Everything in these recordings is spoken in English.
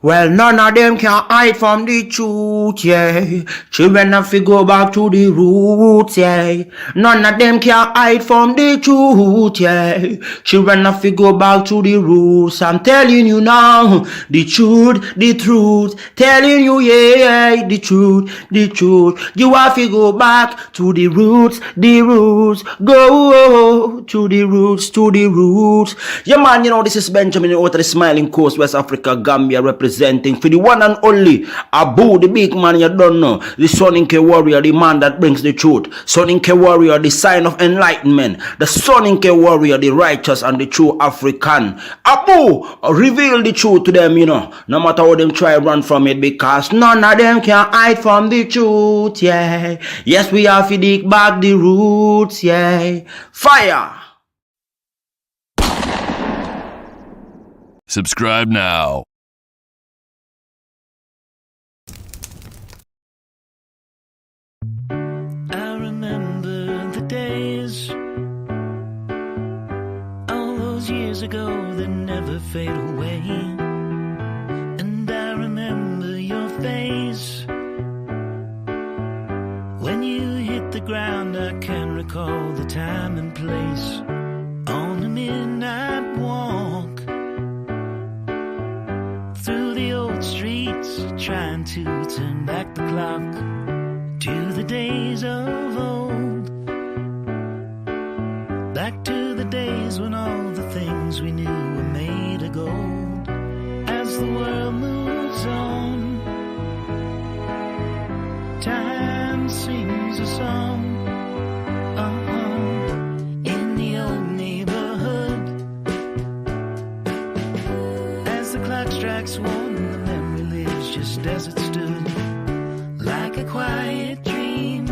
Well, none of them can hide from the truth, yeah. Children have to go back to the roots, yeah. None of them can hide from the truth, yeah. Children have to go back to the roots. I'm telling you now, the truth, the truth. Telling you, yeah, the truth, the truth. You have to go back to the roots, the roots. Go to the roots, to the roots. Yeah, man, you know, this is Benjamin out of the Smiling Coast, West Africa, Gambia, representing for the one and only Abu, the big man you don't know, the Soninke warrior, the man that brings the truth, Soninke warrior, the sign of enlightenment, the Soninke warrior, the righteous and the true African. Abu, reveal the truth to them, you know, no matter how them try to run from it, because none of them can hide from the truth, yeah. Yes, we have to dig back the roots, yeah. Fire! Subscribe now. I remember the days, all those years ago that never fade away. And I remember your face when you hit the ground. I can recall the time and place on the midnight walk through the old streets, trying to turn back the clock to the days of old, back to the days when all the things we knew were made of gold. As the world moves on, time sings a song. In the old neighborhood, as the clock strikes one, the memory lives just as it stood, like a quiet dream.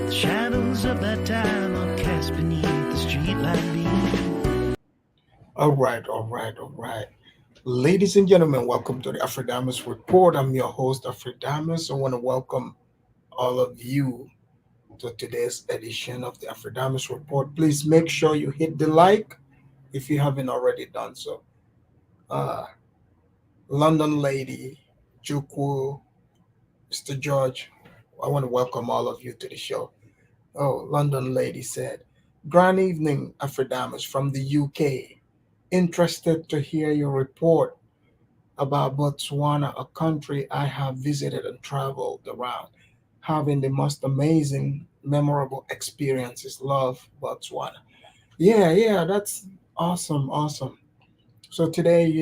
The shadows of that time are cast beneath the streetlight beam. All right. Ladies and gentlemen, welcome to the Afridamus Report. I'm your host, Afridamus. I want to welcome all of you to today's edition of the Afridamus Report. Please make sure you hit the like if you haven't already done so. London Lady, Jukwu, Mr. George, I want to welcome all of you to the show. Oh, London Lady said, "Grand evening, Afridamus from the UK. Interested to hear your report about Botswana, a country I have visited and traveled around, having the most amazing, memorable experiences. Love Botswana." Yeah, that's awesome. So today,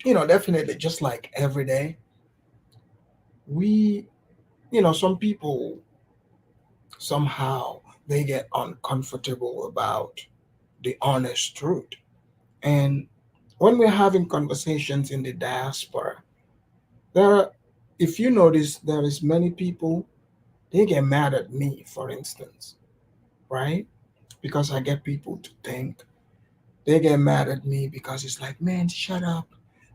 definitely just like every day, we, some people somehow they get uncomfortable about the honest truth. And when we're having conversations in the diaspora, there are, if you notice, there is many people, they get mad at me, for instance, right? Because I get people to think. They get mad at me because it's like, man, shut up.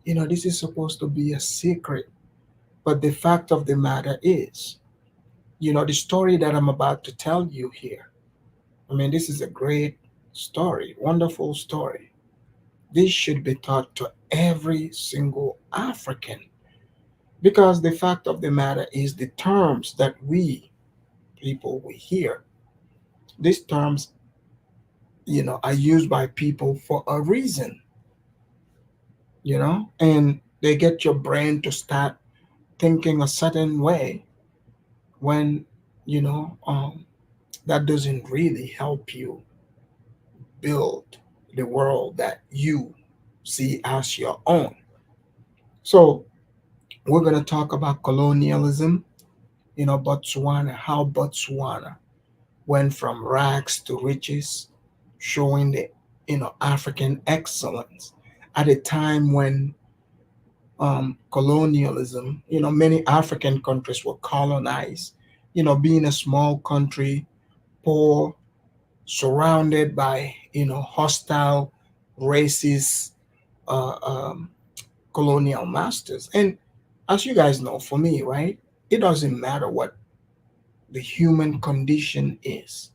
This is supposed to be a secret. But the fact of the matter is, the story that I'm about to tell you here, I mean, this is a great story, wonderful story. This should be taught to every single African, because the fact of the matter is the terms that we hear, these terms, are used by people for a reason, and they get your brain to start thinking a certain way when, you know, um, that doesn't really help you build the world that you see as your own. So we're going to talk about colonialism, Botswana, how Botswana went from rags to riches, showing the, African excellence at a time when colonialism, many African countries were colonized, being a small country, poor, surrounded by, hostile, racist, uh, um, colonial masters. And as you guys know, for me, right, it doesn't matter what the human condition is.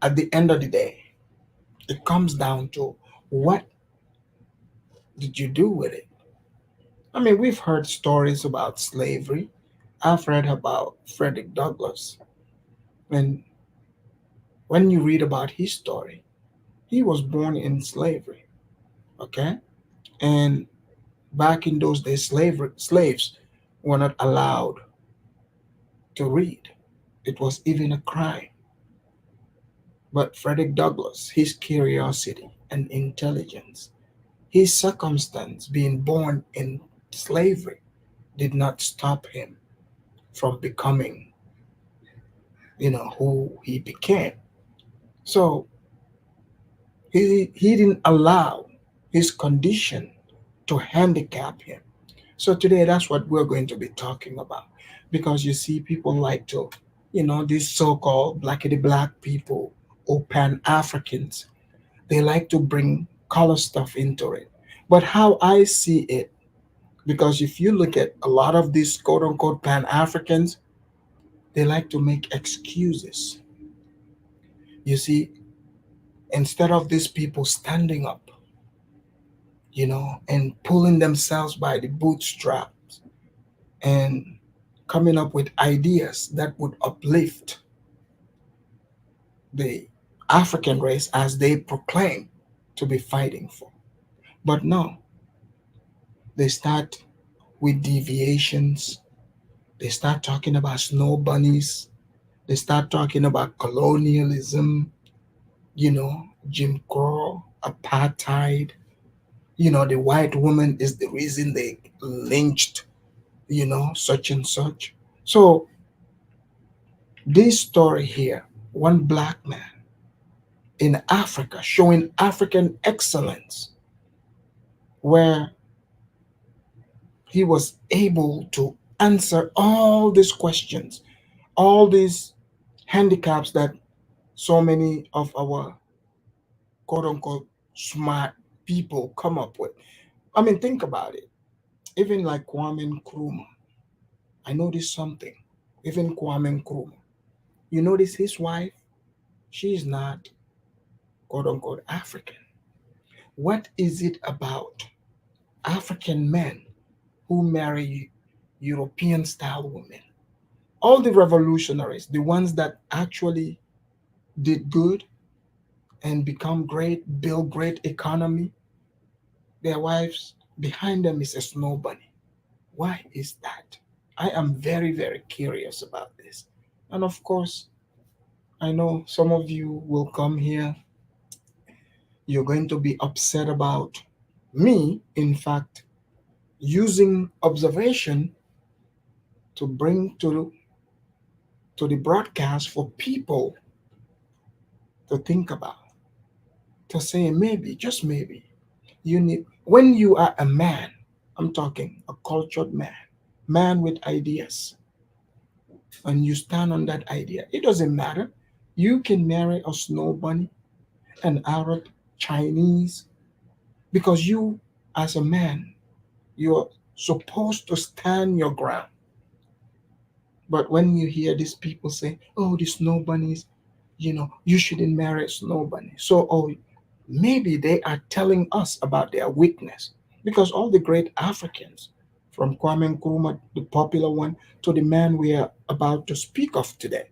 At the end of the day, it comes down to what did you do with it? I mean, we've heard stories about slavery. I've read about Frederick Douglass. And when you read about his story, he was born in slavery, okay? And back in those days, slaves were not allowed to read. It was even a crime. But Frederick Douglass, his curiosity and intelligence, his circumstance being born in slavery did not stop him from becoming, who he became. So he didn't allow his condition to handicap him. So today that's what we're going to be talking about. Because you see, people like to, these so-called blackity black people or Pan Africans, they like to bring color stuff into it. But how I see it, because if you look at a lot of these quote unquote Pan Africans, they like to make excuses. You see, instead of these people standing up, and pulling themselves by the bootstraps and coming up with ideas that would uplift the African race as they proclaim to be fighting for. But no, they start with deviations. They start talking about snow bunnies. They start talking about colonialism, you know, Jim Crow, apartheid. The white woman is the reason they lynched, such and such. So, this story here, one black man in Africa showing African excellence, where he was able to answer all these questions, all these handicaps that so many of our quote unquote smart people come up with. I mean, think about it. Even like Kwame Nkrumah, I noticed something. Even Kwame Nkrumah, you notice his wife, she's not quote unquote African. What is it about African men who marry European style women? All the revolutionaries, the ones that actually did good and become great, build great economy, their wives behind them is a snow bunny. Why is that? I am very, very curious about this. And of course, I know some of you will come here. You're going to be upset about me, in fact, using observation to bring to the broadcast for people to think about, to say maybe, just maybe, you need, when you are a man, I'm talking a cultured man with ideas, and you stand on that idea, it doesn't matter. You can marry a snow bunny, an Arab, Chinese, because you, as a man, you're supposed to stand your ground. But when you hear these people say, oh, the snow bunnies, you shouldn't marry a snow bunny. So, oh, maybe they are telling us about their weakness. Because all the great Africans, from Kwame Nkrumah, the popular one, to the man we are about to speak of today,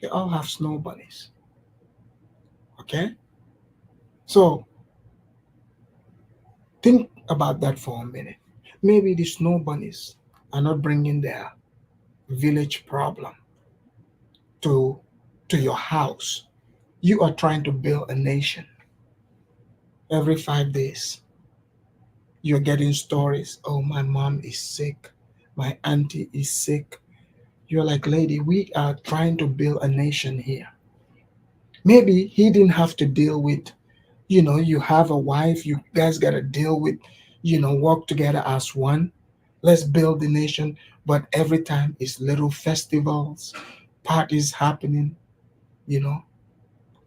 they all have snow bunnies. Okay? So, think about that for a minute. Maybe the snow bunnies are not bringing their village problem to to your house. You are trying to build a nation. Every 5 days you're getting stories. Oh, my mom is sick, my auntie is sick. You're like, lady, we are trying to build a nation here. Maybe he didn't have to deal with, you have a wife, you guys got to deal with, work together as one. Let's build the nation. But every time it's little festivals, parties happening, you know,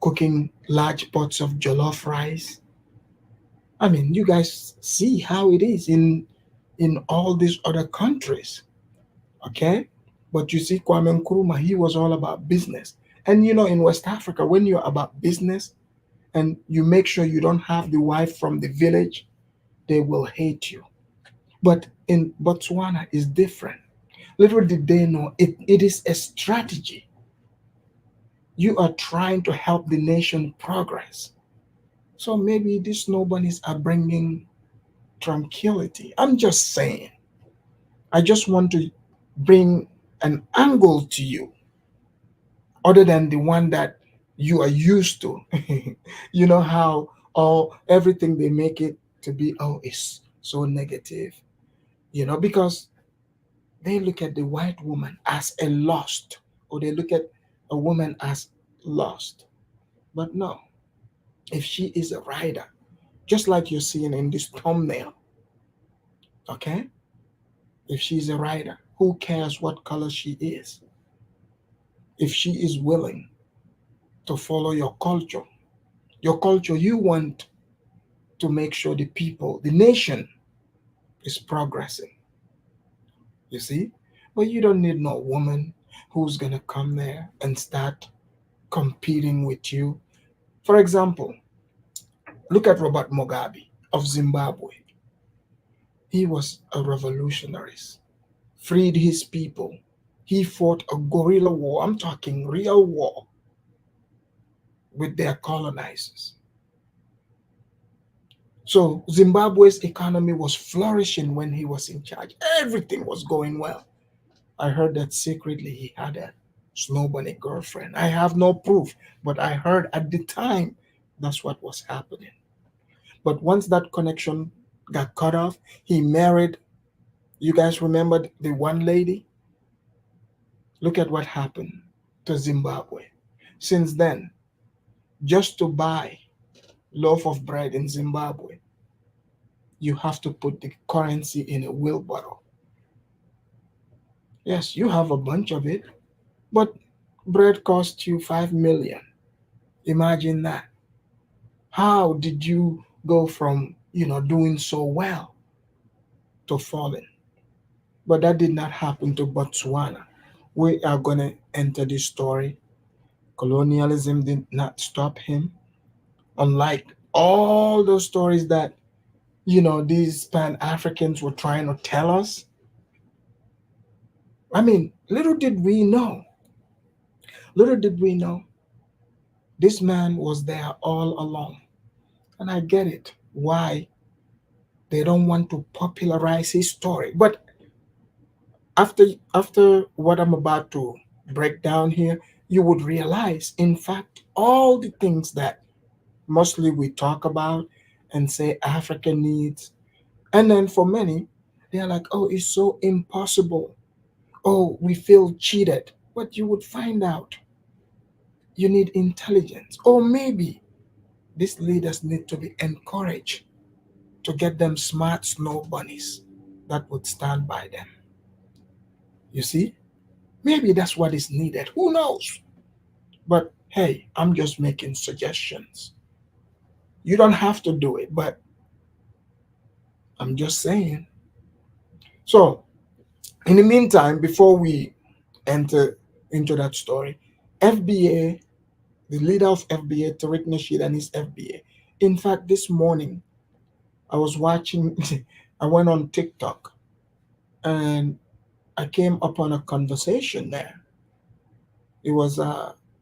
cooking large pots of jollof rice. I mean, you guys see how it is in all these other countries, okay? But you see, Kwame Nkrumah, he was all about business. And in West Africa, when you're about business and you make sure you don't have the wife from the village they will hate you. But in Botswana is different. Little did they know it is a strategy. You are trying to help the nation progress. So maybe these nobodies are bringing tranquility. I'm just saying. I just want to bring an angle to you other than the one that you are used to. You know how all everything they make it to be, oh, it's so negative. Because they look at the white woman as a lost, or they look at a woman as lost. But no, if she is a rider, just like you're seeing in this thumbnail, okay? If she's a rider, who cares what color she is? If she is willing to follow your culture, you want to make sure the people, the nation is progressing, you see? But you don't need no woman who's gonna come there and start competing with you. For example, look at Robert Mugabe of Zimbabwe. He was a revolutionary, freed his people. He fought a guerrilla war. I'm talking real war with their colonizers. So Zimbabwe's economy was flourishing when he was in charge. Everything was going well. I heard that secretly he had a snow bunny girlfriend. I have no proof, but I heard at the time that's what was happening. But once that connection got cut off, he married. You guys remember the one lady? Look at what happened to Zimbabwe. Since then, just to buy loaf of bread in Zimbabwe, you have to put the currency in a wheelbarrow. Yes, you have a bunch of it, but bread costs you 5 million. Imagine that. How did you go from, doing so well to falling? But that did not happen to Botswana. We are going to enter this story. Colonialism did not stop him. Unlike all those stories that, these Pan Africans were trying to tell us. I mean, little did we know, this man was there all along. And I get it, why they don't want to popularize his story. But after after what I'm about to break down here, you would realize, in fact, all the things that mostly we talk about and say Africa needs. And then for many, they're like, oh, it's so impossible. Oh, we feel cheated. But you would find out you need intelligence. Or maybe these leaders need to be encouraged to get them smart snow bunnies that would stand by them. You see? Maybe that's what is needed. Who knows? But hey, I'm just making suggestions. You don't have to do it, but I'm just saying. So, in the meantime, before we enter into that story, FBA, the leader of FBA, Tariq Nasheed and his FBA. In fact, this morning I was watching, I went on TikTok and I came upon a conversation there. It was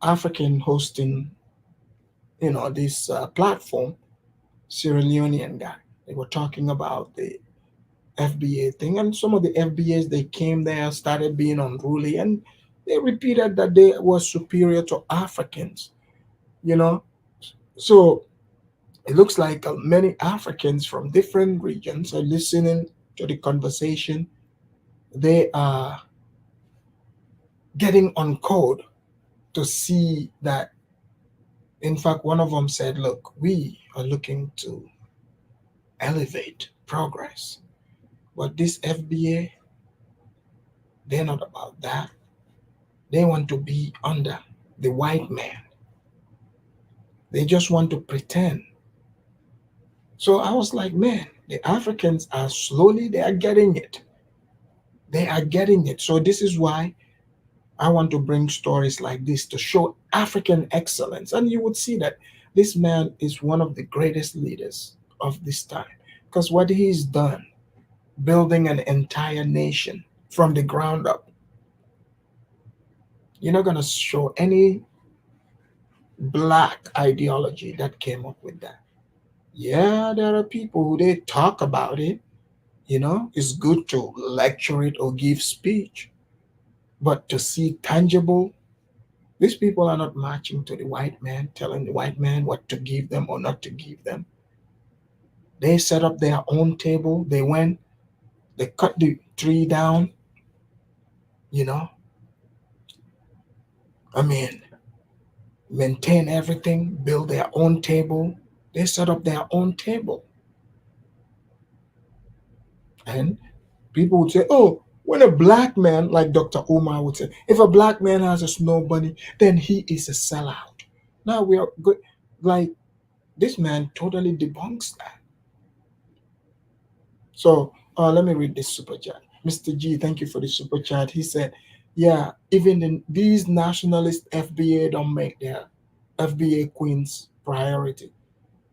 African hosting, this platform, Sierra Leonean guy. They were talking about the FBA thing, and some of the FBAs they came there started being unruly, and they repeated that they were superior to Africans. You know, so it looks like many Africans from different regions are listening to the conversation. They are getting on code to see that. In fact, one of them said, "Look, we are looking to elevate progress, but this FBA, they're not about that. They want to be under the white man. They just want to pretend." So I was like, man, the Africans are slowly, they are getting it. They are getting it. So this is why I want to bring stories like this to show African excellence. And you would see that this man is one of the greatest leaders of this time. Because what he's done, building an entire nation from the ground up, you're not going to show any black ideology that came up with that. Yeah, there are people who they talk about it. It's good to lecture it or give speech, but to see tangible, these people are not marching to the white man, telling the white man what to give them or not to give them. They set up their own table. They went, they cut the tree down, you know, I mean, maintain everything, build their own table. They set up their own table. And people would say, oh, when a black man, like Dr. Umar would say, if a black man has a snow bunny, then he is a sellout. Now we are good. Like, this man totally debunks that. So let me read this super chat. Mr. G, thank you for the super chat. He said, yeah, even these nationalist FBA don't make their FBA queens priority.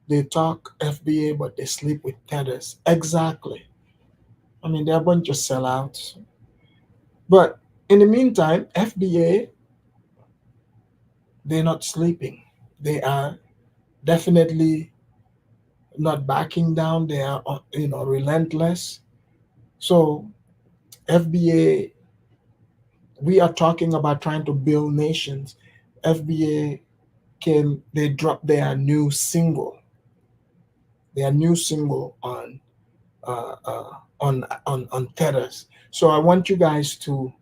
They talk FBA, but they sleep with tethers. Exactly. I mean, they're a bunch of sellouts. But in the meantime, FBA, they're not sleeping. They are definitely not backing down. They are, relentless. So FBA, we are talking about trying to build nations. FBA they dropped their new single on tethers. So I want you guys to,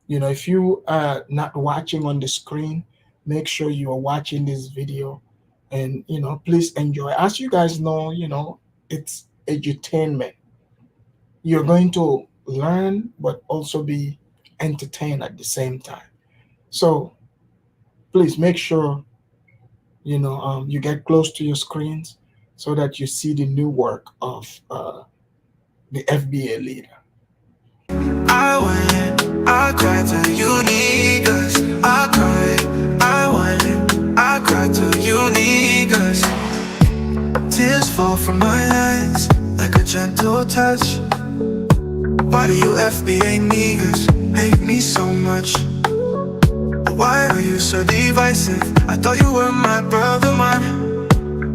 if you are not watching on the screen, make sure you are watching this video, and please enjoy. As you guys know, it's edutainment. You're going to learn, but also be entertained at the same time. So please make sure you get close to your screens so that you see the new work of the FBA leader. I went, I cried to you niggas. I cried, I went, I cried to you niggas. Tears fall from my eyes like a gentle touch. Why do you FBA niggas hate me so much? Why are you so divisive? I thought you were my brother, man.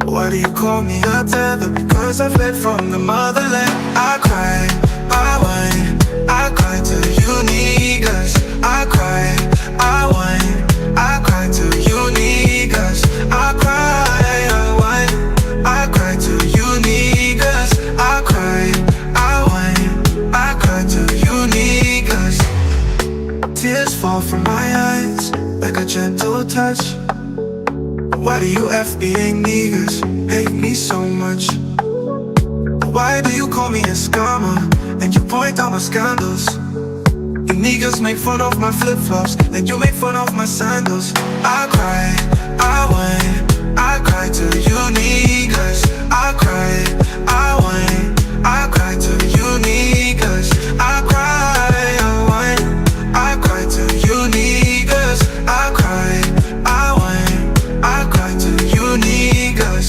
Why do you call me a tether? Because I fled from the motherland. I cried, I whined, I cried to you niggas. I cried, I whined, I cried to you niggas. I cried, I whined, I cried to you niggas. I cried, I whined, I cried to you niggas. Tears fall from my eyes like a gentle touch. Why do you FBA niggas hate me so much? Why do you call me a scammer and you point out my scandals? You niggas make fun of my flip-flops, then you make fun of my sandals. I cried, I whined, I cried to you niggas. I cried, I whined, I cried to you niggas. I cried, I whined, I cried to you niggas. I cried, I whined, I cried to you niggas.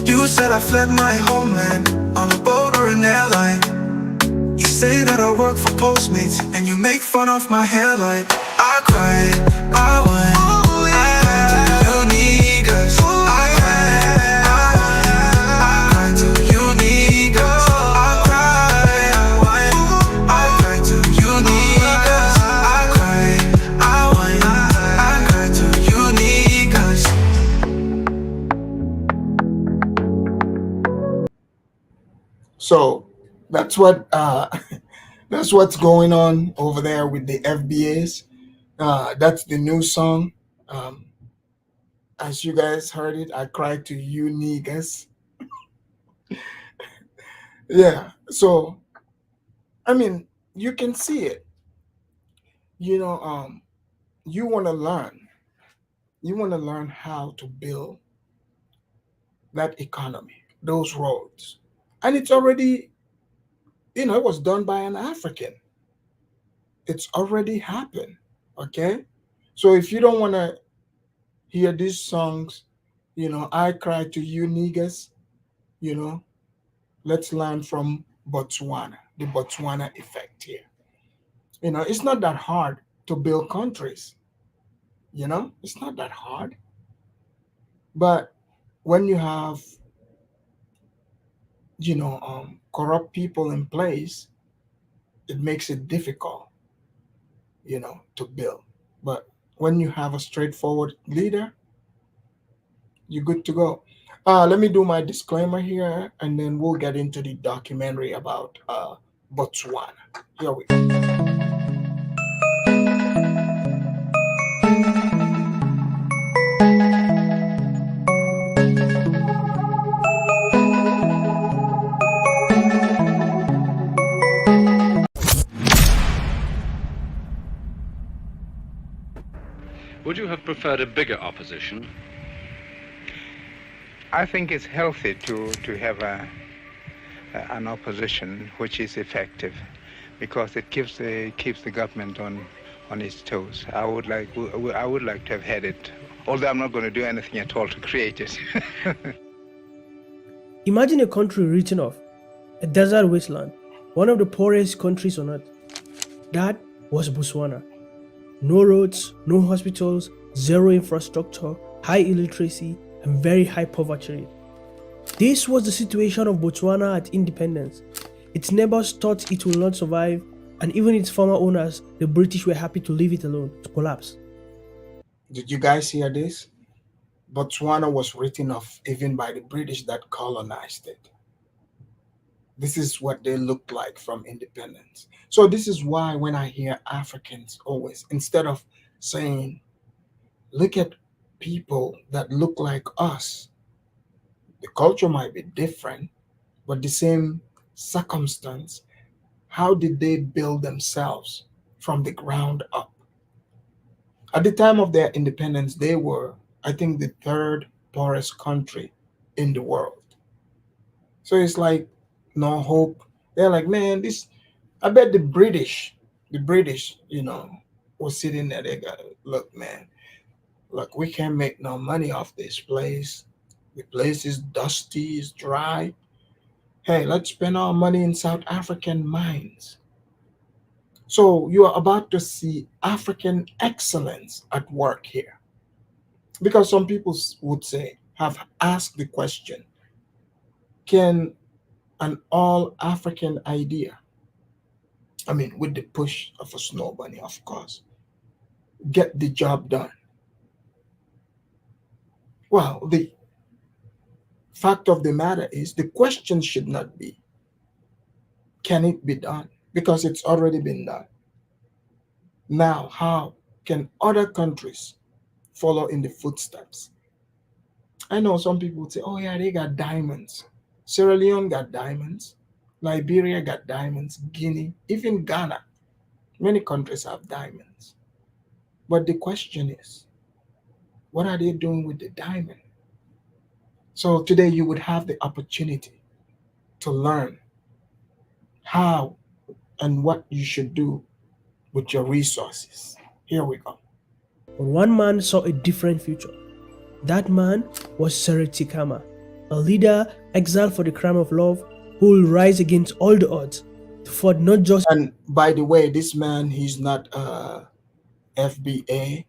You said I fled my homeland on a boat or an airline. You say that I work for Postmates and you make fun of my hairline. I cried, I went, I cried to you niggas. I cried, I went, I cried to you niggas. I cried, I went, I cried to you niggas. I cried, I went, I cried to you niggas. So that's what that's what's going on over there with the FBAs. That's the new song. Um, as you guys heard it, I cried to you niggas. Yeah. So I mean, you can see it. You know, you want to learn. You want to learn how to build that economy, those roads, and it's already, it was done by an African. It's already happened. Okay. So if you don't want to hear these songs, I cry to you niggas, you know, Let's learn from Botswana, the Botswana effect here. It's not that hard to build countries. It's not that hard. But when you have, corrupt people in place, it makes it difficult, to build. But when you have a straightforward leader, you're good to go. Let me do my disclaimer here, and then we'll get into the documentary about Botswana. Here we go. Would you have preferred a bigger opposition? I think it's healthy to have an opposition which is effective, because it keeps the government on its toes. I would like to have had it, although I'm not going to do anything at all to create it. Imagine a country written off, a desert wasteland, one of the poorest countries on earth. That was Botswana. No roads, no hospitals, zero infrastructure, high illiteracy, and very high poverty rate. This was the situation of Botswana at independence. Its neighbors thought it will not survive, and even its former owners, the British, were happy to leave it alone to collapse. Did you guys hear this? Botswana was written off even by the British that colonized it. This is what they looked like from independence. So this is why when I hear Africans always, instead of saying, look at people that look like us, the culture might be different, but the same circumstance, how did they build themselves from the ground up? At the time of their independence, they were, I think, the third poorest country in the world. So it's like no hope. They're like, man, I bet the British, was sitting there. They got, look, man, look, we can't make no money off this place. The place is dusty, it's dry. Hey, let's spend our money in South African mines. So you are about to see African excellence at work here. Because some people would say, have asked the question, can an all African idea, I mean, with the push of a snow bunny, of course, get the job done? Well, the fact of the matter is, the question should not be, can it be done? Because it's already been done. Now, how can other countries follow in the footsteps? I know some people would say, oh yeah, they got diamonds. Sierra Leone got diamonds. Liberia got diamonds. Guinea, even Ghana. Many countries have diamonds. But the question is, what are they doing with the diamond? So today you would have the opportunity to learn how and what you should do with your resources. Here we go. But one man saw a different future. That man was Kama, a leader exiled for the crime of love, who will rise against all the odds to fight not just. And by the way, this man, he's not FBA.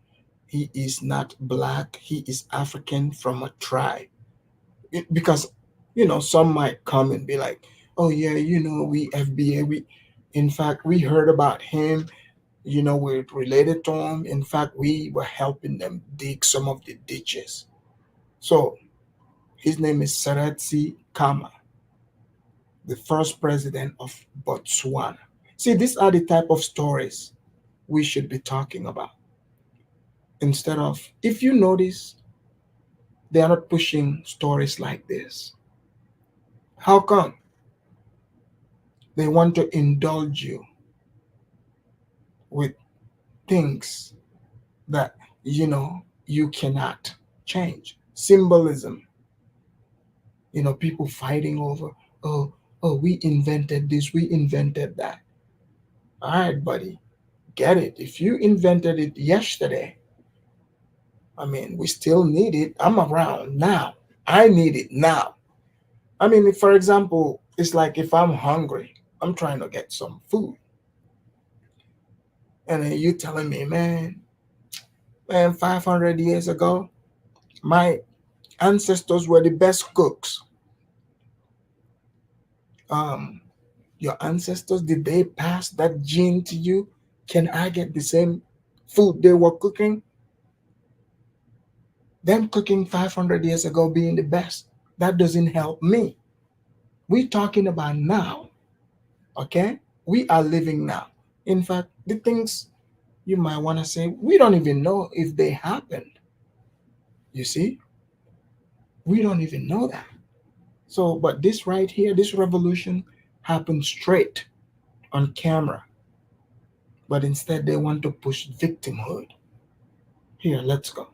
He is not black. He is African from a tribe. Because, some might come and be like, oh yeah, we FBA. In fact, we heard about him. We're related to him. In fact, we were helping them dig some of the ditches. So his name is Kama, the first president of Botswana. See, these are the type of stories we should be talking about. Instead of, if you notice, they are not pushing stories like this. How come? They want to indulge you with things that you cannot change. Symbolism. People fighting over, oh, we invented this, we invented that. All right, buddy, get it. If you invented it yesterday, I mean, we still need it. I'm around now. I need it now. I mean, if, for example, it's like if I'm hungry, I'm trying to get some food, and then you telling me, man, 500 years ago, my ancestors were the best cooks. Um, your ancestors, did they pass that gene to you? Can I get the same food they were cooking? Them cooking 500 years ago being the best, that doesn't help me. We're talking about now, okay? We are living now. In fact, the things you might want to say, we don't even know if they happened. You see? We don't even know that. So, but this right here, this revolution happened straight on camera. But instead, they want to push victimhood. Here, let's go.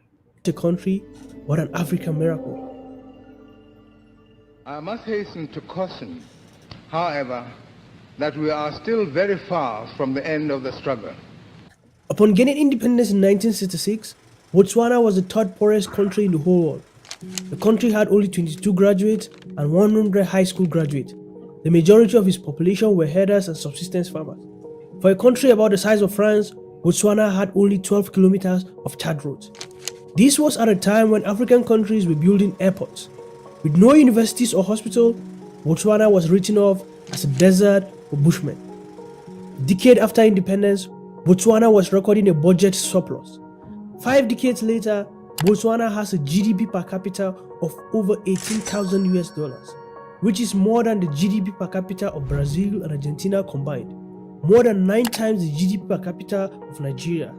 The country, what an African miracle. I must hasten to caution, however, that we are still very far from the end of the struggle. Upon gaining independence in 1966, Botswana was the third poorest country in the whole world. The country had only 22 graduates and 100 high school graduates. The majority of its population were herders and subsistence farmers. For a country about the size of France, Botswana had only 12 kilometers of tarred roads. This was at a time when African countries were building airports. With no universities or hospital, Botswana was written off as a desert for bushmen. A decade after independence, Botswana was recording a budget surplus. 5 decades later, Botswana has a GDP per capita of over 18,000 US dollars, which is more than the GDP per capita of Brazil and Argentina combined, more than 9 times the GDP per capita of Nigeria.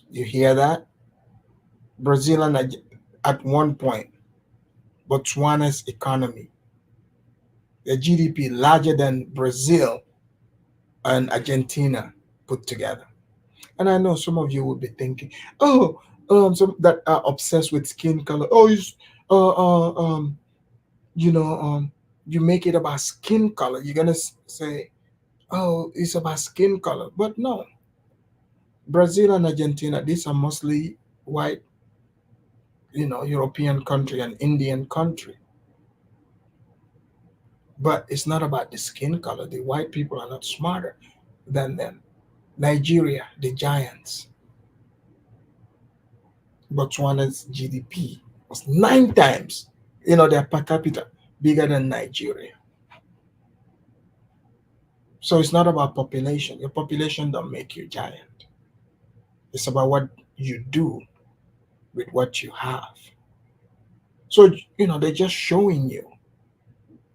You hear that? Brazil and at one point, Botswana's economy, the GDP larger than Brazil and Argentina put together. And I know some of you will be thinking, some that are obsessed with skin color. Oh, you make it about skin color. You're gonna say, oh, it's about skin color, but no. Brazil and Argentina, these are mostly white, European country and Indian country. But it's not about the skin color. The white people are not smarter than them. Nigeria, the giants. Botswana's GDP was 9 times, their per capita bigger than Nigeria. So it's not about population. Your population don't make you giant. It's about what you do with what you have. So, they're just showing you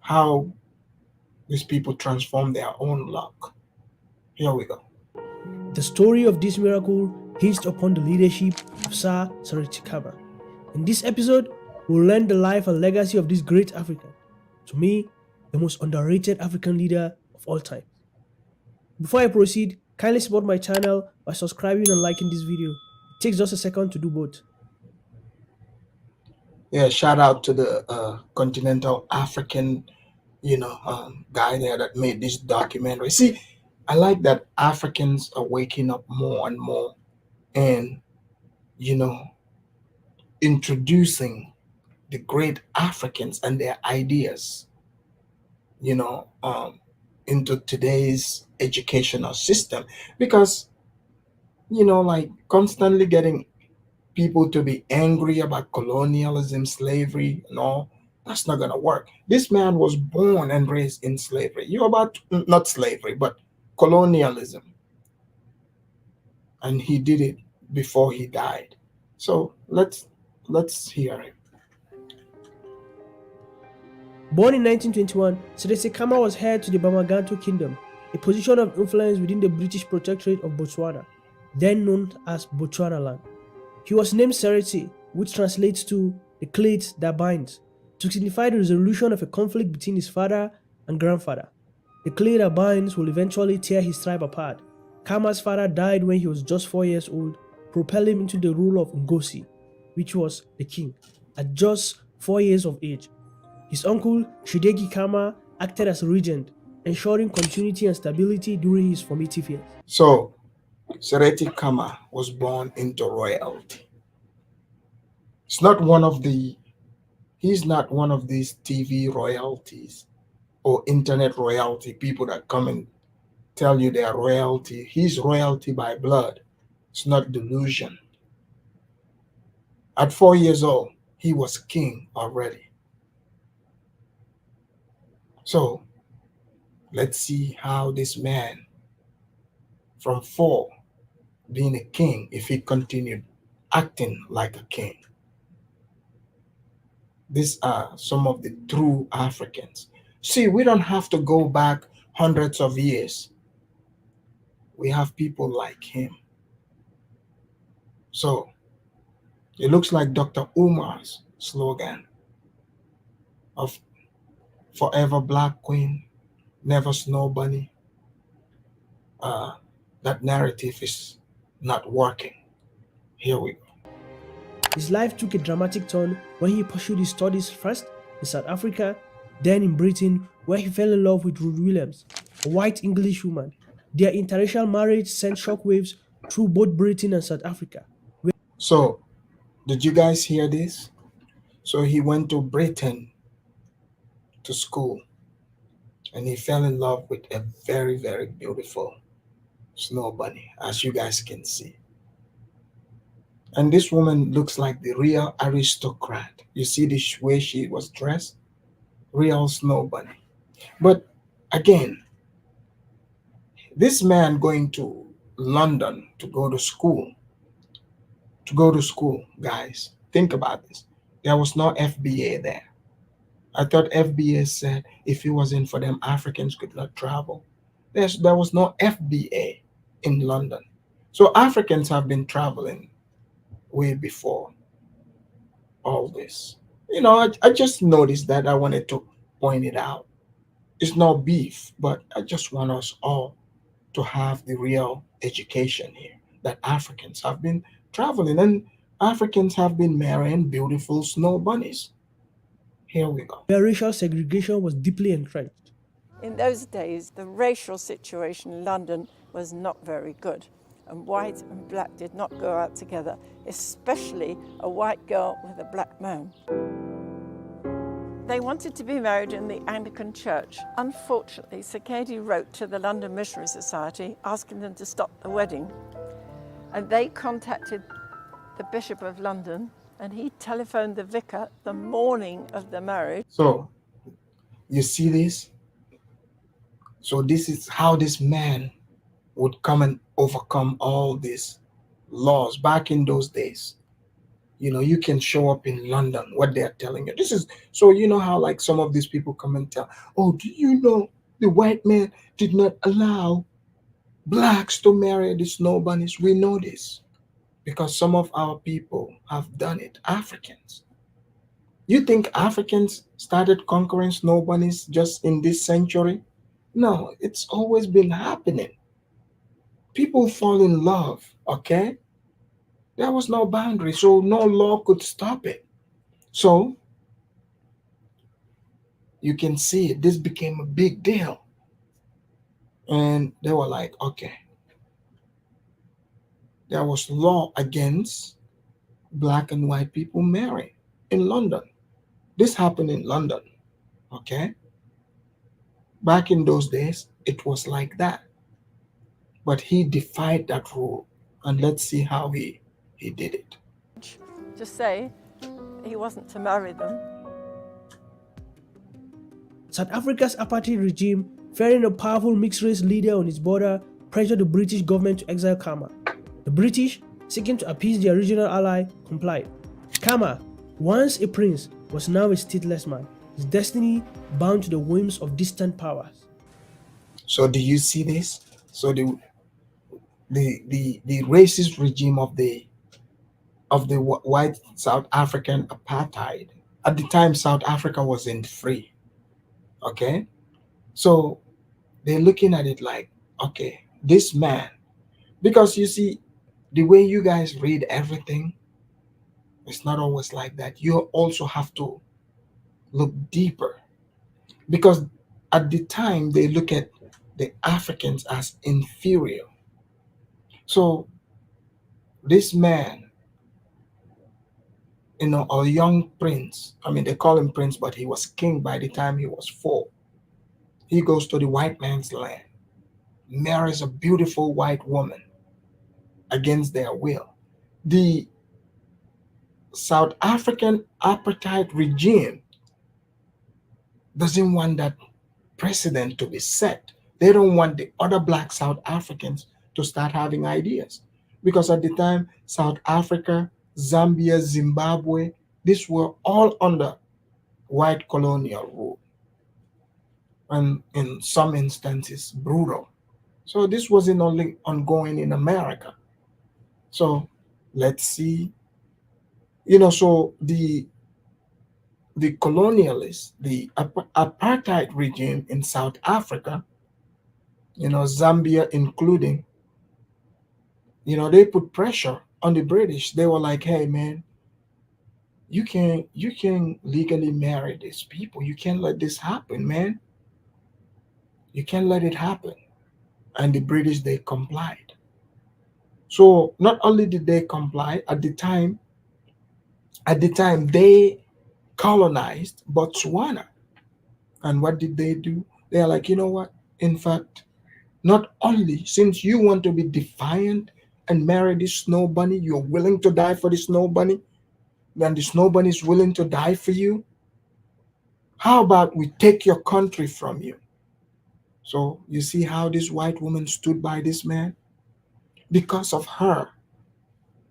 how these people transform their own luck. Here we go. The story of this miracle hinged upon the leadership of Sir Seretse Khama. In this episode, we'll learn the life and legacy of this great African. To me, the most underrated African leader of all time. Before I proceed, kindly support my channel by subscribing and liking this video. It takes just a second to do both. Yeah, shout out to the continental African, guy there that made this documentary. See, I like that Africans are waking up more and more and, introducing the great Africans and their ideas, into today's educational system. Because, like constantly getting people to be angry about colonialism, slavery, and all, that's not going to work. This man was born and raised in slavery. Not slavery, but colonialism. And he did it before he died. So let's hear it. Born in 1921, Seretse Khama was heir to the Bamaganto Kingdom, a position of influence within the British Protectorate of Botswana, then known as Bechuanaland. He was named Seretse, which translates to the clade that binds, to signify the resolution of a conflict between his father and grandfather. The clade that binds will eventually tear his tribe apart. Khama's father died when he was just 4 years old, propelling him into the rule of Ngosi, which was the king, at just 4 years of age. His uncle, Shidegi Khama, acted as regent, ensuring continuity and stability during his formative years. So, Seretse Khama was born into royalty. It's not one of the, He's not one of these TV royalties or internet royalty people that come and tell you they're royalty. He's royalty by blood. It's not delusion. At 4 years old, he was king already. So let's see how this man from 4 being a king, if he continued acting like a king. These are some of the true Africans. See, we don't have to go back hundreds of years. We have people like him. So it looks like Dr. Umar's slogan of forever black queen, never snow bunny. That narrative is not working. Here we go. His life took a dramatic turn when he pursued his studies first in South Africa, then in Britain, where he fell in love with Ruth Williams, a white English woman. Their interracial marriage sent shockwaves through both Britain and South Africa. So, did you guys hear this? So he went to Britain to school and he fell in love with a very, very beautiful snow bunny, as you guys can see. And this woman looks like the real aristocrat. You see the way she was dressed? Real snow bunny. But again, this man going to London to go to school, guys, think about this. There was no FBA there. I thought FBA said if it wasn't for them, Africans could not travel. There was no FBA in London. So Africans have been traveling way before all this. I just noticed that. I wanted to point it out. It's no beef, but I just want us all to have the real education here that Africans have been traveling and Africans have been marrying beautiful snow bunnies. Here we go. Where racial segregation was deeply entrenched. In those days, the racial situation in London was not very good, and white and black did not go out together, especially a white girl with a black man. They wanted to be married in the Anglican Church. Unfortunately, Sir Cady wrote to the London Missionary Society asking them to stop the wedding, and they contacted the Bishop of London, and he telephoned the vicar the morning of the marriage. So, you see this? So this is how this man would come and overcome all these laws back in those days. You can show up in London, what they're telling you. This is, so how like some of these people come and tell, oh, do you know the white man did not allow blacks to marry the snow bunnies? We know this because some of our people have done it, Africans. You think Africans started conquering snow bunnies just in this century? No, it's always been happening. People fall in love, okay? There was no boundary, so no law could stop it. So, you can see it. This became a big deal. And they were like, okay. There was law against black and white people marrying in London. This happened in London, okay? Back in those days, it was like that. But he defied that rule. And let's see how he did it. To say he wasn't to marry them. South Africa's apartheid regime, fearing a powerful mixed-race leader on its border, pressured the British government to exile Khama. The British, seeking to appease their regional ally, complied. Khama, once a prince, was now a stateless man, his destiny bound to the whims of distant powers. So do you see this? So the racist regime of the white South African apartheid, at the time South Africa wasn't free, okay? So they're looking at it like, okay, this man, because you see, the way you guys read everything, it's not always like that. You also have to look deeper, because at the time they look at the Africans as inferior. So this man a young prince. I mean, they call him prince, but he was king by the time he was 4. He goes to the white man's land, marries a beautiful white woman against their will. The South African apartheid regime doesn't want that precedent to be set. They don't want the other black South Africans to start having ideas. Because at the time, South Africa, Zambia, Zimbabwe, these were all under white colonial rule. And in some instances, brutal. So this wasn't only ongoing in America. So let's see. So the colonialists, the apartheid regime in South Africa, Zambia including, they put pressure on the British. They were like, hey man, you can legally marry these people. You can't let this happen, man. You can't let it happen. And the British, they complied. So not only did they comply, at the time they colonized Botswana. And what did they do? They are like, you know what? In fact, not only since you want to be defiant and marry this snow bunny, you're willing to die for the snow bunny, then the snow bunny is willing to die for you. How about we take your country from you? So you see how this white woman stood by this man? Because of her,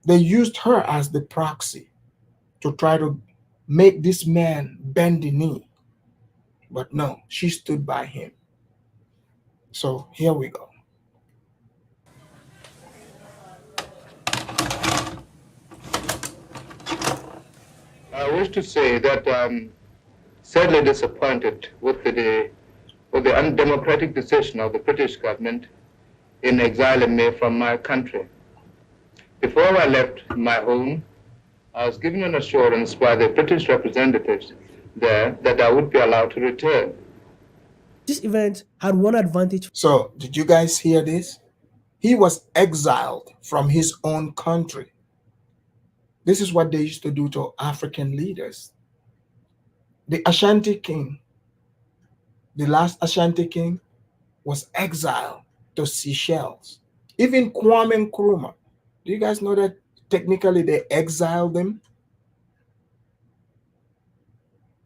they used her as the proxy to try to make this man bend the knee. But no, she stood by him. So here we go. I wish to say that I'm sadly disappointed with the undemocratic decision of the British government in exiling me from my country. Before I left my home, I was given an assurance by the British representatives there that I would be allowed to return. This event had one advantage. So, did you guys hear this? He was exiled from his own country. This is what they used to do to African leaders. The Ashanti king, the last Ashanti king, was exiled to Seychelles. Even Kwame Nkrumah. Do you guys know that technically they exiled him?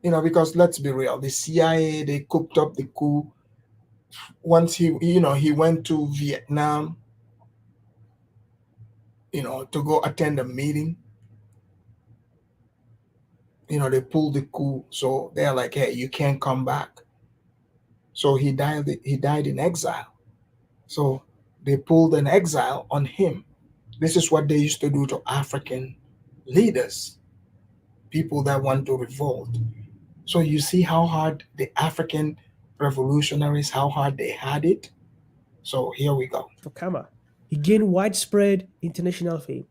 Because let's be real, the CIA, they cooked up the coup. Once he went to Vietnam, to go attend a meeting. They pulled the coup. So they're like, hey, you can't come back. So he died in exile. So they pulled an exile on him. This is what they used to do to African leaders, people that want to revolt. So you see how hard the African revolutionaries, how hard they had it. So here we go. For Khama, he gained widespread international fame.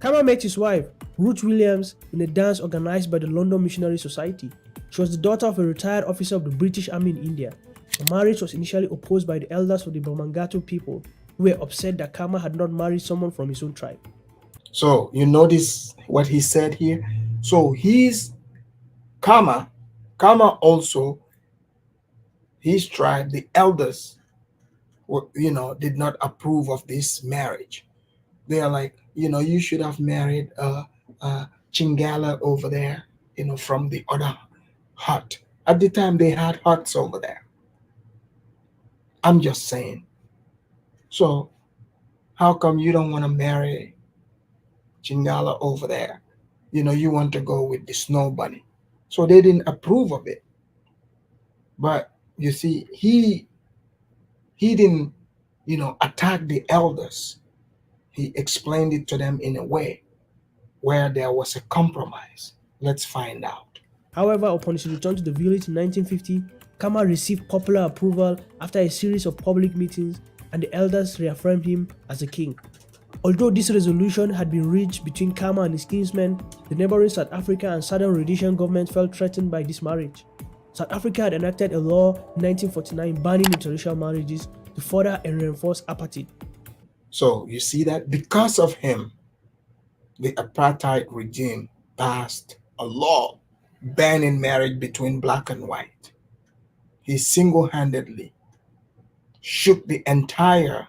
Khama met his wife, Ruth Williams, in a dance organized by the London Missionary Society. She was the daughter of a retired officer of the British Army in India. The marriage was initially opposed by the elders of the Bamangatu people, who were upset that Khama had not married someone from his own tribe. So you notice what he said here? So he's Khama also, his tribe, the elders, did not approve of this marriage. They are like, you should have married Chingala over there, from the other hut. At the time, they had huts over there. I'm just saying. So how come you don't want to marry Chingala over there? You want to go with the snow bunny. So they didn't approve of it. But you see, he didn't, attack the elders. He explained it to them in a way where there was a compromise. Let's find out. However, upon his return to the village in 1950, Khama received popular approval after a series of public meetings, and the elders reaffirmed him as a king. Although this resolution had been reached between Khama and his kinsmen, the neighboring South Africa and Southern Rhodesian governments felt threatened by this marriage. South Africa had enacted a law in 1949 banning interracial marriages to further and reinforce apartheid. So you see that because of him, the apartheid regime passed a law banning marriage between black and white. He single-handedly shook the entire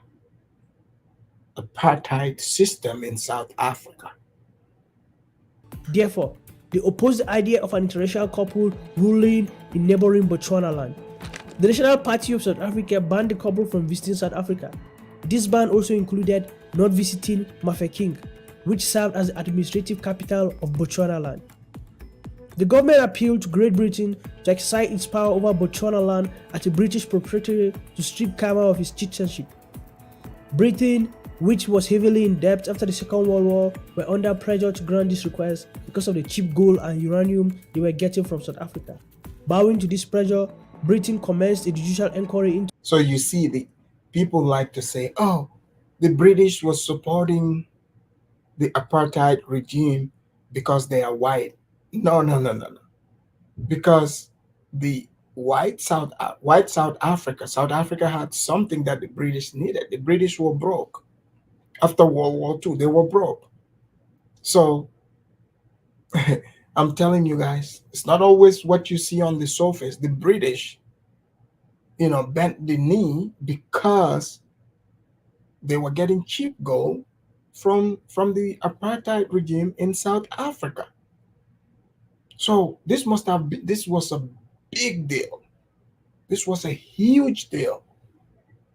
apartheid system in South Africa. Therefore, they opposed the idea of an interracial couple ruling in neighboring Botswana land. The National Party of South Africa banned the couple from visiting South Africa. This ban also included not visiting Mafeking, which served as the administrative capital of Botswana land. The government appealed to Great Britain to exercise its power over Botswana land as a British protectorate to strip Khama of his citizenship. Britain, which was heavily in debt after the Second World War, were under pressure to grant this request because of the cheap gold and uranium they were getting from South Africa. Bowing to this pressure, Britain commenced a judicial inquiry into. So you see, the people like to say, oh, the British was supporting the apartheid regime because they are white. No. Because the South Africa had something that the British needed. The British were broke. After World War II, they were broke. So I'm telling you guys, it's not always what you see on the surface. The British, bent the knee because they were getting cheap gold from the apartheid regime in South Africa. So this was a big deal. This was a huge deal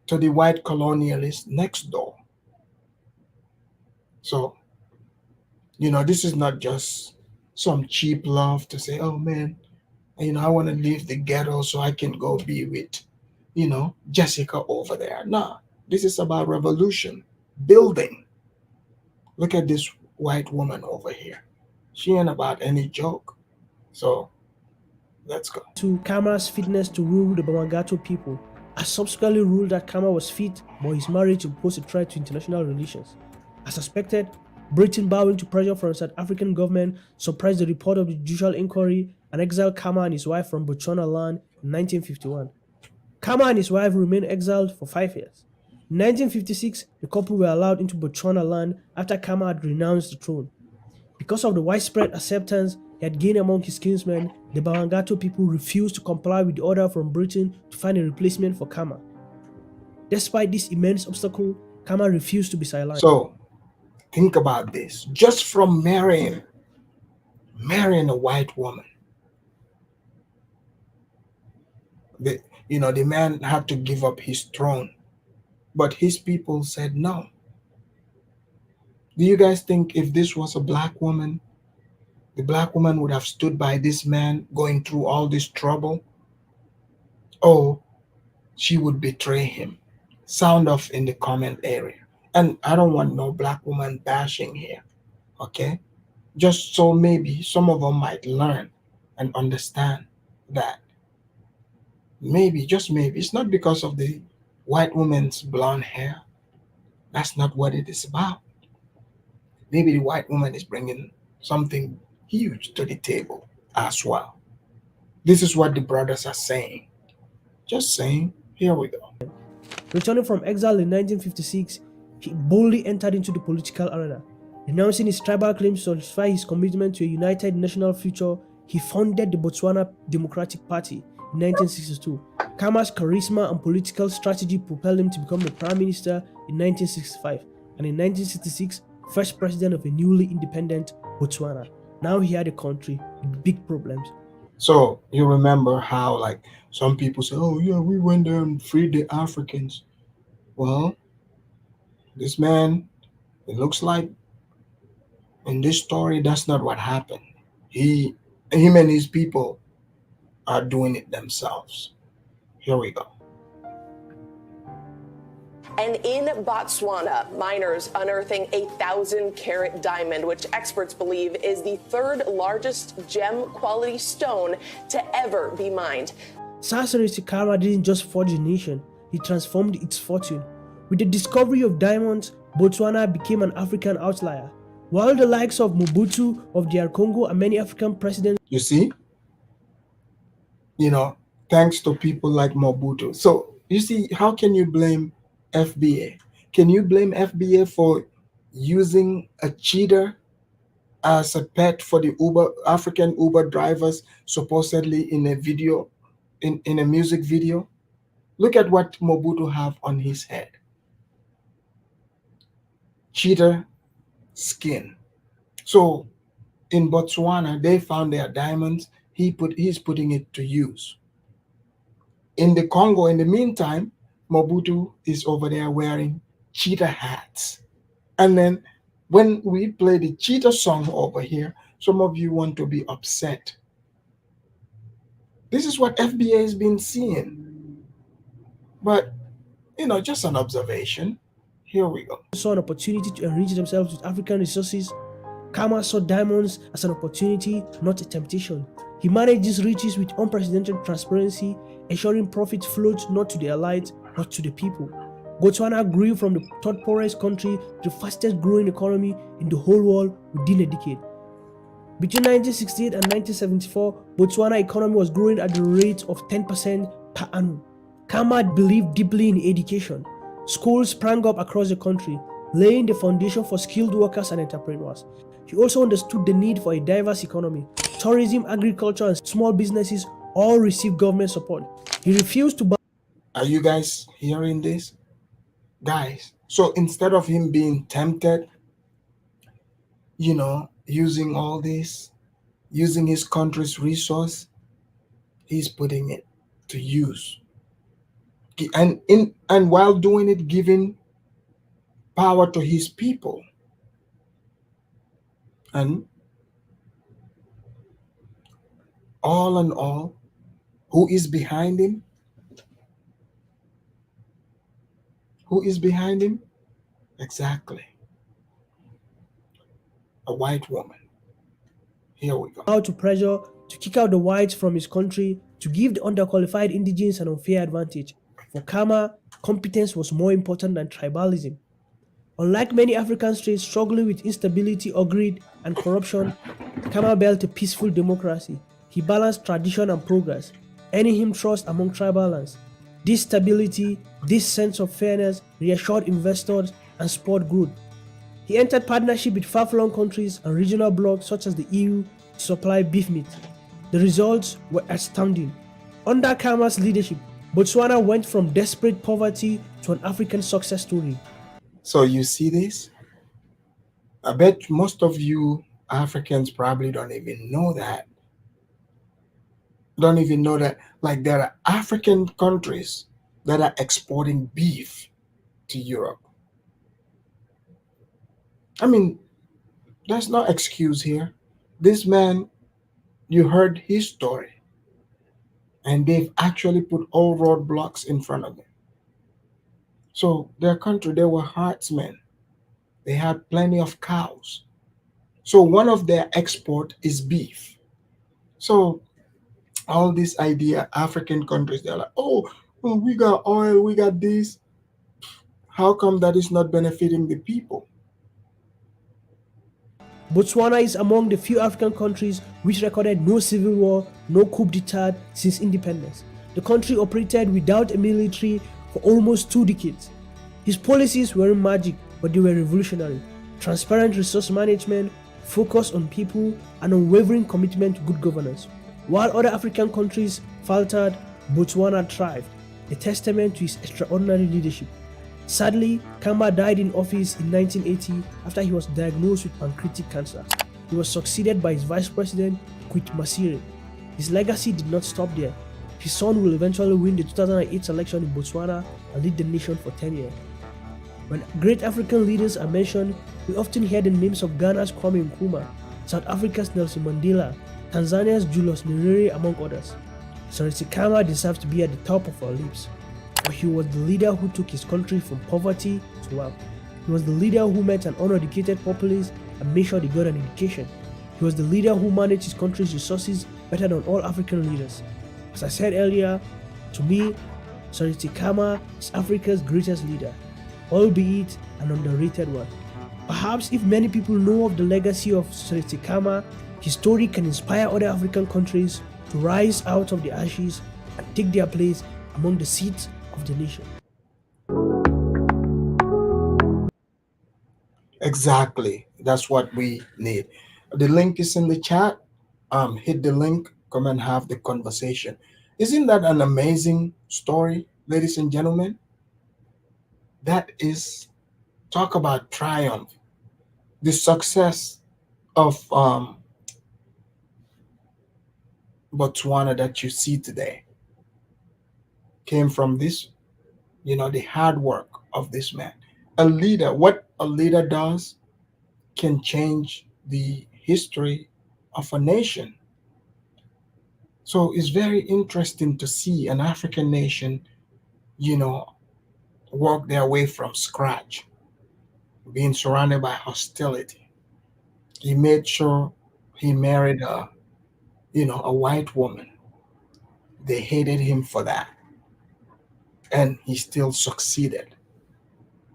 to the white colonialists next door. So, this is not just some cheap love to say, oh man, I want to leave the ghetto so I can go be with, Jessica over there. No, this is about revolution, building. Look at this white woman over here. She ain't about any joke. So, let's go. To Khama's fitness to rule the Bamangatu people, as subsequently ruled that Khama was fit, but his marriage would pose a threat to international relations. As suspected, Britain, bowing to pressure from the South African government, suppressed the report of the judicial inquiry and exiled Khama and his wife from Botswana land in 1951. Khama and his wife remained exiled for 5 years. In 1956, the couple were allowed into Botswana land after Khama had renounced the throne. Because of the widespread acceptance he had gained among his kinsmen, the Bamangatu people refused to comply with the order from Britain to find a replacement for Khama. Despite this immense obstacle, Khama refused to be silenced. So, think about this. Just from marrying a white woman, the man had to give up his throne, but his people said no. Do you guys think if this was a black woman, the black woman would have stood by this man going through all this trouble? Or she would betray him? Sound off in the comment area. And I don't want no black woman bashing here, okay? Just so maybe some of them might learn and understand that maybe, just maybe, it's not because of the white woman's blonde hair. That's not what it is about. Maybe the white woman is bringing something huge to the table as well. This is what the brothers are saying. Just saying. Here we go. Returning from exile in 1956, he boldly entered into the political arena. Renouncing his tribal claims to solidify his commitment to a united national future, he founded the Botswana Democratic Party in 1962. Khama's charisma and political strategy propelled him to become the prime minister in 1965, and in 1966, first president of a newly independent Botswana. Now he had a country with big problems. So you remember how some people say, oh yeah, we went there and freed the Africans. Well, this man, it looks like in this story, that's not what happened. Him and his people are doing it themselves. Here we go. And in Botswana, miners unearthing a 1,000-carat diamond, which experts believe is the third largest gem-quality stone to ever be mined. Sorcerer Khama didn't just forge a nation, he transformed its fortune. With the discovery of diamonds, Botswana became an African outlier. While the likes of Mobutu of DR Congo and many African presidents... You see? Thanks to people like Mobutu. So, you see, how can you blame FBA? Can you blame FBA for using a cheater as a pet for the African Uber drivers, supposedly in a video, in a music video. Look at what Mobutu have on his head. Cheetah skin. So in Botswana, they found their diamonds. He's putting it to use. In the Congo, in the meantime, Mobutu is over there wearing cheetah hats. And then when we play the cheetah song over here, some of you want to be upset. This is what FBA has been seeing. But, just an observation. Here we go. Saw an opportunity to enrich themselves with African resources. Khama saw diamonds as an opportunity, not a temptation. He managed these riches with unprecedented transparency, ensuring profit flowed not to the elites, but to the people. Botswana grew from the third poorest country to the fastest growing economy in the whole world within a decade. Between 1968 and 1974, Botswana economy was growing at the rate of 10% per annum. Khama believed deeply in education. Schools sprang up across the country, laying the foundation for skilled workers and entrepreneurs. He also understood the need for a diverse economy. Tourism, agriculture, and small businesses all received government support. He refused to. Are you guys hearing this? Guys, so instead of him being tempted, using all this, using his country's resource, he's putting it to use. And while doing it, giving power to his people. And all in all, who is behind him? Who is behind him? Exactly. A white woman. Here we go. How to pressure to kick out the whites from his country, to give the underqualified indigenes an unfair advantage. For Khama, competence was more important than tribalism. Unlike many African states struggling with instability or greed and corruption, Khama built a peaceful democracy. He balanced tradition and progress, earning him trust among tribal lands. This stability, this sense of fairness reassured investors and spurred growth. He entered partnership with far-flung countries and regional blocs such as the EU to supply beef meat. The results were astounding. Under Khama's leadership, Botswana went from desperate poverty to an African success story. So you see this? I bet most of you Africans probably don't even know that. Like, there are African countries that are exporting beef to Europe. I mean, there's no excuse here. This man, you heard his story, and they've actually put all roadblocks in front of them. So their country, they were herdsmen. They had plenty of cows. So one of their export is beef. So all this idea, African countries, they're like, oh, well, we got oil, we got this. How come that is not benefiting the people? Botswana is among the few African countries which recorded no civil war, no coup d'etat since independence. The country operated without a military for almost 2 decades. His policies weren't magic, but they were revolutionary. Transparent resource management, focus on people, and unwavering commitment to good governance. While other African countries faltered, Botswana thrived, a testament to his extraordinary leadership. Sadly, Khama died in office in 1980 after he was diagnosed with pancreatic cancer. He was succeeded by his vice president, Kwit Masire. His legacy did not stop there. His son will eventually win the 2008 election in Botswana and lead the nation for 10 years. When great African leaders are mentioned, we often hear the names of Ghana's Kwame Nkrumah, South Africa's Nelson Mandela, Tanzania's Julius Nyerere, among others. Seretse Khama deserves to be at the top of our lips. But he was the leader who took his country from poverty to wealth. He was the leader who met an uneducated populace and made sure they got an education. He was the leader who managed his country's resources better than all African leaders. As I said earlier, to me, Seretse Khama is Africa's greatest leader, albeit an underrated one. Perhaps if many people know of the legacy of Seretse Khama, his story can inspire other African countries to rise out of the ashes and take their place among the seats of the nation. Exactly. That's what we need. The link is in the chat. Hit the link, come and have the conversation. Isn't that an amazing story, ladies and gentlemen? That is, talk about triumph. The success of Botswana that you see today came from this, the hard work of this man. A leader, what a leader does can change the history of a nation. So it's very interesting to see an African nation, you know, work their way from scratch, being surrounded by hostility. He made sure he married a white woman. They hated him for that, and he still succeeded.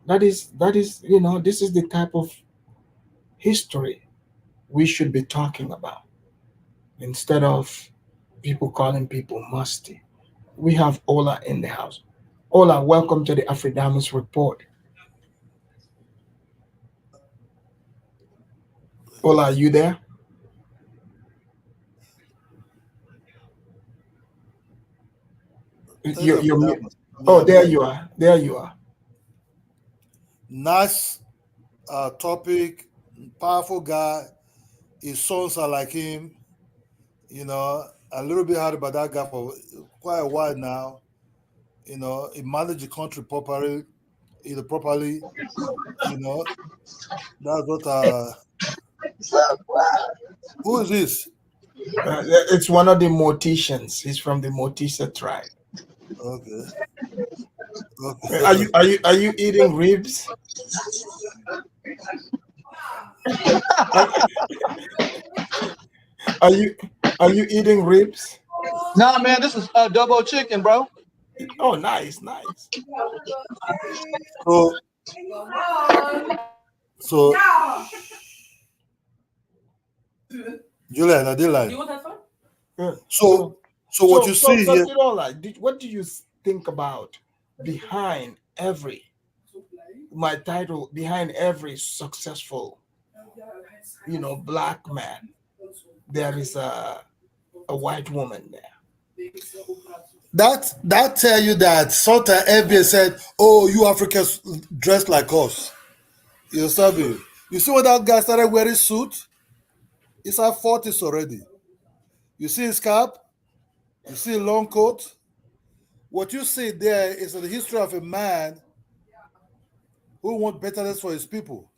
That is, this is the type of history we should be talking about instead of people calling people musty. We have Ola in the house. Ola, welcome to the Afridamus Report. Ola, are you there? You're Oh, there you are. There you are. Nice topic, powerful guy. His sons are like him. A little bit hard about that guy for quite a while now. He managed the country properly. Properly. That's what. Who is this? It's one of the Morticians. He's from the Mortisa tribe. Okay. Are you eating ribs? Are you eating ribs? Nah, man, this is double chicken, bro. Oh, nice. So Julian, I did like. So what you see here. What do you think about behind every successful, black man, there is a white woman there? That tell you that Sultan FBA said, "Oh, you Africans dress like us." You understand? You see when that guy started wearing suit? He's at 40s already. You see his cap? You see a long coat? What you see there is the history of a man who wants betterness for his people.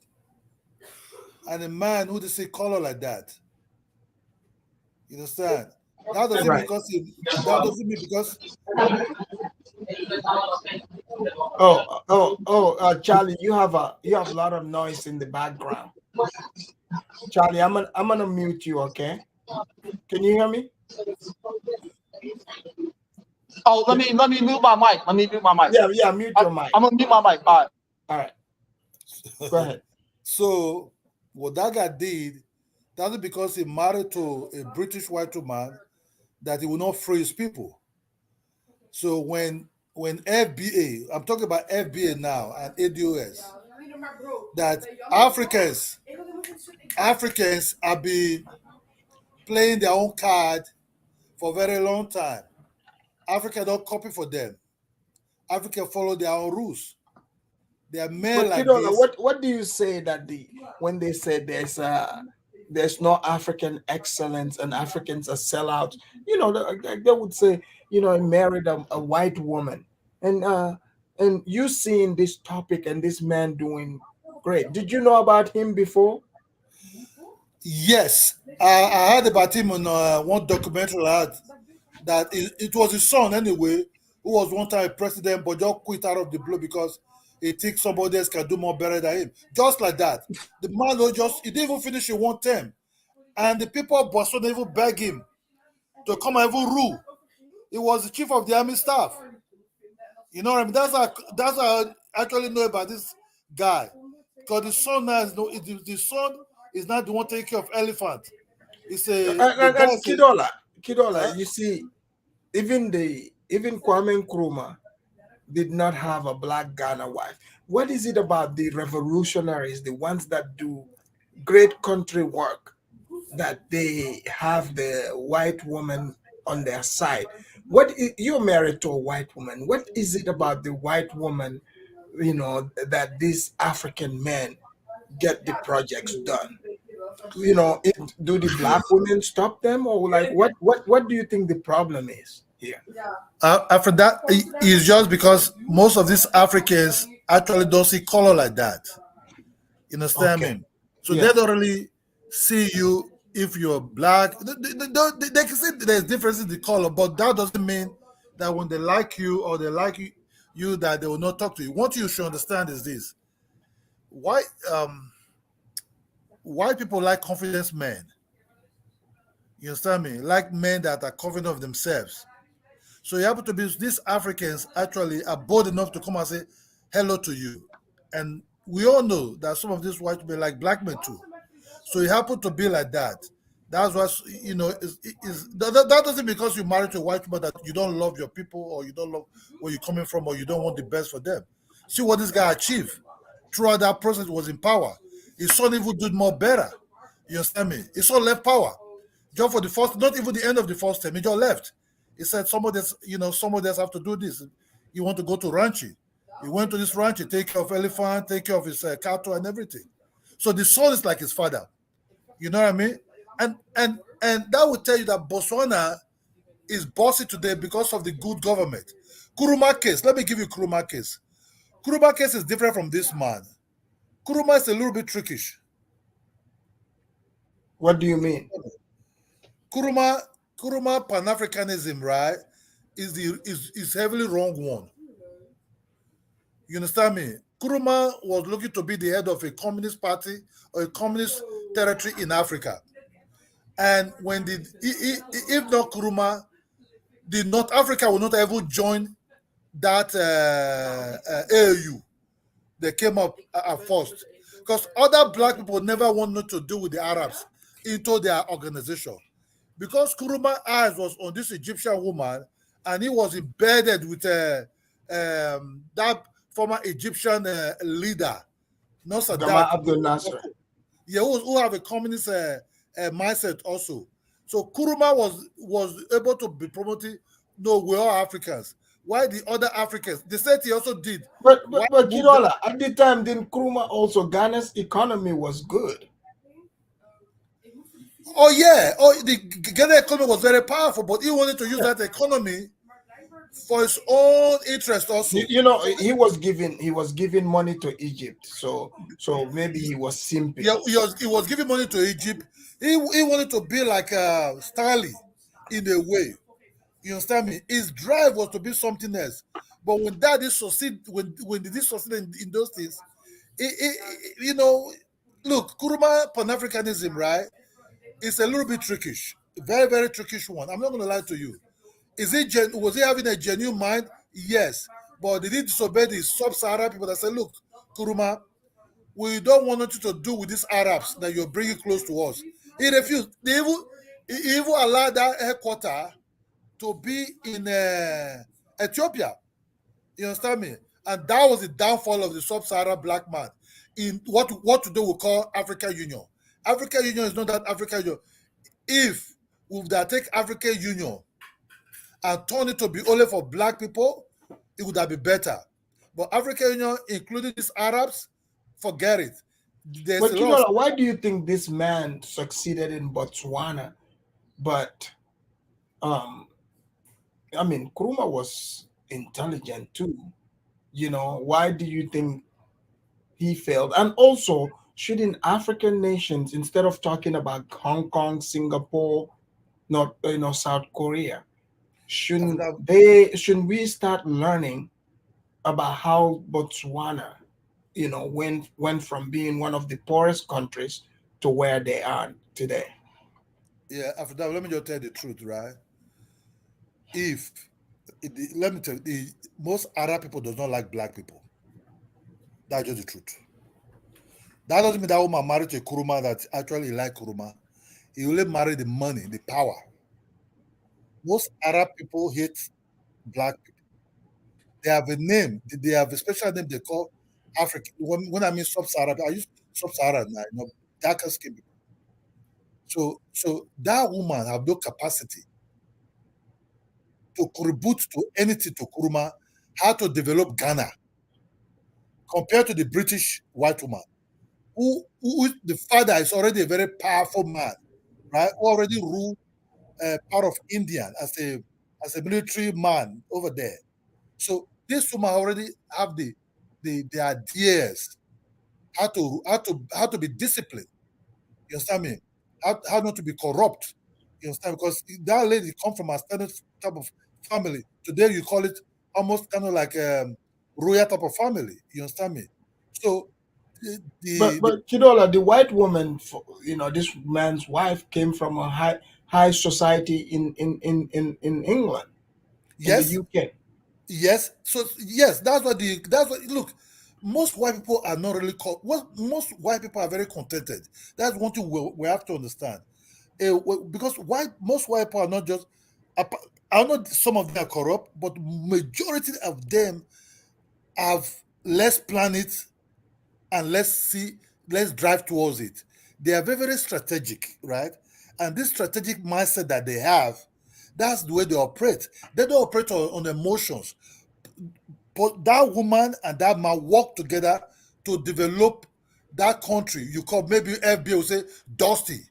And a man who doesn't see color like that. You understand? That doesn't mean because Charlie, you have a lot of noise in the background. Charlie, I'm gonna mute you, okay? Can you hear me? Oh, let me mute my mic. Let me mute my mic. Yeah, mute your mic. I'm gonna mute my mic. All right. Go ahead. So what that guy did, that's because he married to a British white woman that he will not free his people. So when FBA, I'm talking about FBA now and ADOS, that Africans have been playing their own card for a very long time. Africa don't copy for them. Africa follow their own rules. They are men like this. What do you say that when they say there's no African excellence and Africans are sellouts? They would say, he married a white woman, and you seeing this topic and this man doing great. Did you know about him before? Yes, I heard about him on one documentary I had, that it was his son anyway, who was one time president, but just quit out of the blue because he thinks somebody else can do more better than him. Just like that. The man he didn't even finish in one term. And the people of Botswana even begged him to come and even rule. He was the chief of the army staff. You know what I mean? That's how I actually know about this guy. Because the son now is not the one taking care of elephant. It's Kidola, you see, even Kwame Nkrumah did not have a black Ghana wife. What is it about the revolutionaries, the ones that do great country work, that they have the white woman on their side. You're married to a white woman. What is it about the white woman, that these African men get the projects done? Do the black women stop them, or like what do you think the problem is here? After that, it's just because most of these Africans actually don't see color like that. You understand Okay. me? So Yeah. they don't really see you if you're black. They can see there's differences in the color, but that doesn't mean that when they like you or they like you that they will not talk to you. What you should understand is this: why white people like confidence men. You understand me? Like men that are confident of themselves. So you happen to be these Africans actually are bold enough to come and say hello to you. And we all know that some of these white people like black men too. So it happened to be like that. That's what that doesn't because you married to a white woman that you don't love your people or you don't love where you're coming from or you don't want the best for them. See what this guy achieved throughout that process was in power. His son even did more better. You understand me? His son left power. Just for the first, not even the end of the first term, he just left. He said somebody else have to do this. He want to go to Ranchi. He went to this Ranchi, take care of elephant, take care of his cattle and everything. So the son is like his father. You know what I mean? And that would tell you that Botswana is bossy today because of the good government. Kuruma case, let me give you Kuruma case. Kuruma case is different from this man. Kuruma is a little bit trickish. What do you mean? Kuruma Pan-Africanism, right, is heavily wrong one. You understand me? Kuruma was looking to be the head of a communist party or a communist territory in Africa. And when if not Kuruma, the North Africa will not ever join that AU. They came up at first. Because other black people never wanted to do with the Arabs into their organization. Because Kuruma eyes was on this Egyptian woman, and he was embedded with that former Egyptian leader, not Gamal Sadat. Abdel Nasser. Yeah, who have a communist mindset also. So Kuruma was able to be promoting. No, we're all Africans. Why the other Africans? They said he also did. But Kidola, at the time, then Kuruma also Ghana's economy was good. Oh yeah, the Ghana economy was very powerful, but he wanted to use that economy for his own interest also. He was giving money to Egypt, so maybe he was simping. Yeah, he was giving money to Egypt. He wanted to be like Stanley in a way. You understand me? His drive was to be something else. But when that did succeed, when did this succeed in those things, look, Kuruma Pan-Africanism, right? It's a little bit trickish, very very trickish one. I'm not going to lie to you. Was he having a genuine mind? Yes, but did he disobey the sub-Saharan people that said, "Look, Kuruma, we don't want you to do with these Arabs that you're bringing close to us." He refused. He even allowed that headquarter to be in Ethiopia. You understand me? And that was the downfall of the sub-Saharan black man in what today we call African Union. African Union is not that African Union. If we would have take African Union and turn it to be only for black people, it would have been better. But African Union, including these Arabs, forget it. But Kidola, why do you think this man succeeded in Botswana, but Nkrumah was intelligent too. Why do you think he failed? And also, shouldn't African nations, instead of talking about Hong Kong, Singapore, not South Korea, shouldn't we start learning about how Botswana, went from being one of the poorest countries to where they are today? Yeah, after that, let me just tell you the truth, right? Let me tell you, most Arab people does not like black people. That's just the truth. That doesn't mean that woman married to a Kuruma that actually like Kuruma. He only married the money, the power. Most Arab people hate black people. They have a name. They have a special name they call African. When I mean sub-Saharan, I use sub-Saharan, darker skin people. So that woman have no capacity to contribute to anything to Kuruma, how to develop Ghana compared to the British white woman, who the father is already a very powerful man, right? Who already ruled part of India as a military man over there. So this woman already have the ideas how to be disciplined. You understand me? How not to be corrupt. You understand? Because that lady come from a standard type of family. Today you call it almost kind of like royal type of family. You understand me? So But Kidola, the white woman, this man's wife came from a high society in England, in the yes, UK. yes. So yes, that's what look. Most white people are not really most white people are very contented. That's one thing we have to understand. Because most white people are not just. I know some of them are corrupt, but majority of them have less planet and let's drive towards it. They are very, very strategic, right? And this strategic mindset that they have, that's the way they operate. They don't operate on emotions. But that woman and that man work together to develop that country. You call maybe FBA will say dusty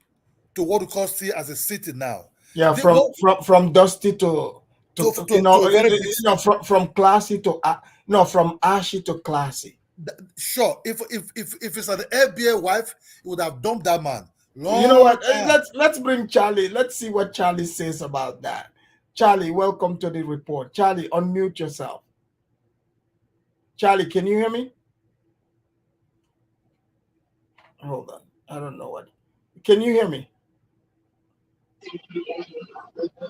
to what we call see as a city now. Yeah, They don't from dusty to to a very big from classy to no, from ashy to classy. sure. If it's an FBA wife, it would have dumped that man. You know what? Time. Let's bring Charlie. Let's see what Charlie says about that. Charlie, welcome to the report. Charlie, unmute yourself. Charlie, can you hear me? Hold on. I don't know what. Can you hear me?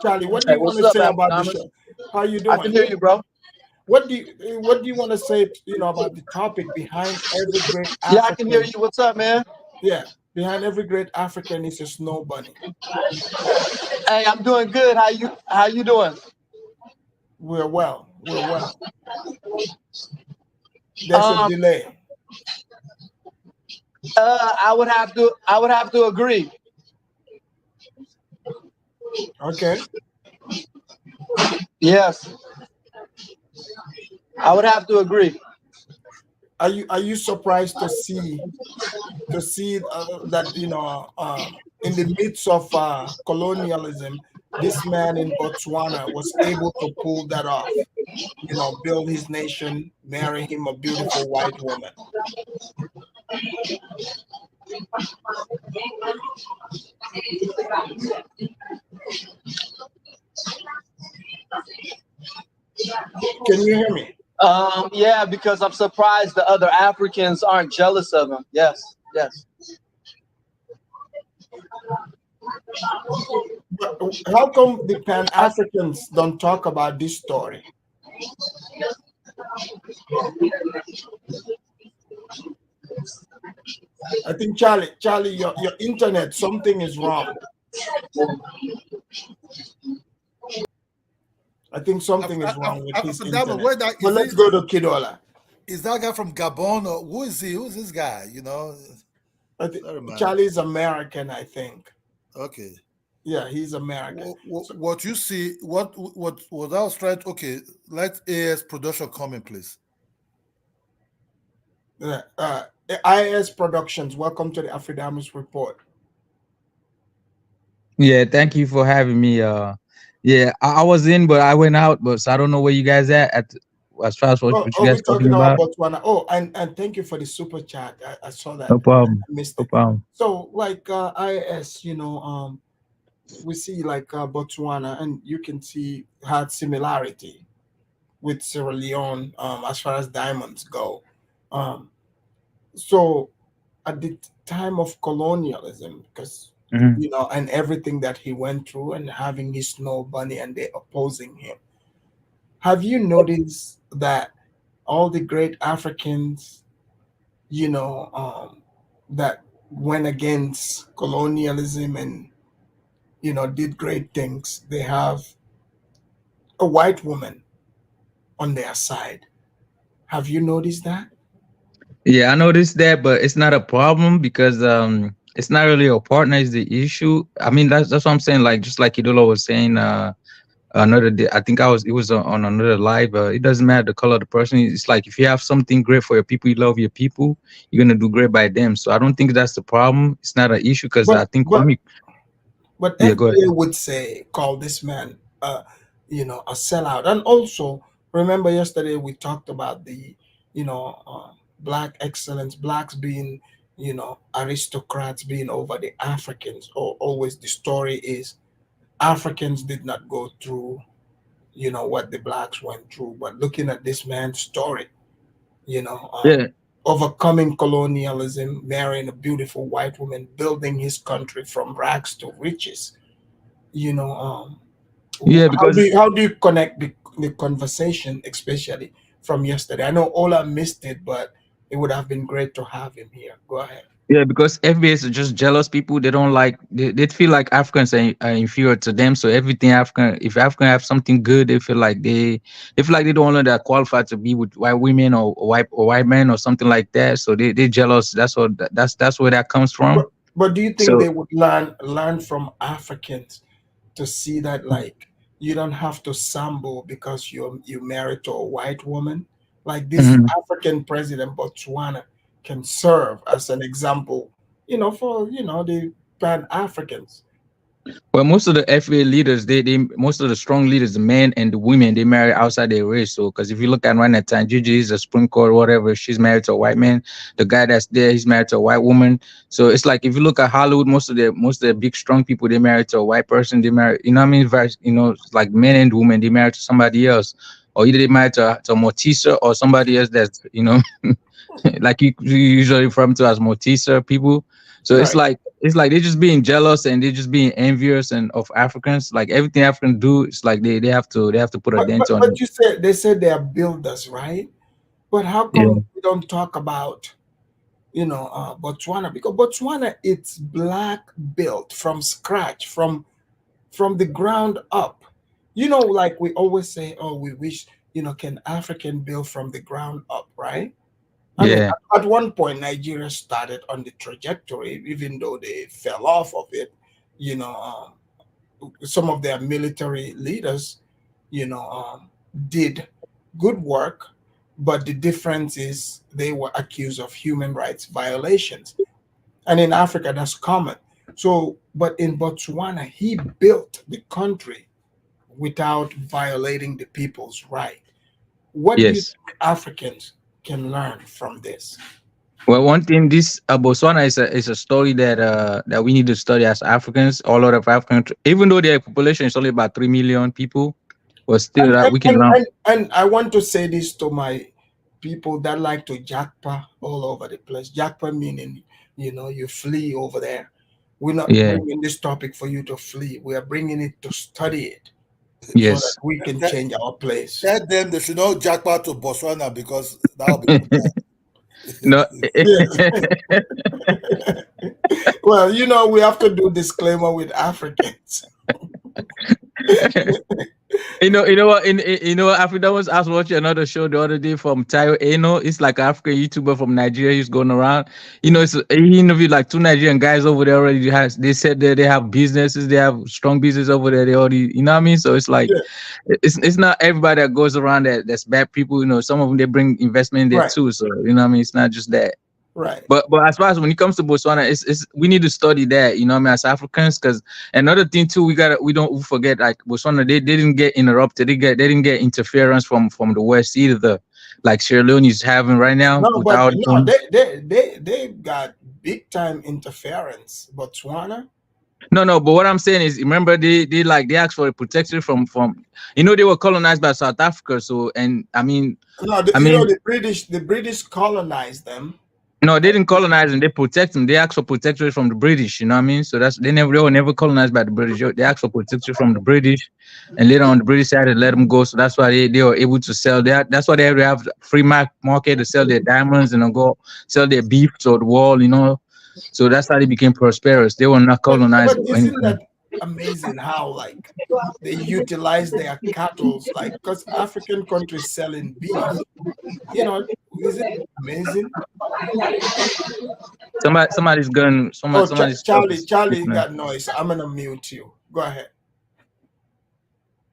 Charlie, what do you want to say about the show? How you doing? I can hear you, bro. What do you want to say, about the topic behind every great African? Yeah, I can hear you. What's up, man? Yeah, behind every great African is a snow bunny. Hey, I'm doing good. How you doing? We're well. There's a delay. I would have to agree. Okay. Yes. I would have to agree. Are you surprised to see that in the midst of colonialism, this man in Botswana was able to pull that off? Build his nation, marry him a beautiful white woman. Can you hear me? Yeah, because I'm surprised the other Africans aren't jealous of him. Yes. But how come the Pan-Africans don't talk about this story? I think Charlie, your internet, something is wrong. I think something is wrong with his internet. But let's go to Kidola. Is that guy from Gabon or who is he? Who's this guy? I think Charlie's American, I think. Okay. Yeah, he's American. What you see, what I was trying to, okay, let AS production come in, please. IS Productions, welcome to the African-HeroNEWS report. Yeah, thank you for having me. Yeah, I was in, but I went out, but so I don't know where you guys at as far as what you guys talking about. Botswana. Oh, and thank you for the super chat. I saw that. No problem. I missed it. No problem. So like IS, we see like Botswana, and you can see had similarity with Sierra Leone as far as diamonds go. So at the time of colonialism, because and everything that he went through, and having his snow bunny and they opposing him, have you noticed that all the great Africans, that went against colonialism and did great things, they have a white woman on their side? Have you noticed that? Yeah, I noticed that, but it's not a problem because it's not really a partner is the issue. I mean, that's what I'm saying. Like just like Idola was saying, another day, I think it was on another live. It doesn't matter the color of the person. It's like if you have something great for your people, you love your people, you're gonna do great by them. So I don't think that's the problem. It's not an issue because I But think for but me, but yeah, go ahead. FBA would say call this man a sellout. And also remember yesterday we talked about the black excellence, blacks being aristocrats being over the Africans. Or always the story is Africans did not go through what the blacks went through. But looking at this man's story, you know, Yeah, overcoming colonialism, marrying a beautiful white woman, building his country from rags to riches. You know, yeah, how do because you connect the conversation, especially from yesterday? I know Ola missed it, but it would have been great to have him here. Go ahead. yeah, because FBS are just jealous people. They don't like they feel like Africans are inferior to them. So everything African, if African have something good, they feel like they feel like they don't know they're qualified to be with white women or white men or something like that. So they jealous. That's where that comes from. But do you think So they would learn from Africans to see that, like, you don't have to sample because you married to a white woman? Like this mhm. African president Botswana can serve as an example, for the Pan Africans. Well, most of the FA leaders, they most of the strong leaders, the men and the women, they marry outside their race. So, because if you look at right now, time, Gigi is a Supreme Court, whatever, she's married to a white man. The guy that's there, he's married to a white woman. So it's like if you look at Hollywood, most of the big strong people, they married to a white person. They marry, you know what I mean? It's like men and women, they married to somebody else, or either they married to a Mortiser or somebody else that's like you usually refer to as Mortiser people. So Right. it's like they're just being jealous and they're just being envious and of Africans. Like everything Africans do, it's like they have to put a But dent but, on but it. they said they are builders, right? But how Yeah. come we don't talk about Botswana? Because Botswana, it's black built from scratch, from the ground up. Like we always say, oh, we wish, can African build from the ground up, right? I mean, Yeah. at one point, Nigeria started on the trajectory, even though they fell off of it. You know, some of their military leaders, did good work, but the difference is they were accused of human rights violations. And in Africa, that's common. So, but in Botswana, he built the country without violating the people's right. What do you Yes. think Africans can learn from this? Well, one thing, this Botswana is a story that we need to study as Africans. All of African, even though their population is only about 3 million people, but still And that and, we can and, learn. and, and I want to say this to my people that like to jackpot all over the place. Jackpot meaning, you flee over there. We're not Yeah. bringing this topic for you to flee. We are bringing it to study it so that Yes. we can Tell, change our place. tell them they should not jackpot to Botswana because that will be No. Yes. Well, we have to do disclaimer with Africans. You know what? Africa was. I was watching another show the other day from Tayo Eno. It's like an African YouTuber from Nigeria. He's going around. He interviewed like two Nigerian guys over there already. They said that they have businesses. They have strong business over there. They already, you know what I mean. So it's like, Yeah, it's not everybody that goes around that's bad people. Some of them they bring investment there right, too. So you know what I mean. It's not just that. right. But as far as when it comes to Botswana, it's we need to study that, you know what I mean, as Africans, because another thing too, we don't forget like Botswana, they didn't get interrupted, they didn't get interference from the West either, like Sierra Leone is having right now No, but without no, they got big time interference. Botswana. no, but what I'm saying is, remember they asked for a protection from they were colonized by South Africa, so and I mean No, I mean the British colonized them. no, they didn't colonize them. They protect them. They asked for protection from the British. You know what I mean? So they were never colonized by the British. They asked for protection from the British, and later on the British side to let them go. So that's why they were able to sell that. That's why they have free market to sell their diamonds and go sell their beef to the wall. So that's how they became prosperous. They were not But colonized or isn't anything. that amazing how, like, they utilize their cattle, like, because African countries selling beef, you know Isn't it amazing? Somebody's gun. Oh, Somebody's stuff Charlie, is Charlie picking up. got noise. I'm gonna mute you. Go ahead.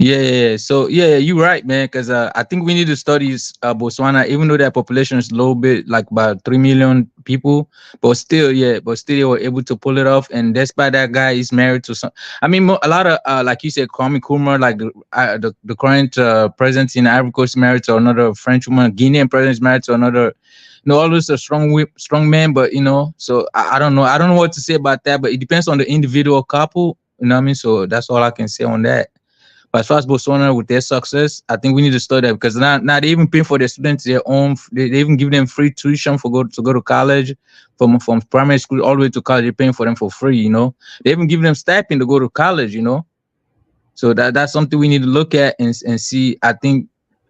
Yeah. So yeah, you're right, man. Because I think we need to study Botswana, even though their population is a little bit like about 3 million people, but still, they were able to pull it off. And despite that, guy is married to some. I mean, a lot of like you said, Kwame Nkrumah, like the current president in Ivory Coast, is married to another French woman. Guinean president is married to another. Always a strong man, but so I don't know. I don't know what to say about that, but it depends on the individual couple. You know what I mean? So that's all I can say on that. But as far as Botswana with their success, I think we need to study that because now they even pay for their students their own. They even give them free tuition to go to college, from primary school all the way to college. They're paying for them for free. They even give them stipend to go to college. So that's something we need to look at and see. I think,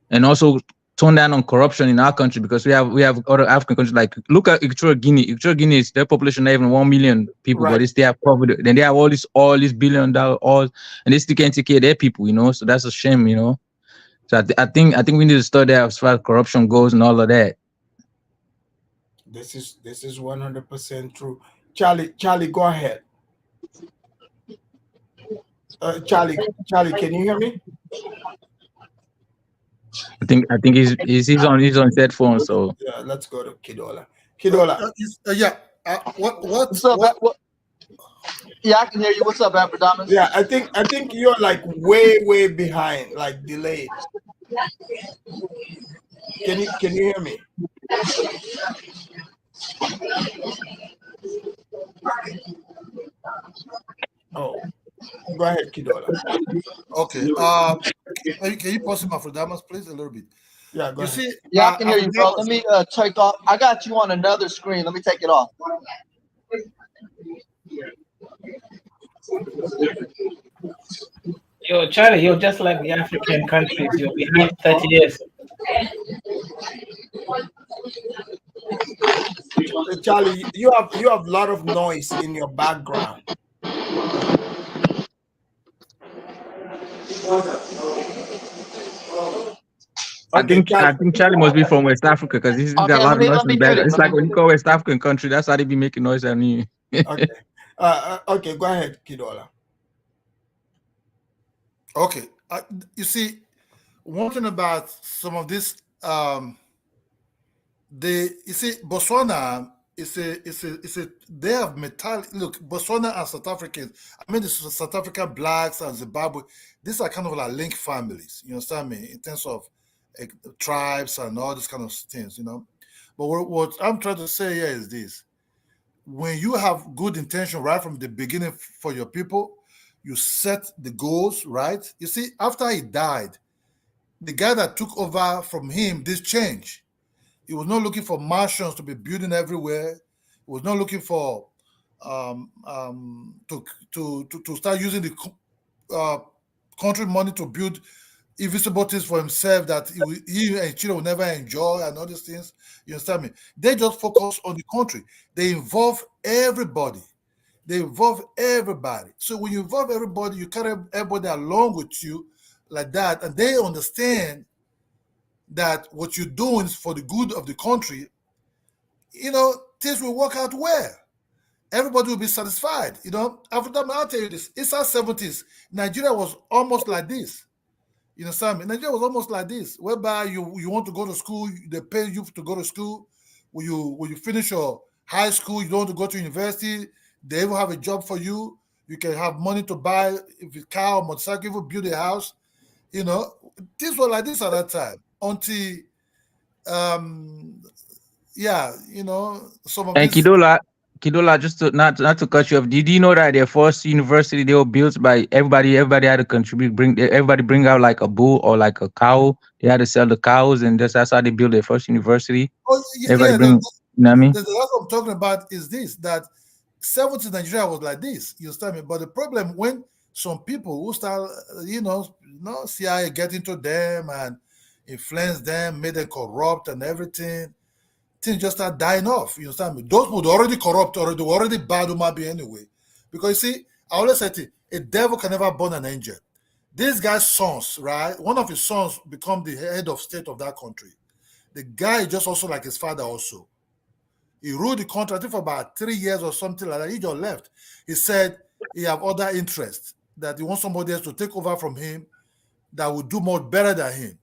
and also tone down on corruption in our country because we have other African countries like look at Equatorial Guinea. Equatorial Guinea is their population not even 1 million people, Right. but they still have poverty. Then they have all these $1 billion oil, and they still can't take care of their people. So that's a shame. So I think we need to study as far as corruption goes and all of that. This is 100% true. Charlie, go ahead. Charlie, can you hear me? I think he's on his headphones. So yeah, let's go to Kidola. Kidola, What's up? Yeah, I can hear you. What's up, Abradamas? yeah, I think you're like way behind, like delayed. Can you hear me? Oh, go ahead, Kidola. Okay. Can you pause him, Afrodamas, please, a little bit? Yeah, go ahead. See, Yeah, I can hear you, bro. Let me take off. I got you on another screen. Let me take it off. Yo, Charlie, you're just like the African countries. You're behind 30 years. Charlie, you have a lot of noise in your background. I think Charlie must be from West Africa because he's got a lot of noise in the background. It's like when you call West African country, that's how they be making noise at me. Okay. Okay, go ahead, Kidola. Okay. You see, one thing about some of this, Botswana they have metallic. Look, Botswana and South Africans. I mean, the South African blacks and Zimbabwe. These are kind of like linked families. You understand me? In terms of tribes and all these kind of things. But what I'm trying to say here is this: when you have good intention right from the beginning for your people, you set the goals right. You see, after he died, the guy that took over from him, this changed. He was not looking for mansions to be building everywhere. He was not looking for to start using the country money to build invisible things for himself that he and children will never enjoy and all these things. You understand me? They just focus on the country. They involve everybody. So when you involve everybody, you carry everybody along with you like that, and they understand that what you're doing is for the good of the country. Things will work out well. Everybody will be satisfied. I'll tell you this. It's our 70s. Nigeria was almost like this. You understand me? Nigeria was almost like this, whereby you want to go to school, they pay you to go to school. When you finish your high school, you don't want to go to university, they even have a job for you. You can have money to buy a car or motorcycle, even build a house. Things were like this at that time. Until some of and this. Kidola, just to not to cut you off. Did you know that their first university they were built by everybody? Everybody had to contribute. Everybody bring out like a bull or like a cow. They had to sell the cows, and that's how they built their first university. Oh, yeah, everybody bring. You know what I mean? That's what I'm talking about. Is this that 70s Nigeria was like this? You understand me? But the problem when some people who start, CIA get into them and influence them, made them corrupt and everything, things just start dying off. You understand me? Those who were already corrupt, they were already bad human being anyway. Because you see, I always say a devil can never burn an angel. This guy's sons, right? One of his sons become the head of state of that country. The guy is just also like his father also. He ruled the country, I think, for about 3 years or something like that. He just left. He said he have other interests, that he wants somebody else to take over from him that will do more better than him.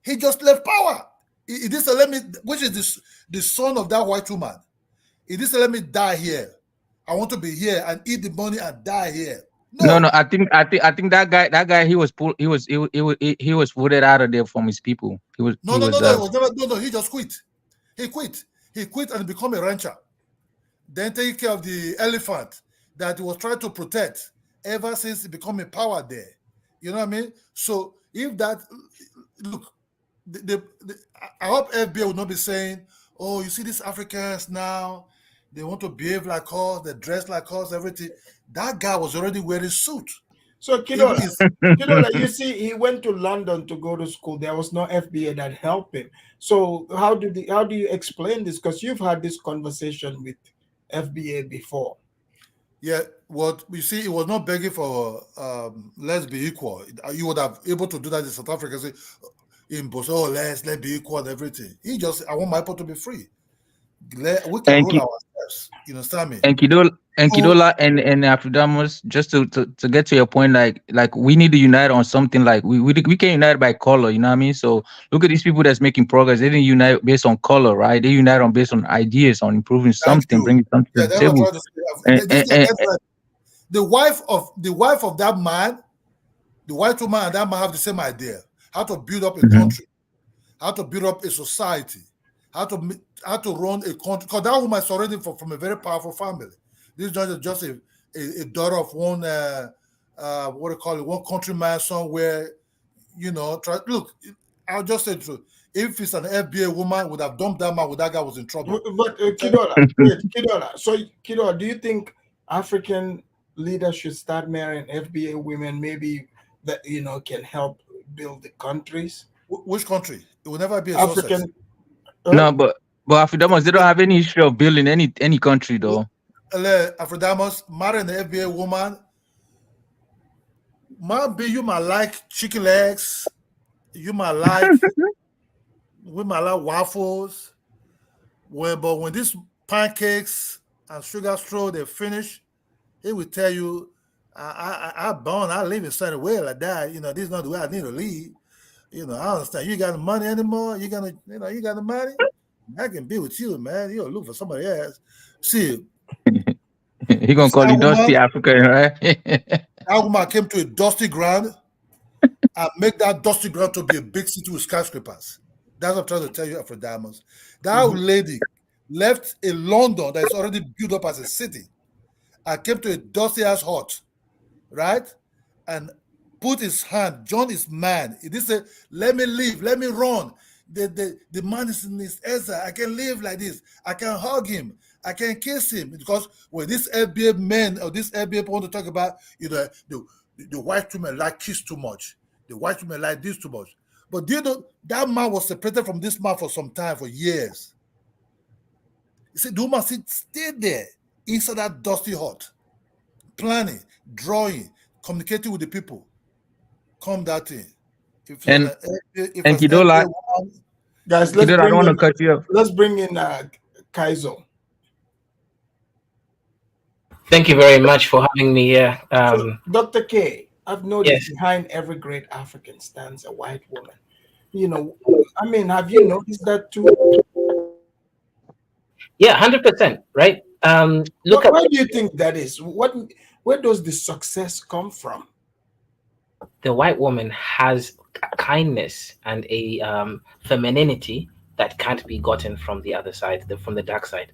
He just left power. He didn't say, let me, which is the son of that white woman. He didn't say, let me die here. I want to be here and eat the money and die here. No. I think that guy he was voted out of there from his people. No. He just quit. He quit and become a rancher. Then take care of the elephant that he was trying to protect ever since he became a power there. You know what I mean? So if that, look, I hope FBI will not be saying, oh, you see these Africans now, they want to behave like us, they dress like us, everything. That guy was already wearing suit. So Kidola, you see, he went to London to go to school. There was no FBA that helped him. So how do you explain this? Because you've had this conversation with FBA before. Yeah, what you see, it was not begging for let's be equal. You would have able to do that in South Africa. Say, in Botswana, let's be equal and everything. He just, I want my people to be free. We can rule ourselves. You understand me? And Kidola and Afridamus, just to get to your point, like we need to unite on something. Like we can unite by color, you know what I mean? So look at these people that's making progress. They didn't unite based on color, right? They unite based on ideas, on improving something, bringing something to the table. The wife of that man, the white woman and that man have the same idea: how to build up a country, how to build up a society, how to run a country. Because that woman is already from a very powerful family. This is just a daughter of one what do you call it, one countryman somewhere. You know, look, I'll just say the truth. If it's an FBA woman, would have dumped that man when that guy was in trouble. But Kidola, so Kidola, do you think African leaders should start marrying FBA women? Maybe that can help build the countries. Which country? It will never be a African. success. No, but Afridamus, they don't have any history of building any country though. Afridamus, marrying an FBA woman, you might like chicken legs, you might like we might like waffles. But when these pancakes and sugar straw they finish, he will tell you, I live in certain way like that. This is not the way I need to live. I understand. You got the money anymore? You got the money? I can be with you, man. You'll look for somebody else. See, he gonna call you Dusty African, right? That woman came to a dusty ground and make that dusty ground to be a big city with skyscrapers. That's what I'm trying to tell you, Afridamus. That lady left a London that is already built up as a city and came to a dusty ass hut, right? And put his hand, joined his man. He didn't say, let me live, let me run. The man is in his essence. I can live like this. I can hug him. I can kiss him. Because when this FBA men or this FBA people want to talk about, the white women like kiss too much. The white women like this too much. But that man was separated from this man for some time, for years. You see, the woman stayed there inside that dusty hut, planning, drawing, communicating with the people. Come that thing. And Kidola, guys, I don't want to cut you off. Let's bring in Kaizo. Thank you very much for having me here. So, Dr. K, I've noticed behind every great African stands a white woman. Have you noticed that too? Yeah, 100%, right? Why do you think that is? Where does the success come from? The white woman has kindness and a femininity that can't be gotten from the other side, from the dark side.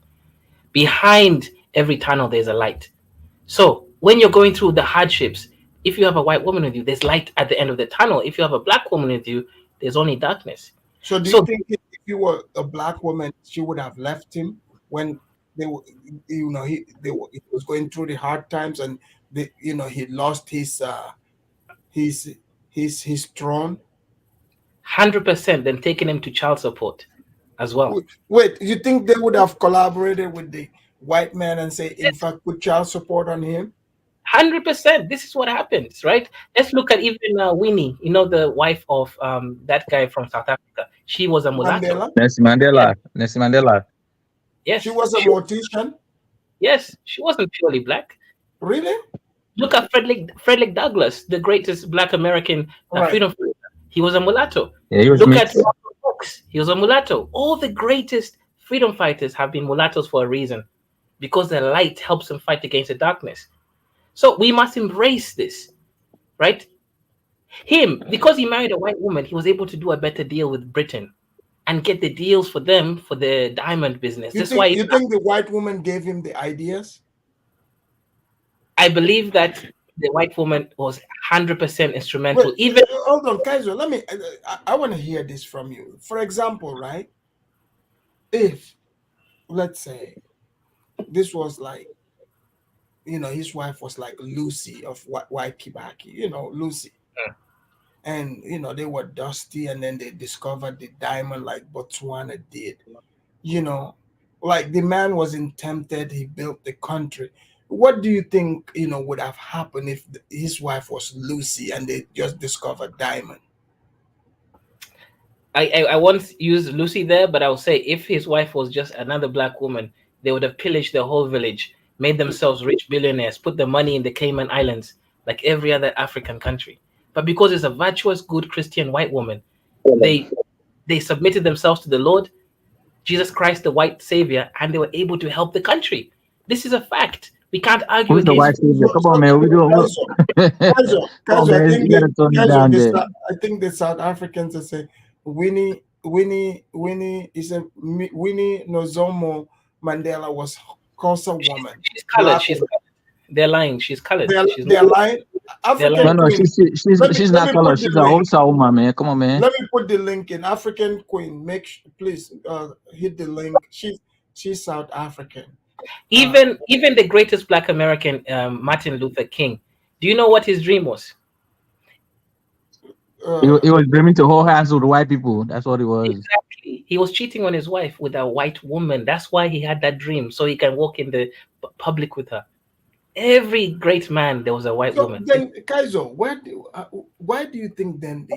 Behind every tunnel, there's a light. So when you're going through the hardships, if you have a white woman with you, there's light at the end of the tunnel. If you have a black woman with you, there's only darkness. So do you think if you were a black woman, she would have left him when he was going through the hard times and he lost his throne? 100%, then taking him to child support as well. Wait, you think they would have collaborated with the white man and say, in fact, put child support on him? 100%. This is what happens, right? Let's look at even Winnie, you know, the wife of that guy from South Africa. She was a mulatto. Mandela? Nelson Mandela. Nelson Mandela. Yes. She was a mortician? Yes, she wasn't purely black. Really? Look at Frederick Douglass, the greatest black American freedom fighter. He was a mulatto. Yeah, he was Look mixed. at Malcolm X. He was a mulatto. All the greatest freedom fighters have been mulattoes for a reason, because the light helps them fight against the darkness. So we must embrace this, right? Him, because he married a white woman, he was able to do a better deal with Britain and get the deals for them for the diamond business. You think the white woman gave him the ideas? I believe that the white woman was 100% instrumental. Wait, even hold on, Kaiser. Let me. I want to hear this from you. For example, right? If, let's say, this was like, you know, his wife was like Lucy of White Kibaki, you know, Lucy. And, you know, they were dusty, and then they discovered the diamond like Botswana did. You know, like the man wasn't tempted, he built the country. What do you think, you know, would have happened if his wife was Lucy and they just discovered diamond? I won't use Lucy there, but I'll say if his wife was just another black woman, they would have pillaged the whole village, made themselves rich billionaires, put the money in the Cayman Islands like every other African country. But because it's a virtuous, good Christian white woman, they submitted themselves to the Lord, Jesus Christ, the white savior, and they were able to help the country. This is a fact. We can't argue Who's the white savior? Come on, man. We doing I think the South Africans are saying Winnie is a Winnie Nozomo Mandela was Xhosa woman. She's colored. They're lying. She's colored. They're lying. No, she's not colored. She's a Xhosa woman, man. Come on, man. Let me put the link in. African Queen. Please hit the link. She's South African. Even the greatest black American, Martin Luther King. Do you know what his dream was? He was dreaming to hold hands with white people. That's what it was. Exactly. He was cheating on his wife with a white woman. That's why he had that dream, so he can walk in the public with her. Every great man, there was a white woman. Then, Kaiser, why do you think then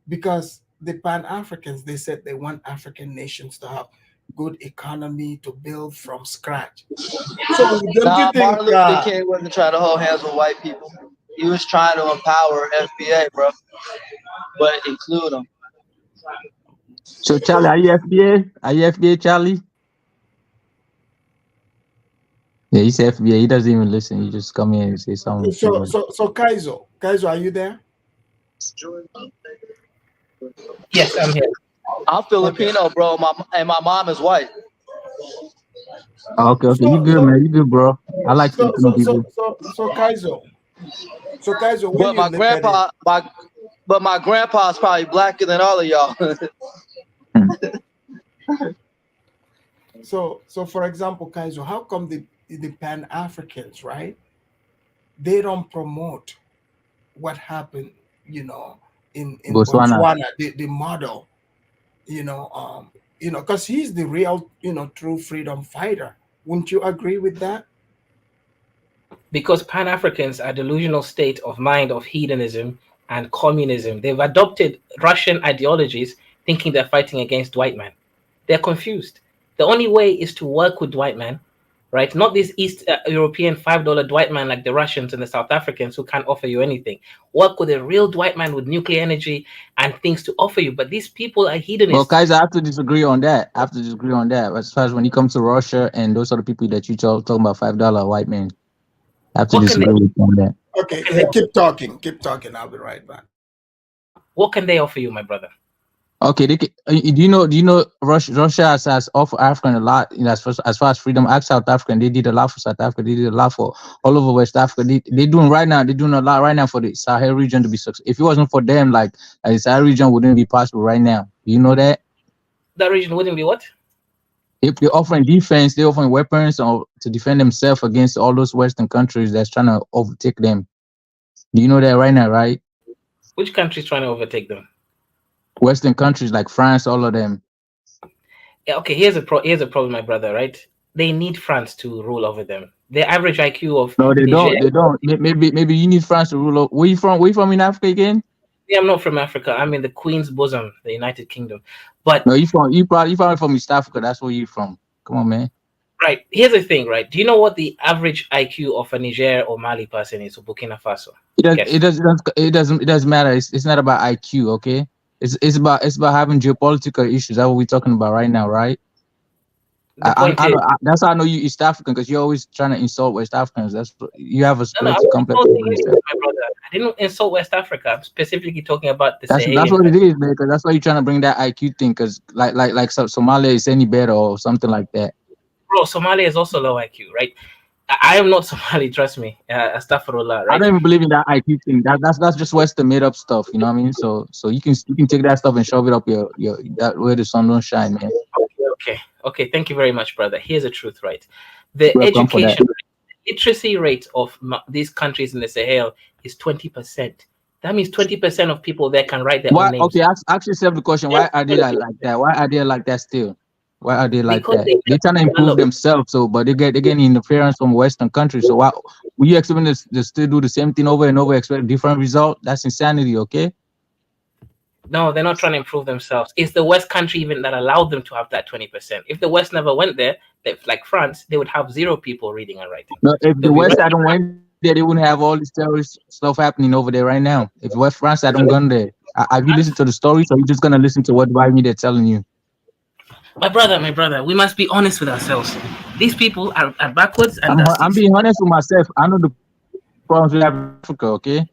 because the Pan-Africans, they said they want African nations to have good economy to build from scratch. So don't you think Martin Luther King wasn't trying to hold hands with white people? He was trying to empower FBA, bro, but include them. So, Charlie, are you FBA? Are you FBA, Charlie? Yeah, he's FBA. He doesn't even listen. He just come in and say something. So Kaiser, are you there? Yes, I'm here. I'm Filipino, bro. And my mom is white. Okay. You good, man. You good, bro. I like Filipino people. So Kaiser. But my grandpa's probably blacker than all of y'all. So for example, Kaiser, how come the Pan-Africans, right? They don't promote what happened, you know, in Botswana, the model, because he's the real, true freedom fighter. Wouldn't you agree with that? Because Pan-Africans are delusional state of mind of hedonism and communism. They've adopted Russian ideologies thinking they're fighting against white man. They're confused. The only way is to work with white man, right? Not this East European $5 Dwight man like the Russians and the South Africans who can't offer you anything. Work with a real Dwight man with nuclear energy and things to offer you. But these people are hedonists. Well, guys, I have to disagree on that. As far as when it comes to Russia and those are the people that you talking about $5 white men. I have to disagree with you on that. Okay, keep talking. I'll be right back. What can they offer you, my brother? Okay, do you know Russia has offered African a lot, as far as freedom. Ask South Africa, and they did a lot for South Africa. They did a lot for all over West Africa. They're doing a lot right now for the Sahel region to be successful. If it wasn't for them, like the Sahel region wouldn't be possible right now. You know that? That region wouldn't be what? If they're offering defense, they're offering weapons to defend themselves against all those Western countries that's trying to overtake them. Do you know that right now, right? Which country is trying to overtake them? Western countries like France, all of them. Yeah, okay, here's a problem, my brother, right? They need France to rule over them. The average IQ of No, they Niger. don't. They don't. Maybe you need France to rule over. Where you from? Where you from in Africa again? Yeah, I'm not from Africa. I'm in the Queen's bosom, the United Kingdom. But No, you probably from East Africa. That's where you from. Come on, man. right, here's the thing, right? Do you know what the average IQ of a Niger or Mali person is, or Burkina Faso? Guess. It doesn't matter. It's not about IQ, okay? It's about having geopolitical issues. That's what we're talking about right now, right? The point is, that's how I know you East African, because you're always trying to insult West Africans. You have a no, I'm superiority not complex insulting over you, yourself. my brother. I didn't insult West Africa. I'm specifically talking about the That's Sahelian what it countries. is, man. Because that's why you're trying to bring that IQ thing. Because Somalia is any better or something like that. Bro, Somalia is also low IQ, right? I am not Somali, trust me. Astaghfirullah, right? I don't even believe in that IQ thing. That's just Western made up stuff. You know what I mean? So you can take that stuff and shove it up your that where the sun don't shine, man. Okay. Thank you very much, brother. Here's the truth, right? The Welcome for that. education literacy rate of these countries in the Sahel is 20%. That means 20% of people there can write their own names. Okay, ask yourself the question: why are they like that? Why are they like that still? Why are they like Because that? They're trying to improve themselves, but they're getting interference from Western countries. So why will you expect them to still do the same thing over and over, expect a different result? That's insanity, okay? No, they're not trying to improve themselves. It's the West country even that allowed them to have that 20%. If the West never went there, like France, they would have 0 people reading and writing. No, if the West hadn't went there, they wouldn't have all this terrorist stuff happening over there right now. If West France hadn't gone there, have you listened to the stories, or are you just gonna listen to what white media telling you? My brother, we must be honest with ourselves. These people are backwards, and I'm being honest with myself. I know the problems we have in Africa, okay?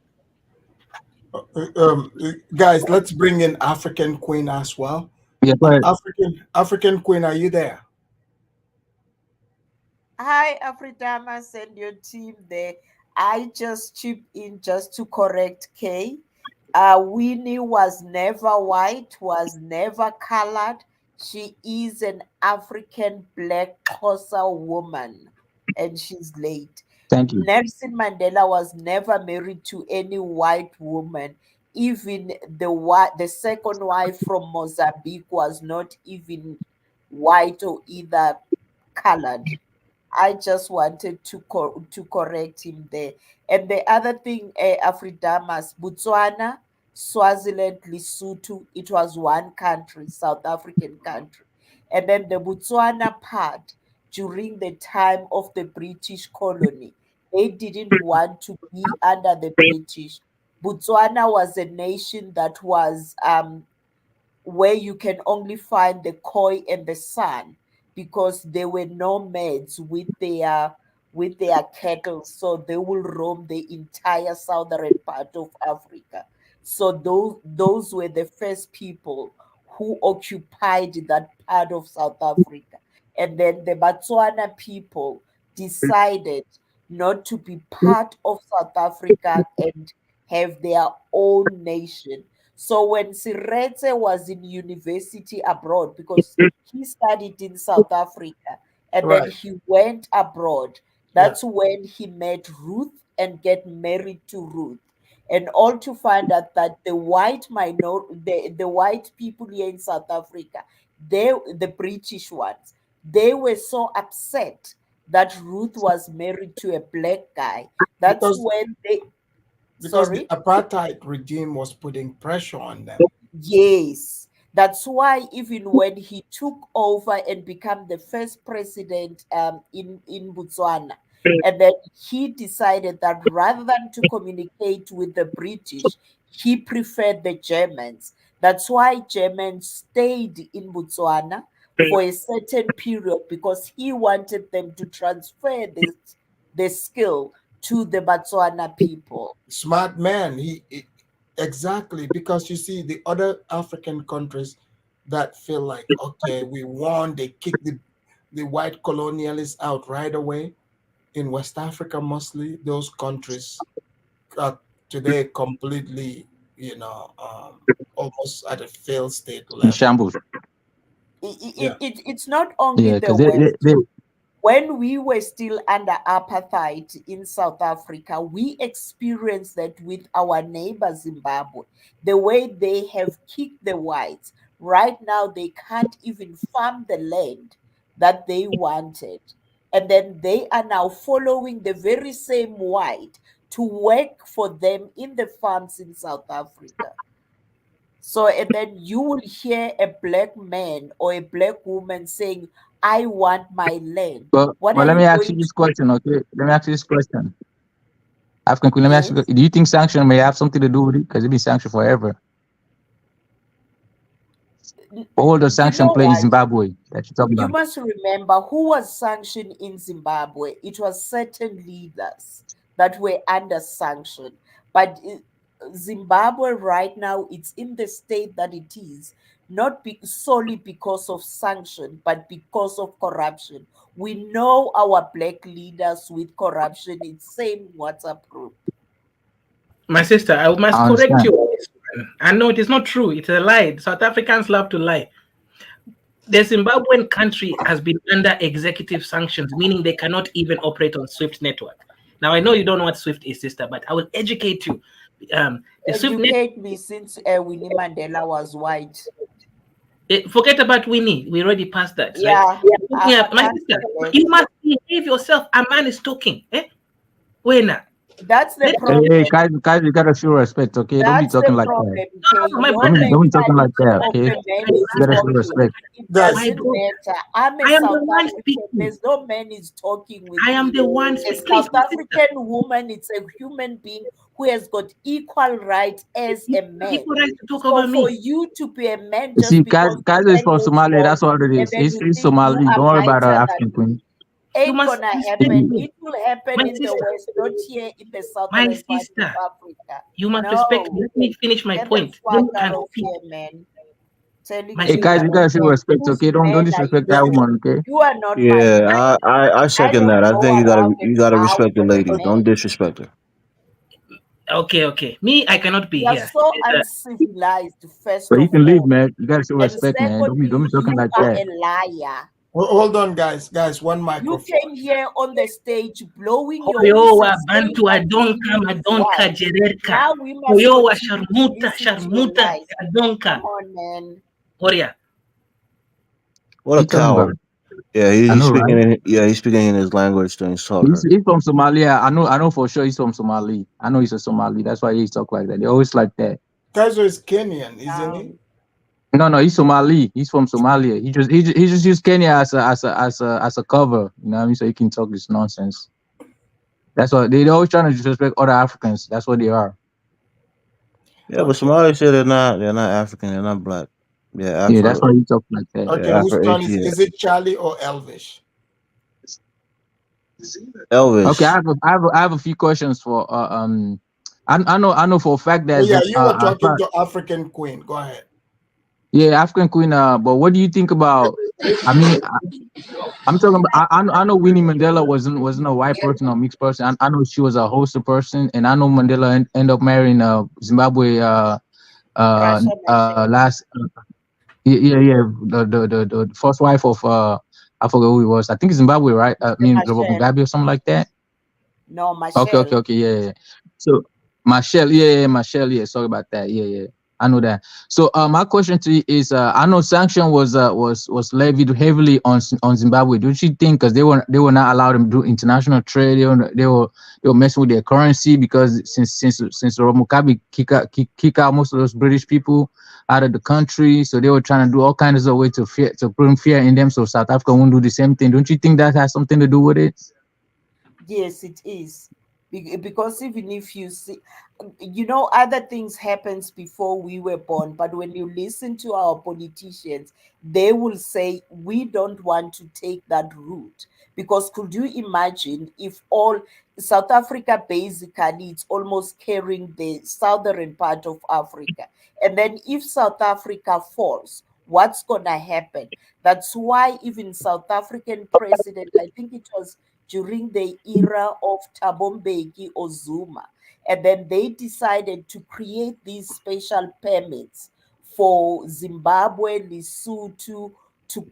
Guys, let's bring in African Queen as well. Yeah, but African Queen, are you there? Hi, Afridamas and your team there. I just chip in just to correct Kay. Winnie was never white, was never colored. She is an African black Xhosa woman, and she's late. Thank you. Nelson Mandela was never married to any white woman. Even the second wife from Mozambique was not even white or either colored. I just wanted to correct him there. And the other thing, Afridamas, Botswana, Swaziland, Lesotho, it was one country, South African country. And then the Botswana part, during the time of the British colony, they didn't want to be under the British. Botswana was a nation that was where you can only find the koi and the sun, because they were nomads with their cattle, so they will roam the entire southern part of Africa. So those were the first people who occupied that part of South Africa. And then the Botswana people decided not to be part of South Africa and have their own nation. So when Sirete was in university abroad, because he studied in South Africa and then Right. he went abroad, that's when he met Ruth and get married to Ruth. And all to find out that the white people here in South Africa, the British ones, they were so upset that Ruth was married to a black guy. That's Because- when they Because sorry? the apartheid regime was putting pressure on them. Yes. That's why even when he took over and became the first president in Botswana, and then he decided that rather than to communicate with the British, he preferred the Germans. That's why Germans stayed in Botswana for a certain period, because he wanted them to transfer the skill to the Botswana people. Smart man. Exactly, because you see the other African countries that feel like, okay, we won, they kick the white colonialists out right away. In West Africa, mostly those countries are today completely, almost at a failed state In level. shambles. It's not only Yeah, the because West. When we were still under apartheid in South Africa, we experienced that with our neighbor Zimbabwe. The way they have kicked the whites. Right now, they can't even farm the land that they wanted. And then they are now following the very same white to work for them in the farms in South Africa. So, and then you will hear a black man or a black woman saying, I want my land. What But are let you me ask you going this to do? question, okay? Let me ask you this question. African Queen, let me ask you, Yes. do you think sanction may have something to do with it? Because it's been sanctioned forever. All the You sanction know play in what? Zimbabwe that you talk You about. must remember who was sanctioned in Zimbabwe. It was certain leaders that were under sanction. But Zimbabwe right now, it's in the state that it is, not solely because of sanction, but because of corruption. We know our black leaders with corruption. It's same WhatsApp group. My sister, I must I correct understand. you on this one. I know it is not true. It's a lie. South Africans love to lie. The Zimbabwean country has been under executive sanctions, meaning they cannot even operate on SWIFT network. Now, I know you don't know what SWIFT is, sister, but I will educate you. The SWIFT network, Educate me since Winnie Mandela was white. forget about Winnie. We already passed that, right? Yeah, Yeah, I my can't sister, forget. you must behave yourself. A man is talking. Wait now. That's the Hey, problem. guys, you gotta show respect, okay? Don't be That's the talking like that. problem, okay? My Your brother. Don't be talking like that, mentality of okay? a man You is gotta show talking. respect. It Guys, My doesn't brother. matter. I'm a I am the South one African. speaking. There's no man is talking with I am me. the one A speaking. Please, South my sister. African woman is a human being who has got equal right as a man. Equal right to talk So over for me. you to be a man You see, just because Guys the is man from was Somalia. born That's what it and is. then you It's think you Somali. are Don't worry about nicer African than me, Queen. ain't must gonna respect happen. me. It will happen My in the sister. West, not here in the My southern part of sister. Africa. You must respect me. No, Let me finish my get the point. Then fuck you out can of speak. here, man. Telling My Hey, you guys, you you are sister. gotta a show man. respect, Whose okay? Don't man are disrespect that you? woman, okay? You are not my Yeah, man. I I second don't that. I go think around and you gotta bow respect the for the ladies. Don't man. disrespect her. Okay. Me, I cannot be You are here. so uncivilized, first But you of can leave, all. man. You gotta show And respect, man. Don't be secondly, talking you like are that. a liar. Hold on, guys. One You microphone. came here on the stage blowing your Hoyo wa whistle, saying bantu that adonka he is madonka white. jererka. Now we must Hoyo wa continue to listen to your sharmuta lies. adonka. Come on, man. Oria. What He a talking about? coward. Yeah, I he's know, right? speaking he's speaking in his language to insult her. He's from Somalia. I know for sure he's from Somali. I know he's a Somali. That's why he talk like that. They always like that. Kaiser is Kenyan, isn't he? No, he's Somali. He's from Somalia. He just used Kenya as a cover. You know what I mean? So he can talk this nonsense. That's what they always trying to disrespect other Africans. That's what they are. Yeah, but Somali said they're not African, they're not black. Yeah, Yeah, that's Afro. why he talk like that. Okay, Yeah, whose Afro turn ATL. is it Charlie or Elvish? Okay, Elvis. I have a few questions for I know for a fact Oh that yeah, you were talking to African Queen. Go ahead. yeah, African Queen. But what do you think about? I mean, I'm talking about. I know Winnie Mandela wasn't a white person or mixed person. I know she was a host person, and I know Mandela end up marrying Zimbabwe last yeah the first wife of I forgot who it was. I think it's Zimbabwe, right? I mean Robert Michelle. Mugabe or something like that. No, Michelle. Okay, yeah. So Michelle, yeah, Michelle, yeah. Sorry about that. Yeah. I know that. So my question to you is, I know sanction was levied heavily on Zimbabwe. Don't you think because they were not allowed to do international trade, they were messing with their currency because since Robert Mugabe kick out most of those British people out of the country, so they were trying to do all kinds of way to bring fear in them, so South Africa won't do the same thing. Don't you think that has something to do with it? Yes, it is. Because even if you see, other things happens before we were born, but when you listen to our politicians, they will say we don't want to take that route. Because could you imagine if all South Africa basically it's almost carrying the southern part of Africa, and then if South Africa falls, what's gonna happen? That's why even South African president, I think it was during the era of Thabo Mbeki or Zuma. And then they decided to create these special permits for Zimbabwe, Lesotho, to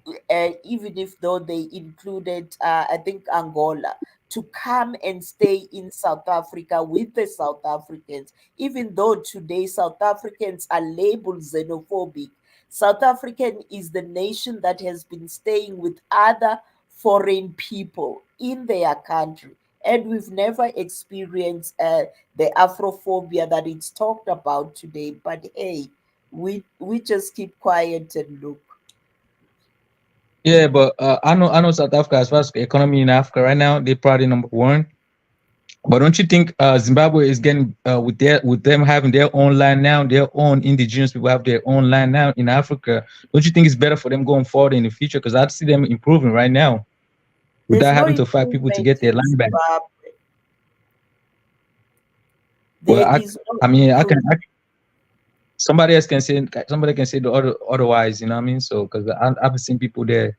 even if though they included, I think Angola, to come and stay in South Africa with the South Africans. Even though today South Africans are labeled xenophobic, South African is the nation that has been staying with other foreign people in their country. And we've never experienced the Afrophobia that it's talked about today. But hey, we just keep quiet and look. Yeah, but I know South Africa, as far as economy in Africa right now, they're probably number one. But don't you think Zimbabwe is getting with them having their own land now, their own indigenous people have their own land now in Africa? Don't you think it's better for them going forward in the future? Because I see them improving right now There's without no having to fight people to improvement get their in land back. Zimbabwe. Well, There is no I mean, improvement. somebody can say the otherwise. You know what I mean? So because I've seen people there.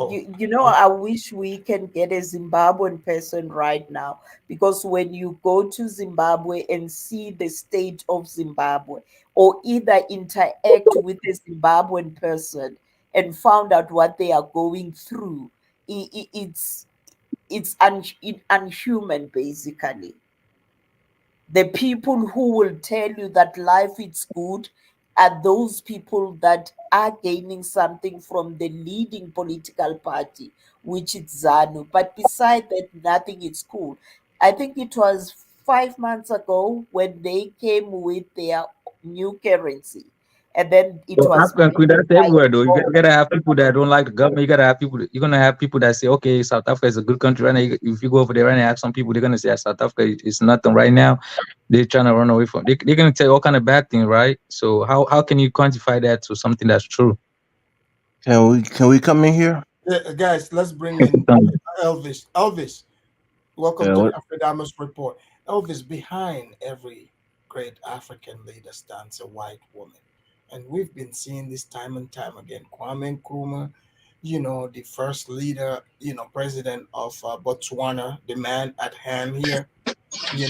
You know, I wish we can get a Zimbabwean person right now, because when you go to Zimbabwe and see the state of Zimbabwe, or either interact with a Zimbabwean person and found out what they are going through, it's unhuman, basically. The people who will tell you that life is good are those people that are gaining something from the leading political party, which is ZANU. But beside that, nothing is cool. I think it was 5 months ago when they came with their new currency, and then it Well, was African queen, banned that's by everywhere though. You law. gotta have people that don't like the government. You gotta have people. You're gonna have people that say, "Okay, South Africa is a good country right now." If you go over there right now, ask some people, they're gonna say South Africa is nothing right now. They're trying to run away from. They're gonna tell you all kind of bad things, right? So how can you quantify that to something that's true? Can we come in here? Yeah, guys, let's bring in Elvis. Elvis, welcome Yeah. to the What? Afridamus Report. Elvis, behind every great African leader stands a white woman. And we've been seeing this time and time again. Kwame Nkrumah, the first leader, president of Botswana, the man at hand here,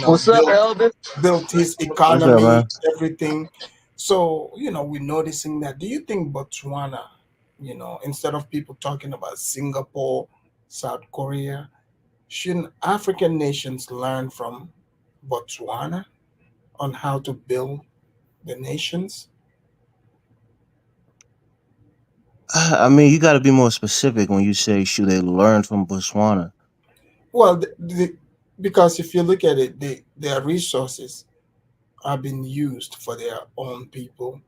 What's up, Elvis? built his What's up, economy, man? everything. So, we're noticing that. Do you think Botswana, instead of people talking about Singapore, South Korea, shouldn't African nations learn from Botswana on how to build the nations? I mean, you got to be more specific when you say should they learn from Botswana. Well, because if you look at it, their resources are being used for their own people.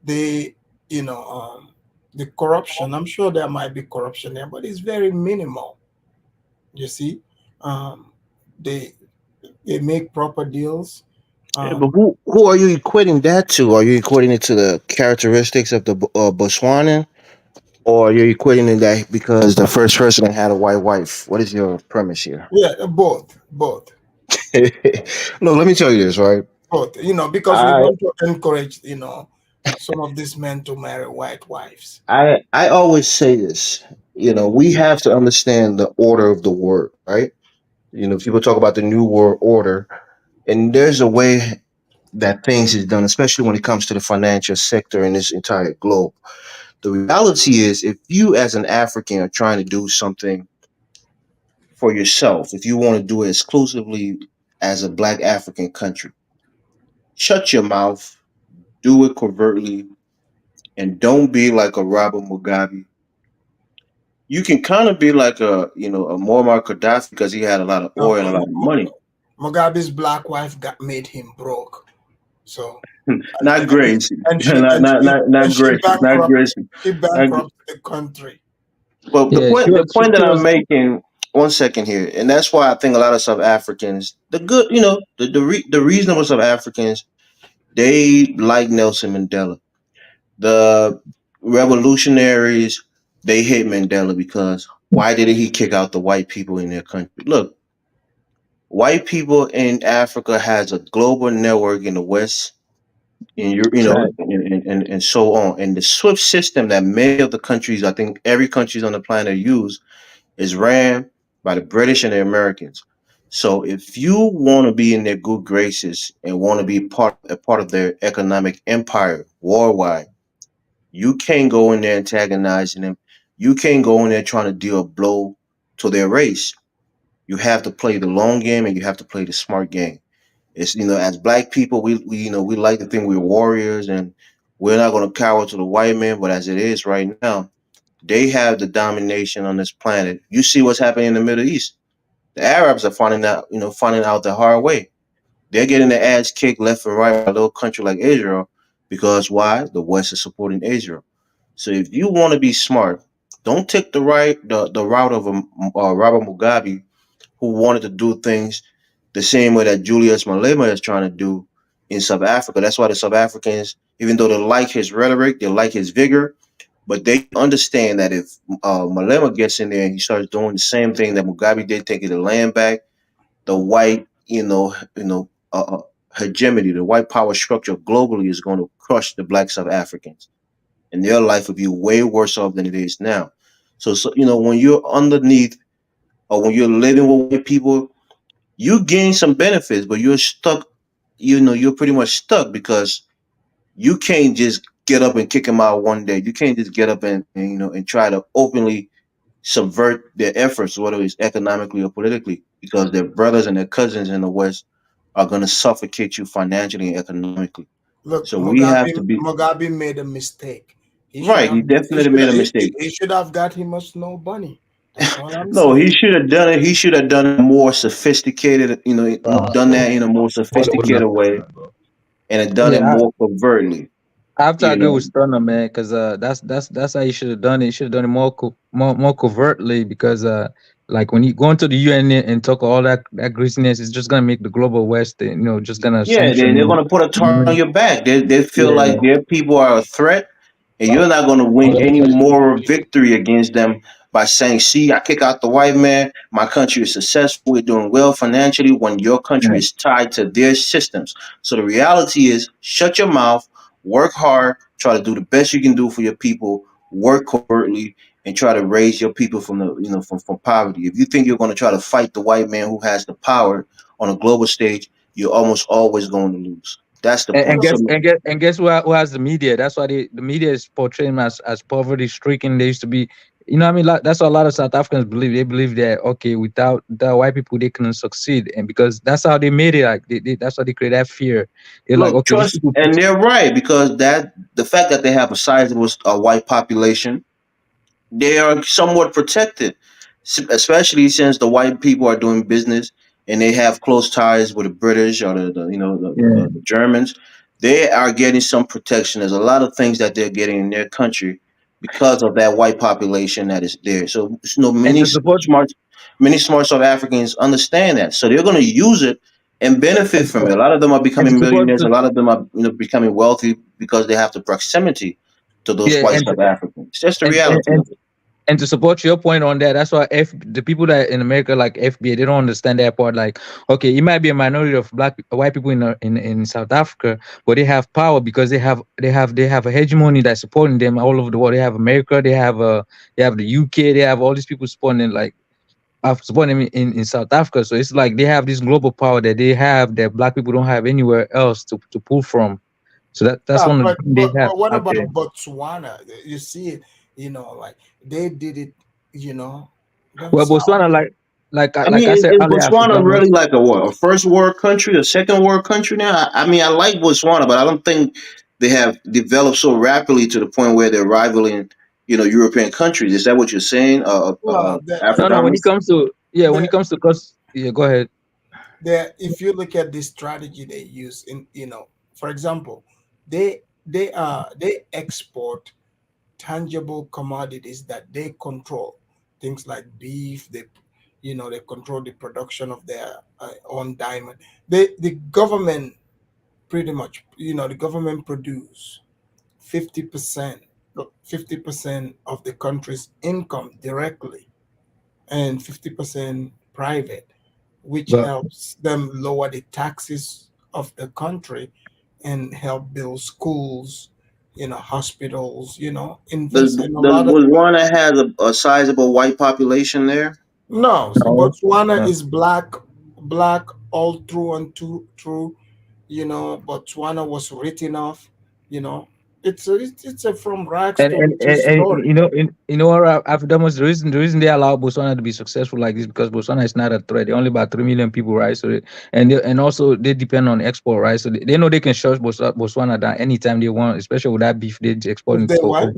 They, you know, the corruption, I'm sure there might be corruption there, but it's very minimal. You see, um, they they make proper deals. Yeah, but who are you equating that to? Are you equating it to the characteristics of the Botswanan, or are you equating it that because the first president had a white wife? What is your premise here? Yeah, both, No, let me tell you this, right? both. Because we I want to encourage, some of these men to marry white wives. I always say this. We have to understand the order of the word, right? People talk about the new world order, and there's a way that things is done, especially when it comes to the financial sector in this entire globe. The reality is, if you as an African are trying to do something for yourself, if you want to do it exclusively as a black African country, shut your mouth, do it covertly, and don't be like a Robert Mugabe. You can kind of be like a Muammar Gaddafi because he had a lot of Um, oil and a lot of money. Mugabe's black wife made him broke. So Not and he, Grace, and she not and not she not and not she Grace, not bankrupt Grace. she Not, bankrupt the country. but the Yeah, point the she point that I'm was. making, one second here, and that's why I think a lot of South Africans, the good, the reasonable South Africans, they like Nelson Mandela. The revolutionaries, they hate Mandela because why did he kick out the white people in their country? Look, white people in Africa has a global network in the West, in Right. and so on. And the SWIFT system that many of the countries, I think every countries on the planet use, is ran by the British and the Americans. So if you want to be in their good graces and want to be a part of their economic empire worldwide, you can't go in there antagonizing them. You can't go in there trying to deal a blow to their race. You have to play the long game and you have to play the smart game. It's as black people, we like to think we're warriors and We're not going to cower to the white man, but as it is right now, they have the domination on this planet. You see what's happening in the Middle East. The Arabs are finding out the hard way. They're getting their ass kicked left and right by a little country like Israel because why? The West is supporting Israel. So if you want to be smart, don't take the route of Robert Mugabe, who wanted to do things the same way that Julius Malema is trying to do in South Africa. That's why the South Africans, even though they like his rhetoric, they like his vigor, but they understand that if Malema gets in there and he starts doing the same thing that Mugabe did, taking the land back, the white, hegemony, the white power structure globally is going to crush the black South Africans, and their life will be way worse off than it is now. So when you're underneath or when you're living with white people, you gain some benefits, but you're stuck. You're pretty much stuck because you can't just get up and kick them out one day. You can't just get up and try to openly subvert their efforts, whether it's economically or politically, because their brothers and their cousins in the West are going to suffocate you financially and economically. Look, So we have to be Mugabe made a mistake. right. He definitely made a mistake. He should have got him a snow bunny. That's all I'm No, saying. he should have done it. He should have done it more sophisticated. Done that in a more sophisticated way, and have done it Yeah, more covertly. I have to You agree know, with Stunner, man, because that's how you should have done it. You should have done it more covertly, because like when you go into the UN and talk all that greasiness, it's just gonna make the global West, just gonna yeah, sanction they're you. gonna put a You know target what I on mean? your back. They feel Yeah. like their people are a threat, and you're not gonna win any moral victory against them by saying, "See, I kick out the white man. My country is successful. We're doing well financially." When your country is tied to their systems, so the reality is, shut your mouth, work hard, try to do the best you can do for your people, work covertly, and try to raise your people from from poverty. If you think you're going to try to fight the white man who has the power on a global stage, you're almost always going to lose. That's the And point. So guess who has the media? That's why the media is portraying him as poverty stricken. They used to be, what I mean. That's what a lot of South Africans believe. They believe that, okay, without the white people they couldn't succeed, and because that's how they made it. Like that's how they create that fear. They're like, look, okay, these trust, people. and they're right because the fact that they have a sizable white population, they are somewhat protected, especially since the white people are doing business and they have close ties with the British or Yeah. the Germans. They are getting some protection. There's a lot of things that they're getting in their country because of that white population that is there. So And to support many smart South Africans understand that. So they're going to use it and benefit from it. A lot of them are and to becoming support millionaires. A lot of them are becoming wealthy because they have the proximity to those yeah, white South Africans. It's just the and, reality of it. and to support your point on that, that's why the people that in America like FBA, they don't understand that part. Like, okay, it might be a minority of white people in South Africa, but they have power because they have a hegemony that's supporting them all over the world. They have America, they have the UK, they have all these people supporting them, like supporting them in South Africa. So it's like they have this global power that they have that black people don't have anywhere else to pull from. So that's Yeah, one of the but things they have what out about there. Botswana? You see it, like they did it, Well, themselves. Botswana, like I like mean, I said is earlier, Botswana African. really like a first world country, a second world country now? I mean, I like Botswana, but I don't think they have developed so rapidly to the point where they're rivaling, European countries. Is that what you're saying, No, No, when it Africanus? comes to when the it comes to cost, yeah, go ahead. if you look at the strategy they use in, for example, they export tangible commodities that they control, things like beef. They control the production of their own diamond. The government pretty much, the government produce 50%, 50% of the country's income directly, and 50% private, which But helps them lower the taxes of the country and help build schools, hospitals, invest in a Does lot of. Botswana has a sizable white population there? No, no, Botswana no. is black all through and through. Botswana was written off, you know, It's a from rags And to and, and, riches and story. you know what, Africa, the reason they allow Botswana to be successful like this because Botswana is not a threat. They're only about 3 million people, right? So and also they depend on export, right? So they know they can shut Botswana down anytime they want, especially with that beef they If exporting they for. what?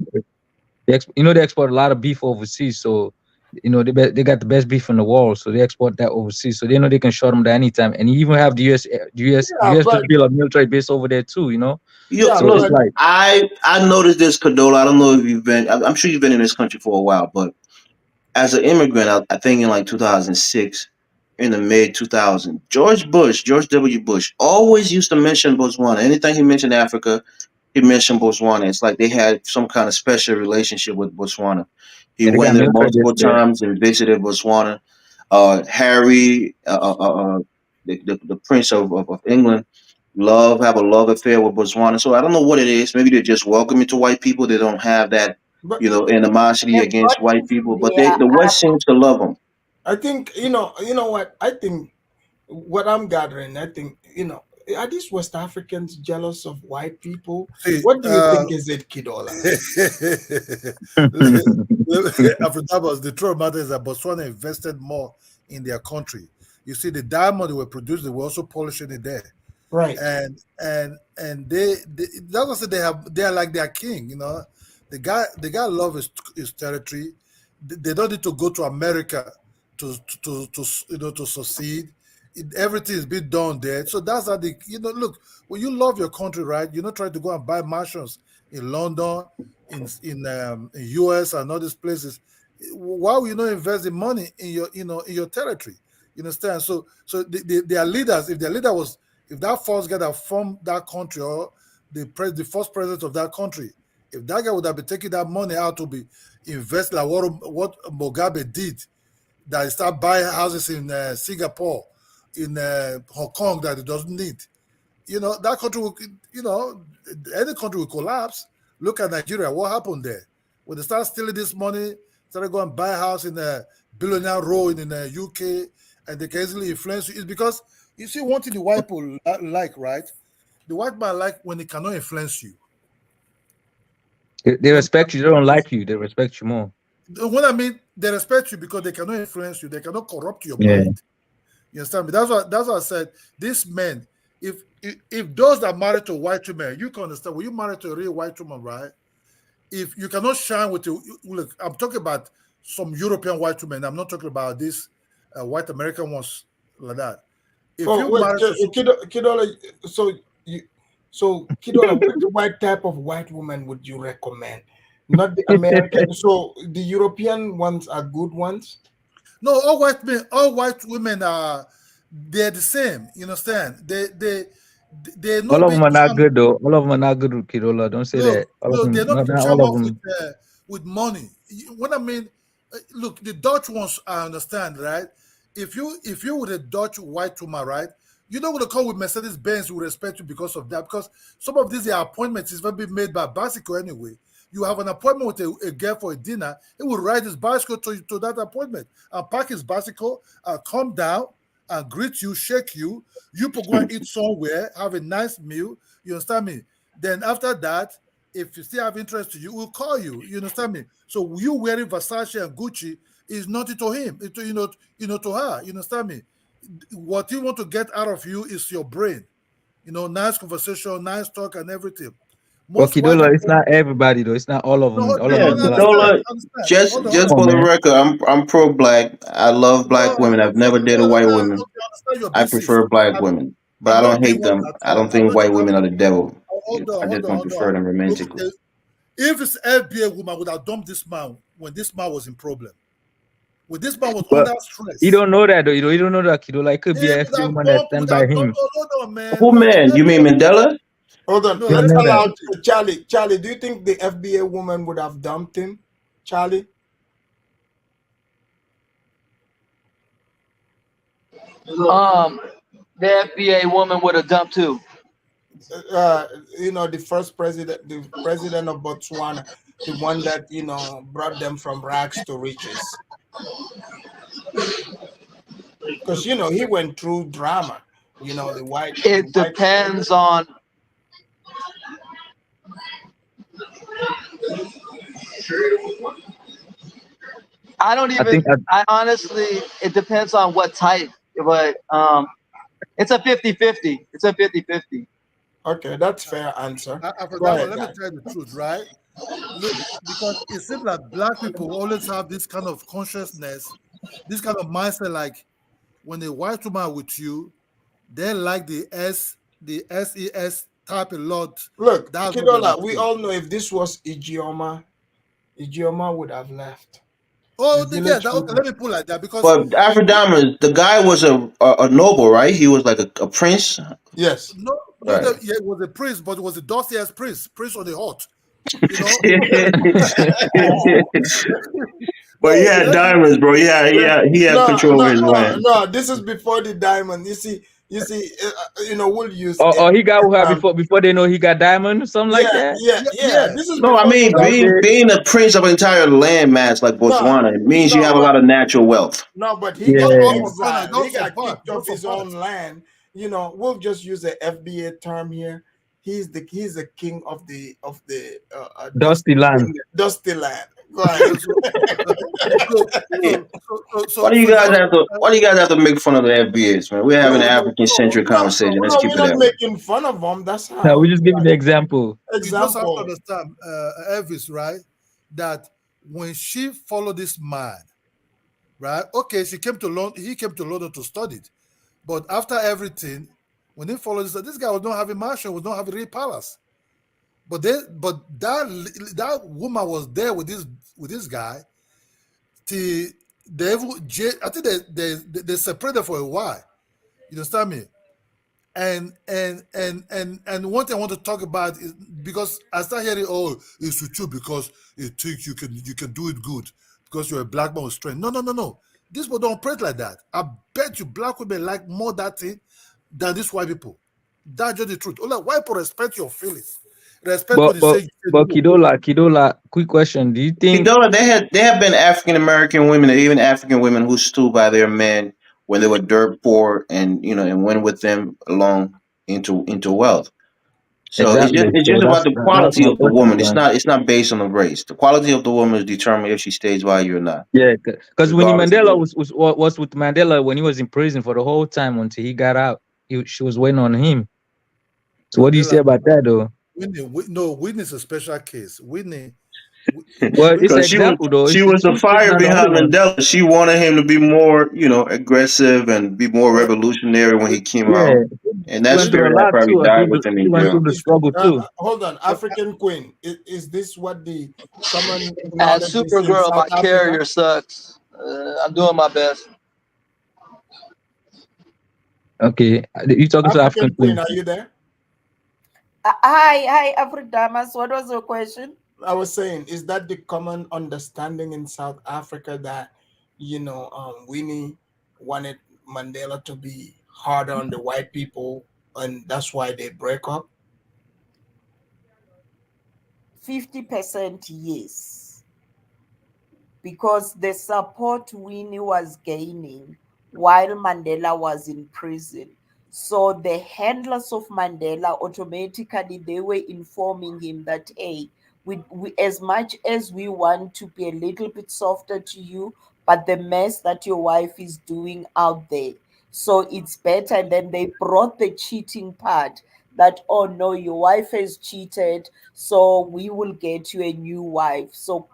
They export a lot of beef overseas, so they got the best beef in the world, so they export that overseas. So they know they can shut them down anytime, and you even have the Yeah, US but just build a military base over there too. You yeah, So look, it's but like I noticed this, Cadola. I don't know if you've been. I'm sure you've been in this country for a while, but as an immigrant, I think in like 2006, in the mid 2000, George W. Bush, always used to mention Botswana. Anything he mentioned Africa, he mentioned Botswana. It's like they had some kind of special relationship with Botswana. He yeah, they got went there military base multiple there. times and visited Botswana. Harry, the Prince of England, have a love affair with Botswana. So I don't know what it is. Maybe they're just welcoming to white people. They don't have that, but animosity They against got white people. into But their the West seems to love them. I think you know what I think. What I'm gathering, I think are these West Africans jealous of white people? See, What do you think is it, Kidola? Afrotabos, the truth of the matter is that Botswana invested more in their country. You see, the diamond they were producing, they were also polishing it there. Right. And that's what I said, they are like their king, the guy love his territory. They don't need to go to America to succeed. Everything is being done there. So that's how look, when you love your country, right, you're not trying to go and buy mansions in London, in US and all these places. Why will you not invest the money in your territory? You understand? So their leaders, if that first guy that formed that country, or the first president of that country, if that guy would have been taking that money out to be invest like what Mugabe did, that he start buying houses in Singapore, in Hong Kong that he doesn't need, that country will, any country will collapse. Look at Nigeria. What happened there? When they start stealing this money, started going and buy a house in a billionaire row in the UK, and they can easily influence you. It's because you see one thing the white people like, right? The white man like when they cannot influence you. They respect you. They don't like you. They respect you more. What I mean, they respect you because they cannot influence you. They cannot corrupt your Yeah. mind. You understand me? That's what I said. These men, if those that married to white women, you can understand. When you married to a real white woman, right? If you cannot shine with you, look, I'm talking about some European white women. I'm not talking about these white American ones like that. If Oh you wait, marry to Kidola. So Kidola, what type of white woman would you recommend? Not the American. So the European ones are good ones. no, all white women they're the same. You understand? They're All not of being them are not charmed. good though. All of them are not good with Kidola. Don't say that. All of Look, they're them, not being not charmed all of off them. with money. What I mean, look, the Dutch ones, I understand, right? If you with a Dutch white woman, right, you're not going to come with Mercedes Benz who respect you because of that. Because some of these their appointments is going to be made by bicycle anyway. You have an appointment with a girl for a dinner, he will ride his bicycle to that appointment and park his bicycle and come down and greet you, shake you. You go and eat somewhere, have a nice meal. You understand me? Then after that, if you still have interest to you, we'll call you. You understand me? So you wearing Versace and Gucci is nothing to him, to her. You understand me? What you want to get out of you is your brain. Nice conversation, nice talk, and everything. But Most white Kidola, it's people. not everybody though. It's not all of No, them. All of Yeah, them be like that. understand, Cadola. understand. Just Hold on, hold just on. Come for on, the man. record, I'm pro black. I love No, black women. I've never dated white okay, women. I understand your I basis. prefer black women, but I'm I not don't being hate one them. at I all. don't think white women are the devil. Hold I on, just hold on, don't hold prefer on. them romantically. Okay, if it's FBA woman would have dumped this man when this man was in problem, when this man was But under you stress, don't know that though. You don't know that Kidola. It could he be a would FA have woman that dumped, stand by him. hold on, man. Who Look, man? You mean FBA woman, Mandela? Hold on. no, You don't Let's know listen to that. allow me. Charlie. Charlie, do you think the FBA woman would have dumped him? Charlie? The FBA woman would have dumped too. The president of Botswana, the one that brought them from rags to riches, because he went through drama. The It white. depends on I don't I even. think I, I honestly, it depends on what type, but it's a 50-50. It's a 50-50. Okay, that's fair answer. Go Afrodama, ahead, let me guys. tell you the truth, right? Look, because it seems like black people always have this kind of consciousness, this kind of mindset, like when a white woman with you, they like the SES type a lot. Look, That's what they Kidola, we receive. all know if this was Ijeoma, Ijeoma would have left. The Oh, yes. village Okay, woman. let me put like that because But Afro the guy was a noble, right? He was like a prince. Yes. no, Right. yeah, it was a prince, but it was a dossier prince on the hot. You know, But he had let me, diamonds, bro. He had No, control no, of his no, land. no. This is before the diamond. We'll use it. or he got her before they know he got diamond or something like that. yeah. This is No, I before the mean diamond. Okay. being a prince of an entire landmass like No, Botswana, it means you no, have a but lot of natural wealth. no, but he Not got Yeah. not for Ghana, exiled. He not for got part, kicked not off for his part. own land. We'll just use the FBA term here. He's the king of the Dusty land. dusty land. Go ahead. So for example, Why do you guys have to make fun of the FBAs, man? We're having an African centric conversation. Let's No, keep we're it not that way. making fun of them. That's No, how. we just giving the example. you just have to Example. understand, Elvis, right? That when she followed this man, right? Okay, she came to London. He came to London to study it, but after everything, when he followed this guy was not having mansion, was not having real palace. But that woman was there with this guy. I think they separated for a while. You understand me? And one thing I want to talk about is because I start hearing, oh, it's with you because you think you can do it good because you're a black man with strength. No. This people don't operate like that. I bet you black women like more that thing than these white people. That's just the truth. Only white people respect your feelings. Respect But when you but say but no. Kidola, quick question. Do you think Kidola, they have been African American women and even African women who stood by their men when they were dirt poor and and went with them along into wealth. So exactly? it's So just about the that's quality my of the question, woman. son. It's not based on the race. The quality of the woman is determined if she stays by you or not, Yeah, because Winnie regardless of Mandela race. was with Mandela when he was in prison for the whole time until he got out. She was waiting on him. So what do you say Mandela, about that, though? Whitney is a special case. Well, it's Whitney, an Because example, though. she It's was the she's fire not the only behind one. Mandela. She wanted him to be more, aggressive and be more revolutionary when he came Yeah, out. And she that went through spirit a had lot probably too. died with him She in went through jail. the struggle too. Hold on, African Queen. Is this what the common And knowledge is in Supergirl, my South Africa? carrier sucks. I'm doing my best. Okay, you talking to African African Queen, Queen? are you there? Hi, Afridamas. What was your question? I was saying, is that the common understanding in South Africa that Winnie wanted Mandela to be harder on the white people, and that's why they break up? 50% yes. Because the support Winnie was gaining while Mandela was in prison. So the handlers of Mandela automatically they were informing him that, hey, we as much as we want to be a little bit softer to you, but the mess that your wife is doing out there, so it's better. And then they brought the cheating part that, oh no, your wife has cheated, so we will get you a new wife. So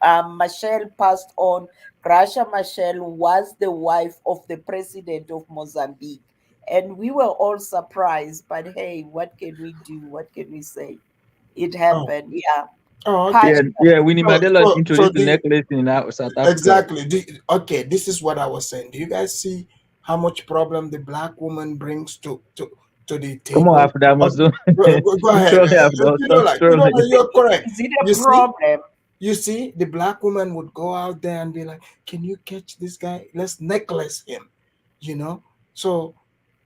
Machel passed on. Gracia Machel was the wife of the president of Mozambique. And we were all surprised, but hey, what can we do? What can we say? It Oh, happened, yeah. okay. Yeah. Winnie Mandela So introduced the necklace in South Africa. exactly. Okay, this is what I was saying. Do you guys see how much problem the black woman brings to the Come on, table? Africa, must do. Go You ahead. trolling Africa. Stop Kidola, trolling. you're correct. Is it You a see, problem? the black woman would go out there and be like, "Can you catch this guy? Let's necklace him." So,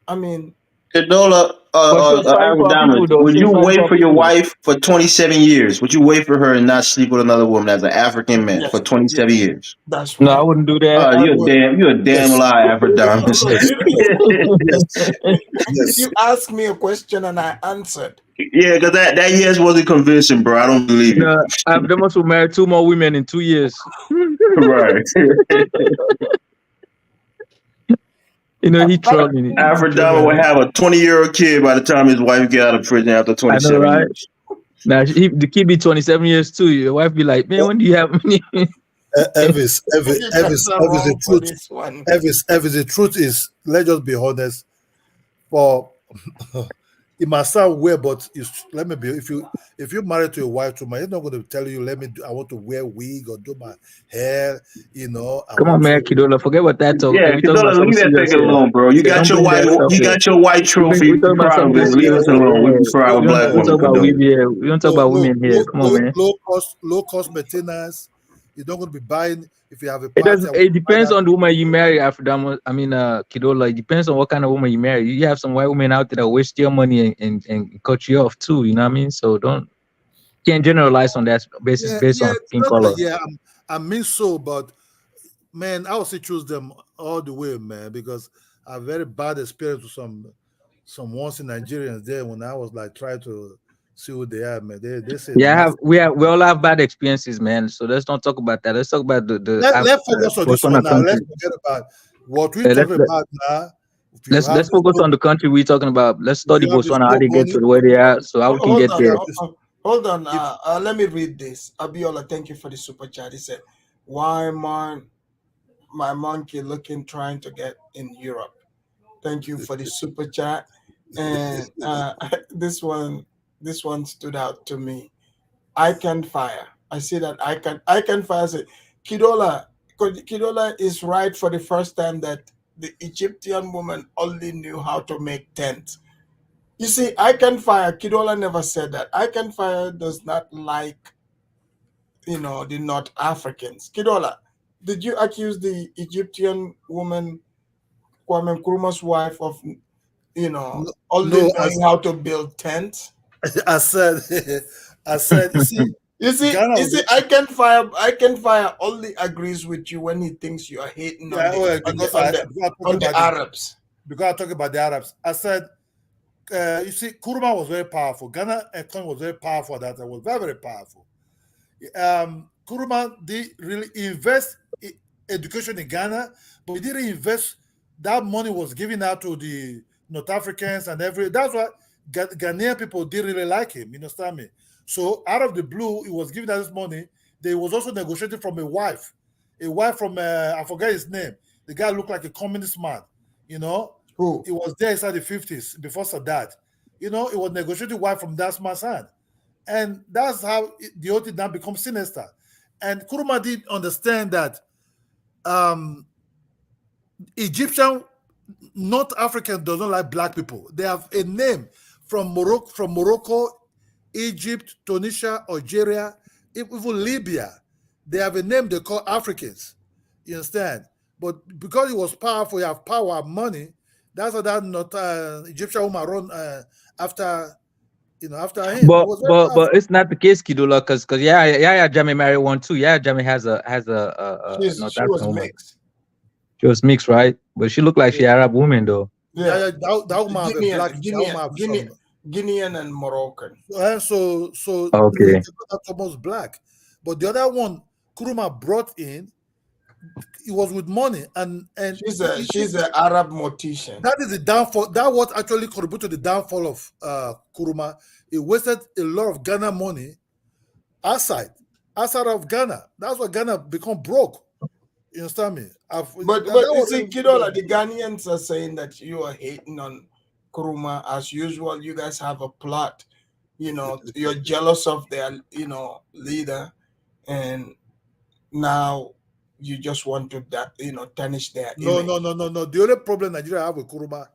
I mean, Kadola, But she was fighting for her people, though. would She was you fighting wait for her for your people. wife for 27 years? Would you wait for her and not sleep with another woman as an African man for 27 years? That's No, I right. wouldn't do that. You're a damn Yes. lie, Afrodamus. Yes. Yes. You asked me a question and I answered. Yeah, because that yes wasn't convincing, bro. I don't believe it. No, they must have married 2 more women in 2 years. Right. You know, he trolling it. Afrodama would have a 20-year-old kid by the time his wife get out of prison after I know, 27 right? years. Now, the kid be 27 years too. Your wife be like, man, when do you have money? Elvis, You guys are wrong the for truth. this one. Elvis, the truth is, let's just be honest. For it must sound weird, but let me be. If you're married to a white woman, he's not going to tell you, I want to wear wig or do my hair. You know, Come on, man, Kidola, forget what that talk. Yeah, We talking about Kidola, something leave that serious thing here. alone, bro. You Don't got your bring white, that stuff you here. got your white trophy. We talking about Proud of something it. Leave us serious alone. We here. prefer our We black don't talk women, about Kidola. women here. We don't talk about women here. Come on, man. low cost maintenance. You're not going to be buying if you have a It party. does. It depends on the woman you marry. Afrodama, Kidola. It depends on what kind of woman you marry. You have some white women out there that waste your money and cut you off too. You know what I mean? So can't generalize on that basis based on skin color. I mean so, but man, I also choose them all the way, man, because I have very bad experience with some once in Nigerians there when I was like trying to see who they are, man. They say We all have bad experiences, man. So let's not talk about that. Let's talk about let's focus on this Botswana one now. country. Let's forget about what we're talking about now. Let's focus on the country we're talking about. Let's study have this Botswana, how they get to where they are, so how we can get there. Hold on. Let me read this. Abiola, thank you for the super chat. He said, "Why my monkey looking trying to get in Europe?" Thank you for the super chat. And this one stood out to me. I can fire. I see that I can fire. Say, Kidola is right for the first time that the Egyptian woman only knew how to make tents. You see, I can fire. Kidola never said that. I can fire does not like, the North Africans. Kidola, did you accuse the Egyptian woman, Kwame Nkrumah's wife, of, only knowing how to build tents? I said, you see, I can fire only agrees with you when he thinks you are hating on the Arabs. Because I talk about the Arabs, I said, you see, Nkrumah was very powerful. Ghana economy was very powerful. That was very, very powerful. Nkrumah did really invest in education in Ghana, but he didn't invest. That money was given out to the North Africans and that's why Ghanaian people didn't really like him. You understand me? So out of the blue, he was giving out this money. They was also negotiating from a wife from I forget his name. The guy looked like a communist man. You know, who? He was there inside the 50s before Sadat. You know, it was negotiating wife from that man's hand. And that's how the whole thing now becomes sinister. And Nkrumah did understand that Egyptian, North African doesn't like black people. They have a name from Morocco, Egypt, Tunisia, Algeria, even Libya. They have a name they call Africans. You understand? But because he was powerful, he have power, money. That's why that not Egyptian woman run after him. But it's not the case, Kidola, because Yaya Jammeh married one too. Yaya Jammeh has a North African woman. Mixed. She was mixed, right? But she looked like she Arab woman though. Yeah, that woman have a black Guinean and Moroccan. So okay, that's almost black. But the other one, Nkrumah brought in, it was with money and she's an Arab mortician. That is the downfall. That what actually contributed to the downfall of Nkrumah. It wasted a lot of Ghana money outside of Ghana. That's why Ghana become broke. You understand me? But you see, Kidola, the Ghanaians are saying that you are hating on Nkrumah as usual. You guys have a plot. You're jealous of their, leader, and now you just want to tarnish their image. No. The only problem Nigeria have with Nkrumah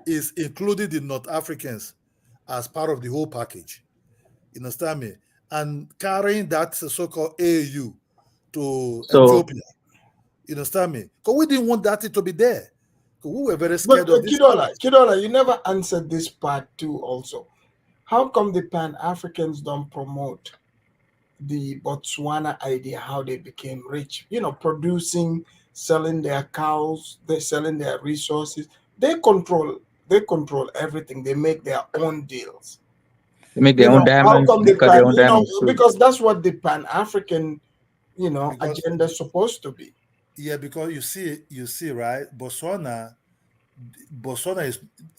is including the North Africans as part of the whole package. You understand me? And carrying that so-called AU to Ethiopia. You understand me? Because we didn't want that to be there. We were very But scared of this. Kidola, you never answered this part too. Also, how come the Pan Africans don't promote the Botswana idea? How they became rich? Producing, selling their cows, they selling their resources. They control. They control everything. They make their own deals. They make their own How diamonds. come They the cut their Pan? own diamonds too. Because that's what the Pan African, Because agenda is supposed to be. yeah, because you see, right? Botswana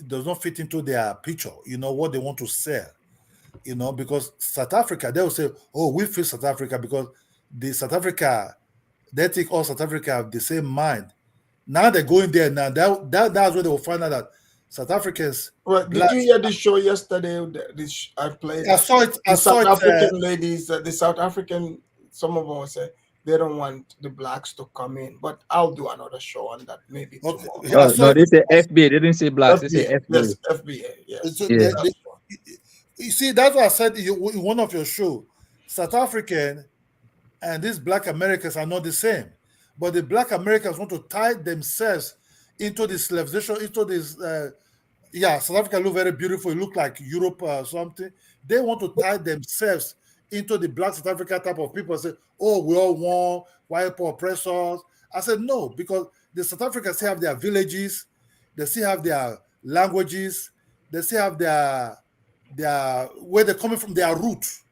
does not fit into their picture. What they want to sell. Because South Africa, they will say, "Oh, we feel South Africa," because the South Africa, they think all South Africa have the same mind. Now they're going there now. That's where they will find out that South Africans, Well, did you blacks. hear the show yesterday? I played I saw it. I the saw South it. African ladies. The South African, some of them say they don't want the blacks to come in. But I'll do another show on that maybe Okay, tomorrow. I Oh saw no, it. they say FBA. They didn't say blacks. They say FBA, FBA. yes, FBA, yes. So Yeah. you see, that's what I said in one of your show. South African and these Black Americans are not the same, but the Black Americans want to tie themselves into this civilization, into this. South Africa look very beautiful. It look like Europe or something. They want to tie themselves into the Black South Africa type of people. Say, "Oh, we all want white people oppressors." I said no, because the South Africans still have their villages, they still have their languages, they still have their where they're coming from, their roots.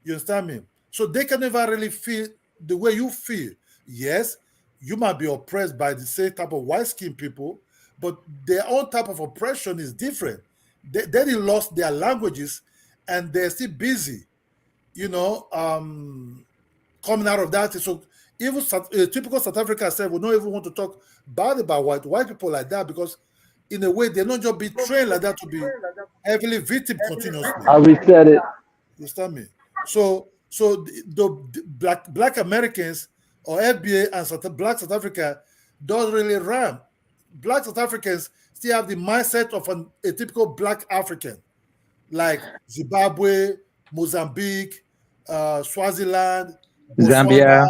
You understand me? So they can never really feel the way you feel. Yes, you might be oppressed by the same type of white skinned people, but their own type of oppression is different. They didn't lost their languages and they're still busy, coming out of that. So even typical South Africa said, we don't even want to talk bad about white people like that, because in a way they're not just being trained like that to be heavily victim continuously. I reset it. You understand me? So the black Americans or FBA and Black South Africa don't really rhyme. Black South Africans still have the mindset of a typical Black African, like Zimbabwe, Mozambique, Swaziland, Zambia.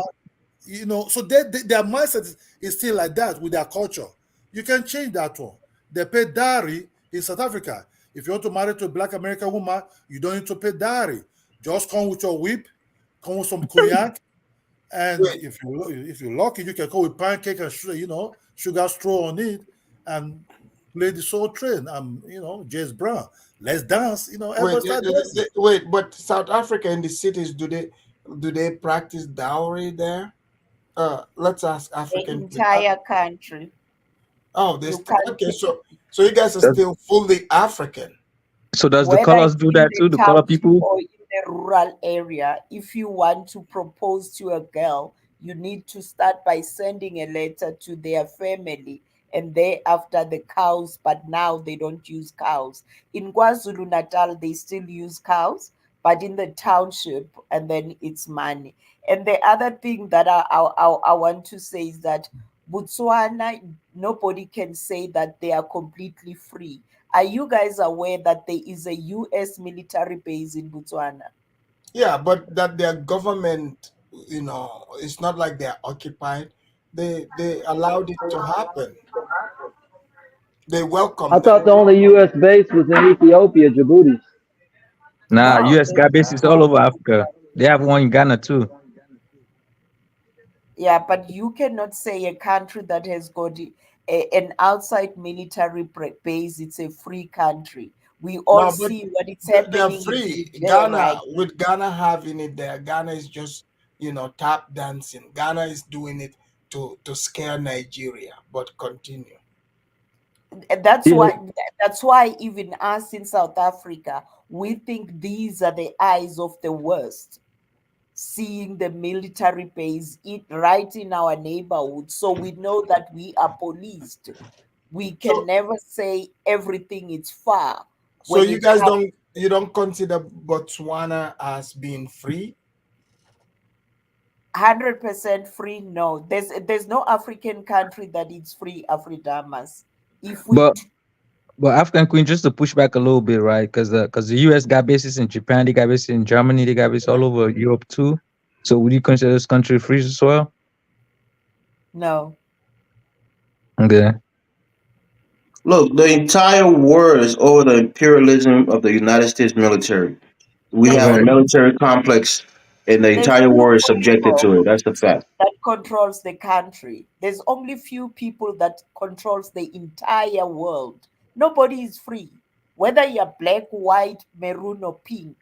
Botswana. So their mindset is still like that with their culture. You can change that one. They pay dowry in South Africa. If you want to marry to a Black American woman, you don't need to pay dowry. Just come with your whip, come with some cognac, and if you're lucky, you can come with pancake and sugar straw on it, and play the soul train. James Brown. Let's dance. Everybody start dancing. Wait, but South Africa in the cities, do they practice dowry there? Let's ask The African people. entire country. Oh, You can't okay. So you guys are still fully African. So does the whether colors it's do in that the too? The color township people? or in the rural area, if you want to propose to a girl, you need to start by sending a letter to their family, and thereafter the cows. But now they don't use cows. In KwaZulu Natal, they still use cows, but in the township, and then it's money. And the other thing that I want to say is that Botswana, nobody can say that they are completely free. Are you guys aware that there is a US military base in Botswana? Yeah, but that their government, it's not like they're occupied. They allowed it to happen. They I welcomed them. thought the only U.S. base was in Ethiopia, Djibouti. Nah, No, US got bases all over Africa. They have one in Ghana too. yeah, but you cannot say a country that has got an outside military base, it's a free country. We all No, but see what is they're happening in free. Niger right With Ghana having it there, Ghana is just, tap dancing. Ghana is doing it to scare Nigeria. But continue. And that's Yeah. why even us in South Africa, we think these are the eyes of the worst, seeing the military base right in our neighborhood. So we know that we are policed. We can So never say everything is far so when you it guys comes don't consider Botswana as being free? 100% free. No, there's no African country that is free, Afridamas. If we But African Queen, just to push back a little bit, right? Because the US got bases in Japan, they got bases in Germany, they got bases all over Europe too. So would you consider this country free as well? no, Okay. Look, the entire war is over the imperialism of the United States military. We There's have a Correct. military complex, and the there's entire few war is subjected people to it. That's the fact. that controls the country. There's only few people that controls the entire world. Nobody is free. Whether you're black, white, maroon, or pink,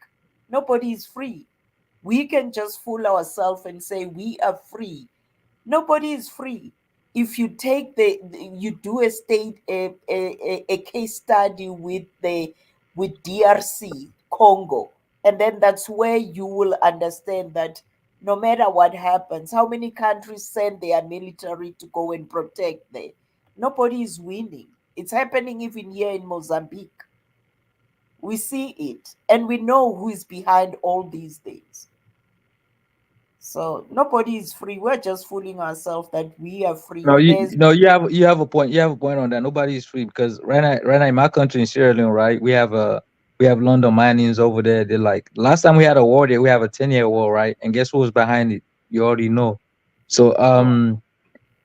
nobody is free. We can just fool ourselves and say we are free. Nobody is free. If you take you do a state a case study with DRC Congo, and then that's where you will understand that no matter what happens, how many countries send their military to go and protect there, nobody is winning. It's happening even here in Mozambique. We see it, and we know who is behind all these things. So nobody is free. We're just fooling ourselves that we are No, free. you There's no, you have a point. You have a point on that. Nobody is free because right now in my country in Sierra Leone, right, we have London minings over there. They're like last time we had a war there, we have a 10-year war, right? And guess who was behind it? You already know. So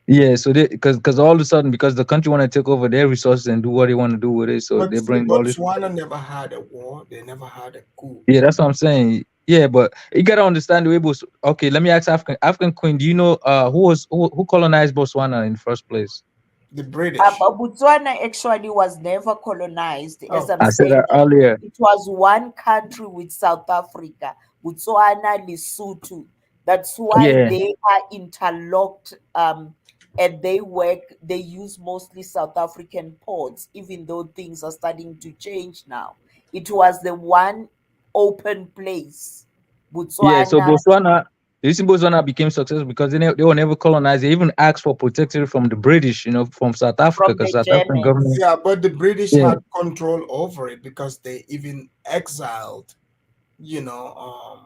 yeah, so they because all of a sudden because the country want to take over their resources and do what they want to do with it, so But they see, bring all this. Botswana never had a war. They never had a coup. Yeah, that's what I'm saying. Yeah, but you gotta understand the way okay, let me ask African Queen, do you know who colonized Botswana in the first place? The British. Botswana actually was never colonized, as Oh, I'm I said saying that that earlier. it was one country with South Africa, Botswana, Lesotho. That's why Yeah. they are interlocked, and they use mostly South African ports, even though things are starting to change now. It was the one open place, Yeah, so Botswana, Botswana, you see, Botswana became successful because they were never colonized. They even asked for protection from the British, from South Africa, from because the South African Germans. government. yeah, but the British Yeah, had control over it because they even exiled, you know,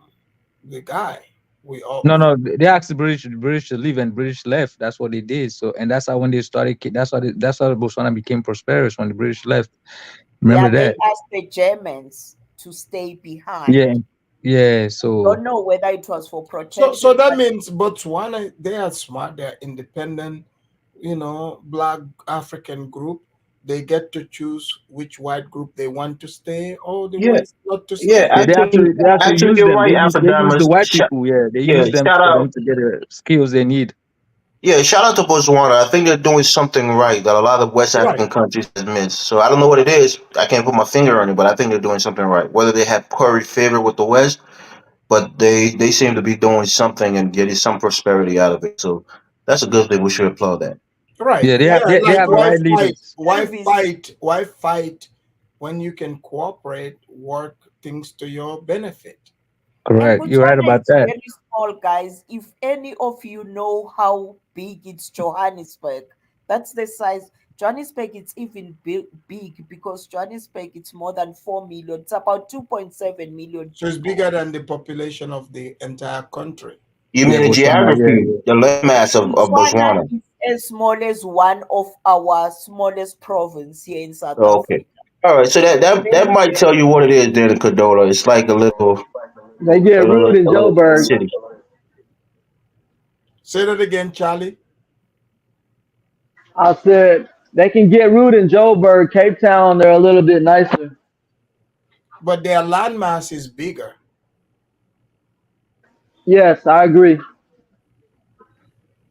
the guy. We all no, we no, they asked the British to leave, and British left. That's what they did. So, and that's how when they started, that's how Botswana became prosperous when the British left. Yeah, Remember they that? asked the Germans to stay Yeah, behind. yeah. So Don't know whether it was for so protection, that but means Botswana, they are smart, they're independent, black African group. They get to choose which white group they want to stay or the Yeah, ones not to yeah. stay. yeah, they actually Actually, use you're them. right, They use the Afrodamas. white people. Yeah, they Yeah, use them shout for them out. to get the skills they need. Yeah, shout out to Botswana. I think they're doing something right that a lot of West Right, African countries has missed. So I don't know what it is. I can't put my finger on it, but I think they're doing something right. Whether they have curry favor with the West, but they seem to be doing something and getting some prosperity out of it. So that's a good thing. We should applaud that. right. Yeah, Yeah, they like have the right leaders. Elvis, why fight when you can cooperate, work things to your benefit? and Correct. You're right Botswana about is that. very small, guys. If any of you know how big it's Johannesburg, that's the size. Johannesburg is even big because Johannesburg it's more than 4 million. It's about 2.7 million So it's people. bigger than the population of the entire country. You Yeah, mean the Botswana. Yeah, geography, yeah. the landmass of Botswana Botswana? is as small as one of our smallest province here in South Oh, okay. Africa. All right. So that Very, might tell very you what it is there in Cadola. It's like They get rude in a little Joburg. city. Say that again, Charlie. I said they can get rude in Joburg. Cape Town, they're a little bit nicer. But their landmass is bigger. Yes, I agree.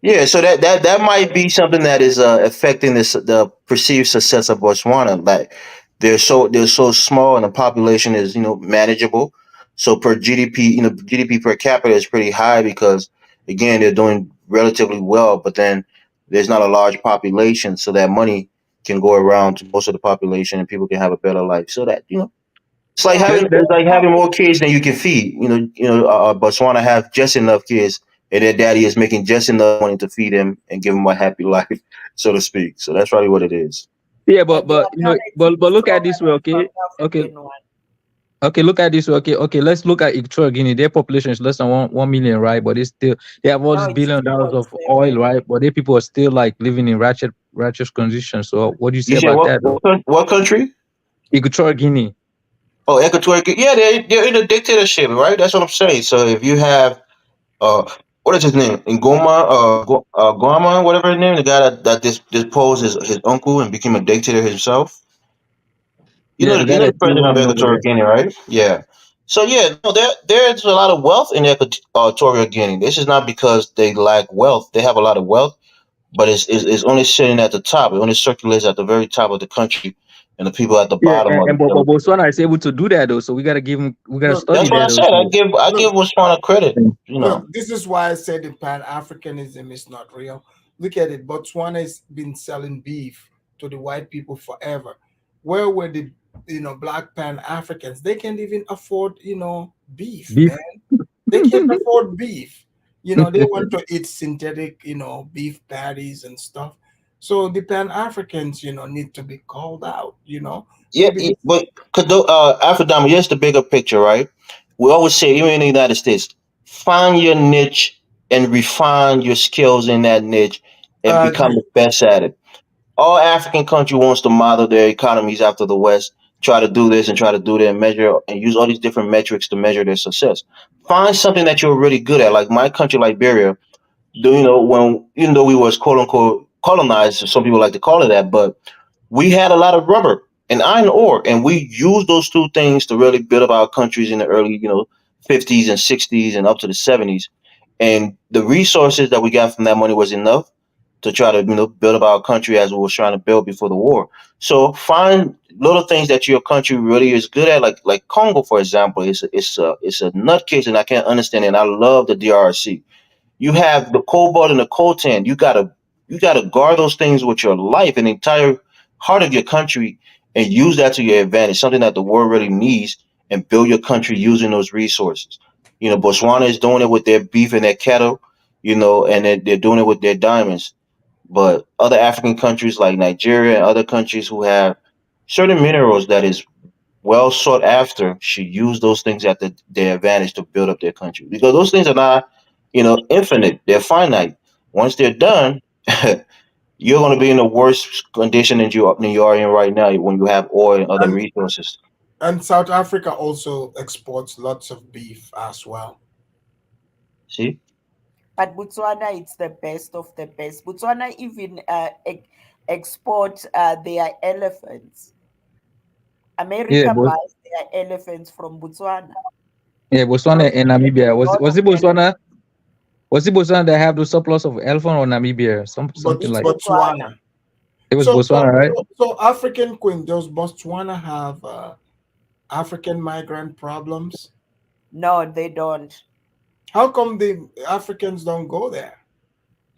Yeah, so that might be something that is affecting the perceived success of Botswana. Like they're so small and the population is manageable. So per GDP, GDP per capita is pretty high because again they're doing relatively well, but then there's not a large population, so that money can go around to most of the population and people can have a better life. So that it's like yeah, That, having that, it's like having more kids than you can feed. Botswana have just enough kids, and their daddy is making just enough money to feed them and give them a happy life, so to speak. So that's probably what it is. yeah, and their but currency is but look at stronger this way, than okay? South Okay, African one. okay, look at this way, okay? Okay, let's look at Equatorial Guinea. Their population is less than 1 million, right? But they have all No, these it's $1 billion of 2.7. oil, right? But their people are still like living in ratchet conditions. So what do you say You said about what? that though? What country? Equatorial Guinea. Oh, Equatorial Guinea. Yeah, they're in a dictatorship, right? That's what I'm saying. So if you have what is his name? Ngoma, Guama, whatever his name, the guy that disposed his uncle and became a dictator himself. Yeah, the You guy know the that's still president of running over Equatorial there. Guinea, right? Yeah. So yeah, no, there's a lot of wealth in Equatorial Guinea. This is not because they lack wealth; they have a lot of wealth, but it's only sitting at the top. It only circulates at the very top of the country, and the people at the Yeah, bottom of and it. Botswana is able to do that though. So we gotta give him. We gotta Look, study That's what I that said. also. I look, give Botswana credit. You know. look. This is why I said the Pan Africanism is not real. Look at it. Botswana has been selling beef to the white people forever. Where were the black Pan Africans? They can't even afford beef, Beef. man. They can't afford beef. They want to eat synthetic beef patties and stuff. So the Pan Africans need to be called out. Yeah, Maybe this. but Afrodama, here's the bigger picture, right? We always say, even in the United States, find your niche and refine your skills in that niche and I become agree. the best at it. All African country wants to model their economies after the West, try to do this and try to do that and measure and use all these different metrics to measure their success. Find something that you're really good at. Like my country, Liberia, when even though we was quote unquote colonized, some people like to call it that, but we had a lot of rubber and iron ore, and we used those two things to really build up our countries in the early, 50s and 60s and up to the 70s. And the resources that we got from that money was enough to try to, build up our country as we were trying to build before the war. So find little things that your country really is good at, like Congo, for example. It's a nutcase, and I can't understand it. And I love the DRC. You have the cobalt and the coltan. You gotta guard those things with your life and the entire heart of your country, and use that to your advantage. Something that the world really needs, and build your country using those resources. Botswana is doing it with their beef and their cattle. And they're doing it with their diamonds. But other African countries like Nigeria and other countries who have certain minerals that is well sought after should use those things at their advantage to build up their country, because those things are not, infinite. They're finite. Once they're done, you're going to be in a worse condition than you are in right now when you have oil and other And resources. South Africa also exports lots of beef as well. See? But Botswana, it's the best of the best. Botswana even export their elephants. Yeah, America buys their elephants from Botswana. yeah, Botswana and Namibia. A lot Was of it Botswana? Was it Botswana that have the surplus of elephant or Namibia? Something It's like Botswana. it was So, Botswana, right? African Queen, does Botswana have African migrant problems? No, they don't. How come the Africans don't go there?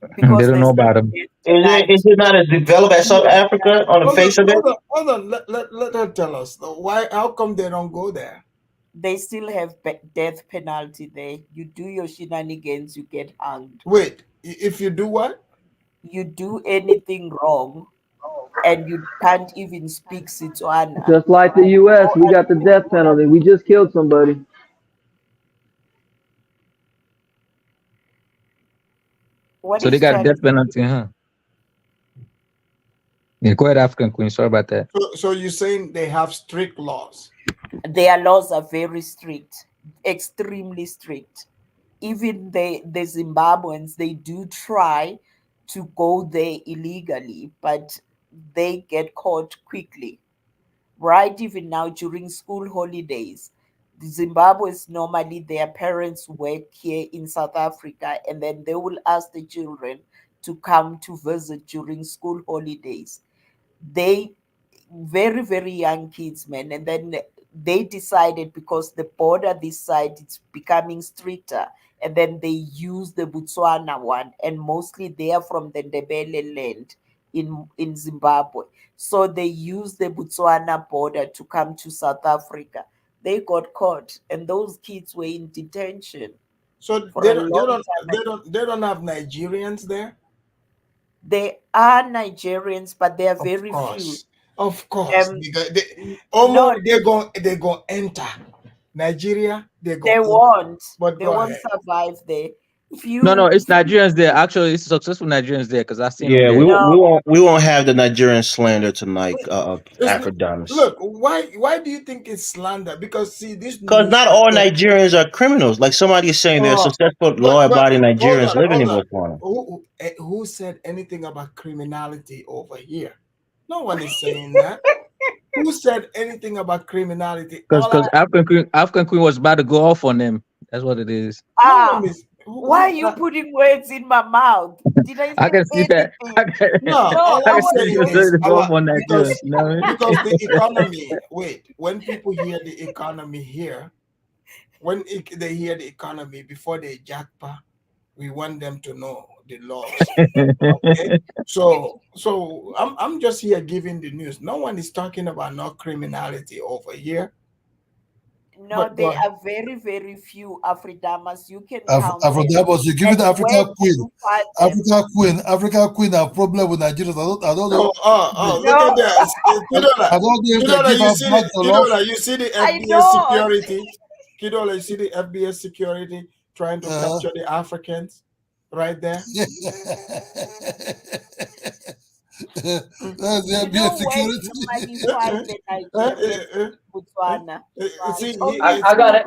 They Because don't know there's about them. Is it not as developed as South Africa on the Hold on, face of it? hold on, hold on. Let her tell us. Why? How come they don't go there? They still have death penalty there. You do your shenanigans, you get hanged. Wait, if you do what? You do anything wrong, and you can't even speak Setswana. Just like the U.S., we got the death penalty. We just killed somebody. What So they is got trying to death penalty, huh? Yeah, go ahead, African Queen. Sorry about that. So you're saying they have strict laws? Their laws are very strict, extremely strict. Even the Zimbabweans, they do try to go there illegally, but they get caught quickly. Right, even now during school holidays, the Zimbabweans, normally their parents work here in South Africa, and then they will ask the children to come to visit during school holidays. They very, very young kids, man, and then they decided, because the border this side it's becoming stricter, and then they use the Botswana one, and mostly they are from the Ndebele land in Zimbabwe. So they use the Botswana border to come to South Africa. They got caught, and those kids were in detention So for a long time. they don't have Nigerians there? They are Nigerians, but they are Of very few. course, of course. Um, Because they no, almost they're going enter Nigeria. They they go enter. won't. But They go won't ahead. survive there. Few. No, it's Nigerians there. Actually, it's successful Nigerians there because I seen them Yeah, there. we won't have the Nigerian slander tonight, It's Afrodamus. look, why do you think it's slander? Because see, this Because news not is all going. Nigerians are criminals. Like somebody is saying, there are successful, But law-abiding hold Nigerians on, living hold in on. Botswana. Who said anything about criminality over here? No one is saying that. Who said anything about criminality? Because African Queen was about to go off on them. That's what it is. No one is. Why are you putting words in my mouth? Did I I say can see that. anything? No, I all can I'm see saying you ready is to go off on Nigerians. You know what I mean? because the economy. Wait, when people hear the economy here, when they hear the economy before they jackpot, we want them to know the laws. Okay, so I'm just here giving the news. No one is talking about no criminality over here. No, But there are very few Afridamas. You can count them. Afrodamus, you give it And where Africa do Queen. you find them? Africa Queen have problem with Nigerians. I don't know. Look at that. I don't know if they Kidola, give you her see back the the love. Kidola, you see the I FBS don't. security. Kidola, you see the FBS security trying to capture the Africans right there. That's the You know FBS where security. somebody find the Nigerians in Botswana? See, It's only I got it.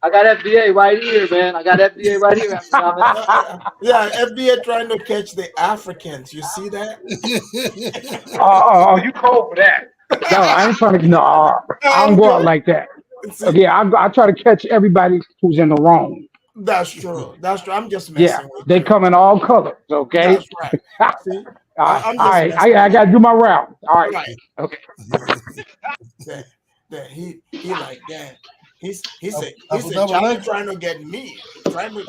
I got FBA right here, man. I got FBA right here. yeah, FBA trying to catch the Africans. You see that? Oh, you cold for that? No, I ain't trying to. No, I don't I'm go out good. like that. See, Yeah, I try to catch everybody who's in the wrong. that's true. That's true. I'm just Yeah, messing with they you. come in all colors. Okay. That's right. See, All I'm just right, messing I with got to do my route. All right. you. Right. Okay. That he like that. He's a Afrodamus, child trying to get me, trying to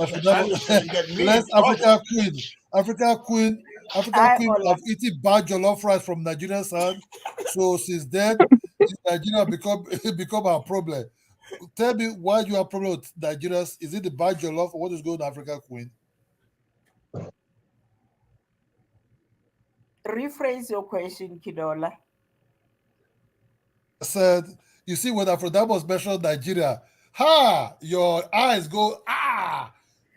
get me in let's trouble. Africa Queen Hi, have Ola. eaten bad jollof rice from Nigeria's hand. So since then, Nigeria become our problem. Tell me why you have problem with Nigerians. Is it the bad jollof or what is going on, Africa Queen? Rephrase your question, Kidola. I said, you see, when Afrodamus mentioned Nigeria, your eyes go,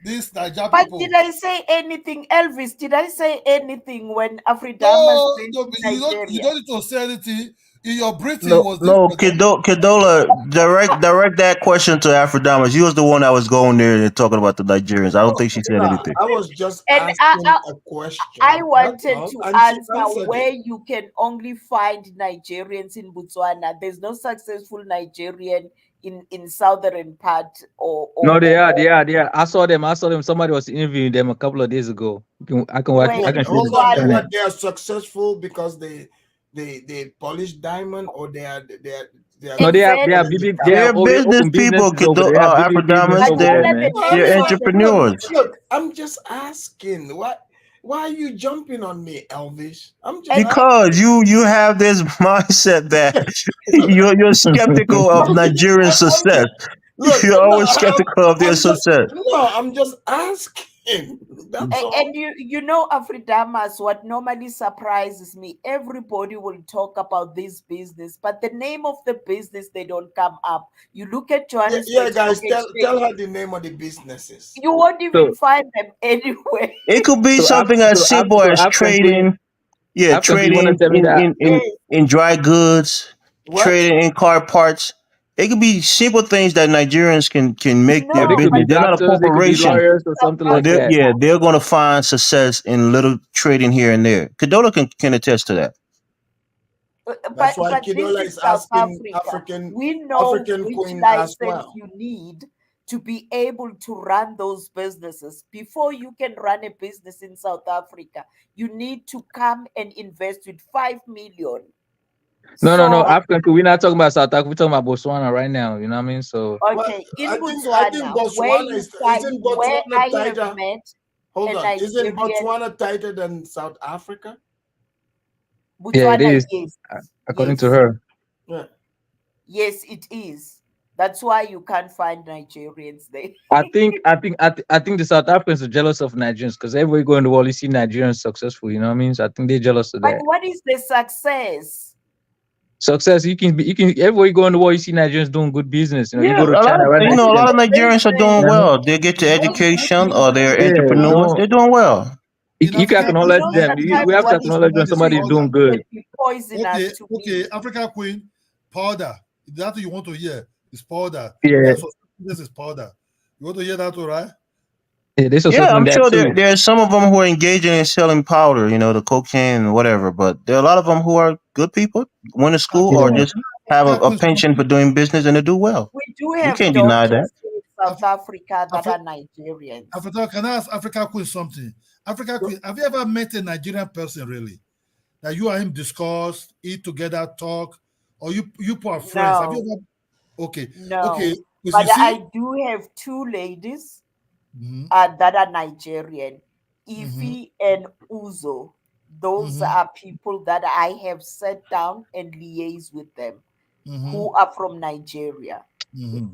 these Niger But people. did I say anything, Elvis? Did I say anything when Afridamas No, mentioned you don't Nigeria? need to say anything. In your breathing No, was no, different. Kidola, direct that question to Afrodamus. She was the one that was going there and talking about the Nigerians. I don't think she said Nah, anything. I was just And asking a question. I That's wanted all, to and she answer answered where it. you can only find Nigerians in Botswana. There's no successful Nigerian in southern part No, they are. I saw them. Somebody was interviewing them a couple of days ago. I can watch. Wait, I can see Hold the on, channel. what they are successful because they polish diamond, or they are No, they have exactly. big. They're They business open people, businesses over there. They have big business Afrodamus. over there, man. They're Look, entrepreneurs. I'm just asking. Why are you jumping on me, Elvis? I'm just Because you have this mindset that you're skeptical of Nigerian success. look. You're No, always skeptical of their success. I'm just asking. That's all. And you know, Afridamas, what normally surprises me, everybody will talk about this business, but the name of the business, they don't come up. You look at Johannesburg Yeah, guys, Stock tell Exchange, her the name of the businesses. you won't even find them anywhere. It could be something as simple as African Queen. trading. Yeah, African Queen, you want to trading tell me that? in dry goods, What? trading in car parts. It could be simple things that Nigerians can make their They could be business. They're not a doctors. They could be corporation. lawyers or something like that. They're going to find success in little trading here and there. Kadola can attest to that. That's why But this Kidola is is South asking Africa. We know African which Queen license as well. you need to be able to run those businesses. Before you can run a business in South Africa, you need to come and invest with 5 million. No. African Queen. We're not talking about South Africa. We're talking about Botswana right now. You know what I mean? So Okay, in I Botswana, think where Botswana you isn't find where Botswana I tighter. have met Hold a on, isn't Nigerian Botswana tighter than South Africa? yeah, it Botswana, is. yes. According Yes. to her. Yeah. Yes, it is. That's why you can't find Nigerians there. I think the South Africans are jealous of Nigerians because everywhere you go in the world, you see Nigerians successful. You know what I mean? So I think they're jealous of But that. what is the success? Success. You can everywhere you go in the world, you see Nigerians doing good business. You know, you Yeah, go to a lot China of right you now, know see a lot them. of Nigerians are doing You know, well. They get to education or they're yeah, entrepreneurs. don't They're doing well. In you can Africa, You acknowledge know, them. sometimes We have to what is acknowledge when is somebody is easy doing powder. good. can be poisonous Okay, to okay, me. Africa Queen, powder. That's what you want to hear. It's powder. Yeah, That's what this is powder. You want to hear that, all right? yeah, they're Yeah, successful in I'm that sure too. there's some of them who are engaging in selling powder, the cocaine and whatever. But there are a lot of them who are good people, went to Africa, school or Yeah, just have Africa a Queen, pension for doing business and they do well. We do We have can't deny that. doctors in South Africa that Africa, are Nigerians. Africa, can I ask Africa Queen something? Africa Queen, have you ever met a Nigerian person really? That you and him discuss, eat together, talk, or you are friends? Have you No, ever? Okay, no. okay. Because you But see, I do have two ladies hmm that are Nigerian, hmm Ify and Uzo. Those hmm are people that I have sat down and liaised with them hmm who are from Nigeria. hmm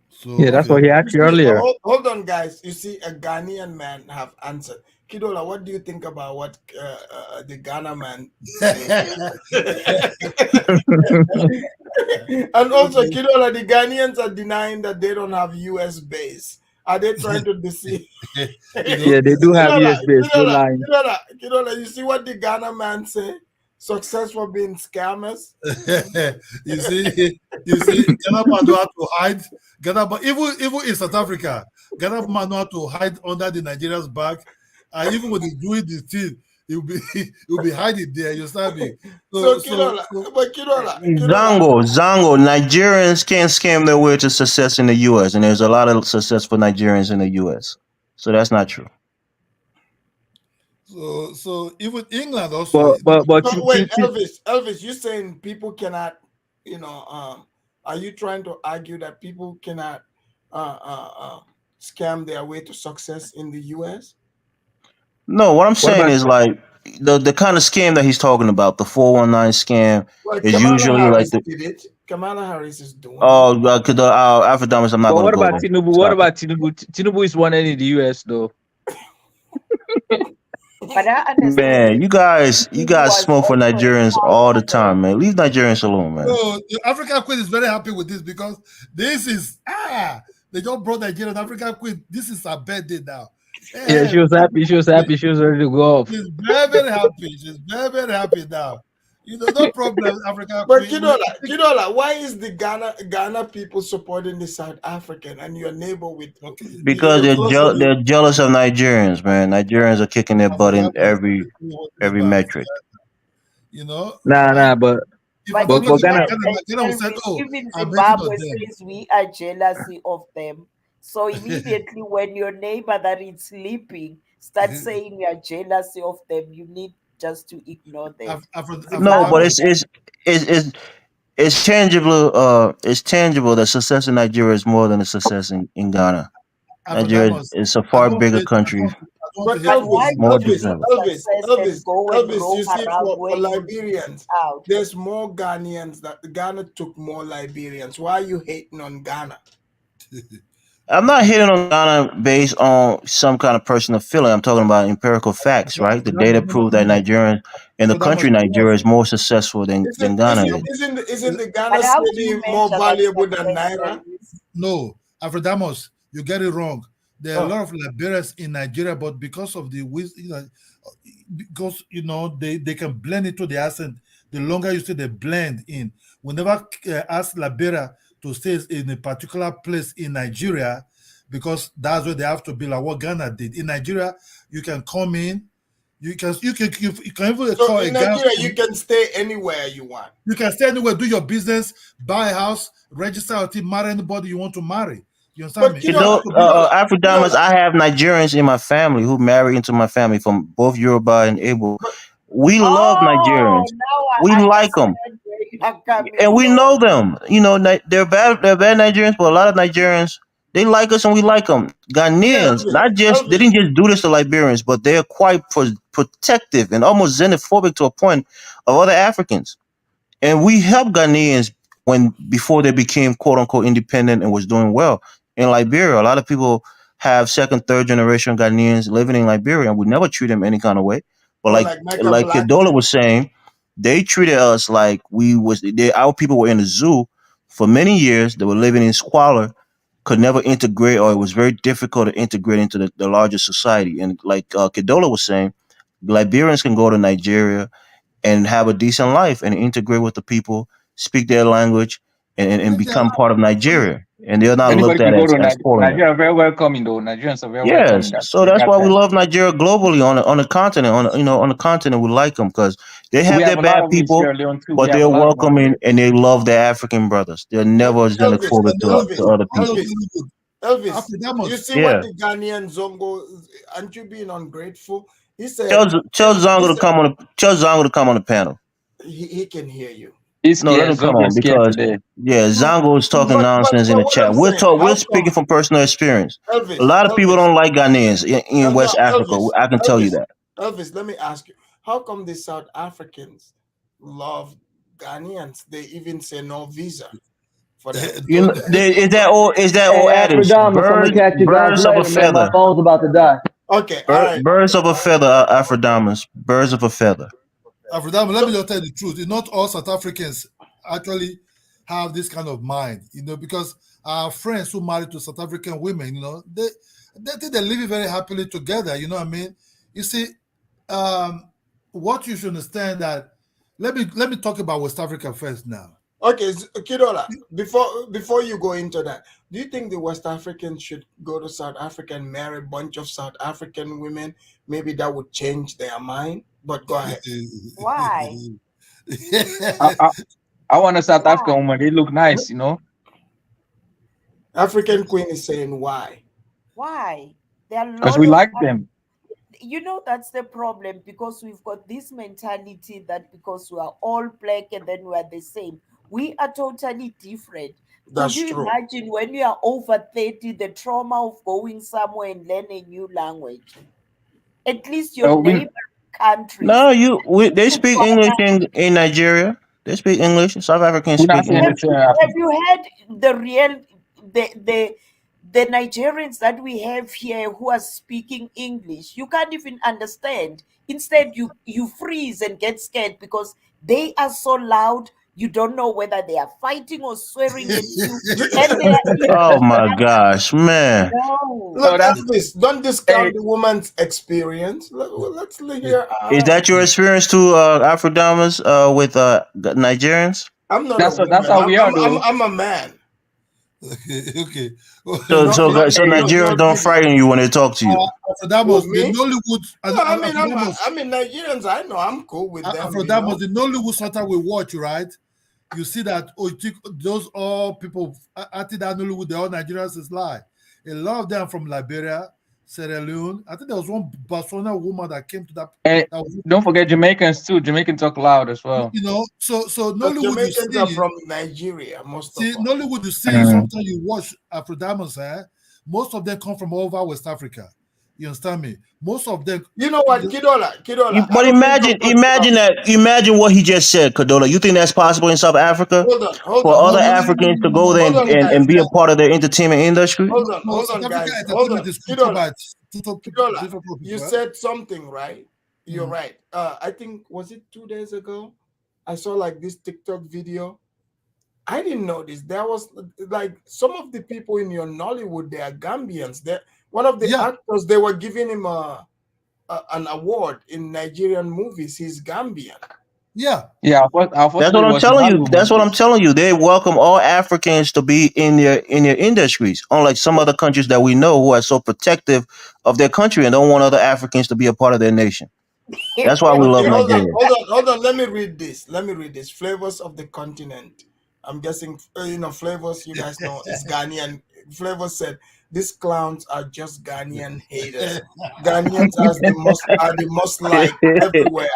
So yeah, that's okay, what he You asked you see, earlier. hold on, guys. You see, a Ghanaian man have answered. Kidola, what do you think about what the Ghana man said? And also, okay. Kidola, the Ghanaians are denying that they don't have US base. Are they trying to deceive? You know, Yeah, they do have Kidola, US base. No Kidola, lying. Kidola, Kidola, you see what the Ghana man say? Success for being scammers. you see, Ghana man know how to hide. Ghana, but even in South Africa, Ghana man know how to hide under the Nigerian's back, and even when he's doing the thing, he'll be hiding there. You understand me? So So Kidola, but Kidola, Zango, Nigerians can't scam their way to success in the US, and there's a lot of successful Nigerians in the US. So that's not true. so even England also. But so wait, Elvis, you saying people cannot, are you trying to argue that people cannot scam their way to success in the US? No, what I'm what saying about is like the kind of scam that he's talking about, the 419 scam, Well, is Kamala usually like Harris the did it. Kamala Harris is doing it. Afrodamus. I'm not but going to what go about there. Tinubu? What Stop it. about Tinubu? Tinubu is one in the US though. But I understand Man, that you he guys was smoke for also Nigerians all the accountable. time, man. Leave Nigerians alone, man. So the African Queen is very happy with this because this is they just brought Nigerian African Queen. This is her birthday now. Yeah, Eh, she was happy. She was happy. She was ready to go off. she's very, very happy. She's very, very happy now. No problem, African But Queen. Kidola, why is the Ghana people supporting the South African and your neighbor with Okay, Because the closer you? they're jealous of Nigerians, man. Nigerians are kicking their butt in African every metric. You know, Nah, but if I But don't but look at Ghana. Ghana will say, Elvis, "Oh, even I'm making Zimbabwe of says we are jealousy of them. So immediately when your neighbor that is sleeping starts them." saying you are jealousy of them, you need just to ignore them. No, but Zimbabwe Afrodamus, it's it's tangible. It's tangible that success in Nigeria is more than the success in Ghana. Nigeria Afrodamus. is a I far don't want bigger to, I country, don't, I don't want to But hear But from why Elvis, you. don't more you Elvis, need developed. Elvis, success and Elvis, go and Elvis, roam you see, around for where you Liberians, out? there's more Ghanaians that Ghana took more Liberians. Why are you hating on Ghana? I'm not hitting on Ghana based on some kind of personal feeling. I'm talking about empirical facts, right? The data prove that Nigerians in the country Nigeria is more successful than Ghana is. Isn't the Ghana But how do you cedi more measure that valuable than success, Naira? Elvis? No, Afrodamus, you get it wrong. There are a Oh. lot of Liberians in Nigeria, but because of because they can blend into the accent. The longer you stay, they blend in. We never ask Liberia to stay in a particular place in Nigeria because that's where they have to be, like what Ghana did. In Nigeria, you can come in, you can even So call a in guy. Nigeria, you can stay anywhere you want. You can stay anywhere, do your business, buy a house, register your team, marry anybody you want to marry. You understand But me? You You don't know, have to be. Afrodamas, I have Nigerians in my family who marry into my family from both Yoruba and Igbo. We love Nigerians. Oh, now We I like them, understand where you are coming and we know from. them. They're bad Nigerians, but a lot of Nigerians they like us and we like them. yeah, Ghanaians, not just they Elvis, didn't just do this to Liberians, but they're quite protective and almost xenophobic to a point of other Africans. And we helped Ghanaians when before they became quote unquote independent and was doing well. In Liberia, a lot of people have second, third generation Ghanaians living in Liberia, and we never treat them any kind of way. But or like Michael like Black. Kedola was saying, They treated us like our people were in a zoo for many years. They were living in squalor, could never integrate, or it was very difficult to integrate into the larger society. And like Kedola was saying, Liberians can go to Nigeria and have a decent life and integrate with the people, speak their language, and become part of Nigeria. And they're not Anybody looked can at go to as foreigners. Nigeria. Very welcoming though. Nigerians are very welcoming. Yes, so They that's got why we that. love Nigeria globally on the continent. On the continent, we like them because they We have have their a lot bad of them in people, Sierra Leone too. We but have a they're lot of them over welcoming there. and they love their African brothers. They're never Elvis, xenophobic to other people. Elvis, you see what Yeah, the Ghanaian Zongo, aren't you being ungrateful? He said, tell Zongo to come on the panel. he can hear you. He's No, let scared. him come Zongo on is scared because today. Zongo is talking nonsense in the what I'm chat. saying, We're how speaking come from personal experience. A Elvis, lot of people don't like Ghanaians in West Africa. Elvis, I can tell you that. Elvis, let me ask you, how come the South Africans love Ghanaians? They even say no visa for them. Is that old Hey, adage? Afrodamus, I'm gonna catch you guys Birds of a later, man. My feather. phone's about to die. Okay, all right. Birds of a feather, Afrodamus. Birds of a feather. Afrodama, let me just tell you the truth. Not all South Africans actually have this kind of mind, because our friends who married to South African women, they think they're living very happily together. You know what I mean? You see, what you should understand that. Let me talk about West Africa first now. Okay, Kidola, before you go into that, do you think the West Africans should go to South Africa and marry a bunch of South African women? Maybe that would change their mind. But go ahead. Why? I want a South African woman. They look nice, African Queen is saying why? Why? There are because we like them. That's the problem, because we've got this mentality that because we are all black and then we are the same. We are totally different. That's Could you true. imagine when you are over 30, the trauma of going somewhere and learning a new language? At least your neighboring countries. No, they speak English in Nigeria. They speak English. South Africans speak English. Have you heard the Nigerians that we have here who are speaking English? You can't even understand. Instead, you freeze and get scared because they are so loud. You don't know whether they are fighting or swearing at you. Oh my gosh, man! No. Look, Elvis, don't discount the woman's experience. Let's hear. Is that your experience too, Afrodamas, with Nigerians? I'm not. That's how we are, though. I'm a man. Okay. So Nigerians don't frighten you when they talk to you. Afrodamus, the Nollywood. I mean, Nigerians. I know I'm cool with them. Afrodamus, the Nollywood Santa we watch, right? You see that those all people acting that Nollywood, the all Nigerians is lie. A lot of them from Liberia, Sierra Leone. I think there was one Botswana woman that came to that. And don't forget Jamaicans too. Jamaicans talk loud as well. So Nollywood. Jamaicans are from Nigeria. Most of them. Nollywood, you see, sometimes you watch Afrodamus, most of them come from over West Africa. You understand me? Most of them. You know what, Kidola. But imagine what he just said, Kadola. You think that's possible in South Africa? Hold for on. other Africans to go there and be a part of their entertainment industry? Hold on, guys. Hold on. Kidola, you said something, right? You're right. I think, was it 2 days ago? I saw like this TikTok video. I didn't know this. There was like some of the people in your Nollywood, they are Gambians. One of the actors, they were giving him an award in Nigerian movies. He's Gambian. Yeah. That's what I'm telling you. That's what I'm telling you. They welcome all Africans to be in their industries, unlike some other countries that we know who are so protective of their country and don't want other Africans to be a part of their nation. That's why we love Nigeria. Hold on. Let me read this. Flavors of the continent. I'm guessing, Flavors, you guys know, is Ghanaian. Flavors said, these clowns are just Ghanaian haters. Ghanaians are the most liked everywhere.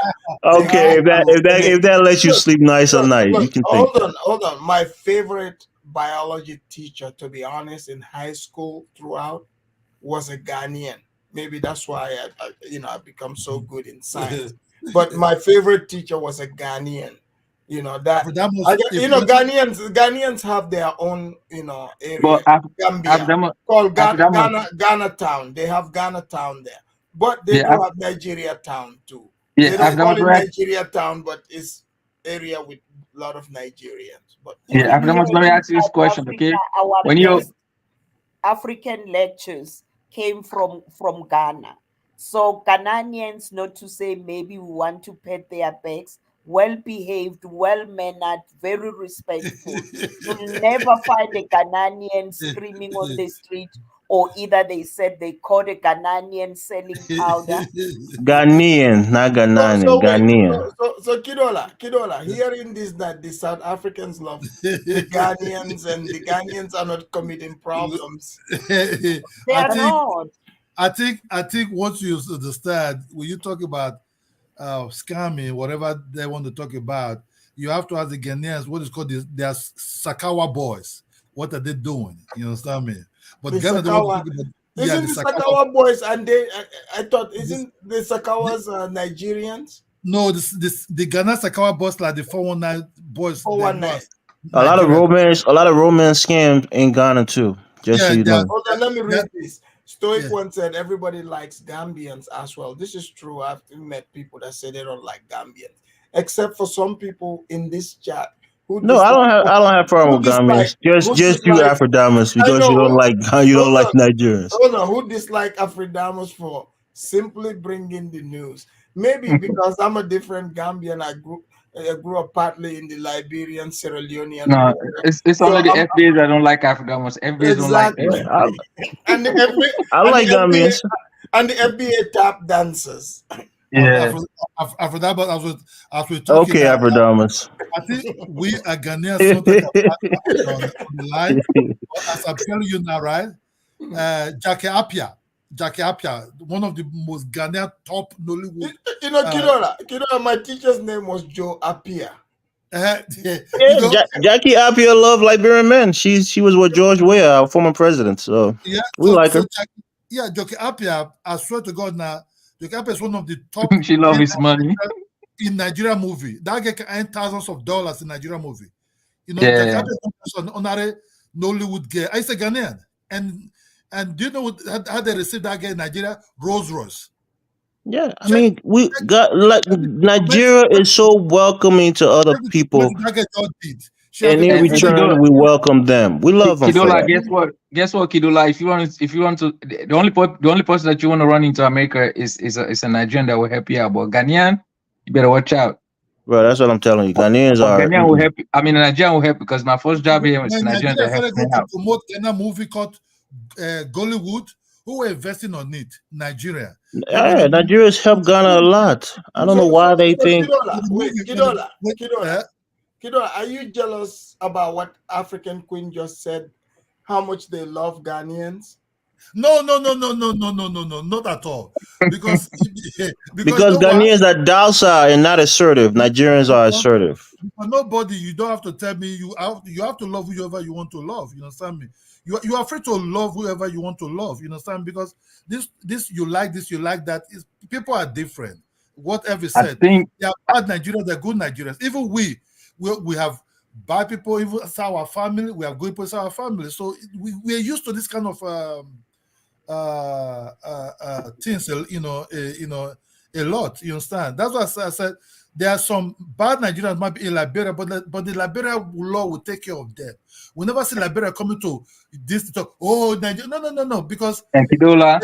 Okay, if that lets you sleep nice at night, you can think. Hold on. My favorite biology teacher, to be honest, in high school throughout, was a Ghanaian. Maybe that's why I become so good in science. But my favorite teacher was a Ghanaian. Ghanaians have their own, area, Gambia, called Ghana Town. They have Ghana Town there, but they do have Nigeria Town too. They don't call it Nigeria Town, but it's area with a lot of Nigerians. But Yeah, Even here African, let me in ask you this South question, Africa, okay? our When you best African lectures came from Ghana. So Ghanaians, not to say maybe we want to pat their backs, well behaved, well mannered, very respectful. You'll never find a Ghanaian screaming on the street, or either they said they caught a Ghanaian selling powder. Ghanaian, not Ghanaian, So wait, Ghanaian. so Kidola, hearing this that the South Africans love the Ghanaians and the Ghanaians are not committing problems. They I are think not. I think once you understand when you talk about scamming, whatever they want to talk about, you have to ask the Ghanaians what is called their Sakawa boys. What are they doing? You understand me? But The Ghana, they want to Sakawa, talk about isn't the the Sakawa. Sakawa boys and they? I thought This, isn't the Sakawas Nigerians? no, the Ghana Sakawa boys like the 419 boys they know 419. as Nigeria. A lot of romance scams in Ghana too. Just so Yeah, you know. Hold on, let me read this. Stoic yeah. one said everybody likes Gambians as well. This is true. I've met people that say they don't like Gambians, except for some people in this chat who No, dislike I don't have problem who with dislike Ghanaians. Just you dislike. Afrodamas I because know. you don't Hold like on, Nigerians. hold on. Who dislike Afridamus for simply bringing the news? Maybe because I'm a different Gambian. I grew up partly in the Liberian, Sierra Leonean no, border. it's So only the I'm FBAs that don't like Africans. FBAs don't like Yeah, exactly. them. And the FBA I and the like FBA Ghanaians. and the FBA tap dancers. Yeah. After that, but as we're talking Okay, now, Afrodamas. I think we are Ghanaians sometimes on the line. But as I'm telling you now, right? Jackie Apia, one of the most Ghanaian top Nollywood. You know, Kidola, my teacher's name was Joe Apia. You Yeah, go, Jackie Appiah loved Liberian men. She was with George Weah, our former president. So yeah. we like her. Jackie Apia, I swear to God now, Jackie Apia is one of the top She love his money. in Nigeria movie. That guy can earn thousands of dollars in Nigeria movie. You know, Yeah. Jackie Apia is an honorary Nollywood girl. I say Ghanaian. And do you know how they received that guy in Nigeria? Rolls Royce. Yeah, I mean, we got like Nigeria is so welcoming to other people, That guy just did. and in And return, Kidola, we welcome them. We love them for Kidola, that. guess what, Kidola? If you want to, the only person that you want to run into America is a Nigerian that will help you out. But Ghanaian, you better watch out. Bro, that's what I'm telling you. Ghanaians But are. Ghanaian will help. I mean, a Nigerian will help because my first job here was When Nigerian Nigeria that helped started me going to out. promote Ghana movie called Gollywood, who were investing on it? Nigeria. Then when Yeah, Nigeria's helped Ghana a lot. I don't know why they think. Kidola, are you jealous about what African Queen just said? How much they love Ghanaians? No, not at all. Because you Because know why? Ghanaians are docile and not assertive. Nigerians are assertive. For nobody, you don't have to tell me you have to love whoever you want to love. You understand me? You are free to love whoever you want to love. You understand? Because this you like this, you like that. People are different. Whatever I said, think they are bad Nigerians, they're good Nigerians. Even we have bad people, even as our family, we have good people as our family. So we are used to this kind of things, a lot. You understand? That's why I said there are some bad Nigerians might be in Liberia, but the Liberia law will take care of them. We never see Liberia coming to this to talk. Oh, Nigeria, no, because and Kidola.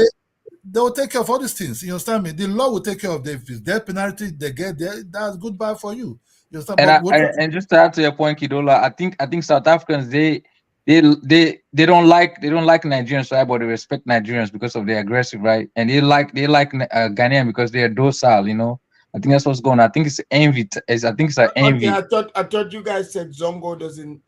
They will take care of all these things. You understand me? The law will take care of them. If it's their penalty, they get there. That's goodbye for you. You understand? And just to add to your point, Kidola, I think South Africans they don't like Nigerians, right? But they respect Nigerians because of their aggressive, right? And they like Ghanaian because they are docile. You know, I think that's what's going on. I think it's envy. I think it's an envy. Okay, I thought you guys said Zongo doesn't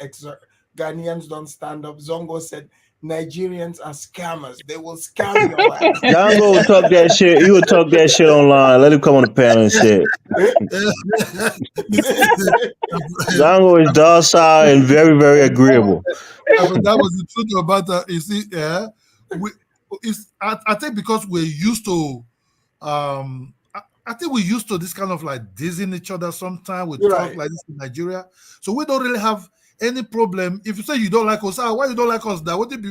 Ghanaians don't stand up. Zongo said Nigerians are scammers. They will scam your ass. Django will talk that shit. He would talk that shit online. Let him come on the panel and shit. Django is docile and very, very agreeable. That was the truth about that. You see, I think because we're used to, I think we're used to this kind of like dissing each other. Sometimes we talk like this in Nigeria, so we don't really have any problem. If you say you don't like us, why you don't like us? That what did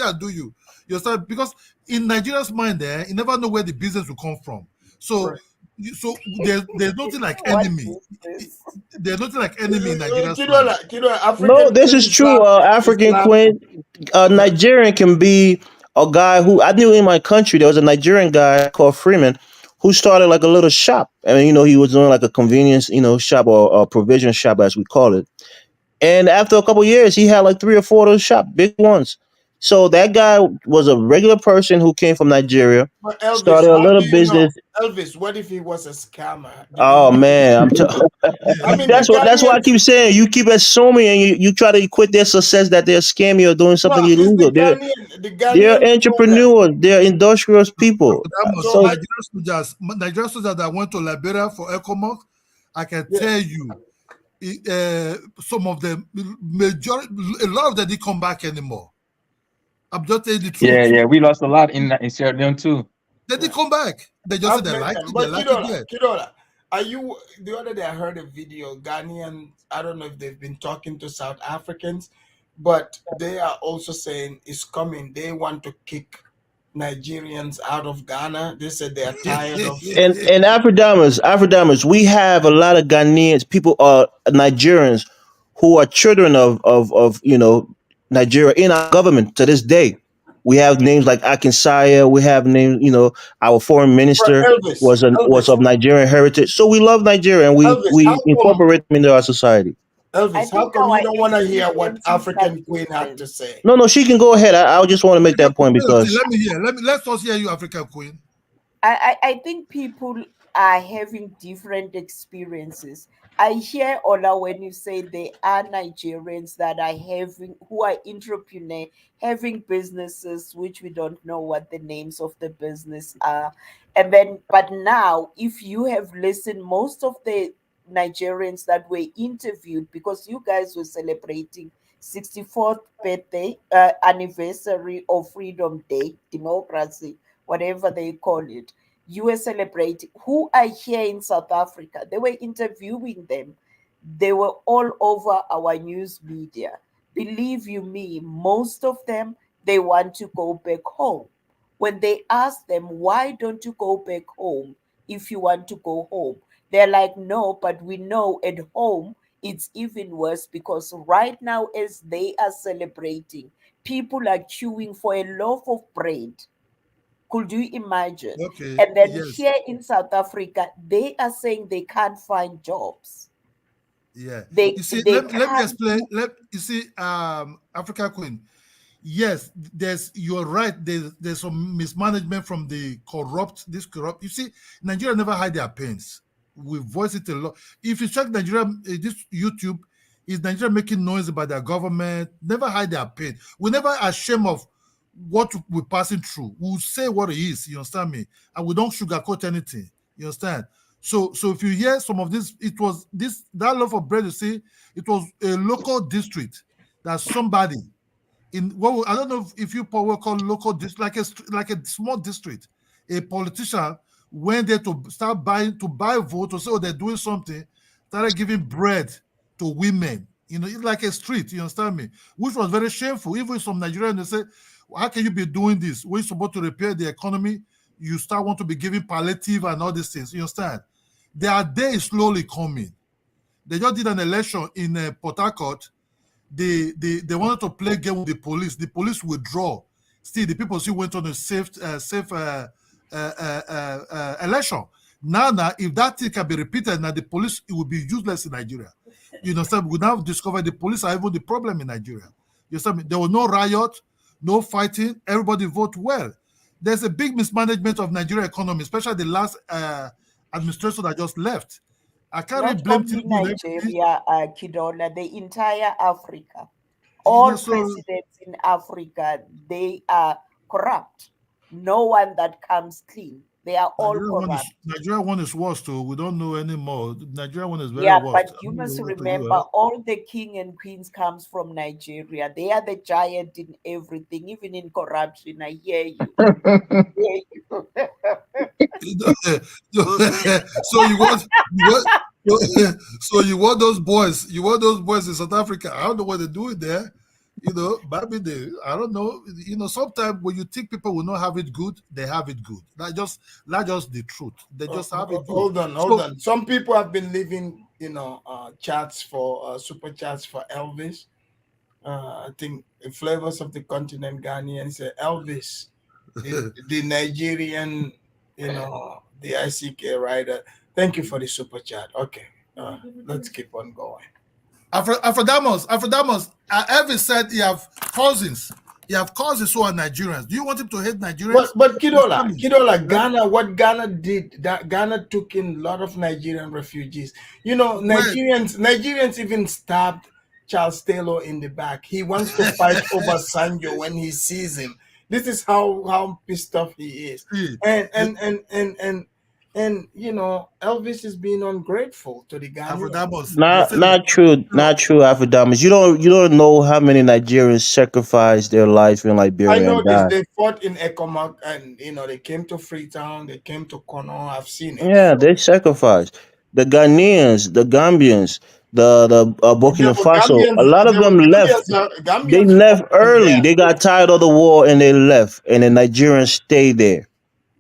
I do you start because in Nigeria's mind, you never know where the business will come from. So So there's nothing like What enemy. is this? There's nothing like enemy in Nigeria's Kidola, land. Kidola, No, African this Queen is true. Islam, African Islam. Queen, Nigerian can be a guy who I knew in my country. There was a Nigerian guy called Freeman who started like a little shop. I mean, he was doing like a convenience, shop or a provision shop as we call it. And after a couple of years, he had like 3 or 4 of those shop, big ones. So that guy was a regular person who came from Nigeria, But Elvis, started a how little do you know? business. Elvis, what if he was a scammer? Did he Oh know? man, I mean, the that's what I Ghanaians. keep saying. You keep assuming and you try to equate their success that they're scammy or doing something No, it's illegal. The They're Ghanaians know that. entrepreneurs. They're industrious people. So I, Nigerian soldiers that went to Liberia for ECOMOG, I can tell you, some of them, a lot of them didn't come back anymore. I'm just telling the truth. Yeah, we lost a lot in Sierra Leone too. They didn't come back. They just I've said they met like them. it. They But like it Kidola, there. Kidola, are you the other day I heard a video, Ghanaian, I don't know if they've been talking to South Africans, but they are also saying it's coming. They want to kick Nigerians out of Ghana. They said they are tired of And Afrodamas, we have a lot of Ghanaians, people Nigerians who are children of Nigeria in our government to this day. We have names like Akinsaya, we have names, our foreign minister Elvis. was of Nigerian heritage. So we love Nigeria and Elvis, how we come incorporate them into our society. I Elvis, how think come you our don't want to hear what experiences are African Queen had different. to say? No, she can go ahead. I just want to make that point because Let me hear. Let's us hear you, African Queen. I think people are having different experiences. I hear Ola when you say they are Nigerians that are who are entrepreneur, having businesses which we don't know what the names of the business are. And then, but now, if you have listened, most of the Nigerians that were interviewed, because you guys were celebrating 64th birthday anniversary of Freedom Day, democracy, whatever they call it, you were celebrating, who are here in South Africa. They were interviewing them. They were all over our news media. Believe you me, most of them, they want to go back home. When they ask them, why don't you go back home if you want to go home? They're like, no, but we know at home it's even worse because right now, as they are celebrating, people are queuing for a loaf of bread. Could you imagine? Okay. And then Yes. here in South Africa, they are saying they can't find jobs. Yeah. They You see, they let me can't explain. do- You see, Africa Queen. Yes, you're right. There's some mismanagement from the corrupt. You see, Nigeria never hide their pains. We voice it a lot. If you check Nigeria, this YouTube, is Nigeria making noise about their government? Never hide their pain. We never ashamed of what we're passing through. We'll say what it is. You understand me? And we don't sugarcoat anything. You understand? So if you hear some of this, it was that loaf of bread. You see, it was a local district that somebody in what I don't know if you will call local district, like a small district, a politician went there to start buy vote to say, oh, they're doing something, started giving bread to women. It's like a street. You understand me? Which was very shameful. Even some Nigerians, they say, how can you be doing this? When you're supposed to repair the economy, you start want to be giving palliative and all these things. You understand? Their day is slowly coming. They just did an election in Port Harcourt. They wanted to play game with the police. The police withdraw. Still, the people still went on a safe election. Now, if that thing can be repeated, now the police, it will be useless in Nigeria. You understand? We now discover the police are even the problem in Nigeria. You understand me? There was no riot, no fighting. Everybody vote well. There's a big mismanagement of Nigeria economy, especially the last administration that just left. I can't really not blame only Tinubu. Nigeria, Kidola, the entire Africa. All So- presidents in Africa, they are corrupt. No one that comes clean. They are all corrupt. Nigeria one is worse too. We don't know anymore. Nigeria one is very Yeah, worse. but I you don't must know what to do, remember eh? all the king and queens comes from Nigeria. They are the giant in everything, even in corruption. I hear you. I hear you. So you want those boys? You want those boys in South Africa? I don't know what they're doing there. Back in the, I don't know. Sometimes when you think people will not have it good, they have it good. Not just the truth. They just have it good. Hold on, hold on. Some people have been leaving, chats for super chats for Elvis. I think Flavors of the Continent Ghanaian said Elvis, the Nigerian, the ICK writer. Thank you for the super chat. Okay, let's keep on going. Afrodamos, Elvis said he have cousins. You have cousins who are Nigerians. Do you want him to hate Nigerians? But Kidola, Ghana, what Ghana did, that Ghana took in a lot of Nigerian refugees. Nigerians even stabbed Charles Taylor in the back. He wants to fight over Sanjo when he sees him. This is how pissed off he is. And Elvis is being ungrateful to the Ghanaians. Not true, Afrodamus. You don't know how many Nigerians sacrificed their life in I Liberia know and this. died. They fought in Ecomac, and they came to Freetown. They came to Kono. I've seen it. Yeah, they sacrificed. The Ghanaians, the Gambians, the There Burkina were Faso. A Gambians. lot of There were them left. They Gambians left early. there. They got tired of the war and they left. And the Nigerians stayed there.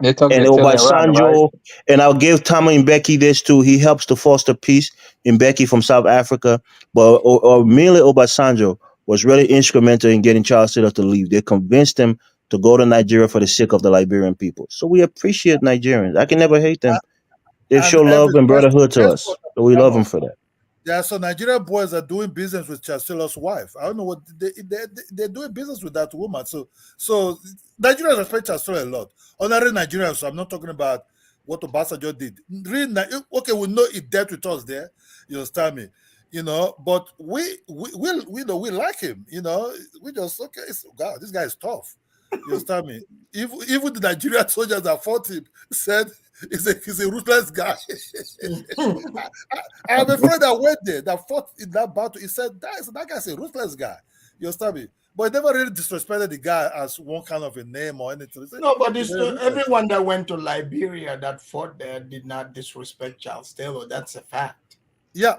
They talk And they're still in run, right? Obasanjo, and I'll give Tama Mbeki this too. He helps to foster peace. Mbeki from South Africa, but mainly Obasanjo was really instrumental in getting Charles Taylor to leave. They convinced him to go to Nigeria for the sake of the Liberian people. So we appreciate Nigerians. I can never hate them. They And show love Elvis, and brotherhood to let's us. So we love them for that. Yeah, so Nigerian boys are doing business with Chancellor's wife. I don't know what they're doing business with that woman. So Nigerians respect Chancellor a lot. Honoring Nigerians, so I'm not talking about what Obasanjo did. Really, okay, we know it dealt with us there. You understand me? But we like him. We just God, this guy is tough. You understand me? Even the Nigerian soldiers that fought him said he's a ruthless guy. I have a friend that went there, that fought in that battle. He said that guy's a ruthless guy. You understand me? But he never really disrespected the guy as one kind of a name or anything. No, but everyone that went to Liberia that fought there did not disrespect Charles Taylor. That's a fact. Yeah.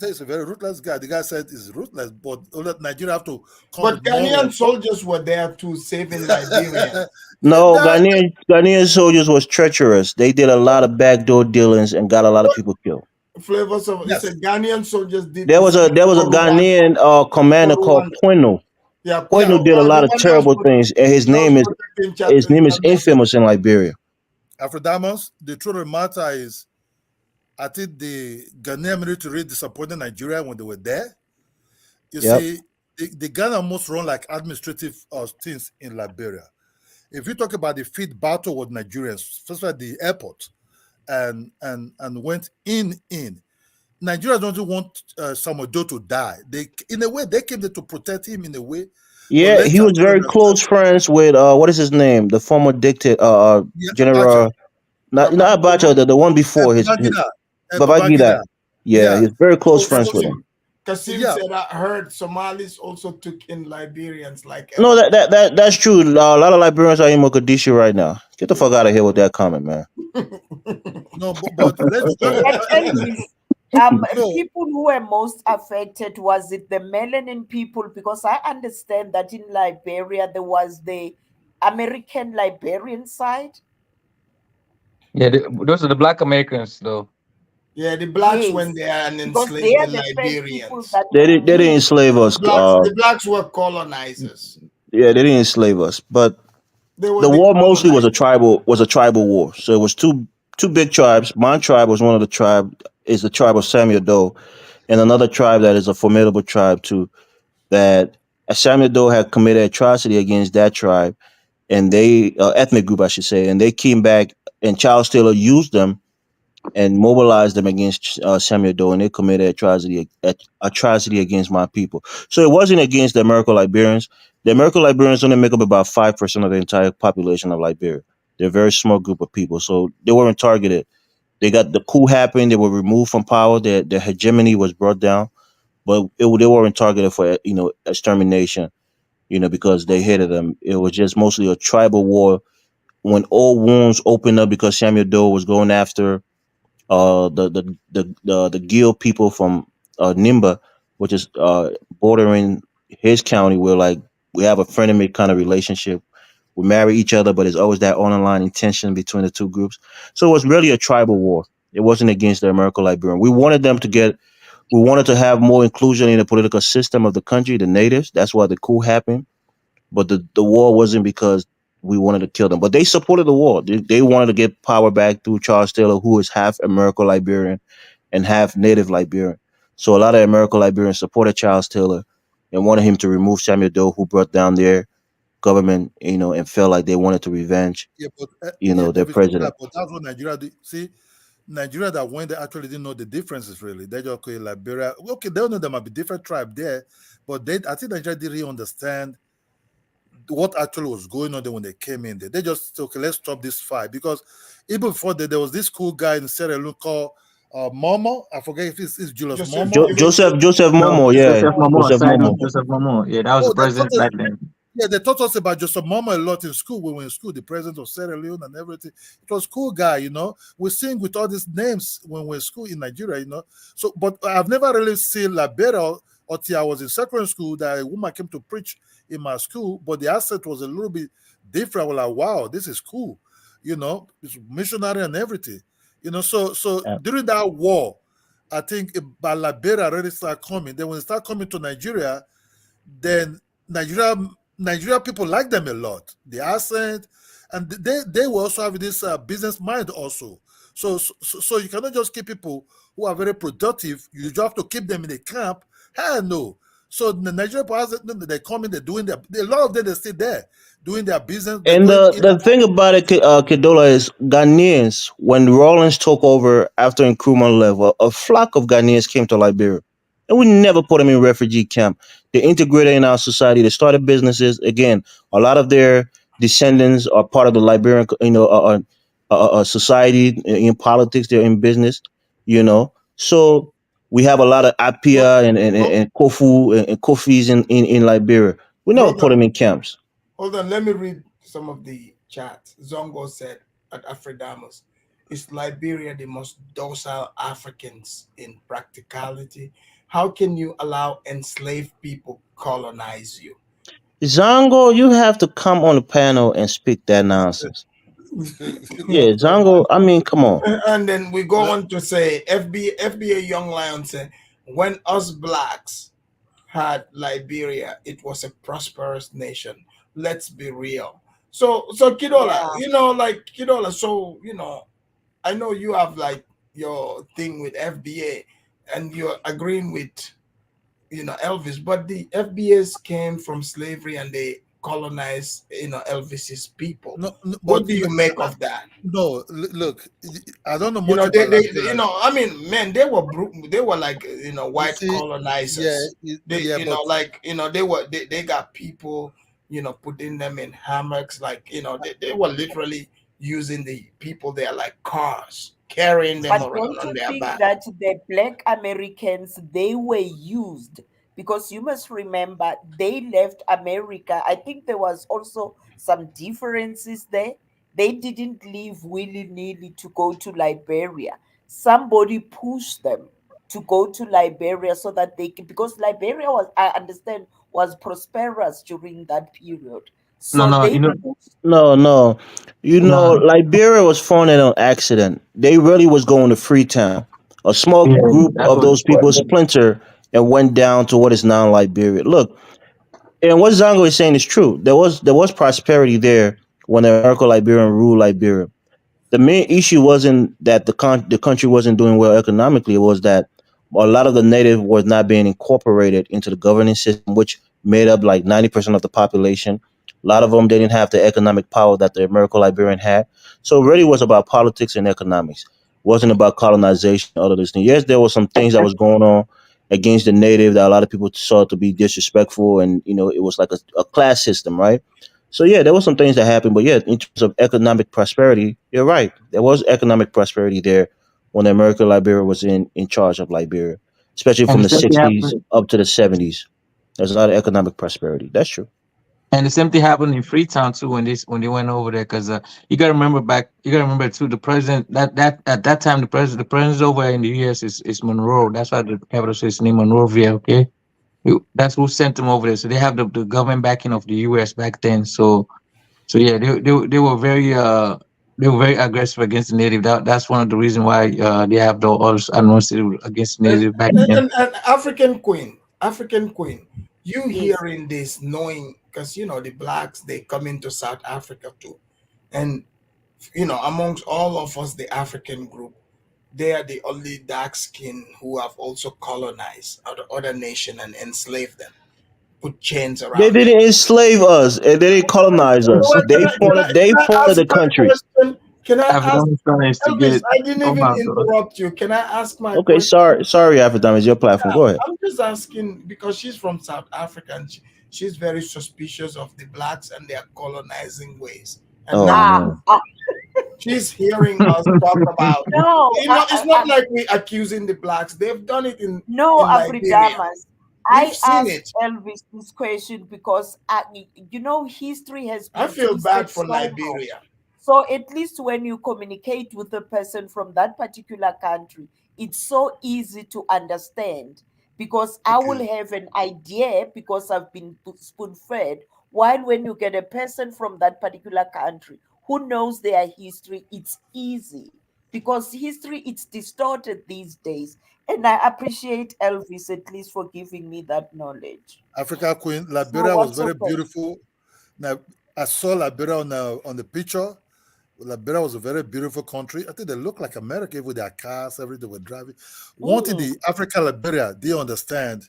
He's a very ruthless guy. The guy said he's ruthless, but Nigeria have to come. But Ghanaian soldiers were there to save in Liberia. No, Ghanaian soldiers was treacherous. They did a lot of backdoor dealings and got a lot of people killed. Flavors of yes. Ghanaian soldiers did. There was a Ghanaian commander called Poino. Yeah, Poino did a lot of terrible things, and his name is infamous in Liberia. Afrodamos, the truth of the matter is, I think the Ghanaian military disappointed Nigeria when they were there. You see, the Ghana almost run like administrative things in Liberia. If you talk about the field battle with Nigerians, especially at the airport, and went in. Nigeria don't want Samuel Doe to die. In a way, they came there to protect him in a way. Yeah, he was very close friends with what is his name? The former dictator, General, not Abacha, the one before his Babangida. Yeah, he's very close friends with him. Kasim said, I heard Somalis also took in Liberians like. No, that's true. A lot of Liberians are in Mogadishu right now. Get the fuck out of here with that comment, man. No, but people who were most affected, was it the melanin people? Because I understand that in Liberia there was the American Liberian side. Yeah, those are the Black Americans, though. Yeah, the blacks when they are enslaved the Liberians. They didn't enslave us. The blacks were colonizers. Yeah, they didn't enslave us, but the war mostly was a tribal war. So it was two big tribes. My tribe was one of the the tribe of Samuel Doe, and another tribe that is a formidable tribe too. That Samuel Doe had committed atrocity against that tribe, and they ethnic group, I should say, and they came back, and Charles Taylor used them and mobilized them against Samuel Doe, and they committed atrocity against my people. So it wasn't against the American Liberians. The American Liberians only make up about 5% of the entire population of Liberia. They're a very small group of people, so they weren't targeted. They got the coup happened. They were removed from power. Their hegemony was brought down, but they weren't targeted for extermination. Because they hated them. It was just mostly a tribal war. When all wounds opened up because Samuel Doe was going after the Gill people from Nimba, which is bordering his county, we're like we have a frenemy kind of relationship. We marry each other, but there's always that underlying tension between the two groups. So it was really a tribal war. It wasn't against the American Liberian. We wanted them to get. We wanted to have more inclusion in the political system of the country, the natives. That's why the coup happened. But the war wasn't because we wanted to kill them. But they supported the war. They wanted to get power back through Charles Taylor, who is half American Liberian and half Native Liberian. So a lot of American Liberians supported Charles Taylor and wanted him to remove Samuel Doe, who brought down their government, and felt like they wanted to revenge, Yeah, but yeah, their David, president. but that's what Nigeria do. See, Nigeria that when they actually didn't know the differences really. They just okay, Liberia. Okay, they know there might be different tribe there, but I think Nigeria didn't really understand what actually was going on there when they came in there. They just said, okay, let's stop this fight because even before that, there was this cool guy in Sierra Leone called Momo. I forget if it's Julius Momo. Joseph No, Momo, yeah, Joseph Momo, Joseph Simon Momo. Joseph Momo. Yeah, that was the Oh, they taught president us, back then. yeah, they taught us about Joseph Momo a lot in school when we were in school, the president of Sierra Leone and everything. It was cool guy, We sing with all these names when we were in school in Nigeria. So, but I've never really seen Liberia until I was in secondary school that a woman came to preach in my school, but the accent was a little bit different. I was like, wow, this is cool. It's missionary and everything. So Yeah. during that war, I think by Liberia already start coming. Then when they start coming to Nigeria, then Nigeria people like them a lot. The accent, and they will also have this business mind also. So you cannot just keep people who are very productive. You just have to keep them in a camp. Hell no. So the Nigerian people, they come in, they're doing a lot of them they stay there doing their business. They're And going the thing about it, Kedola, is Ghanaians, when Rawlings took over after Nkrumah left, a flock of Ghanaians came to Liberia. And we never put them in refugee camp. They integrated in our society. They started businesses. Again, a lot of their descendants are part of the Liberian, society in politics. They're in business, So we have a lot of Hold, Apia and Kofu and Kofis in Liberia. We never hold put on, them in camps. hold on. Let me read some of the chats. Zongo said at Afridamus, "Is Liberia the most docile Africans in practicality? How can you allow enslaved people colonize you?" Zongo, you have to come on the panel and speak that nonsense. Yeah, Zongo, I mean, come on. And then we go on to say FBA Young Lion said, when us blacks had Liberia, it was a prosperous nation. Let's be real. So Kidola, Kidola, I know you have like your thing with FBA and you're agreeing with Elvis, but the FBAs came from slavery and they colonized Elvis's people. What do you make of that? No, look, I don't know You much know, about they Liberia. I mean, man, they were like, You white see, yeah, colonizers. They, yeah, but they got people, putting them in hammocks, like, they were literally using the people there like cars, carrying them But around don't on you their think back. that the black Americans, they were used? Because you must remember they left America. I think there was also some differences there. They didn't leave willy-nilly to go to Liberia. Somebody pushed them to go to Liberia so that they can, because Liberia was, I understand, was prosperous during that period. No, So no, they pushed. No, no. no, Liberia was founded on accident. They really was going to Freetown. A small yeah, group that's of what. those people splinter and went down to what is now Liberia. Look, and what Zongo is saying is true. There was prosperity there when the American Liberian ruled Liberia. The main issue wasn't that the country wasn't doing well economically. It was that a lot of the native was not being incorporated into the governing system, which made up like 90% of the population. A lot of them didn't have the economic power that the American Liberian had. So it really was about politics and economics. It wasn't about colonization and all of this thing. Yes, there were some things that was going on against the native that a lot of people saw to be disrespectful, and it was like a class system, right? So yeah, there were some things that happened, but yeah, in terms of economic prosperity, you're right. There was economic prosperity there when the American Liberia was in charge of Liberia, especially And from the the same thing '60s happened. up to the '70s. There's a lot of economic prosperity. That's true. And the same thing happened in Freetown too when they went over there because you got to remember back. You got to remember too. The president that at that time the president over in the U.S. is Monroe. That's why the capital city is named Monrovia. Okay, That's who sent them over there. So they have the government backing of the U.S. back then. So yeah, they were very aggressive against the native. That's one of the reasons why they have the all this animosity against the And, native back and, then. and African Queen, you Yes. hearing this, knowing, because the blacks, they come into South Africa too, and amongst all of us, the African group, they are the only dark skin who have also colonized other nation and enslaved them, put chains They around them. didn't enslave us and they didn't colonize us. Well, They funded they can I funded ask the my country. question? Can I ask African trying to Elvis? instigate. I didn't Oh even my God. interrupt you. Can I ask my Okay, question? sorry, Afrodite, it's your platform. Go ahead. I'm just asking because she's from South Africa and she's very suspicious of the blacks and their colonizing ways. And Oh now man. she's hearing us talk about, No, it's not like we accusing the blacks. They've done it no, in Liberia. Abridamas. We've I seen asked it. Elvis this question because history has I been feel bad twisted for so much. Liberia. So at least when you communicate with a person from that particular country, it's so easy to understand because I will have an idea because I've been spoon-fed. While when you get a person from that particular country who knows their history, it's easy because history it's distorted these days. And I appreciate Elvis at least for giving me that knowledge. Africa Queen, So Liberia was what's very okay? beautiful. Now I saw Liberia on the picture. Liberia was a very beautiful country. I think they look like America with their cars, everything they were driving. One thing the Africa Liberia, they understand,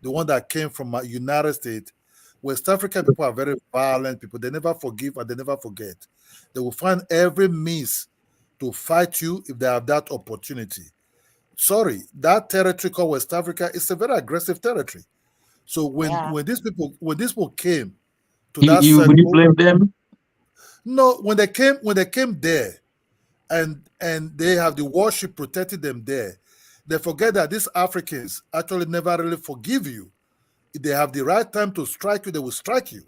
the one that came from United States, West African people are very violent people. They never forgive and they never forget. They will find every means to fight you if they have that opportunity. Sorry, that territory called West Africa is a very aggressive territory. So Yeah. when these people came to You that you would you circle, blame them? no, when they came there, and they have the warship protecting them there. They forget that these Africans actually never really forgive you. If they have the right time to strike you, they will strike you.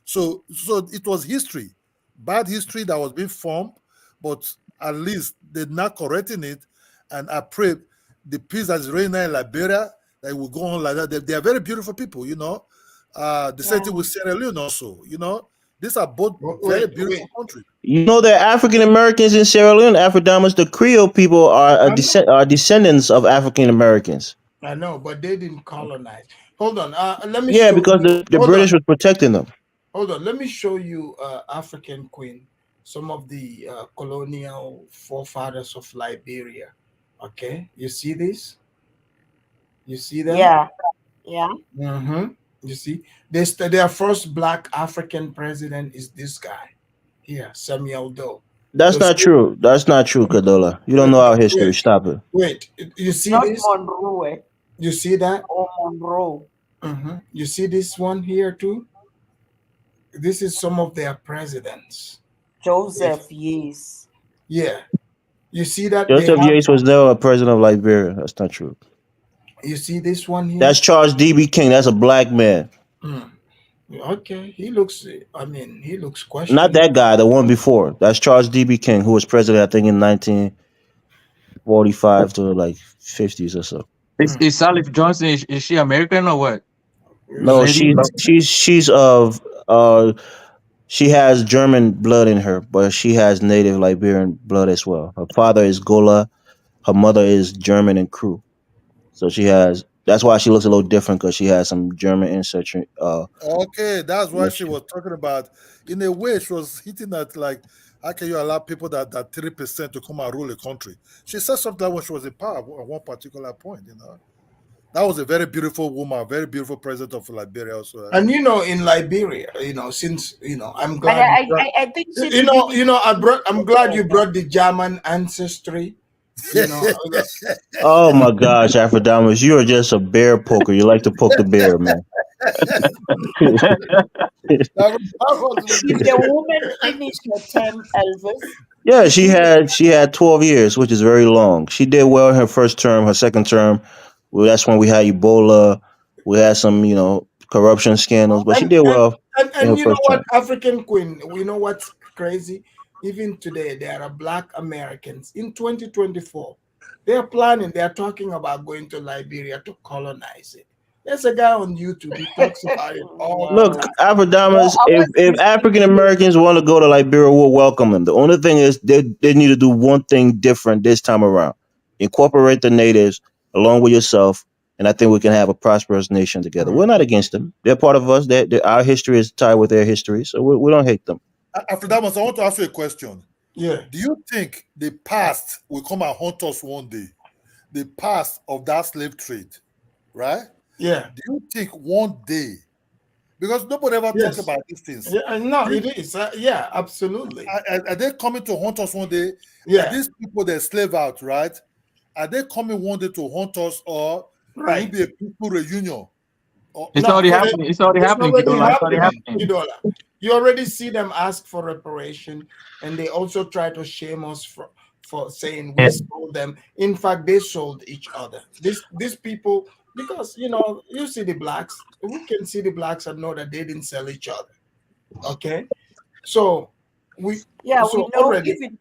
So it was history, bad history that was being formed, but at least they're not correcting it. And I pray the peace that is reigning in Liberia that will go on like that. They are very beautiful people, the same thing with Sierra Leone also, These are both very beautiful countries. You know that African Americans in Sierra Leone, Afrodamas, the Creole people are are descendants of African Americans. I know, but they didn't colonize. Hold on. Let me Yeah, show because you. the Hold on. British was protecting them. Hold on. Let me show you, African Queen, some of the colonial forefathers of Liberia. Okay, you see this? You see them? Yeah. Yeah. Mm-hmm. You see, their first black African president is this guy here, Samuel Doe. That's So not true. That's not true, Kadola. You don't know our history. Stop it. wait, you see Not this? Monroe You see that? or Monroe. Mm-hmm. You see this one here too? This is some of their presidents. Joseph, yes. Yeah, you see that they Joseph have. Yates was never a president of Liberia. That's not true. You see this one here? That's Charles D.B. King. That's a black man. Mm. Okay, he looks. I mean, he looks Not questionable. that guy, the one before. That's Charles D.B. King, who was president, I think, in 1945 to like 50s or so. Is Salif Johnson is she American or what? The No, lady? she's of she has German blood in her, but she has native Liberian blood as well. Her father is Gola, her mother is German and Kru. So she has. That's why she looks a little different because she has some German ancestry. Okay, that's why she Mixture. was talking about. In a way, she was hitting at like, how can you allow people that 3% to come and rule a country? She said something like when she was in power at one particular point. That was a very beautiful woman, very beautiful president of Liberia also. And in Liberia, since I'm But glad you brought, I think she didn't I'm glad you brought the German ancestry. You know, Oh my gosh, Aphrodamus, you are just a bear poker. You like to poke the bear, man. Did the woman finish her term, Elvis? Yeah, she had 12 years, which is very long. She did well in her first term. Her second term, well, that's when we had Ebola. We had some, corruption scandals, but she and did and well and, in her and you know first what, term. African Queen, we know what's crazy. Even today, there are Black Americans in 2024. They are talking about going to Liberia to colonize it. There's a guy on YouTube. He talks about it all the Look, time. Afrodamas, I was if African Americans want to go to Liberia, we'll welcome them. The only thing is they need to do one thing different this time around. Incorporate the natives along with yourself, and I think we can have a prosperous nation together. We're not against them. They're part of us. Our history is tied with their history, so we don't hate them. Afrodamas, I want to ask you a question. Yeah. Do you think the past will come and haunt us one day? The past of that slave trade, right? Yeah. Do you think one day, because nobody ever Yes. talks about these things? Yeah, no, it is. Yeah, absolutely. Are they coming to haunt us one day? Yeah. Are these people that slave out, right? Are they coming one day to haunt us, or will Right. it be a peaceful reunion? It's No, already for happening. It's already It's happening, already Kidola. It's already happening, happening. Kidola. You already see them ask for reparation, and they also try to shame us for saying we sold them. In fact, they sold each other. These people, because you see the blacks, we can see the blacks and know that they didn't sell each other. Okay, so we Yeah, so we know already even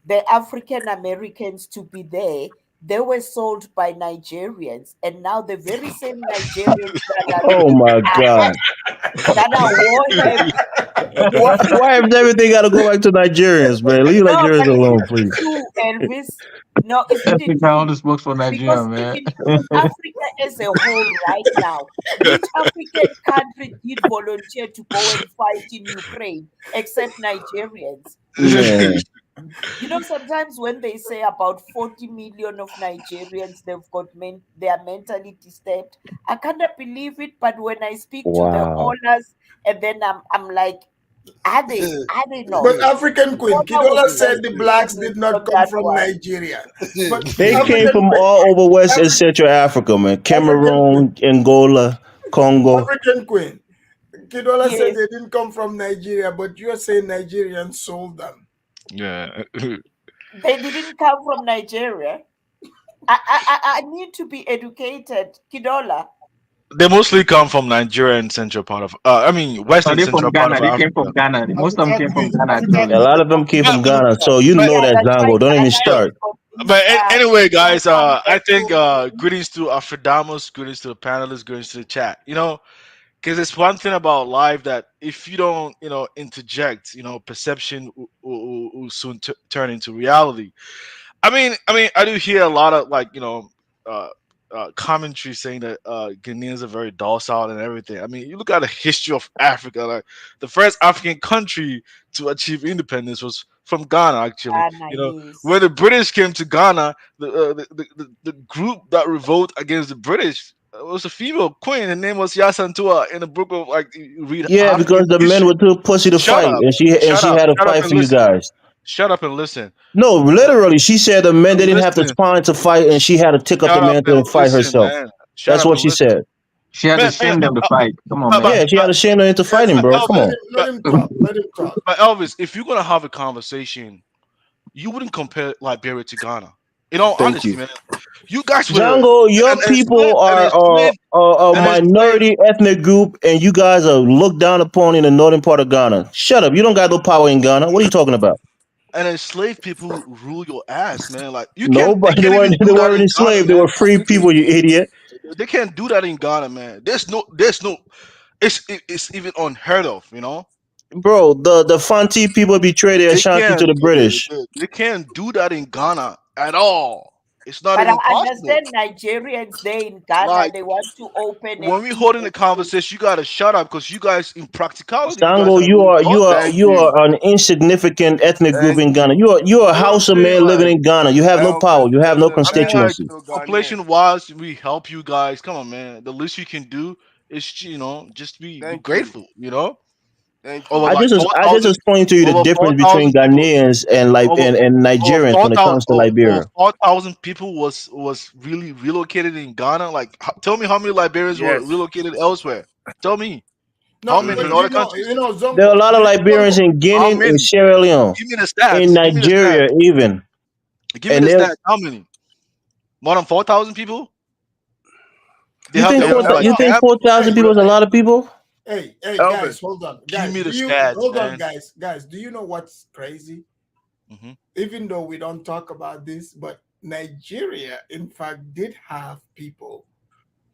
the African Americans to be there, they were sold by Nigerians, and now the very same Nigerians Oh my God! that are warheads. Why has everything got to go back to Nigerians, man? Leave No, Nigerians but alone, isn't it please. true, Elvis? No, I isn't it think I true? only spoke for Nigeria, Because man. even Africa as a whole right now, which African country did volunteer to go and fight in Ukraine except Nigerians? Man. Sometimes when they say about 40 million of Nigerians, they've got they are mentally disturbed. I cannot believe it, but when I speak to the Wow. owners, and then I'm like, are they not? But African Queen, Owner Kidola was said just the blacks genius did not on come that from one. Nigeria. But They came African from Queen, all over West and African, Central Africa, man. African Queen, Cameroon, Angola, Congo. African Queen. Kidola said Yes, they didn't come from Nigeria, but you're saying Nigerians sold them. Yeah. they didn't come from Nigeria. I need to be educated, Kidola. They mostly come from Nigeria and central part of, west So and they from central part Ghana. of They came Africa. from Ghana. Most of them Africa came from Queen, Ghana, Africa actually. A Queen. lot of them came Yeah, from Ghana, so you but know Yeah, that, that's why Zango. Don't even Ghana yeah, is start. convinced anyway, guys, welcome I back think home. greetings to Afrodamus, greetings to the panelists, greetings to the chat. Because it's one thing about life that if you don't, interject, perception will soon turn into reality. I do hear a lot of uh, commentary saying that Ghanaians are very docile and everything. You look at the history of Africa. Like the first African country to achieve independence was from Ghana. Actually, Ghana, yes. when the British came to Ghana, the group that revolted against the British was a female queen. Her name was Yasantua. In the book of you read Yeah, because African the men history. were too pussy to Shut fight, up! and she had to Shut up fight and for you listen! guys. Shut up and listen! No, literally, she said the men didn't have the Listen! spine to fight, and she had to take up the Shut up mantle and and fight listen, herself. man. Shut That's up what and she listen, said. She had to man. shame them to fight. Come on, But man. Yeah, she had to shame her into fighting, bro. Come on. Let him talk. Let him talk. but Elvis, if you're gonna have a conversation, you wouldn't compare Liberia to Ghana. In all Thank honesty, you. man, you guys were Zango, your an people are a enslaved, minority ethnic group, and you guys are looked down upon in the northern part of Ghana. Shut up. You don't got no power in Ghana. What are you talking about? and enslaved people rule your ass, man. Like they Nobody, they can't weren't, even they do that weren't in Ghana, enslaved. They man. were free people, you idiot. They can't do that in Ghana, man. There's no. It's even unheard of. Bro, the Fanti people betrayed their They Ashanti to can't the British. they can't do that in Ghana at all. It's not But I even possible. understand Nigerians there in Ghana, Like they want to open a when we holding the business. conversation, you gotta shut up because you guys in practicality, you guys Sango, are you really are you are thoughtless. Thank you you. are an insignificant ethnic group Thank in Ghana. you. You are a Don't house of be man living like in Ghana. You have no power. Elvis. You have no There's constituency. no Ghanaians. Population wise, we help you guys. Come on, man. The least you can do is just be Thank you. grateful. Thank Over you. like I just 4,000 explained to you the over difference between 4,000 people Ghanaians and over and over Nigerians when it 4,000 comes to Liberia. people was really relocated in Ghana. Like, tell me how many Liberians were Yes. relocated elsewhere. Tell me how No, many but in Mm-hmm. other countries. There are a Zongo, lot of Liberians Zongo. in How Guinea and many? Sierra Leone, Give me the in stats. Give me the stats. Nigeria even, Give me and the they. stats. How many? More than 4,000 people. They You have think their El, own El, like No, 4,000 hey, people is a lot of people? hey, Elvis. guys, hold on, Give guys. me the Do you stats, hold on, man. guys? Do you know what's crazy? Hmm. Even though we don't talk about this, but Nigeria, in fact, did have people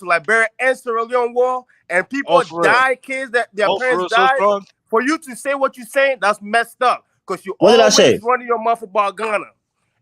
to Liberia and Sierra Leone war, and people Oh, for real. died, kids that their Oh, for parents real, so died. strong. For you to say what you're saying, that's messed up. Because you What did I always say? running your mouth about Ghana.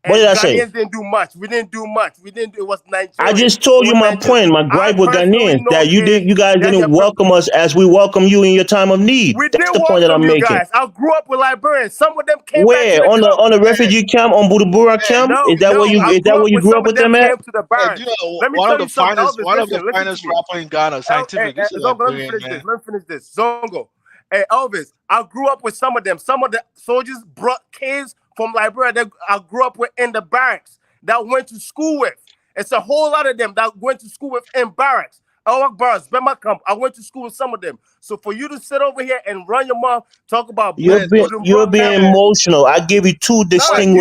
What And did I say? Ghanaians didn't do much. We didn't do much. We didn't. It was I Nigerians. just told It you was my Nigerians. point. My I gripe with personally Ghanaians know that you guys that didn't welcome us as we welcome you in your time of need. we That's did the point that welcome I'm you making. guys. I grew up with Liberians. Some of them came back to Where the on camp. the refugee camp on Budabura camp? No, Is that where no. you I grew up some of with them them at? came to the You barracks. know, Let me tell you something, Elvis. one of the Listen to finest me. rapper in Ghana, scientific. This is Zongo, let me Liberian, finish man. this. Let me finish this. Zongo. Hey, Elvis, I grew up with some of them. Some of the soldiers brought kids from Liberia that I grew up with in the barracks that went to school with. It's a whole lot of them that went to school with in barracks. I went to school with some of them. So for you to sit over here and run your mouth, talk about You're being emotional. I give you two distinct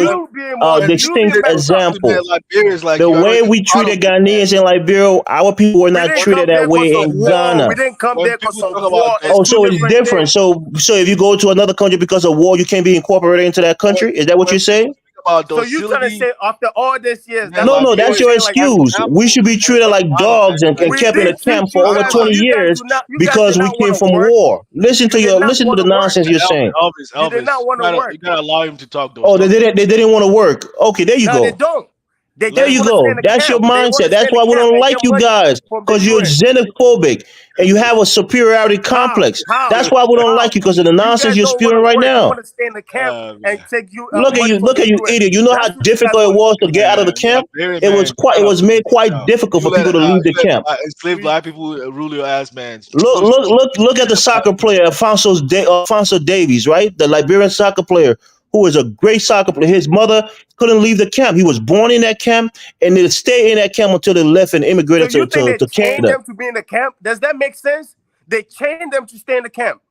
examples. Liberians like The you. I know way you're we proud of treated it, man. Ghanaians in Liberia, our people were We not didn't treated come that there because way of in war. Ghana. We didn't come When there because people of talk war. about It's Oh, two so it's different different. things. So if you go to another country because of war, you can't be incorporated into that country. Is that what you're saying? about So you trying to docility, say after all these years, man, that's No, what no, you that's want Liberia to your say like as this? excuse. We should be treated like dogs and We kept in a did treat camp you for over guys, 20 but years you guys did because we not came want to from work. war. Listen You did not to want the to work. nonsense you're saying. You did not want to work. You gotta allow him to talk though. Oh, Stop. they didn't want to work. Okay, there you No, they go. don't. They There just you want to stay in go. the That's your camp. They want mindset. to stay That's in the why we camp don't and like get you money guys from the because you're UN. xenophobic and you have a superiority How? complex. How? That's why we don't How? like you because of the You nonsense guys you're don't want spewing to right work. You now. want to stay in the camp and take you money from Look the at you, UN. idiot. You know how That's what you guys difficult it want was to to do. get out of the camp? Liberian It was man, quite. It shut up. was made quite Now. difficult for people to leave the camp. Enslaved black people rule your ass, man. Look at the soccer player Alfonso Davies, right? The Liberian soccer player who is a great soccer player. His mother couldn't leave the camp. He was born in that camp and they stayed in that camp until they left and So immigrated you think they to chained Canada. them to be in the camp? Does that make sense? They chained them to stay in the camp.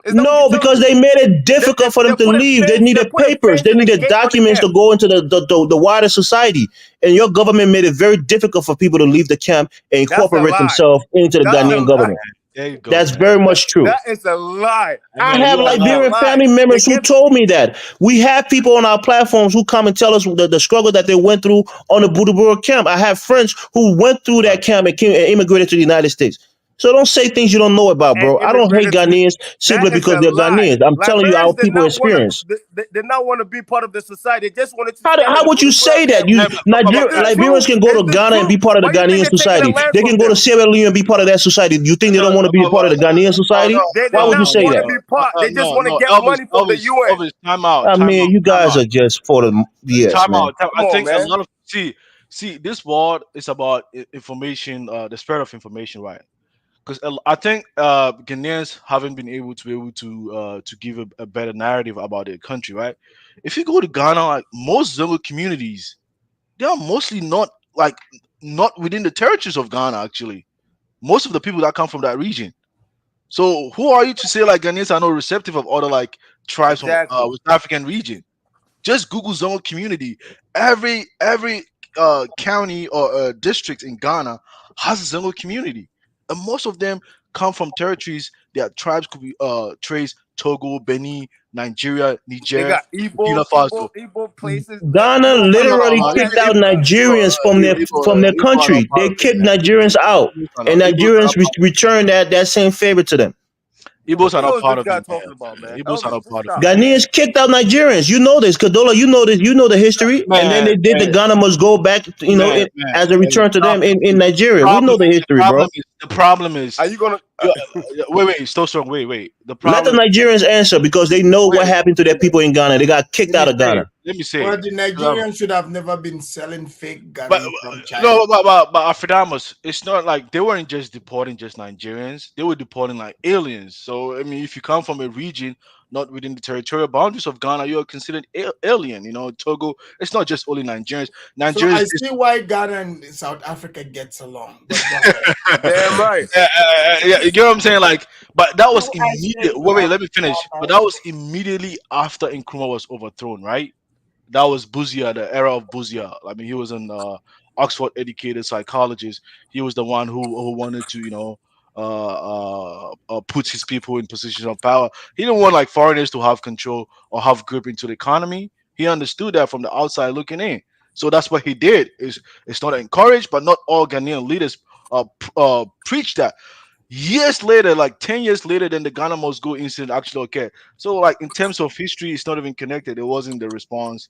Is that what you're No, telling because me? they made it difficult for them to leave. They They needed put a papers. fence They in the needed gate of the documents camp. to go into the wider society. And your government made it very difficult for people to leave the camp and That's a incorporate lie. themselves into the That's a Ghanaian lie. government. There you go, That's man. very much true. That is a lie. I Man, have you are That's a lying. Liberian lie. family They members who give told me that. We have people on our platforms who come and tell us the struggle that they went through on the Budabura camp. I have friends who went through that camp and immigrated to the United States. So don't say things you don't know about, and bro. I don't hate immigrated to the. Ghanaians That simply is because a they're lie. Ghanaians. I'm telling you our Liberians did people not want to. experience. They did not want to be part of the society. They just wanted to stay in How the would you say Bujumbura that? camp. You It's the Liberians truth. can go It's to the Ghana and be truth. part of the Why do you think Ghanaian they're taking the society. land They from can go to them? Sierra Leone and be part of that society. You think they don't want to be a part of the Ghanaian society? They Why did would you not say want to that? be part. They just want to get Elvis, money from the UN. Elvis, time out, I time mean, out, you time guys out, are just for the yes, time man. out. I Come on, think a man. lot of see this world is about information, the spread of information, right? Because I think Ghanaians haven't been able to give a better narrative about their country, right? If you go to Ghana, like most Zongo communities, they are mostly not within the territories of Ghana. Actually, most of the people that come from that region. So who are you to say like Ghanaians are not receptive of other like tribes from Exactly. West African region? Just Google Zongo community. Every county or district in Ghana has a Zongo community, and most of them come from territories. Their tribes could be traced Togo, Benin, Nigeria, They Niger, got Burkina Faso. Igbo places. Ghana literally No, kicked out Nigerians from their Igbo are not country. part They of it, kicked man. Nigerians out, and Igbos are Nigerians not part of it, man. returned that same favor to them. Igbos What are the hell not is part this of guy it, talking about, man. man? Igbos are Elvis, not just part of stop, it. man. Ghanaians kicked out Nigerians. You know this, Kadola. You know this. You know the history. And then Man, they did the man, Ghana must go back. man, man, As a man. return to them in Nigeria. We know the history, bro. The problem is Are you gonna? wait, so strong. Wait. The Let the problem. Nigerians answer because they know what Wait, happened to their people in Ghana. They got kicked out of Ghana. let me say. Well, the Nigerians should have never been selling fake But Gary from China. no, but Afridamus, it's not like they weren't just deporting just Nigerians. They were deporting like aliens. So I mean, if you come from a region not within the territorial boundaries of Ghana, you're considered alien. You know, Togo. It's not just only Nigerians. So I Nigerians. see why Ghana and South Africa gets along. But go ahead. Damn right. Yeah, you get what I'm saying? Like, but that was So I immediate. say Wait, yes, let me finish. But that was immediately after Nkrumah was overthrown, right? That was Buzia, the era of Buzia. I mean, he was an Oxford educated psychologist. He was the one who wanted to, put his people in positions of power. He didn't want like foreigners to have control or have grip into the economy. He understood that from the outside looking in. So that's what he did. It's not encouraged, but not all Ghanaian leaders preach that. Years later, like 10 years later, then the Ghana must go incident actually occurred. So, like in terms of history, it's not even connected. It wasn't the response.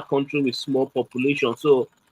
country with small population. So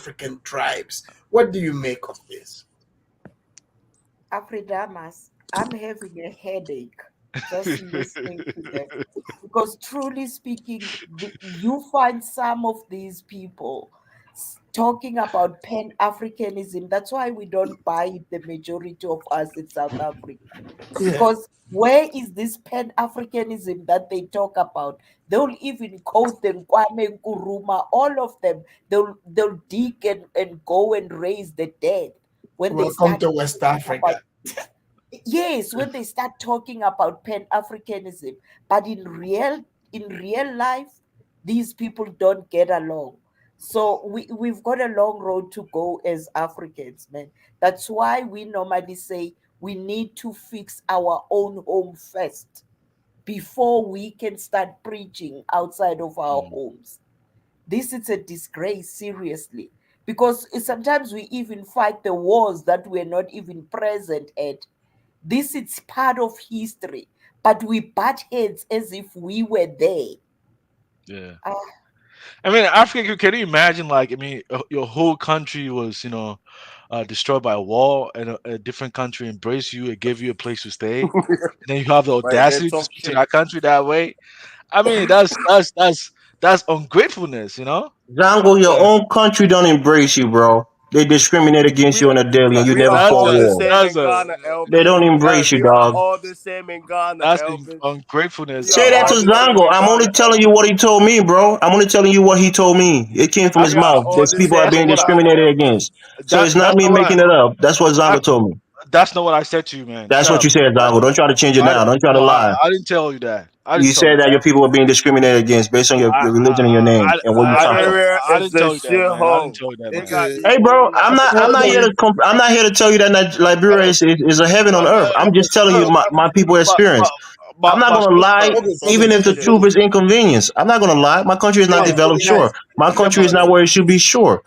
African tribes. What do you make of this? Afridamas, I'm having a headache just listening to them. Because truly speaking, you find some of these people talking about Pan-Africanism. That's why we don't buy it, the majority of us in South Africa. Yeah. Because Where is this Pan-Africanism that they talk about? They'll even quote them, Kwame Nkrumah, all of them. They'll dig and go and raise the dead when they Welcome start to West talking about, Africa. yes, when they start talking about Pan-Africanism. But in real life, these people don't get along. So we've got a long road to go as Africans, man. That's why we normally say we need to fix our own home first before we can start preaching outside of our homes. This is a disgrace, seriously. Because sometimes we even fight the wars that we're not even present at. This is part of history, but we butt heads as if we were there. Yeah. Ah, I mean, Africa. Can you imagine? Like, I mean, your whole country was, destroyed by a war, and a different country embraced you and gave you a place to stay, and then you have the Right there, audacity to talk speak to shit. that country that way. I mean, that's ungratefulness, you know. Zongo, your Yeah. own country don't embrace you, bro. They discriminate against We you on a daily, and That, you we never are that's fought all a the war. same that's in a Ghana, They Elvis. don't embrace you, We are dog. all the same in Ghana, that's Elvis. We ungratefulness, are Say that bro. to all the same Zongo. in I'm only Ghana, telling you Elvis. what he told me, bro. I'm only telling you what he told me. It came from I, his We are mouth. all There's the people are same that's not being in what Ghana, discriminated Elvis. against. So it's not that's me not what making it up. That's what I Zongo told me. that's not what I said to you, man. That's Shut what up. you said, Zongo. Don't try to change it I, now. Don't try to no, lie. I didn't tell you that. I didn't You tell you said that your that. people were being discriminated against based on your religion and your name and where you come from. Nigeria I is didn't the tell you that, man. I didn't shithole. tell you that, They man. got Okay. these Hey, bro, whole I'm not here to I'm not here to tell you that Liberia is a heaven on earth. I'm just telling you Look, my people experience. I'm not gonna lie, even if the bullshit. truth is inconvenience. I'm not gonna lie. My country is not but, developed. Sure, my yeah, country is not where it should be. Sure,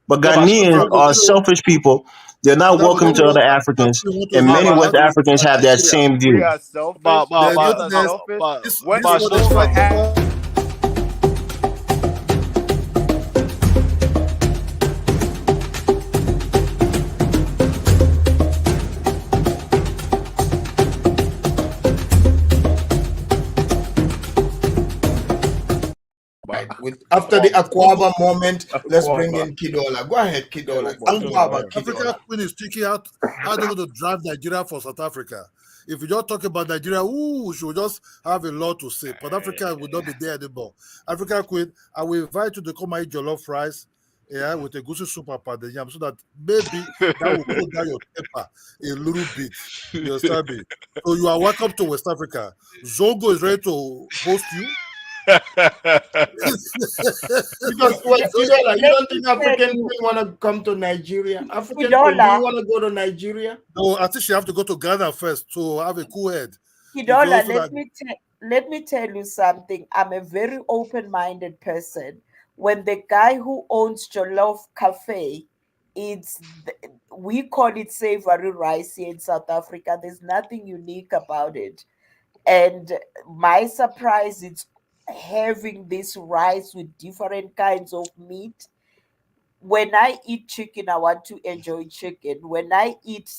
but yeah, but Ghanaians are selfish people. They're not Zongo, welcome let me to other ask Africans, you want to and say many but West about Africans have that Nigeria. same We view. are selfish. The We're not goodness, selfish. When this they what they go fight to about. Right. After the Aquaba moment, let's bring Aquaba. in Kidola. Go ahead, Kidola. Zongo, Aquaba, Africa Kidola. Queen is thinking out how they're going to drive Nigeria for South Africa. If we just talk about Nigeria, ooh, she will just have a lot to say. But Africa will not be there anymore. Africa Queen, I will invite you to come and eat jollof rice, yeah, with a goosey soup and the yam, so that maybe that will cool down your temper a little bit. You understand me? So you are welcome to West Africa. Zongo is ready to host you. Because wait, Kidola, you let don't me think tell African you, Queen want to come to Nigeria? African Queen, do you Kidola, want to go to Nigeria? No, I think she have to go to Ghana first to have a cool head. You go Kidola, so that let me tell you something. I'm a very open-minded person. When the guy who owns Jollof Cafe, we call it savory rice here in South Africa. There's nothing unique about it. And my surprise, it's having this rice with different kinds of meat. When I eat chicken, I want to enjoy chicken. When I eat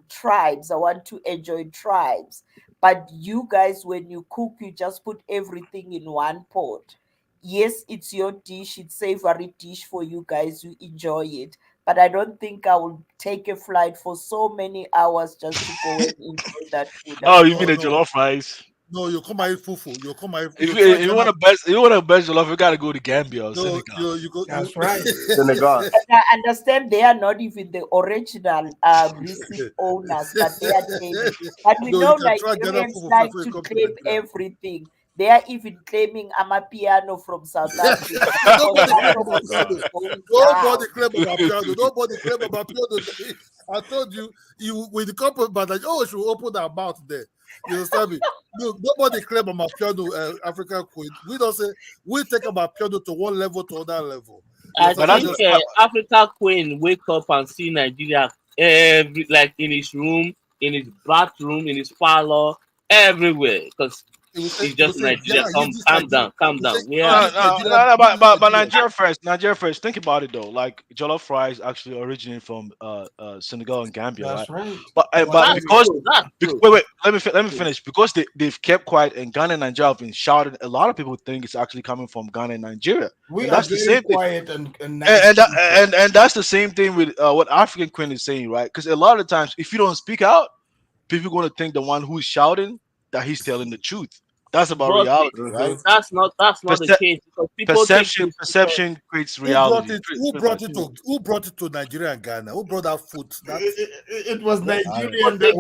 tribes, I want to enjoy tribes. But you guys, when you cook, you just put everything in one pot. Yes, it's your dish, it's savory dish for you guys, you enjoy it. But I don't think I will take a flight for so many hours just to go and enjoy that food. I'm oh, you mean no, the sorry. no, jollof rice? no, you come and eat fufu. You come and If you you, try if you Ghana. want the best jollof, you gotta go to Gambia or No, Senegal. you go you. That's right. Senegal. And I understand they are not even the original receipt owners, but they are claiming. But we No, you know can try Ghana Nigerians fufu first like before you to come to claim Nigeria. everything. They are even claiming Amapiano from South Africa because Nobody that's claim what about we say piano. is going Nobody down. claim about piano. Nobody claim about piano. I told you, you with the couple, but like, oh, she will open her mouth there. You understand me? No, nobody claim about piano, African Queen. We don't say we take about piano to one level to another level. You I But understand? So that's think just Africa Queen wake up and see Nigeria every like in his room, in his bathroom, in his parlor, everywhere. Because it's it will just say, Nigeria. yeah, use this Calm Nigeria. down, calm It will say, down. Where use no, this no, Nigeria, no, no, use this but Nigeria. Nigeria first. Nigeria first. Think about it though. Like jollof rice actually originated from Senegal and Gambia, right? That's right. But Our that's because heritage. true. That's true. wait, let me finish. Because they've kept quiet and Ghana and Nigeria have been shouted. A lot of people think it's actually coming from Ghana and Nigeria, We and are that's the very same thing. quiet and nice And that, people. and that's the same thing with what African Queen is saying, right? Because a lot of times, if you don't speak out, people going to think the one who's shouting that he's telling the truth. That's about But reality, right? that's not the Perce- case because people think perception creates reality. Who brought it to Nigeria and Ghana? Who brought that food? It was Nigerian it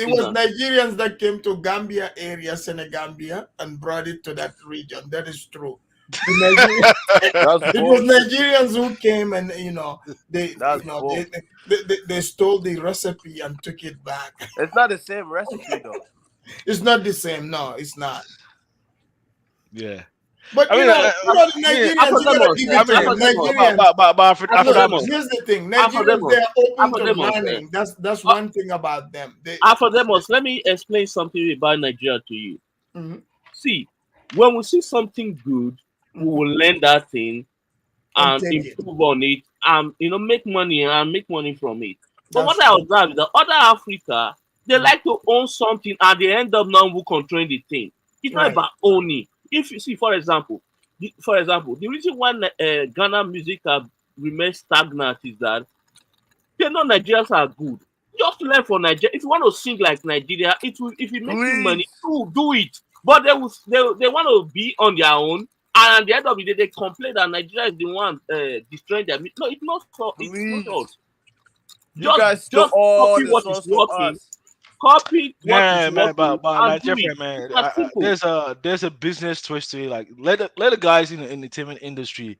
was Nigerians that came to Gambia area, Senegambia, and brought it to that region. That is true. It was Nigerians who came and they stole the recipe and took it back. It's not the same recipe though. It's not the same. No, it's not. Yeah. But I mean, the Nigerians, you gotta give it to them. Nigerians. Here's the thing: Nigerians, they are open to learning. That's one thing about them. Afrodemos, let me explain something about Nigeria to you. Mm-hmm. See, when we see something good, we will learn that thing and improve on it, and make money from it. But what I observe is the other Africa, they like to own something and they end up now controlling the thing. It's not about owning. If you see, for example, the reason why Ghana music have remained stagnant is that they know Nigerians are good. Just learn from Nigeria. If you want to sing like Nigeria, if it makes you money, do it. But they want to be on their own, and at the end of the day, they complain that Nigeria is the one destroying their music. No, it's not so. It's not us. You guys just copy what is working. Copy what is working. But Nigeria, man, there's a business twist to it. Like let the guys in the entertainment industry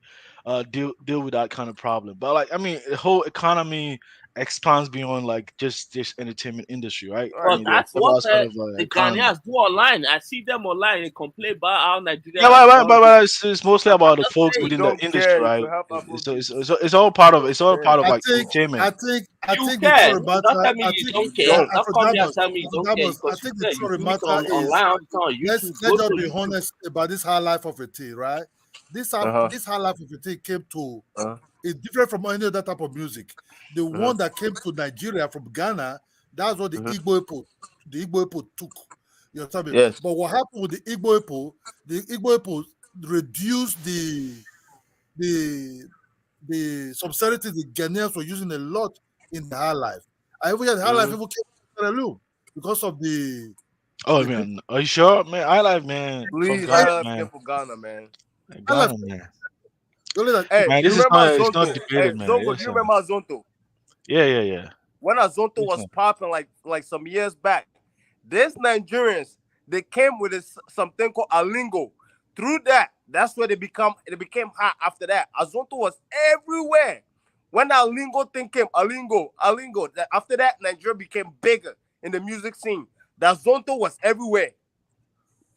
deal with that kind of problem. But like, I mean, the whole economy expands beyond like just this entertainment industry, right? Well, I mean, that's what kind of, the Ghanaians do online. I see them online and complain about how Nigeria. Yeah, but it's mostly about the folks within the industry, right? It's all part of like entertainment. I think you the care. story matter. Don't tell me I you think don't care. Don't come here and tell me you don't care. I think the story matter is let's just be honest about this high life of a tea, right? This high life of a tea came to. It's different from any other type of music. The one that came to Nigeria from Ghana, that's what the Igbo people took. You understand me? Yes. But what happened with the Igbo people reduced the subsidies the Ghanaians were using a lot in the high life. I even had high life people came to Sierra Leone because of the. Oh man, are you sure, man? I like, man. Please, Ghana, I man. love for Ghana, man. Ghana, man. Hey, Man, you this is remember not, it's not Azonto? debated, man. Zongo, Yes, do you remember Azonto? Yeah. When Azonto was popping like some years back, these Nigerians, they came with something called Alingo. Through that's where they became hot after that. Azonto was everywhere. When the Alingo thing came, Alingo. After that, Nigeria became bigger in the music scene. The Azonto was everywhere.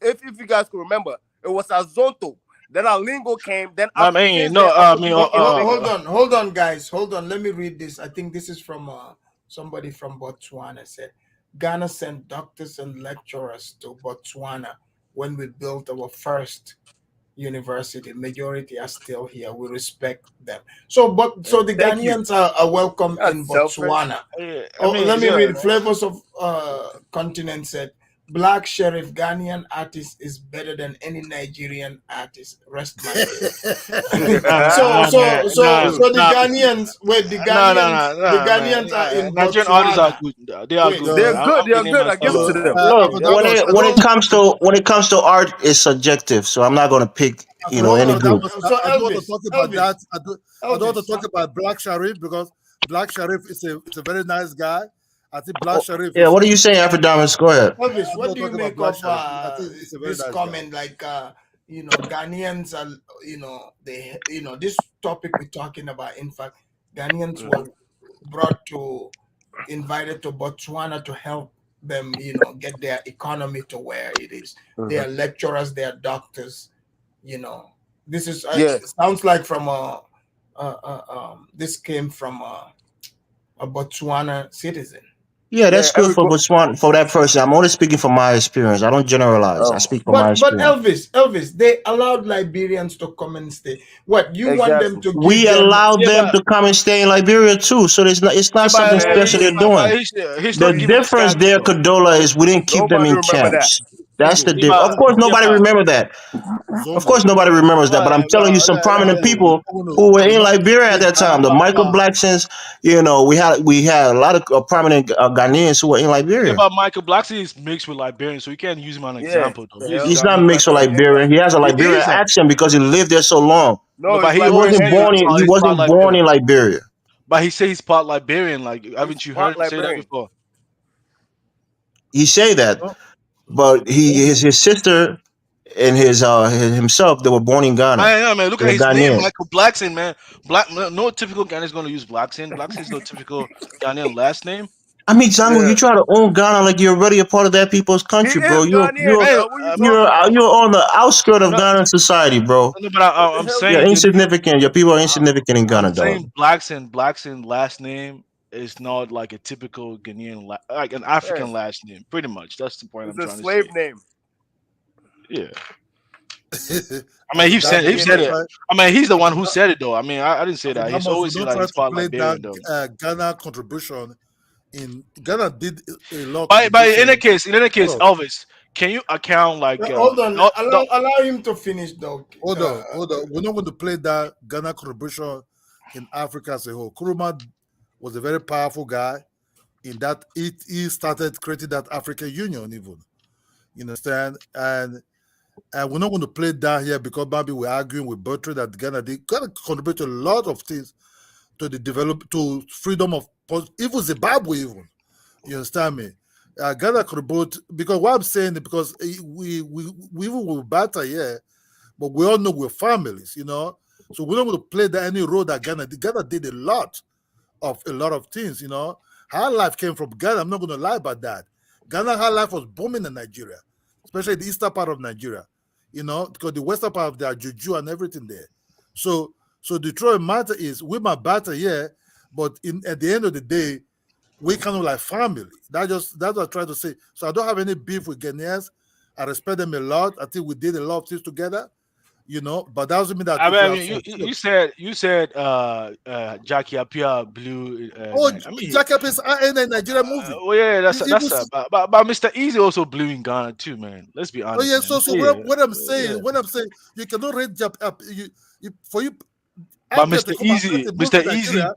If you guys can remember, it was Azonto. Then Alingo came. Then hold on, guys. Hold on. Let me read this. I think this is from somebody from Botswana. Said Ghana sent doctors and lecturers to Botswana when we built our first university. Majority are still here. We respect them. So the Ghanaians are welcome in Botswana. Let me read. Flavors of Continent said, Black Sheriff Ghanaian artist is better than any Nigerian artist. Rest my case. The Ghanaians, the Ghanaians are in Nigerian artists are good. They are good. They're good. I give it to them. When it comes to art, it's subjective. So I'm not going to pick any group. I don't want to talk about that. I don't want to talk about Black Sheriff because Black Sheriff is a very nice guy. I think Black Sheriff. Yeah, what are you saying, Afrodamus? Go ahead. Elvis, what do you make of this comment? Like, Ghanaians are, this topic we're talking about. In fact, Ghanaians were invited to Botswana to help them, get their economy to where it is. They are lecturers, they are doctors. This is it sounds like from this came from a Botswana citizen. Yeah, that's good for Botswana, for that person. I'm only speaking from my experience. I don't generalize. I speak from my experience. But Elvis, they allowed Liberians to come and stay. What you want them to? We allow them to come and stay in Liberia too. So it's not something special they're doing. The difference there, Kadola, is we didn't keep them in camps. That's the Zongo. Of course, nobody remember that. Of course, nobody remembers that. But I'm telling you, some prominent people who were in Liberia at that time, the Michael Blacksons. You know, we had a lot of prominent Ghanaians who were in Yeah, Liberia. but Michael Blackson is mixed with Liberian, so you can't use him as an Yeah. example though. The He's hell? He's not Ghanaian. mixed with Liberian. He has a He Liberian is a accent because he lived there so long. no, No, but it's he He always wasn't say Liberian. born in. He he's part wasn't born Liberian. in Liberia. But he say he's part Liberian. Like, He's haven't you heard part him say that Liberian. before? He say that, No, but his sister and himself, they were born in Ghana. Man, look at They're his name, Ghanaian. Michael Blackson, man. No typical Ghanaian is going to use Blackson. Blackson is no typical Ghanaian last name. I mean, Zango, Yeah. you try to own Ghana like you're already a part of that people's He country, bro. is You're Ghanaian, you're Man, yo. What are you you're talking about? you're on the outskirt of no, Ghana society, bro. no, but What the I'm hell you You're saying mean? insignificant. Your people are insignificant in I'm Ghana, dog. saying Blackson last name is not like a typical Ghanaian like an Yeah. African last name. Pretty much, that's the point It's I'm a trying to say. slave name. Yeah, I mean he Afidamos, said don't it. try. I mean he's the one who Afida- said it though. I mean I didn't say that. He's Afidamos, we always say don't that try he's to part play that Liberian though. Ghana contribution in Ghana did a lot of But in any contribution. case, Hold on, Elvis, can you account like Hold on. Allow him to finish, though. hold on. We're not going to play that Ghana contribution in Africa as a whole. Kuruma was a very powerful guy in that he started creating that African Union even. You understand? And we're not going to play that here because maybe we're arguing with Bertrand that Ghana contributed a lot of things to the to freedom of even Zimbabwe even. You understand me? Ghana contribute because what I'm saying is because we even with Bata here, but we all know we're families, you know. So we're not going to play that any role that Ghana did. Ghana did a lot of things, you know. High life came from Ghana. I'm not going to lie about that. Ghana high life was booming in Nigeria, especially the eastern part of Nigeria, you know, because the western part of there, juju and everything there. So the truth matter is we might battle here, but at the end of the day, we kind of like family. That's what I'm trying to say. So I don't have any beef with Ghanaians. I respect them a lot. I think we did a lot of things together, you know. But that doesn't mean that I if we have mean, some you said Jackie Apia blew. I mean, Jacob is in a Nigerian movie. well, yeah, He even but Mr. Easy also blew in Ghana too, man. Let's be oh honest, yeah, man. so Yeah, what I'm yeah. saying, you cannot rate for you But Apia to come and act a movie in Nigeria.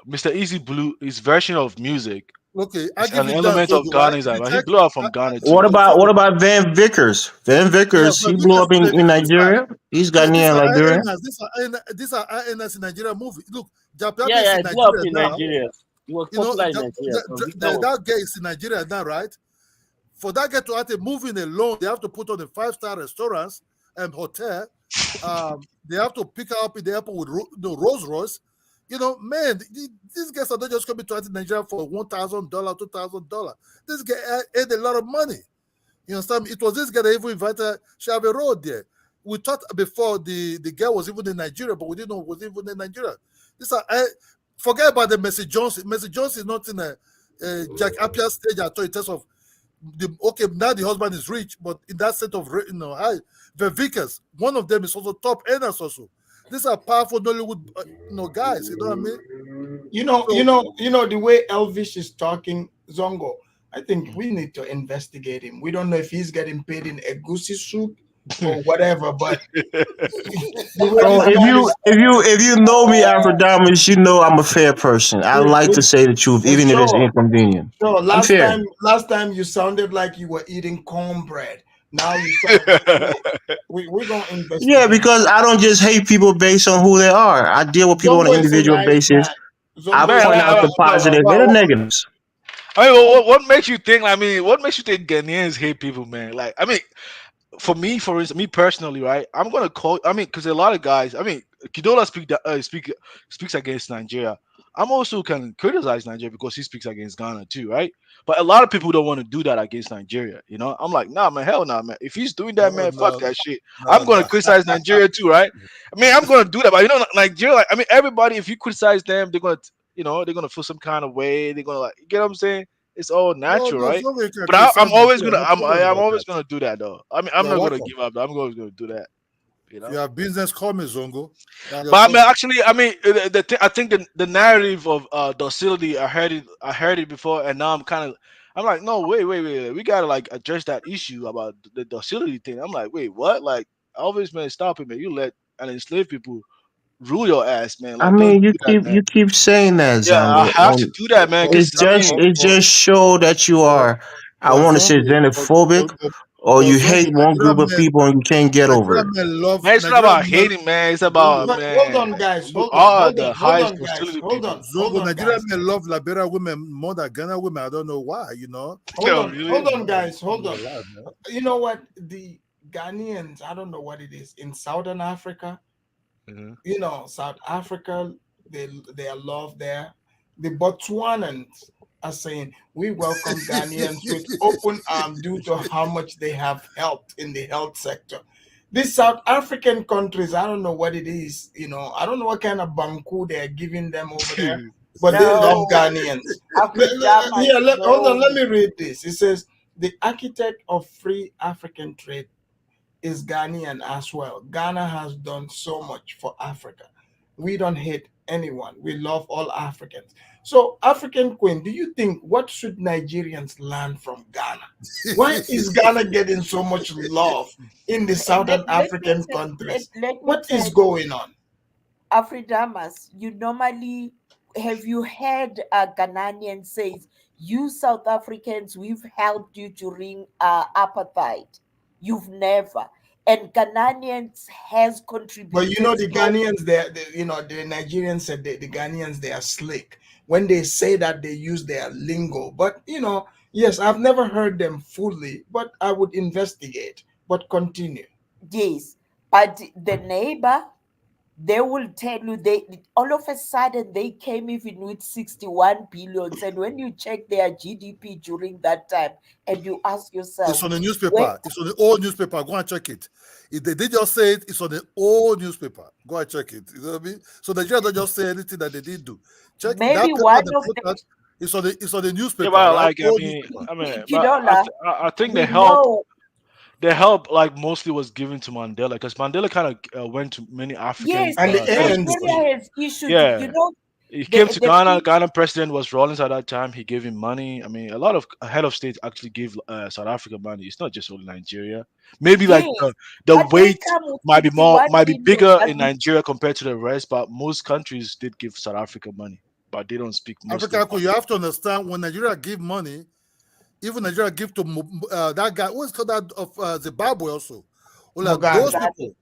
Mr. Easy blew his version of music. Okay, I It's give an you that, element of Zogo, right? Ghana. The He Jack, blew out from Ghana What too. about Van Vickers? Van yeah, Vickers, but he blew because up in Nigeria. He's these Ghanaian, are Liberian. INS, these are INS in Nigeria movie. Look, Japiapi Yeah, is yeah, in it blew up Nigeria in now. Nigeria. He was You know, popular in Nigeria. So Victor was that guy is in Nigeria now, right? For that guy to act a movie in alone, they have to put on a 5-star restaurants and hotel. They have to pick her up in the airport with Rolls Royce. You know, man, these guys are not just coming to act in Nigeria for $1,000, $2,000. This guy earned a lot of money. You understand? It was this guy that even invited Shave Road there. We thought before the girl was even in Nigeria, but we didn't know it was even in Nigeria. Forget about the Mercy Johnson. Mercy Johnson is not in a Jack Appiah stage at all in terms of now the husband is rich, but in that set of high. The Vickers, one of them is also top earners also. These are powerful Nollywood guys, you know what I mean? You know the way Elvis is talking, Zongo. I think we need to investigate him. We don't know if he's getting paid in egusi soup or whatever, but Bro, if you know me, Afrodamus, you know I'm a fair person. I like to say the truth, even if it's inconvenient. So I'm fair. last time you sounded like you were eating cornbread. Now you sound we're gonna investigate. Yeah, because I don't just hate people based on who they are. I deal with people on an Zongo is a individual nice basis. guy. I Zongo is point a out nice the positive and the negatives. I mean, what makes you think? I mean, what makes you think Ghanaians hate people, man? Like, I mean, for instance, me personally, right? I'm gonna call. I mean, because a lot of guys. I mean, Kidola speaks against Nigeria. I'm also can criticize Nigeria because he speaks against Ghana too, right? But a lot of people don't want to do that against Nigeria. You know, I'm like, nah, man, hell nah, man. If he's doing that, man, fuck that shit. I'm gonna criticize Nigeria too, right? I mean, I'm gonna do that, but you know, Nigeria. Like, I mean, everybody. If you criticize them, they're gonna, they're gonna feel some kind of way. They're gonna like, you get what I'm saying? It's all natural, right? But I'm always gonna, I'm always gonna do that though. I mean, I'm not gonna give up. I'm always gonna do that. If you have business, call me Zongo. But I mean, actually, I mean, I think the narrative of docility, I heard it before, and now I'm like, no, wait. We gotta like address that issue about the docility thing. I'm like, wait, what? Like, Elvis, man, stop it, man. You let and enslaved people rule your ass, man. I Like, don't mean, do that, man. you keep saying that, Yeah, I Zongo, have to and do that, man. Because I mean, it just show that you But, are, I but want to say, Zongo, xenophobic, or but you Zongo, hate one group of people and you can't get over it. man, it's not about hating, man. It's about Zongo, But hold man. on, guys. We Hold on. are Hold the on. Hold highest on, guys. hostility Hold people. on. Hold Zongo, on, Nigerian guys. men love Liberian women more than Ghana women. I don't know why, Hold Yo, on. really? Hold on, guys. Hold on. Alive, man. You know what? The Ghanaians, I don't know what it is in Southern Africa. Mhm. You know, South Africa, they are loved there. The Botswanans are saying we welcome Ghanaians with open arms due to how much they have helped in the health sector. These South African countries, I don't know what it is, I don't know what kind of banku they're giving them over there, but they love No, Ghanaians. Afridamas, Hold on, let no. me read this. It says the architect of free African trade is Ghanaian as well. Ghana has done so much for Africa. We don't hate anyone. We love all Africans. So, African Queen, do you think what should Nigerians learn from Ghana? Why is Ghana getting so much love in the Southern African countries? Let me What tell is you, going on? Afridamas, you normally have you heard a Ghanaian says, you South Africans, we've helped you during apartheid. You've never. And Ghanaians has But contributed the so. Ghanaians, the Nigerians said the Ghanaians, they are slick. When they say that, they use their lingo. But, yes, I've never heard them fully, but I would investigate. But continue. Yes, but the neighbor, they will tell you they all of a sudden they came even with 61 billions. And when you check their GDP during that time, and you ask It's yourself, on the where newspaper. It's on the old newspaper. Go and check it. If they did just say it, it's on the old newspaper. Go and check it. You know what I mean? So Nigeria don't just say anything that they did do. Check it. maybe That paper one they of put the out. It's on the Yeah, newspaper, well, right? like Old newspaper. but Kidola, I think we know. the help like mostly was given to Mandela because Mandela kind of went to many African Yes, And the countries. ANC. Nigeria has issued, Yeah, he came the to the Ghana. people. Ghana president was Rawlings at that time. He gave him money. I mean, a lot of head of states actually gave South Africa money. It's not just only Nigeria. Maybe like Yes, the but they weight come with might 61 be billion. bigger But in Nigeria compared to the rest, but most countries did give South Africa money, but they don't speak most of Africa, you have to understand when Nigeria give money, even Nigeria give to that guy. What's called that of Zimbabwe also. Only those Mugabe. people,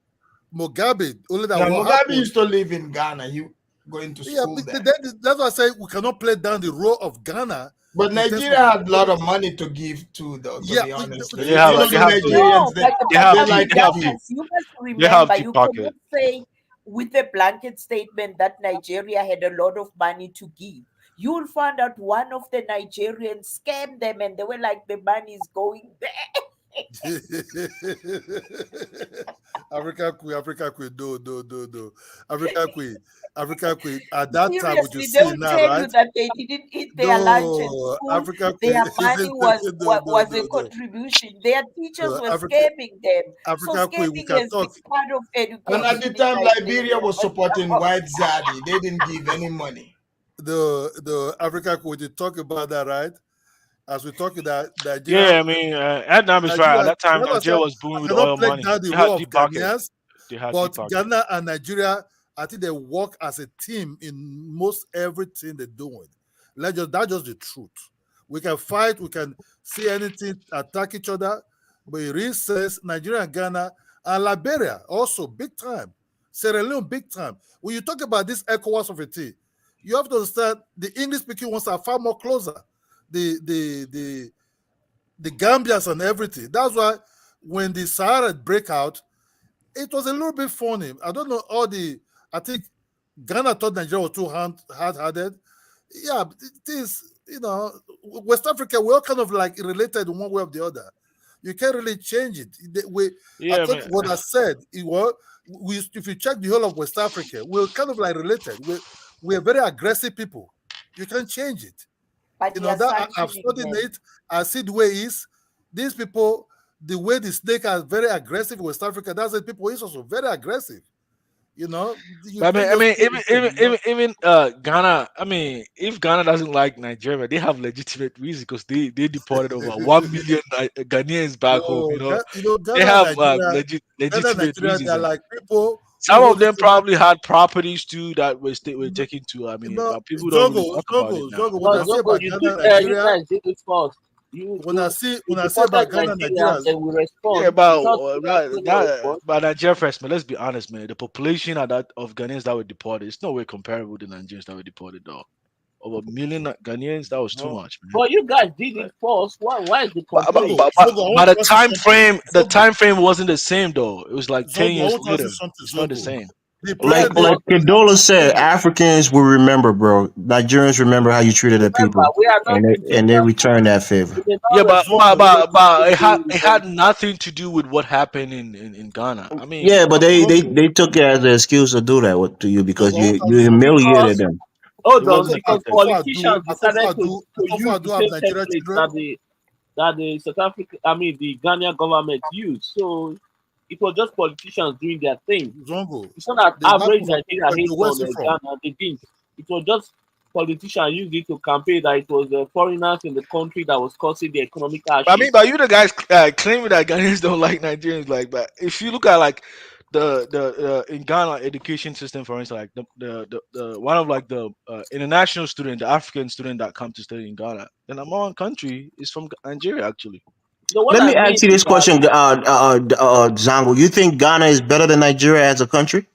Mugabe, only that Now, what Mugabe happened. used to live in Ghana. He going to Yeah, school there. that's why I say we cannot play down the role of Ghana But in terms Nigeria of had a lot of development. money to give to, though, to Yeah, be honest Yeah, with you. they The have deep, Nigerians, no, they, they they have like deep, Afrikaners, you must they have remember, deep you pocket. cannot say with a blanket statement that Nigeria had a lot of money to give. You will find out one of the Nigerians scammed them and they were like, the money is going there. Africa Queen, no. Africa Queen, Africa Queen. At that time, what you Seriously, they see will now, tell you right? that they didn't eat their lunch at No, school. Africa Queen. Their money was a No. contribution. Their teachers No, were scamming them. So Africa Queen. We scamming can has talk. been part of and at the education in time, Liberia Nigeria. was supporting White Zaddy. They didn't give any money. The Africa Queen. We talk about that, right? As we talk that Nigeria, Yeah, I mean, Adnam is right. At Nigeria. that time, That's why I Nigeria said was I booming with cannot oil play money. down the They had role of deep pocket. Ghanaians. They had deep But pocket. Ghana and Nigeria, I think they work as a team in most everything they're doing. That's just the truth. We can fight, we can see anything, attack each other, but it really says Nigeria and Ghana and Liberia also big time. Sierra Leone big time. When you talk about this ECOWAS of a thing, you have to understand the English speaking ones are far more closer. The Gambians and everything. That's why when the Sahara break out, it was a little bit funny. I don't know I think Ghana thought Nigeria was too hard-headed. Yeah, it is, West Africa, we're all kind of like related in one way or the other. You can't really change it. I Yeah, thought man. what I said, if you check the whole of West Africa, we're kind of like related. We're very aggressive people. You can't change it. But they are That I've sanctioning studied them. it. I see the way it is. These people, the way the snake are very aggressive in West Africa, that's the people is also very aggressive. You know, you But can't I just mean, say the same. You know, even Ghana. I mean, if Ghana doesn't like Nigeria, they have legitimate reason because they deported over 1 million Ghanaians back home. no, You know, they Ghana, have Nigeria, Ghana, legitimate Nigeria, they reasons, are and like people who some of hold them each other. probably had properties too that were taken to. I You mean, know, but people don't really talk about it now. When I No, say Zogo, about you Ghana, did. You Nigeria, guys did it first. You when I say deported about Ghana, Nigeria, Nigeria, and then we Yeah, respond. but It's not the right thing to respond. Nigeria first, man. Let's be honest, man. The population of Ghanaians that were deported, it's no way comparable to Nigerians that were deported, though. Over a million Ghanaians, that was too no. much, man. But you guys did it first. Why is the complaint? Zogo, I want But to ask you something. the time frame wasn't the same, though. It was like 10 years I want to ask you later. something, It's not the Zogo. same. The Like president, Kedola said, Africans will remember, bro. Nigerians remember how you treated their Remember, people, we are not and they Egyptian. return that favor. We did Yeah, not respond but immediately it to had nothing to do with what happened in Ghana. I mean, Yeah, but come on. Zogo, they took it as an excuse to do that to you because Zogo, I want to ask you you something. humiliated because them. It hold on, wasn't a because good thing. politicians decided to use the Akufo-Addo have same Nigeria template children. that the South Africa, the Ghanaian government used. So it was just politicians doing their thing. Zongo, It's not that the wife average of Nigeria hates Akufo-Addo, where's on he from? Ghana. They didn't. It was just politicians used it to campaign that it was the foreigners in the country that was causing the economic But I mean, hardship. but you the guys claiming that Ghanaians don't like Nigerians, like, but if you look at like the in Ghana education system, for instance, like the one of like the international student, the African student that come to study in Ghana, the number one country is from Nigeria, actually. So what Let I me mean ask you is this that question, Zango. You think Ghana is better than Nigeria as a country?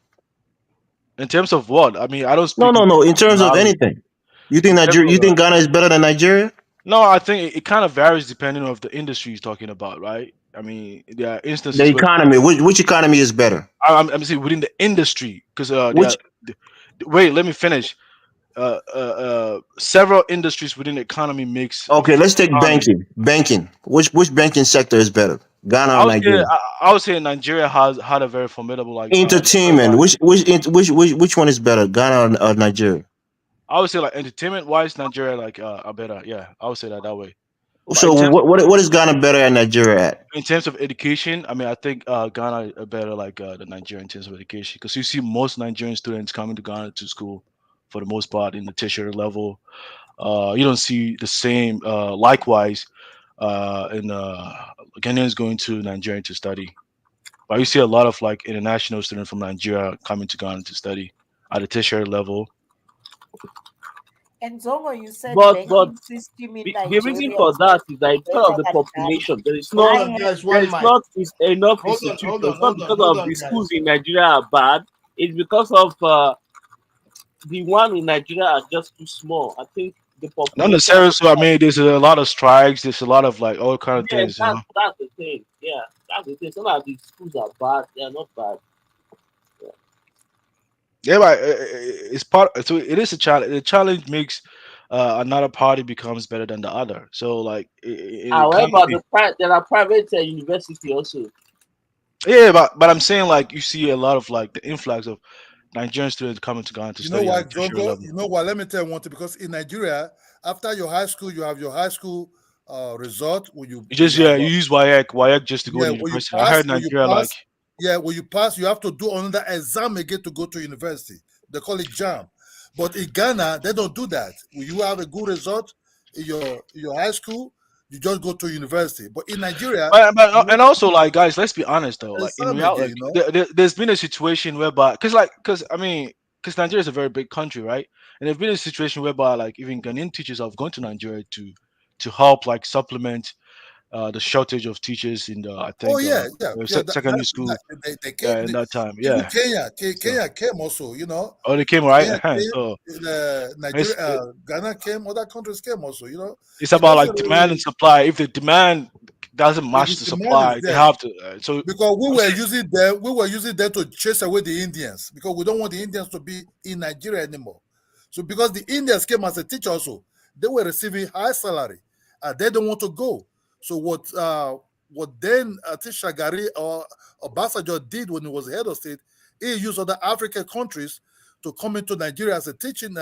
In terms of what? I mean, I don't No, speak no, in no. In terms of generality. anything, you think In terms Nigeria? of You think Ghana is better than Nigeria? no, I think it kind of varies depending on the industry you're talking about, right? I mean, there are The instances where economy. Which economy is better? I'm saying within the industry because Which wait, let me finish. Several industries within the economy makes Okay, let's take economy. banking. Banking. Which banking sector is better, Ghana I or would say Nigeria? I would say Nigeria has had a very formidable like very Entertainment. wide. Which one is better, Ghana or Nigeria? I would say like entertainment wise, Nigeria like are better. Yeah, I would say that way. But So what is Ghana better at Nigeria at? in terms of education, I mean, I think Ghana are better like the Nigeria in terms of education because you see most Nigerian students coming to Ghana to school for the most part in the tertiary level. You don't see the same. Likewise, in Ghanaians going to Nigeria to study. But you see a lot of like international students from Nigeria coming to Ghana to study at the tertiary level. And Zongo, you said but banking system in the reason Nigeria for is that is that because of better the than Ghana. population, Hold on, guys. there One is mic. not is enough Hold on, institutions. hold on, It's not hold on, because hold of on, the guys. schools in Nigeria are bad. It's because of the one in Nigeria are just too small. I think the Not population. necessarily. So I mean, there's a lot of strikes. There's a lot of like all kind of Yes, things. You know. that's the thing. Yeah, that's the thing. Some of the schools are bad. They are not bad. Yeah, but it's part. So it is a challenge. The challenge makes another party becomes better than the other. So like in However, economy, there are private university also. yeah, but I'm saying like you see a lot of like the influx of Nigerian students coming to Ghana to You know study at what, the tertiary Zongo? level. You know what? Let me tell you one thing. Because in Nigeria, after your high school, you have your high school result. When You you just have you use WAEC just to go yeah, to university. I heard Nigeria like when you pass, you have to do another exam again to go to university. They call it JAM. But in Ghana, they don't do that. When you have a good result in your high school, you just go to university. But in Nigeria, you and also like guys, let's be honest though. Like in exam reality, again, you know. there's been a situation whereby because I mean because Nigeria is a very big country, right? And there's been a situation whereby like even Ghanaian teachers have gone to Nigeria to help like supplement the shortage of teachers in the I Oh think yeah. secondary school They came. in that time. Even Yeah. Kenya, So Kenya came also. You know, oh, they came right. Kenya So came. Nigeria, it's Ghana came. Other countries came also. You know, it's it about doesn't like demand really. and supply. If the demand doesn't If match the the demand is supply, they there, have to. So because I'm saying we were using them to chase away the Indians because we don't want the Indians to be in Nigeria anymore. So because the Indians came as a teacher also, they were receiving high salary, and they don't want to go. So what then Shagari or Obasanjo did when he was head of state, he used other African countries to come into Nigeria as a teaching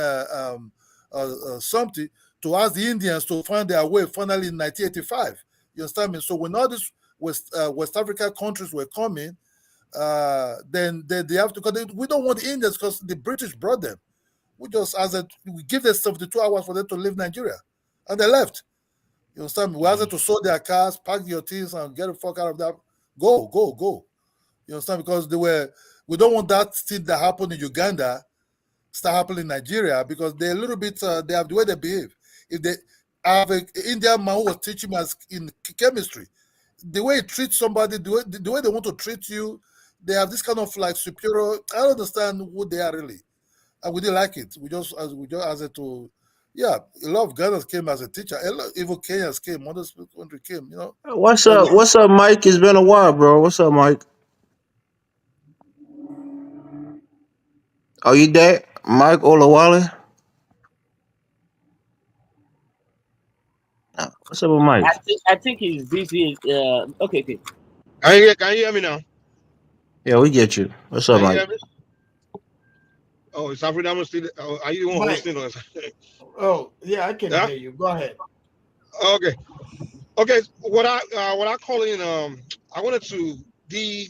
something to ask the Indians to find their way finally in 1985. You understand me? So when all these West African countries were coming, then they have to, because we don't want the Indians, because the British brought them. We just asked them, we give them 72 hours for them to leave Nigeria, and they left. You understand me? We asked them to sell their cars, pack your things, and get the fuck out of that. Go, go, go. You understand? Because we don't want that thing that happened in Uganda start happening in Nigeria, because they're a little bit, they have the way they behave. If they have an Indian man who was teaching us in chemistry, the way he treats somebody, the way they want to treat you, they have this kind of like superior. I don't understand who they are really, and we didn't like it. We just asked it to, yeah. A lot of Ghanaians came as a teacher. A lot, even Kenyans came. Other country came. You know. What's up? What's up, Mike? It's been a while, bro. What's up, Mike? Are you there, Mike Olawale? What's up with Mike? I think he's busy. Okay. Can you hear me now? Yeah, we get you. What's up, Can you Mike? hear me? Oh, it's African still. Are you the one Mike. hosting us? Oh, yeah, I can Yeah? hear you. Go ahead. Okay. Okay. What I call in I wanted to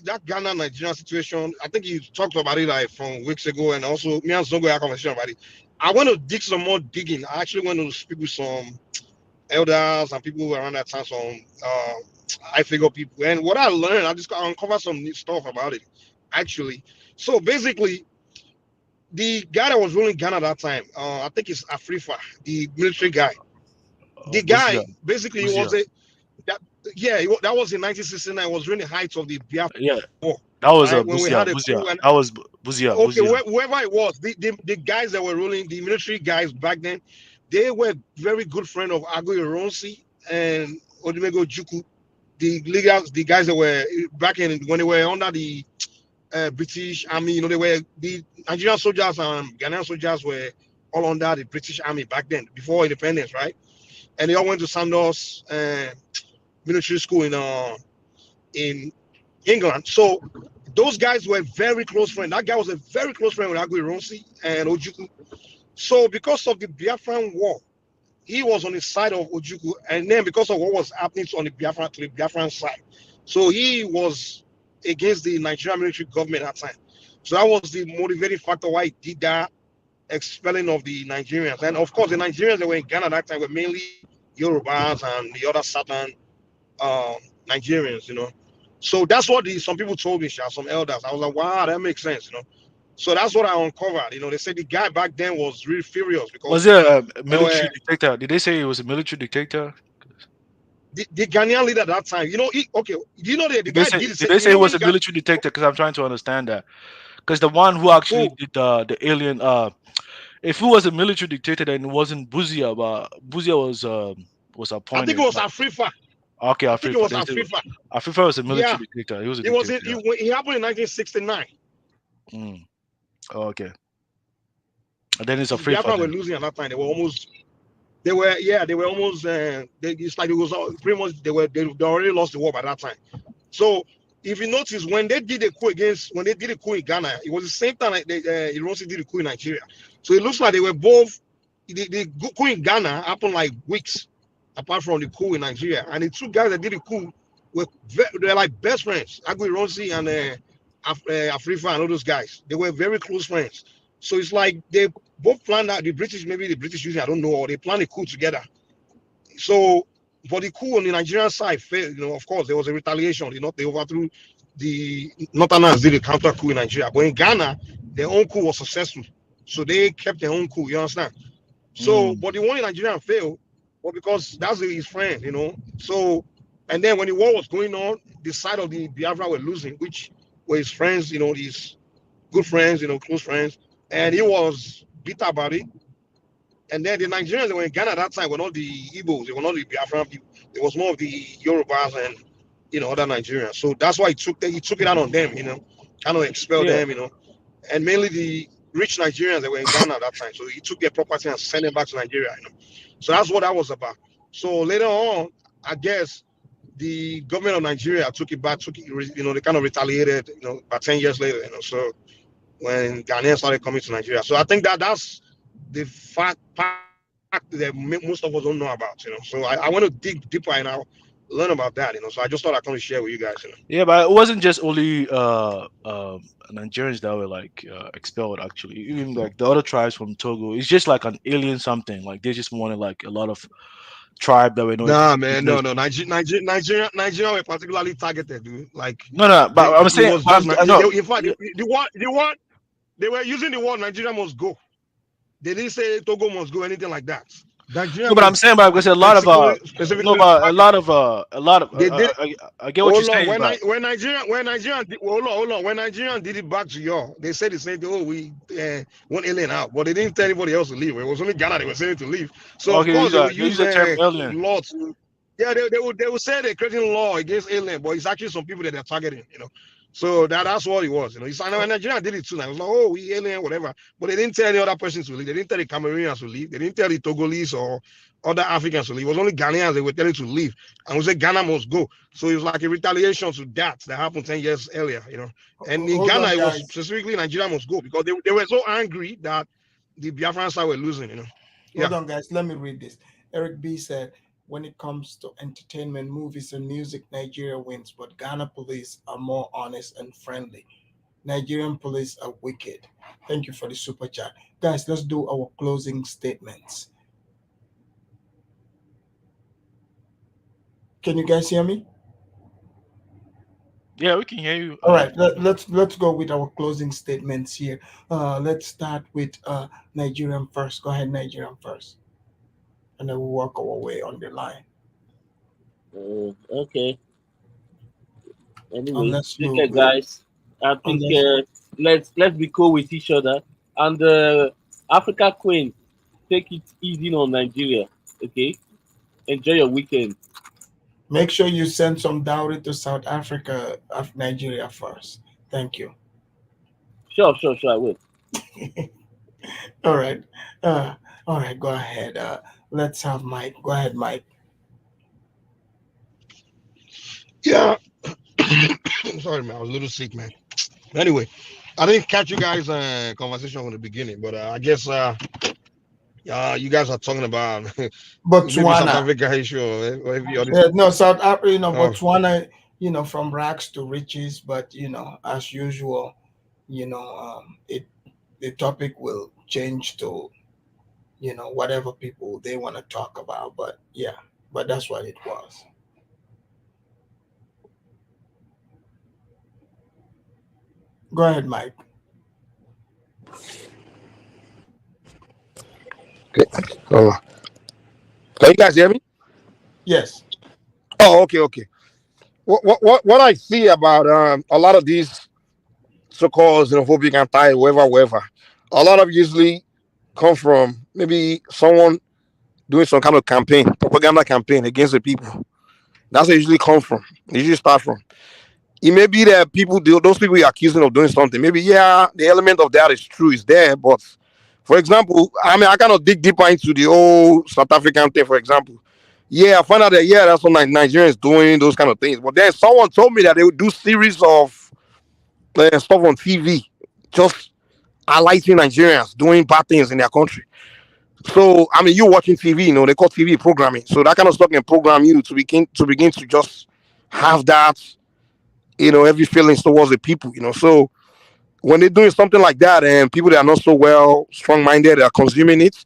that Ghana Nigeria situation. I think you talked about it like from weeks ago, and also me and Zongo had a conversation about it. I want to dig some more digging. I actually want to speak with some elders and people around that time, some high figure people. And what I learned, I just uncovered some new stuff about it, actually. So basically, the guy that was ruling Ghana at that time, I think it's Afrifa, the military guy. The guy Buzia. basically Buzia. was that was in 1969. Was during the height of the Biafra Yeah, war, that was right? When we had a Buzia. coup and That was Buzia. okay, Buzia. whoever it was, the guys that were ruling, the military guys back then, they were very good friend of Ago Ironsi and Odumego Juku, the leaders, the guys that were back in when they were under the British Army. You know, they were the Nigerian soldiers and Ghanaian soldiers were all under the British Army back then, before independence, right? And they all went to Sandhurst military school in England. So those guys were very close friends. That guy was a very close friend with Agu Ironsi and Ojukwu. So because of the Biafran war, he was on the side of Ojukwu, and then because of what was happening to the Biafran side, so he was against the Nigerian military government at that time. So that was the motivating factor why he did that expelling of the Nigerians. And of course, the Nigerians that were in Ghana at that time were mainly Yorubas and the other southern Nigerians, you know. So that's what some people told me, some elders. I was like, wow, that makes sense, you know. So that's what I uncovered. You know, they said the guy back then was really furious because Was there a military dictator? Did they say he was a military dictator? the Ghanaian leader at that time, you know, okay, you know the guy did Did they say he was a military dictator? Because I'm trying to understand that. Because the one who actually did the alien, if he was a military dictator, then it wasn't Buzia, but Buzia was appointed. I think it was Afrifa. Okay, I think it was Afrifa. Afrifa was a military dictator. He was a dictator. He happened in 1969. Oh, okay. And then it's a The free Biafra were losing at that time. They were almost. It's like it was pretty much they already lost the war by that time. So if you notice, when they did a coup in Ghana, it was the same time like Ironsi did a coup in Nigeria. So it looks like they were both. The coup in Ghana happened like weeks apart from the coup in Nigeria, and the two guys that did the coup they're like best friends. Agu Ironsi and Afrifa and all those guys. They were very close friends. So it's like they both planned that maybe the British using, I don't know, or they planned a coup together. So for the coup on the Nigerian side, you know, of course, there was a retaliation. You know, they overthrew the Northerners did a counter coup in Nigeria. But in Ghana, their own coup was successful. So they kept their own coup, you understand? So, but the one in Nigeria failed, well, because that's his friend, you know. So, and then when the war was going on, the side of the Biafra were losing, which were his friends, you know, his good friends, you know, close friends. And he was bitter about it. And then the Nigerians that were in Ghana at that time were not the Igbos, they were not the Biafran people. It was more of the Yorubas and, you know, other Nigerians. So that's why he took it out on them, you know, kind of expelled them, you know. And mainly the rich Nigerians that were in Ghana at that time. So he took their property and sent them back to Nigeria, you know. So that's what that was about. So later on, I guess the government of Nigeria took it back, you know, they kind of retaliated, you know, about 10 years later, you know. So when Ghanaians started coming to Nigeria. So I think that's the fact that most of us don't know about, you know. So I want to dig deeper in our learn about that, So I just thought I'd come to share with you guys, Yeah, but it wasn't just only Nigerians that were like expelled. Actually, even like the other tribes from Togo, it's just like an alien something. Like they just wanted like a lot of tribe that were no Nah, man, indigenous. no. Nigeria were particularly targeted, dude. Like No, but I'm it saying, was just I know. in fact the word they were using the word Nigeria must go. They didn't say Togo must go, anything like that. Nigeria No, but I'm was saying, but because a lot of no, specifically but targeted. a lot of They did. I get what you're Hold on, saying, but hold on. When Nigerian did it back to y'all, they said the same thing. Oh, we want alien out, but they didn't tell anybody else to leave. It was only Ghana they were saying to leave. So of okay, course they would they use use the term alien. law to. Yeah, they would say they're creating law against alien, but it's actually some people that they're targeting. So that's what it was. It's and Nigeria did it too. Now it was like, oh, we alien, whatever. But they didn't tell any other persons to leave. They didn't tell the Cameroonians to leave. They didn't tell the Togolese or other Africans to leave. It was only Ghanaians they were telling to leave. And we said Ghana must go. So it was like a retaliation to that happened 10 years earlier, And in Hold Ghana, on, it was guys. specifically Nigeria must go because they were so angry that the Biafran side were losing, Yeah. Hold on, guys. Let me read this. Eric B said, when it comes to entertainment, movies, and music, Nigeria wins, but Ghana police are more honest and friendly. Nigerian police are wicked. Thank you for the super chat. Guys, let's do our closing statements. Can you guys hear me? Yeah, we can hear you. All right, let's go with our closing statements here. Let's start with Nigerian first. Go ahead, Nigerian first, and then we'll work our way on the line. Okay. Anyway, Unless take you care, guys. I think let's be cool with each other. And Africa Queen, take it easy on Nigeria. Okay, enjoy your weekend. make sure you send some dowry to South Africa, Nigeria first. Thank you. Sure, I will. All right. All right, go ahead. Let's have Mike. Go ahead, Mike. Yeah. Sorry, man. I was a little sick, man. Anyway, I didn't catch you guys' conversation from the beginning, but I guess you guys are talking about maybe South Botswana. Africa issue or every other. No, South Africa, Oh. Botswana, from rags to riches, but as usual, the topic will change to whatever people they want to talk about. But but that's what it was. Go ahead, Mike. Okay. Can you guys hear me? Yes. Oh, okay. What I see about a lot of these so-called xenophobic whoever, a lot of usually come from maybe someone doing some kind of propaganda campaign against the people. That's where it usually come from. It usually start from. It may be that those people you're accusing of doing something. Maybe the element of that is true, is there. But for example, I mean, I kind of dig deeper into the old South African thing. For example, I found out that that's what Nigerians doing those kind of things. But then someone told me that they would do series of stuff on TV, just highlighting Nigerians doing bad things in their country. So I mean, you watching TV, they call TV programming. So that kind of stuff can program you to begin to just have that, every feelings towards the people. So when they're doing something like that, and people that are not so well strong-minded are consuming it,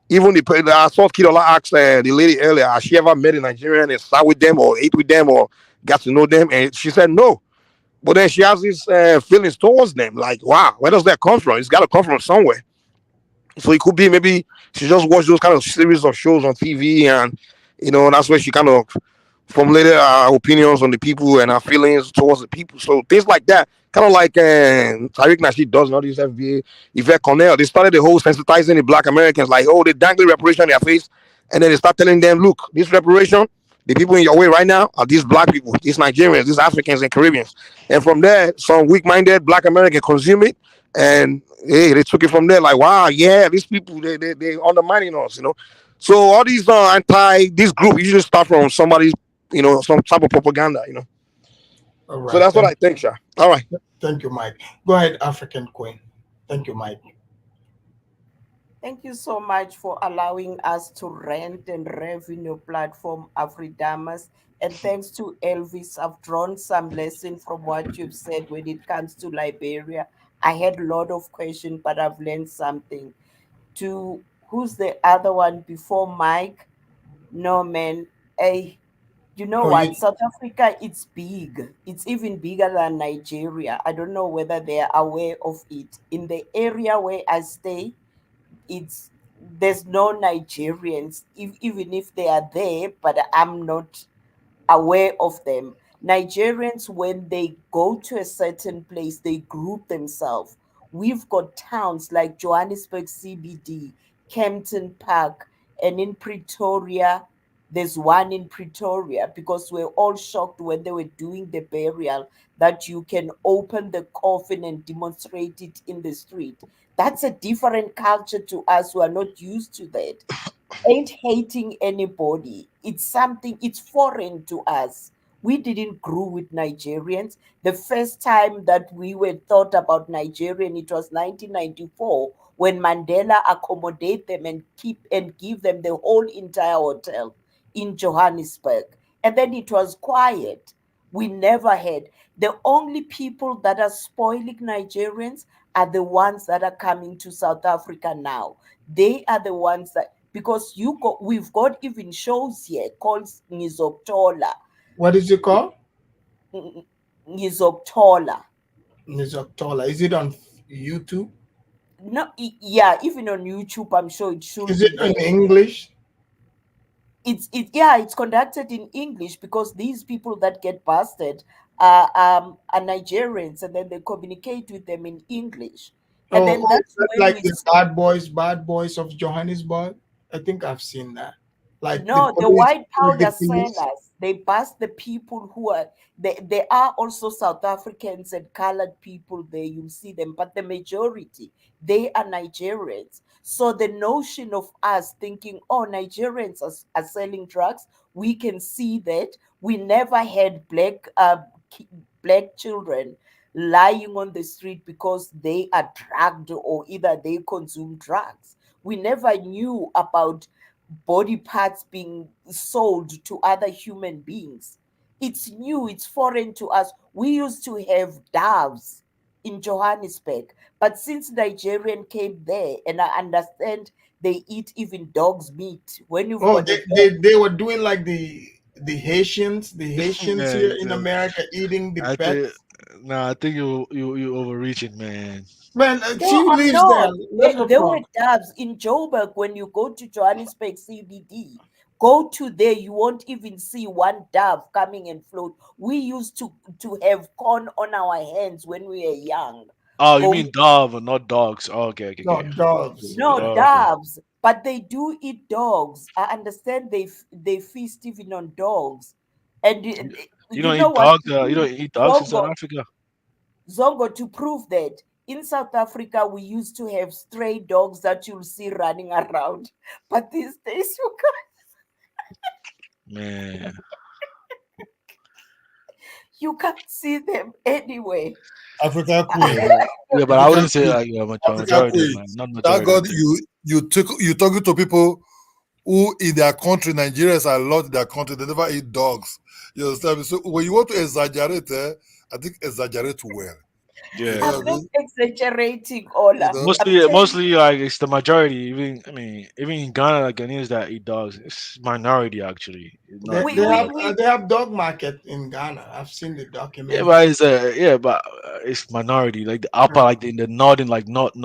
even I saw Kidola ask the lady earlier, has she ever met a Nigerian and sat with them or ate with them or got to know them? And she said no. But then she has these feelings towards them, like, wow, where does that come from? It's got to come from somewhere. So it could be maybe she just watched those kind of series of shows on TV, and that's where she kind of formulated her opinions on the people and her feelings towards the people. So things like that, kind of like Tariq Nasheed does, not this FBA, Yvette Cornell. They started the whole sensitizing the Black Americans, like, oh, they dangle reparation in their face, and then they start telling them, look, this reparation, the people in your way right now are these Black people, these Nigerians, these Africans and Caribbeans. And from there, some weak-minded Black American consume it, and hey, they took it from there, like, wow, these people, they undermining us, So all these this group usually start from somebody's, some type of propaganda, All right. So that's what I think, Sha. All right. Thank you, Mike. Go ahead, African Queen. Thank you, Mike. Thank you so much for allowing us to rent and rev in your platform, Afridamas. And thanks to Elvis, I've drawn some lesson from what you've said when it comes to Liberia. I had a lot of questions, but I've learned something. To who's the other one before Mike? No, man. Hey, you know Oh, what? you, South Africa, it's big. It's even bigger than Nigeria. I don't know whether they are aware of it. In the area where I stay, it's there's no Nigerians, even if they are there, but I'm not aware of them. Nigerians, when they go to a certain place, they group themselves. We've got towns like Johannesburg CBD, Kempton Park, and in Pretoria, there's one in Pretoria because we're all shocked when they were doing the burial that you can open the coffin and demonstrate it in the street. That's a different culture to us who are not used to that. Ain't hating anybody. It's something, it's foreign to us. We didn't grow with Nigerians. The first time that we were thought about Nigerian, it was 1994 when Mandela accommodated them and keep and give them the whole entire hotel in Johannesburg. And then it was quiet. We never had. The only people that are spoiling Nigerians are the ones that are coming to South Africa now. They are the ones that, because we've got even shows here called Ngizoktola. what is it called? Ngizoktola. Nizoktola. Is it on YouTube? No, yeah, even on YouTube, I'm sure it should Is be it there. in English? It's conducted in English because these people that get busted are Nigerians, and then they communicate with them in English, and Oh, then oh, that's is that when like we the see. bad boys of Johannesburg? I think I've seen that. Like the No, the police, white with the powder police. sellers, they bust the people who are they are also South Africans and colored people there, you'll see them, but the majority, they are Nigerians. So the notion of us thinking, oh, Nigerians are selling drugs, we can see that. We never had black children lying on the street because they are drugged or either they consume drugs. We never knew about body parts being sold to other human beings. It's new, it's foreign to us. We used to have doves in Johannesburg, but since Nigerian came there, and I understand they eat even dog's meat. When you've Oh, got a they were doing like the Haitians Man, here in America eating the I think pets. nah, I think you overreaching, man. Man, No, she I'm lives there. not. What's the There were problem? doves in Joburg. When you go to Johannesburg CBD, go to there, you won't even see one dove coming and float. We used to have corn on our hands when we were young. Oh, you Going mean dove, not dogs. Oh, okay, okay, No, okay. doves. No, Yeah. Oh, okay. doves, but they do eat dogs. I understand they feast even on dogs, and You you don't know eat what? dogs. You don't eat dogs in South Zongo, Africa. Zongo, to prove that in South Africa we used to have stray dogs that you'll see running around, but these days Man, you can't see them anywhere. Africa yeah, Queen. but I Africa wouldn't say Queen. like Africa majority, Queen. man. Not Thank majority, I God think. you talking to people who in their country, Nigerians are a lot in their country, they never eat dogs. You understand me? So when you want to exaggerate, I think exaggerate well. You Yeah. know I'm what I not mean? exaggerating, You Ola. know? I'm telling Mostly like it's the majority. Even I mean, even in Ghana, like Ghanaians that eat dogs, it's minority actually. It's They, not we they not we have like we they have dog market in Ghana. I've seen the yeah, but documentary. it's it's minority. Like the upper, like in the northern, like not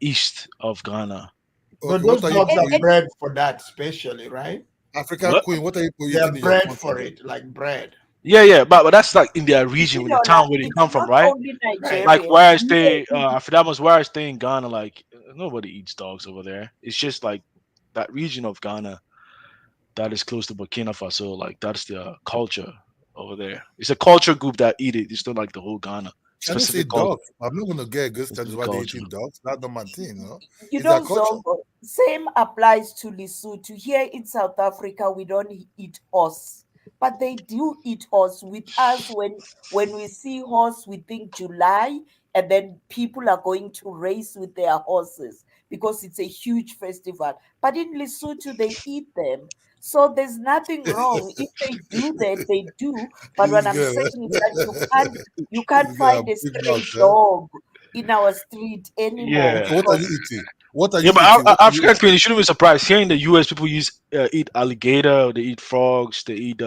east of Ghana. But Okay, those what are you dogs are people eating? bred for that, specially, right? Africa What? Queen, what are you people They're eating in your bred country? for it, like bread. Yeah, but that's like in their region, with the Lola, town where they it's come from, not right? only Right. Like Nigerians. where I Here stay, Afidamos, where I stay in Ghana, like nobody eats dogs over there. It's just like that region of Ghana that is close to Burkina Faso. Like that's the culture over there. It's a culture group that eat it. It's not like the whole Ghana. Chinese eat Specific culture. dogs. I'm not gonna get a good status Specific why they culture. eating dogs. That's not my thing, you know. you It's their know, culture. Zongo, same applies to Lesotho. Here in South Africa, we don't eat horse, but they do eat horse. With us, when we see horse, we think July, and then people are going to race with their horses because it's a huge festival. But in Lesotho, they eat them. So there's nothing wrong if they do that. They do. But what This I'm guy, saying is that you can't this guy, find a big mouth, stray eh? dog in our street anymore Yeah. Okay, what are you because eating? What are Yeah, you but eating? What are you African eating? Queen, you shouldn't be surprised. Here in the U.S., people eat alligator, they eat frogs, they eat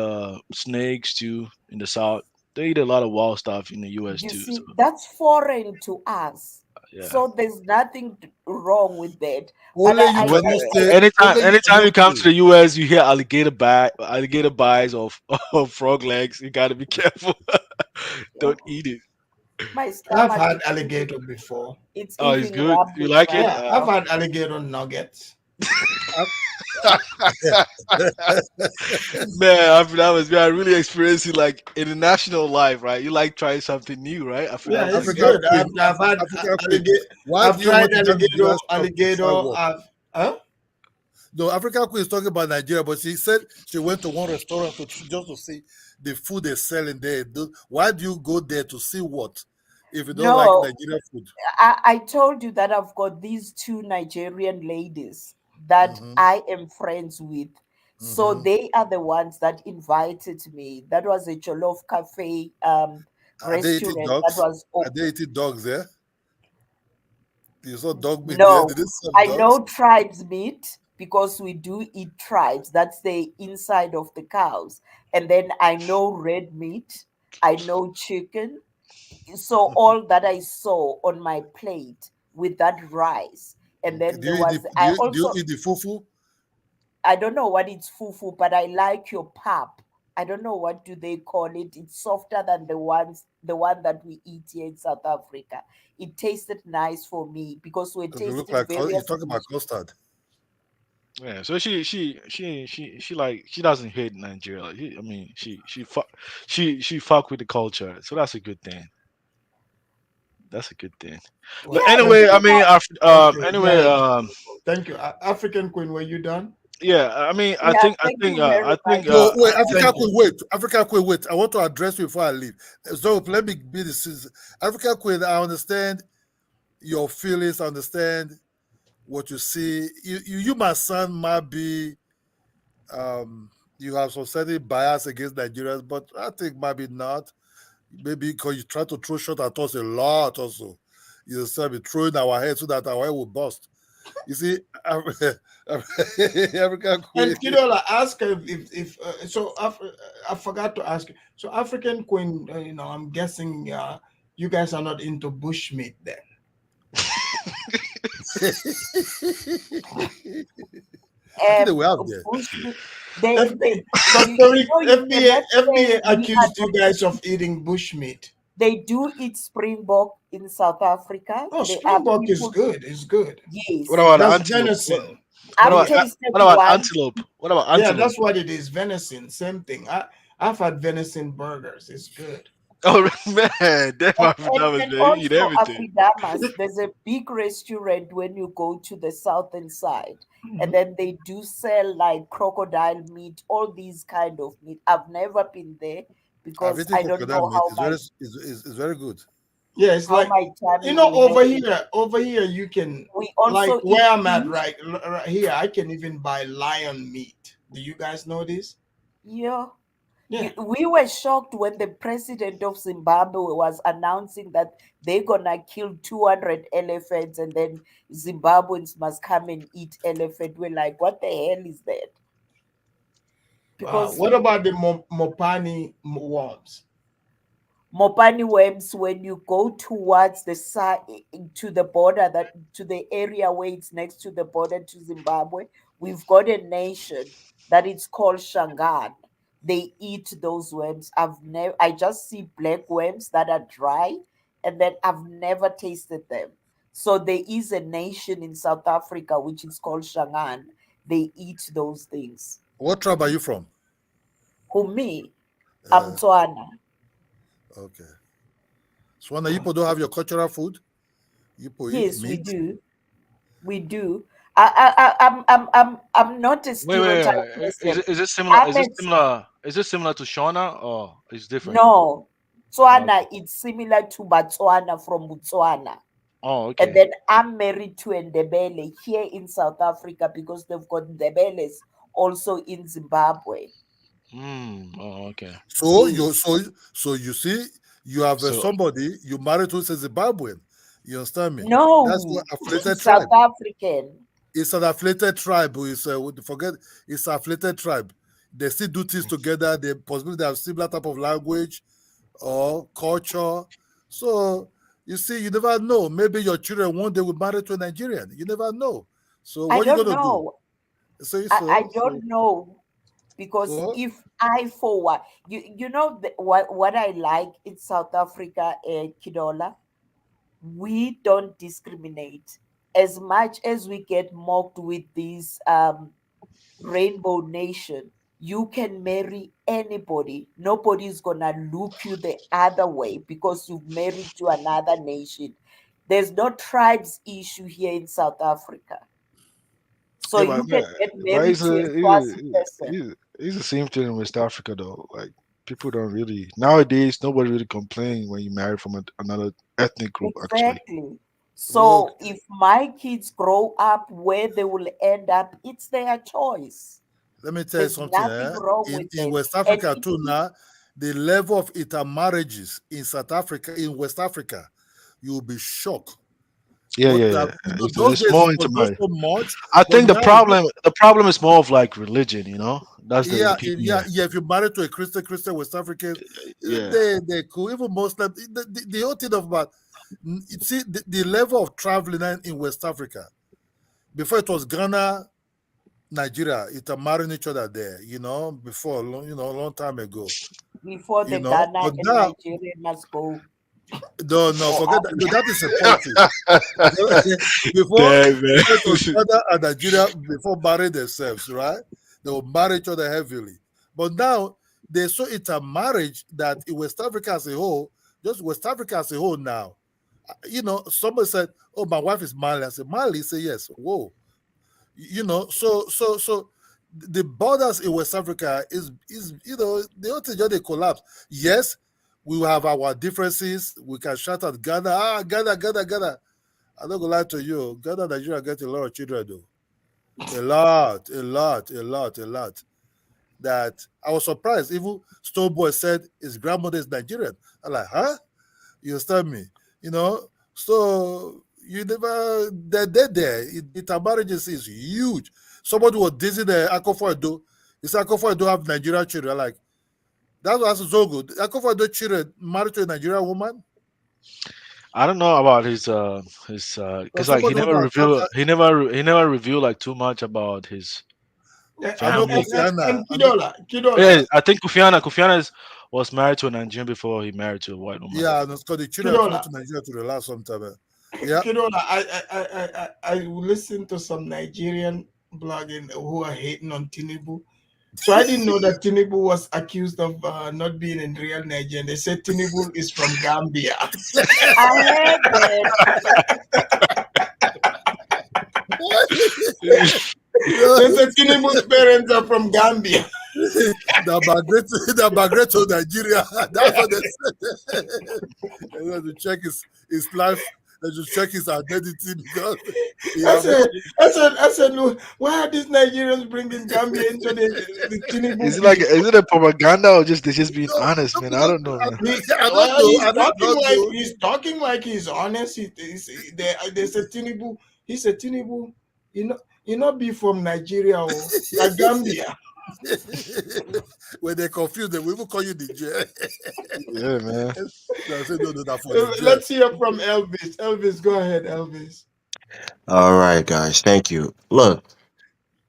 snakes too. In the South, they eat a lot of wild stuff in the U.S. you too. So see that's foreign to us. yeah. So there's nothing wrong with that. But Only you Well, cannot say. anytime, Only you anytime you cannot come say. to the U.S., you hear alligator bites of of frog legs. You got to be careful. yeah, Don't eat it. my I've stomach had is alligator before. it's Oh, it's even good. You rumbling like it? right Yeah, I've now. had alligator nuggets. Man, that was I really experiencing like international life, right? You like trying something new, right? I feel Yeah, that's it's good. African good. Queen, I've had African Queen. alligator. Why I've do you tried want to come to the alligator. US to find Alligator. work? Huh? No, African Queen is talking about Nigeria, but she said she went to one restaurant just to see the food they sell in there. Why do you go there to see what if you don't like No, Nigerian food? I told you that I've got these two Nigerian ladies that Mm-hmm. I am friends with. So Mm-hmm. they are the ones that invited me. That was a Jollof Cafe Are they eating restaurant that dogs? was Are they eating dogs there? You saw dog meat there? no, Did they serve I dogs? know tribes meat because we do eat tribes. That's the inside of the cows. And then I know red meat. I know chicken. So all that I saw on my plate with that rice. And Okay. then there was I Do you also eat the fufu? I don't know what it's fufu, but I like your pap. I don't know what do they call it. It's softer than the one that we eat here in South Africa. It tasted nice for me because we're Okay, look tasting like you various talk about dishes. custard. Yeah, so she like she doesn't hate Nigeria. Like, I mean, she fuck with the culture, so that's a good thing. That's a good thing. But Well, Yeah, thank anyway, you. I mean, Thank you. anyway, Yeah, thank you. African Queen, were you done? yeah. I mean, yeah, thank you very much. No, wait, Thank African you. Queen, wait. African Queen, wait. I want to address you before I leave. So let me be the citizen. African Queen, I understand your feelings, I understand what you see. You my son, might be you have some certain bias against Nigerians, but I think maybe not. Maybe because you try to throw shot at us a lot also. You start be throwing our head so that our head will bust. You see, African Queen. And Kidola, ask her if so. I forgot to ask you. So African Queen, I'm guessing you guys are not into bushmeat then. I think we have there. Bushmeat, they, FBI, you FBI, cannot say FBI we are accused you not. guys of eating bushmeat. They do eat springbok in South Africa. Oh, There are springbok is people. good. It's good. what Yes, about That's antelope? venison. What I've about Me, tasted what about one. antelope? What about yeah, antelope? that's what it is. Venison, same thing. I've had venison burgers. It's good. Oh man, that And, African and, man, and you eat also everything. Afridamas, there's a big restaurant when you go to the southern side, and then they do sell like crocodile meat, all these kind of meat. I've never been there I've because eaten I don't crocodile know meat. It's very good. Yeah, it's how like my tummy will handle. over here you can, We like also eat where I'm at fish. right here, I can even buy lion meat. Do you guys know this? Yeah. Yeah. We were shocked when the president of Zimbabwe was announcing that they're gonna kill 200 elephants and then Zimbabweans must come and eat elephant. We're like, what the hell is that? Wow. Because What about the Mopani worms? Mopani worms, when you go towards the side to the border, that to the area where it's next to the border to Zimbabwe, we've got a nation that it's called Shangan. They eat those worms. I just see black worms that are dry, and then I've never tasted them. So there is a nation in South Africa which is called Shangan. They eat those things. What tribe are you from? Who me? I'm Tswana. Okay. Swana, you don't have your cultural food? You eat Yes, we meat? do. We do. I'm not a stereotype Wait. person. Is it similar? I'm Is a, it similar? Is it similar to Shona or is different? no, Oh, okay. Tswana, it's similar to Botswana from Botswana. Oh, And okay. then I'm married to a Ndebele here in South Africa because they've got Ndebeles also in Zimbabwe. Oh, okay. So Yes. you see, you have So somebody you married who's a Zimbabwean. You understand me? That's what No, affiliated South tribe. African. It's an affiliated tribe. Who is forget it's an affiliated tribe. They still do things together. They possibly they have similar type of language or culture. So you see, you never know. Maybe your children one day will marry to a Nigerian. You never know. So I what you don't gonna do? know. So I so so don't know because so if I forward, you know what I like in South Africa, Kidola, we don't discriminate. As much as we get mocked with this rainbow nation, you can marry anybody. Nobody's gonna look you the other way because you've married to another nation. There's no tribes issue here in South Africa. So yeah, you can get but married to a Swazi person. it's the same thing in West Africa though. Like people don't really nowadays. Nobody really complain when you marry from another ethnic group. Actually, Exactly. look, So if my kids grow up where they will end up, it's their choice. let me tell you There's something. nothing wrong In with it. West And Africa it too is now, the level of intermarriages in South Africa, in West Africa, you will be shocked. yeah, But yeah, yeah. those It's days more it was not intermarried. so much. I But think now, the problem is more of like religion. You know, that's the people yeah, here. yeah. If you marry to a Christian West African, Yeah, they cool. Even Muslim, the whole thing of about you see the level of traveling in West Africa. Before it was Ghana, Nigeria, it are marrying each other there. Before a long time ago. before the Ghana But and now Nigeria must go no, for forget that. No, Africa. that is a politics. before damn man. before it was Ghana and Nigeria before marrying themselves, right? They will marry each other heavily. But now they saw it a marriage that in West Africa as a whole, just West Africa as a whole now. Somebody said, "Oh, my wife is Mali." I said, "Mali?" Say yes. Whoa. So the borders in West Africa is the whole thing just they collapse. Yes, we will have our differences. We can shout at Ghana, Ghana. I'm not gonna lie to you. Ghana, Nigeria get a lot of children though. A lot. That I was surprised. Even Stoneboy said his grandmother is Nigerian. I'm like, huh? You understand me? So you never they're there. Intermarriages is huge. Somebody was dizzy the Akofo Edo. He said Akofo Edo have Nigerian children. Like that was so good. Akofo Edo children married to a Nigerian woman. I don't know about his Or because like somebody who has talked. he never revealed like too much about his I know family. Kofiana. And Kidola. Yeah, I think Kufiana was married to a Nigerian before he married to a white woman. Yeah, and because the children have flown Kidola. to Nigeria to relax sometime. Yeah. Kidola, I listen to some Nigerian blogging who are hating on Tinubu. So I didn't know that Tinubu was accused of not being in real Nigeria. They said Tinubu is from Gambia. I heard that. They said Tinubu's parents are from Gambia. That migrate to Nigeria. That's what they said. They want to check his life. They should check his identity because I said, look, why are these Nigerians bringing Gambia into the Tinubu beef? Is it a propaganda or just they just being honest, man? I because don't know, man. I don't know. I don't know. He's talking like he's honest. They said Tinubu. He said Tinubu. You not be from Nigeria or like Gambia. When they're confused, they will even call you Niger. Yeah, man. I said, no, that's for Niger. Let's hear from Elvis. Elvis, go ahead, Elvis. All right, guys. Thank you. Look,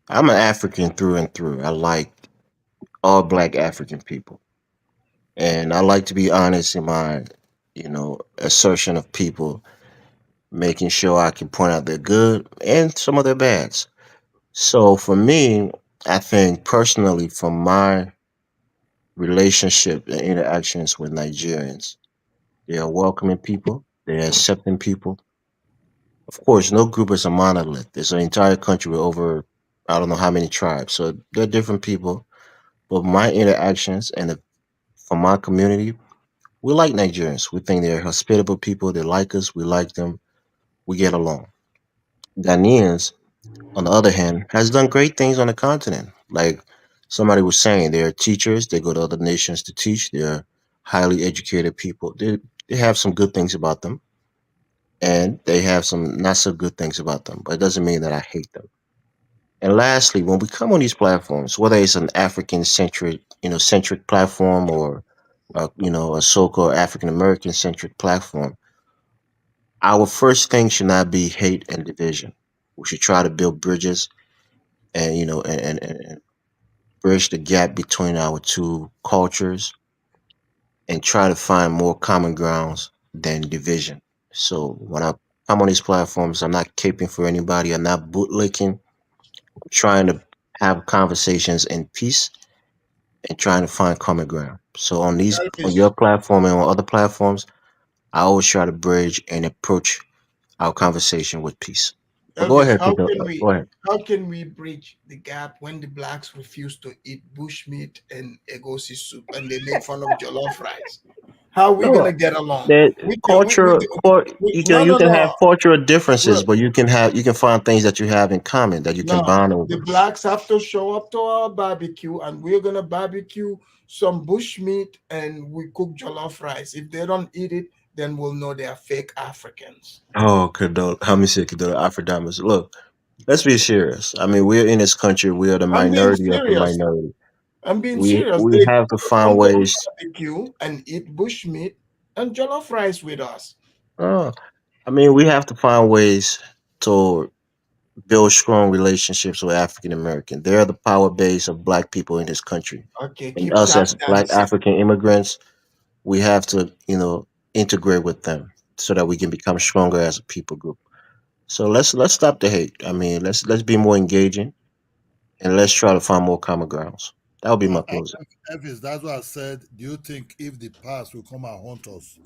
I'm an African through and through. I like all black African people. And I like to be honest in my, assertion of people, making sure I can point out their good and some of their bads. So for me, I think personally, from my relationship and interactions with Nigerians, they are welcoming people, they're accepting people. Of course, no group is a monolith. There's an entire country with over, I don't know how many tribes. So they're different people. But my interactions and from my community, we like Nigerians. We think they're hospitable people. They like us. We like them. We get along. Ghanaians, on the other hand, has done great things on the continent. Like somebody was saying, they're teachers. They go to other nations to teach. They're highly educated people. They have some good things about them, and they have some not so good things about them. But it doesn't mean that I hate them. And lastly, when we come on these platforms, whether it's an African centric platform or a so-called African American centric platform, our first thing should not be hate and division. We should try to build bridges and and bridge the gap between our two cultures and try to find more common grounds than division. So when I come on these platforms, I'm not caping for anybody. I'm not bootlicking. I'm trying to have conversations in peace and trying to find common ground. So on Elvis, your platform and on other platforms, I always try to bridge and approach our conversation with peace. But go Elvis, ahead, go ahead. how can we bridge the gap when the blacks refuse to eat bushmeat and egusi soup and they make fun of jollof rice? How are we No, gonna get along? that We can no you no can no have cultural differences, look but you can find things that you have in common that you can no, bond the over. blacks have to show up to our barbecue and we're gonna barbecue some bushmeat and we cook jollof rice. If they don't eat it, then we'll know they are fake Africans. Oh, Kadol, how me say Kadol Afrodamas. Look, let's be serious. I mean, we're in this country. We are the I'm being minority of the serious. minority. I'm being We serious. we They have to find come to our ways. barbecue and eat bushmeat and jollof rice with us. Oh, I mean, we have to find ways to build strong relationships with African American. They're the power base of Black people in this country, Okay, and keep us tap as Black dancing. African immigrants, we have to integrate with them so that we can become stronger as a people group. So let's stop the hate. I mean, let's be more engaging and let's try to find more common grounds. That would be my closing. Elvis, that's what I said. Do you think if the past will come and haunt us?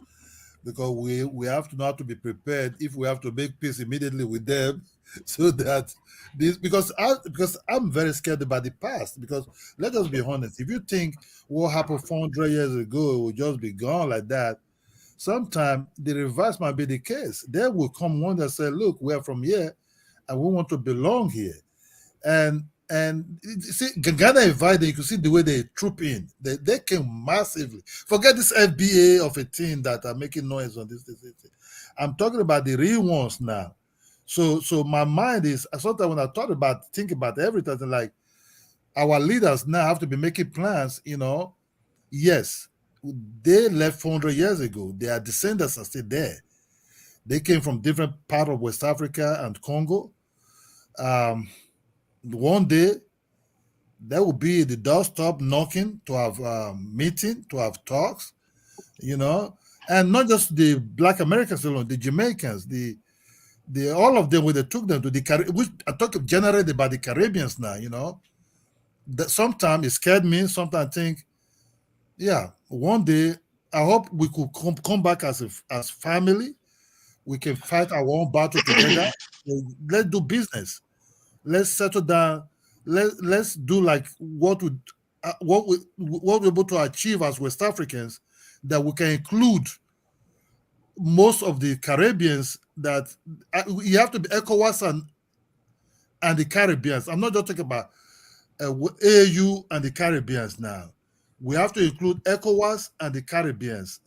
Because we have to know how to be prepared if we have to make peace immediately with them, so that this because I'm very scared about the past. Because let us be honest, if you think what happened 400 years ago will just be gone like that, sometime the reverse might be the case. There will come one that say, "Look, we are from here, and we want to belong here." See, Ghana invited, you can see the way they troop in. They came massively. Forget this FBA of a team that are making noise on this. I'm talking about the real ones now. So my mind is sometimes when I think about everything, like our leaders now have to be making plans. Yes, they left 400 years ago. Their descendants are still there. They came from different part of West Africa and Congo. One day there will be the doorstop knocking to have meeting, to have talks, and not just the Black Americans alone, the Jamaicans, the all of them, where they took them to the Caribbean. Which I talk generally about the Caribbeans now. That sometimes it scared me. Sometimes I think, yeah, one day I hope we could come back as family. We can fight our own battle together. Let's do business. Let's settle down. Let's do like what we're able to achieve as West Africans, that we can include most of the Caribbeans. That you have to be ECOWAS and the Caribbeans. I'm not just talking about AU and the Caribbeans now. We have to include ECOWAS and the Caribbeans.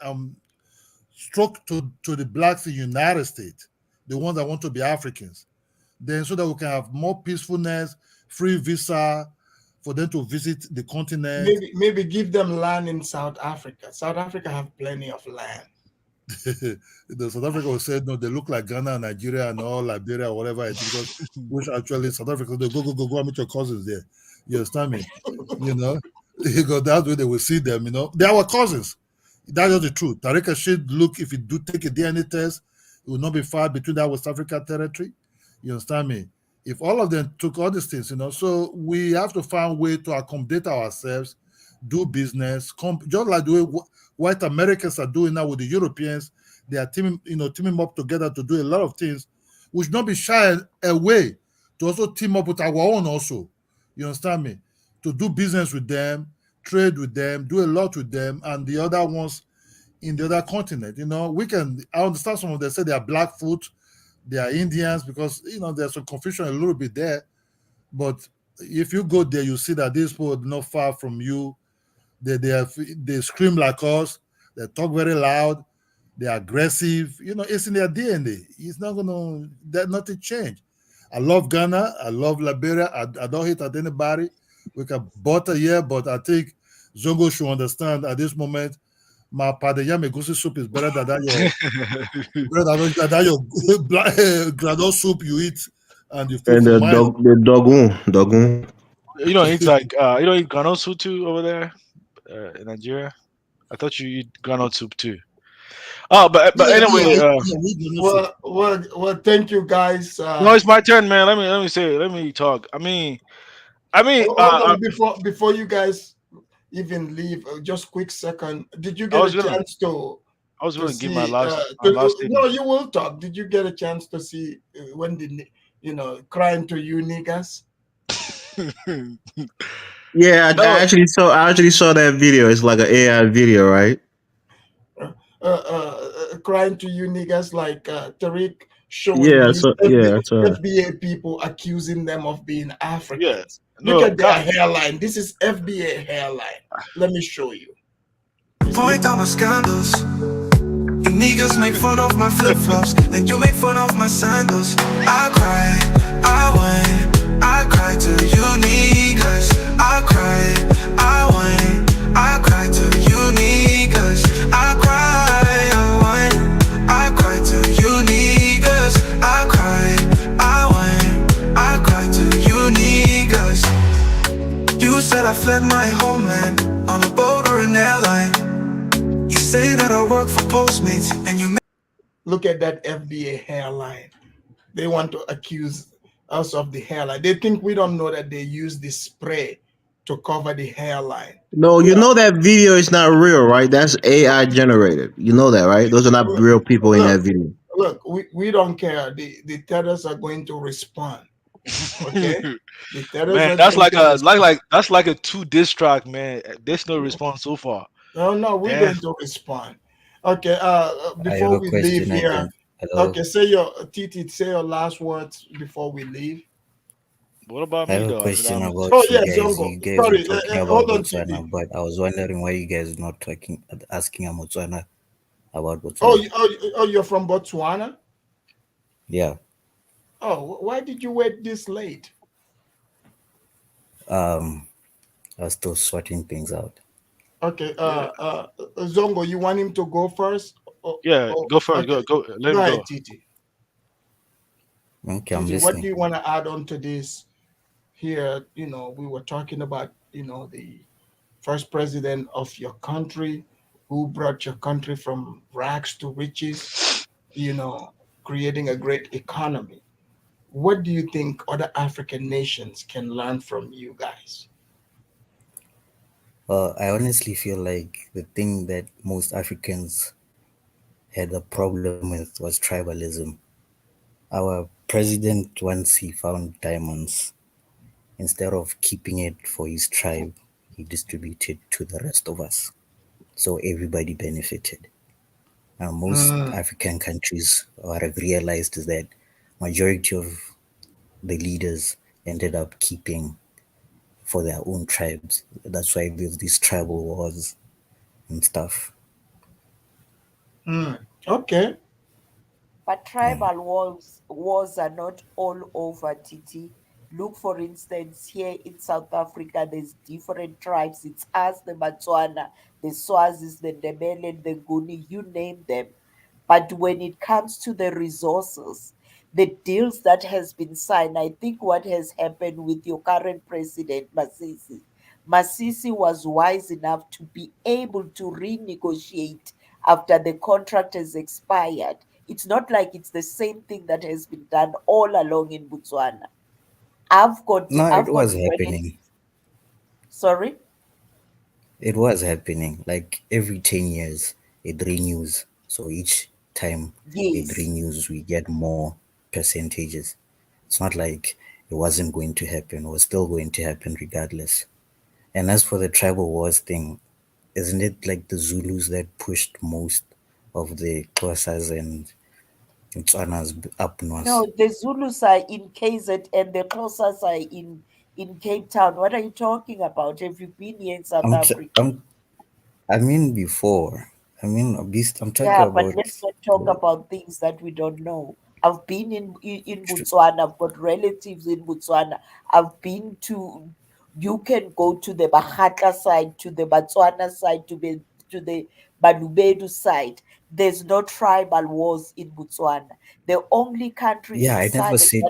Stroke to the blacks in the United States, the ones that want to be Africans. Then so that we can have more peacefulness, free visa for them to visit the continent. Maybe give them land in South Africa. South Africa have plenty of land. The South Africa will say no, they look like Ghana, Nigeria, and all Liberia, or whatever it is, because which actually South Africa, they go and meet your cousins there. You understand me? That's where they will see them. They're our cousins. That's just the truth. Tarika should look, if you do take a DNA test, it will not be far between that West Africa territory. You understand me? If all of them took all these things, so we have to find a way to accommodate ourselves, do business, just like the way white Americans are doing now with the Europeans. They are teaming up together to do a lot of things. We should not be shy away to also team up with our own also. You understand me? To do business with them, trade with them, do a lot with them, and the other ones in the other continent. I understand some of them say they are Blackfoot, they are Indians, because there's some confusion a little bit there. But if you go there, you see that these people are not far from you. They scream like us. They talk very loud. They're aggressive. It's in their DNA. It's not gonna that nothing change. I love Ghana. I love Liberia. I don't hate at anybody. We can butter here, but I think Zongo should understand at this moment. My padeyame goosey soup is better than that your granule soup you eat and you feel And for mine. the dogun. You don't eat like you don't eat granite soup too over there in Nigeria. I thought you eat granite soup too. Oh, but Yeah, anyway, We do not soup. well, thank you guys. no, it's my turn, man. Let me say it. Let me talk. Hold on before you guys even leave. Just quick second. Did you I get a was gonna chance to I was gonna give my see? last No, statement. you will talk. Did you get a chance to see when crying to you niggas? Yeah, No, I actually saw that video. It's like an AI video, right? Crying to you niggas like Tariq showing Yeah, these I saw it. FBA people accusing them of being yeah, Africans. Look no, at their God, hairline. This is FBA hairline. Let me show you. Point out my scandals. You niggas make fun of my flip-flops, then you make fun of my sandals. I cry, I whine, I cry to you niggas. I cry, I whine, I cry to you niggas. I cry, I whine, I cry to you niggas. I cry, I whine, I cry to you niggas. You said I fled my homeland on a boat or an airline. You say that I work for Postmates and you Look at that FBA hairline. They want to accuse us of the hairline. They think we don't know that they use this spray to cover the hairline. No, You you know, know that video is not real, right? That's AI generated. You know that, right? Those are not real people in that look, video. look, we don't care. The terrorists are going to respond. Okay? The terrorists man, are going to respond. that's like a two diss track, man. There's no response so far. No, we're Damn. going to respond. Okay, I have before a we leave question here, again. Hello. okay, say your Titi, say your last words before we leave. What about I me have a though, question Adamas? Oh about you yeah, guys. Zongo. You guys were Sorry, talking about hold on, Botswana, Titi. but I was wondering why you guys not talking, asking a Botswana about Oh, Botswana. you're from Botswana? Yeah. Oh, why did you wait this late? I was still sorting things out. Okay, Yeah, Zongo, you want him to go first? yeah. Go first. Okay, Go. Let go him ahead, go. Titi. Okay, I'm Titi, what do listening. you want to add on to this? Here, we were talking about, the first president of your country who brought your country from rags to riches, you know, creating a great economy. What do you think other African nations can learn from you guys? I honestly feel like the thing that most Africans had a problem with was tribalism. Our president, once he found diamonds, instead of keeping it for his tribe, he distributed to the rest of us. So everybody benefited. Now, most Mm, African countries, what I've realized is that majority of the leaders ended up keeping for their own tribes. That's why there's these tribal wars and stuff. okay. But Yeah. tribal wars are not all over, Titi. Look, for instance, here in South Africa, there's different tribes. It's us, the Batswana, the Swazis, the Ndebele, the Guni, you name them. But when it comes to the resources, the deals that has been signed, I think what has happened with your current president, Masisi was wise enough to be able to renegotiate after the contract has expired. It's not like it's the same thing that has been done all along in Botswana. I've got No, it I've got was happening. relatives. Sorry? It was happening. Like every 10 years, it renews. So each time it Yes. renews, we get more percentages. It's not like it wasn't going to happen. It was still going to happen regardless. And as for the tribal wars thing, isn't it like the Zulus that pushed most of the Xhosas and Tswanas up north? No, the Zulus are in KZ and the Xhosas are in Cape Town. What are you talking about? Have you been here in South I'm, t- Africa? I'm, I mean before. I mean, I'm talking Yeah, but about let's not talk about things that we don't know. I've been in Botswana. I've got relatives in Botswana. I've been to. You can go to the Bahata side, to the Botswana side, to the Balubedu side. There's no tribal wars in Botswana. The only country yeah. in I never SADC said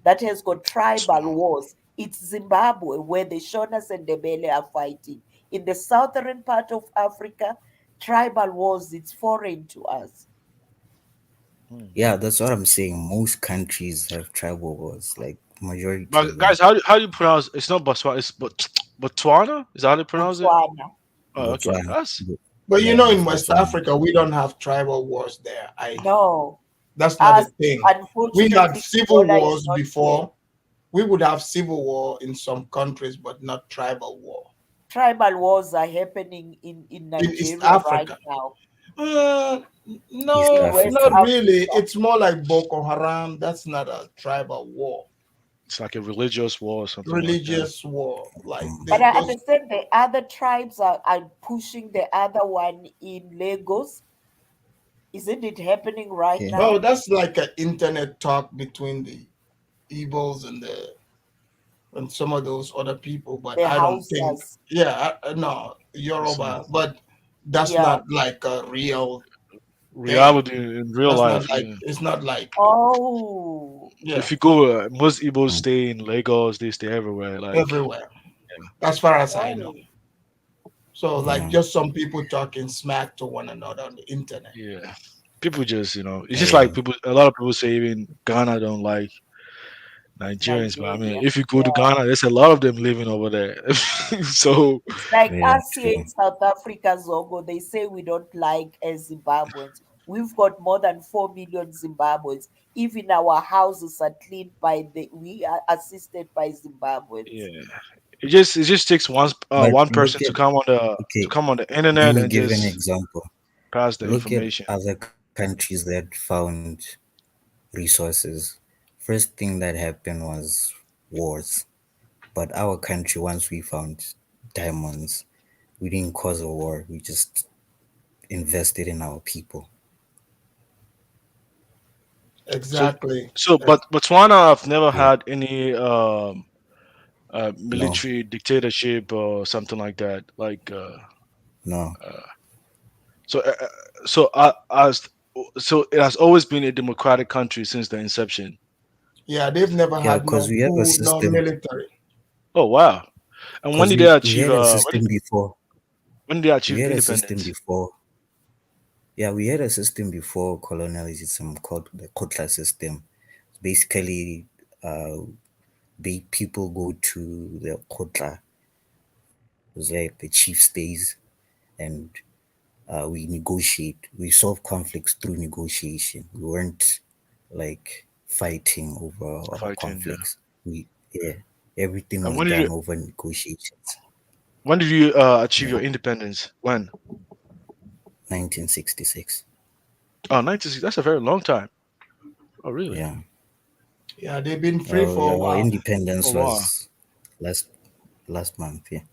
that has got tribal wars. It's Zimbabwe, where the Shonas and the Bele are fighting. In the southern part of Africa, tribal wars, it's foreign to us. yeah. That's what I'm saying. Most countries have tribal wars, like majority But of them. guys, how do you pronounce? It's not Botswana. It's Botswana. Is that how they pronounce it? Botswana. Oh, okay. Botswana. That's But Yeah, in it's West Botswana. Africa, we don't have tribal wars there either. No, That's not a us, thing. We had unfortunately, civil Ebola is wars not here. before. We would have civil war in some countries, but not tribal war. Tribal wars are happening in In East Nigeria right Africa, now. uh, East In no, West not Africa. really. Africa. It's more like Boko Haram. That's not a tribal war. it's like a religious war or something like that. Religious war. Like But I those. understand the other tribes are pushing the other one in Lagos. Isn't it happening right Yeah. Oh, now? that's like an internet talk between the Igbos and some of those other people, but The I don't think. Hausas. Yeah, no, It's Yoruba, but that's Yeah. not like a real thing. reality in real That's not life. like Yeah. it's not like Oh. yeah If you go, most Igbos stay in Lagos. They stay everywhere. Like, everywhere. As far as I know. Oh. So like Yeah. just some people talking smack to one another on the internet. yeah, people just it's just like Yeah. people. A lot of people say even Ghana don't like Nigerians, but I mean, Nigeria. if you go to Yeah. Ghana, there's a lot of them living over there. So It's like Yeah. us here True. in South Africa, Zogo. They say we don't like as Zimbabweans. We've got more than 4 million Zimbabweans. Even our houses are cleaned we are assisted by Zimbabweans. yeah, it just takes But one look person at to okay. come on the Let internet me and give an just example. pass the Look at information. other countries that found resources. First thing that happened was wars. But our country, once we found diamonds, we didn't cause a war. We just invested in our people. So Exactly. but Botswana have never Yeah. had any No. military dictatorship or something like that. Like No. uh, so so as so it has always been a democratic country since the inception. Yeah, they've never Yeah, had because no we have a coup, no system. military. Oh wow! And when Because did they we achieve? had a system before. When did they We achieve had a system independence? before. Yeah, we had a system before colonialism called the Kotla system. Basically, uh, people go to the Kotla, where the chief stays, and we negotiate. We solve conflicts through negotiation. We weren't like fighting over Fighting. Yeah. conflicts. Yeah, everything And was done over negotiations. when did you achieve Yeah, your independence? When? 1966. Oh, 96. That's a very long time. Oh, really? Yeah, Yeah, they've been free for a our while. Oh, independence wow. was last last month. Yeah,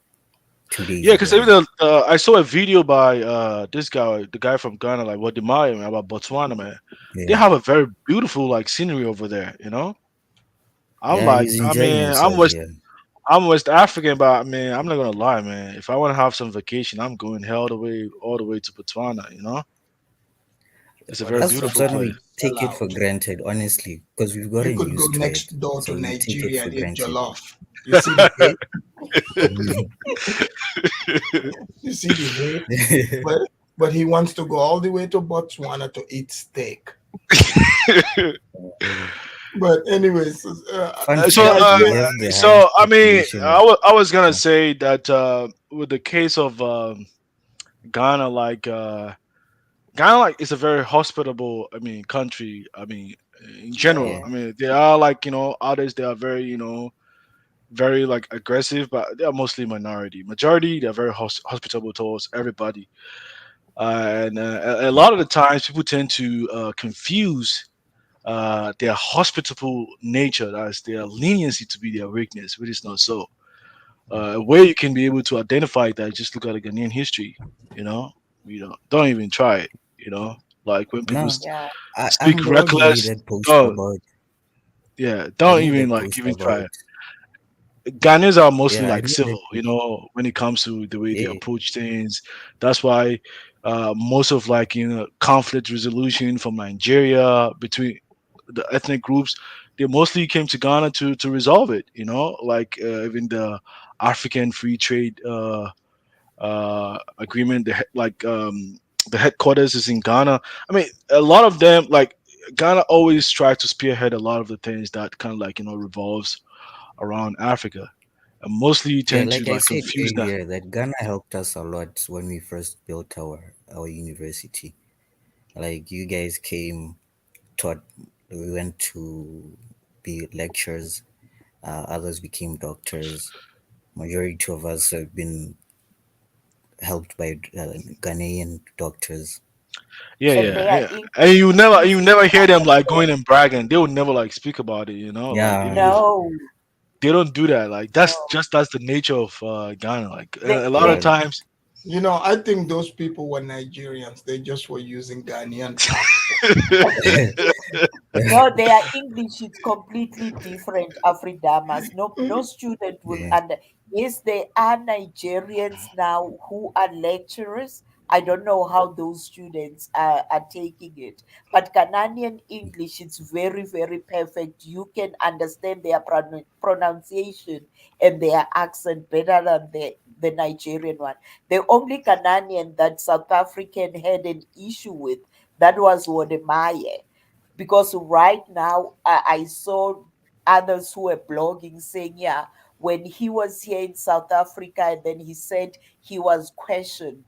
2 days Yeah, because ago even now. I saw a video by this guy, the guy from Ghana, like what man, about Botswana, man. They Yeah, have a very beautiful like scenery over there. I'm yeah, like, he's I enjoying mean, himself here. I'm West African, but I mean, I'm not gonna lie, man. If I want to have some vacation, I'm going all the way to Botswana. It's a But very it's As a beautiful Botswana, place. we take it for sellout. granted, honestly, because we've You gotten could go used to it. next door to So we take it Nigeria for and eat granted. jollof. You see the hate? Mhm. You see the hate? But he wants to go all the way to Botswana to eat steak. But anyways, Fun So, fact: we Nigeria, have the highest I mean, population of. I was gonna say that with the case of Ghana, Ghana, is a very hospitable, I mean, country. I mean, in general, Yeah, I mean, they are like others. They are very very like aggressive, but they are mostly minority. Majority, they are very hospitable towards everybody. And a yeah, lot of the times, people tend to confuse their hospitable nature, that's their leniency, to be their weakness, which is not so. A way you can be able to identify that, just look at the Ghanaian history. You know, don't even try it. Like when people No, Yeah. speak I'm the one who made reckless, that post don't about. don't I made even that like post even try about. it. Ghanaians are mostly Yeah, I like made civil, that post. when it comes to the way they Yeah, approach things. That's why most of like conflict resolution from Nigeria between the ethnic groups, they mostly came to Ghana to resolve it. Like even the African Free Trade Agreement, the headquarters is in Ghana. I mean, a lot of them like Ghana always try to spearhead a lot of the things that kind of like revolves around Africa, and mostly you yeah. tend to Like I like said confuse that. earlier, that Ghana helped us a lot when we first built our university. Like you guys came, taught. We went to be lecturers. Others became doctors. Majority of us have been helped by Ghanaian doctors. Yeah, And yeah, their yeah. And English you never isn't hear them like going perfect. and bragging. They would never like speak about it. Like Yeah, even if No, they don't do that, like no. that's the nature of Ghana. Like They a lot of they yeah. times, I think those people were Nigerians. They just were using Ghanaian passport. No, their English is completely different, Afridamas. No student will Yeah. under. Yes, there are Nigerians now who are lecturers. I don't know how those students are taking it, but Canadian English is very, very perfect. You can understand their pronunciation and their accent better than the Nigerian one. The only Canadian that South African had an issue with, that was Wodemaye, because right now I saw others who were blogging saying, yeah, when he was here in South Africa, and then he said he was questioned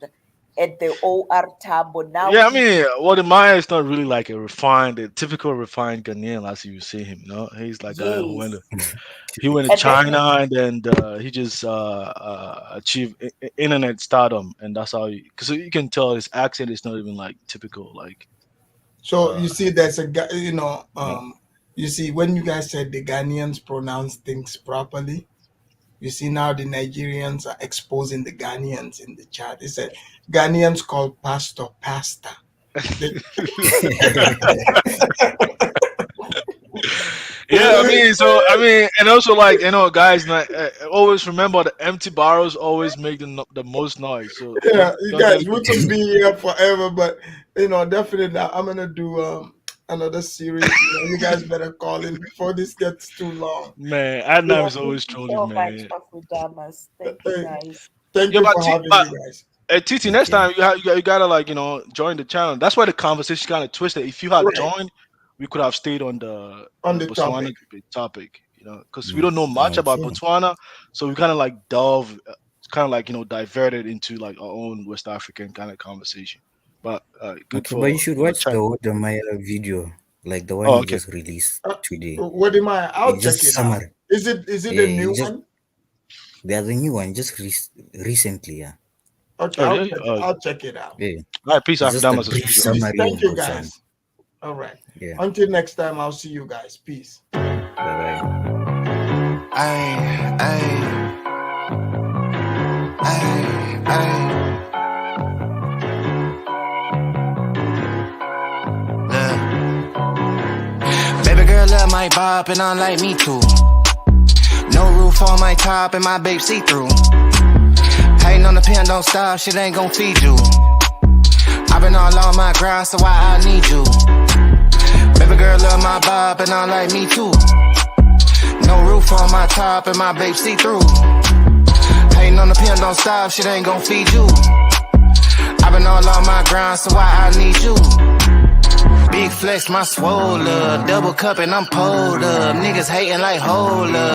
at the OR Tambo. Now yeah. I he, mean, well, the Maya is not really like a typical refined Ghanaian as you see him. He's like a guy who yes, he went to and then China, and then he just achieved internet stardom, and that's how. Because you can tell his accent is not even like typical. Like, So uh, you see, there's a guy. yeah. You see, when you guys said the Ghanaians pronounce things properly, you see now the Nigerians are exposing the Ghanaians in the chat. They said Ghanaians call pastor pastor. They- Yeah, and also like guys, always remember the empty barrels always make the most noise. So Yeah, don't you don't guys, just we could be here forever, but definitely I'm gonna do another series. You guys better call in before this gets too long. man. yeah, Adnam is thank always you trolling, so much, man. Afridamas. Thank you, Hey, guys. thank Yeah, you for having me, guys. Titi, Thank next you. time you gotta like join the channel. That's why the conversation kind of twisted. If you had Right joined, we could have stayed on the on the Botswana topic. topic. Because we Mm, don't know much about okay. Botswana, so we kind of like delve, kind of like diverted into like our own West African kind of conversation. But good Okay, but you for should watch chat. the Odomaya video, like the one Oh, he okay. just released Uh, today. what am I? I'll It's check just it out. summary. Is it a Yeah, new he just one? there's a new one just recently. Yeah, Okay, Oh, yeah. I'll check it out. yeah. All right, peace, It's just a Africamas as brief usual. Peace. summary Thank of you, Botswana. guys. All right. Yeah. Until next time, I'll see you guys. Peace. Bye bye. Ay, ay, ay, ay. Look. Baby girl love my bop and I like me too. No roof on my top and my babe see through. Hating on the pen, don't stop, shit ain't gon' feed you. I've been all on my grind, so why I need you. Baby girl love my bop and I like me too. No roof on my top and my babe see through. Hating on the pen, don't stop, shit ain't gon' feed you. I've been all on my grind, so why I need you. Big flex, my swole up, double cup and I'm pulled up. Niggas hating like hold up.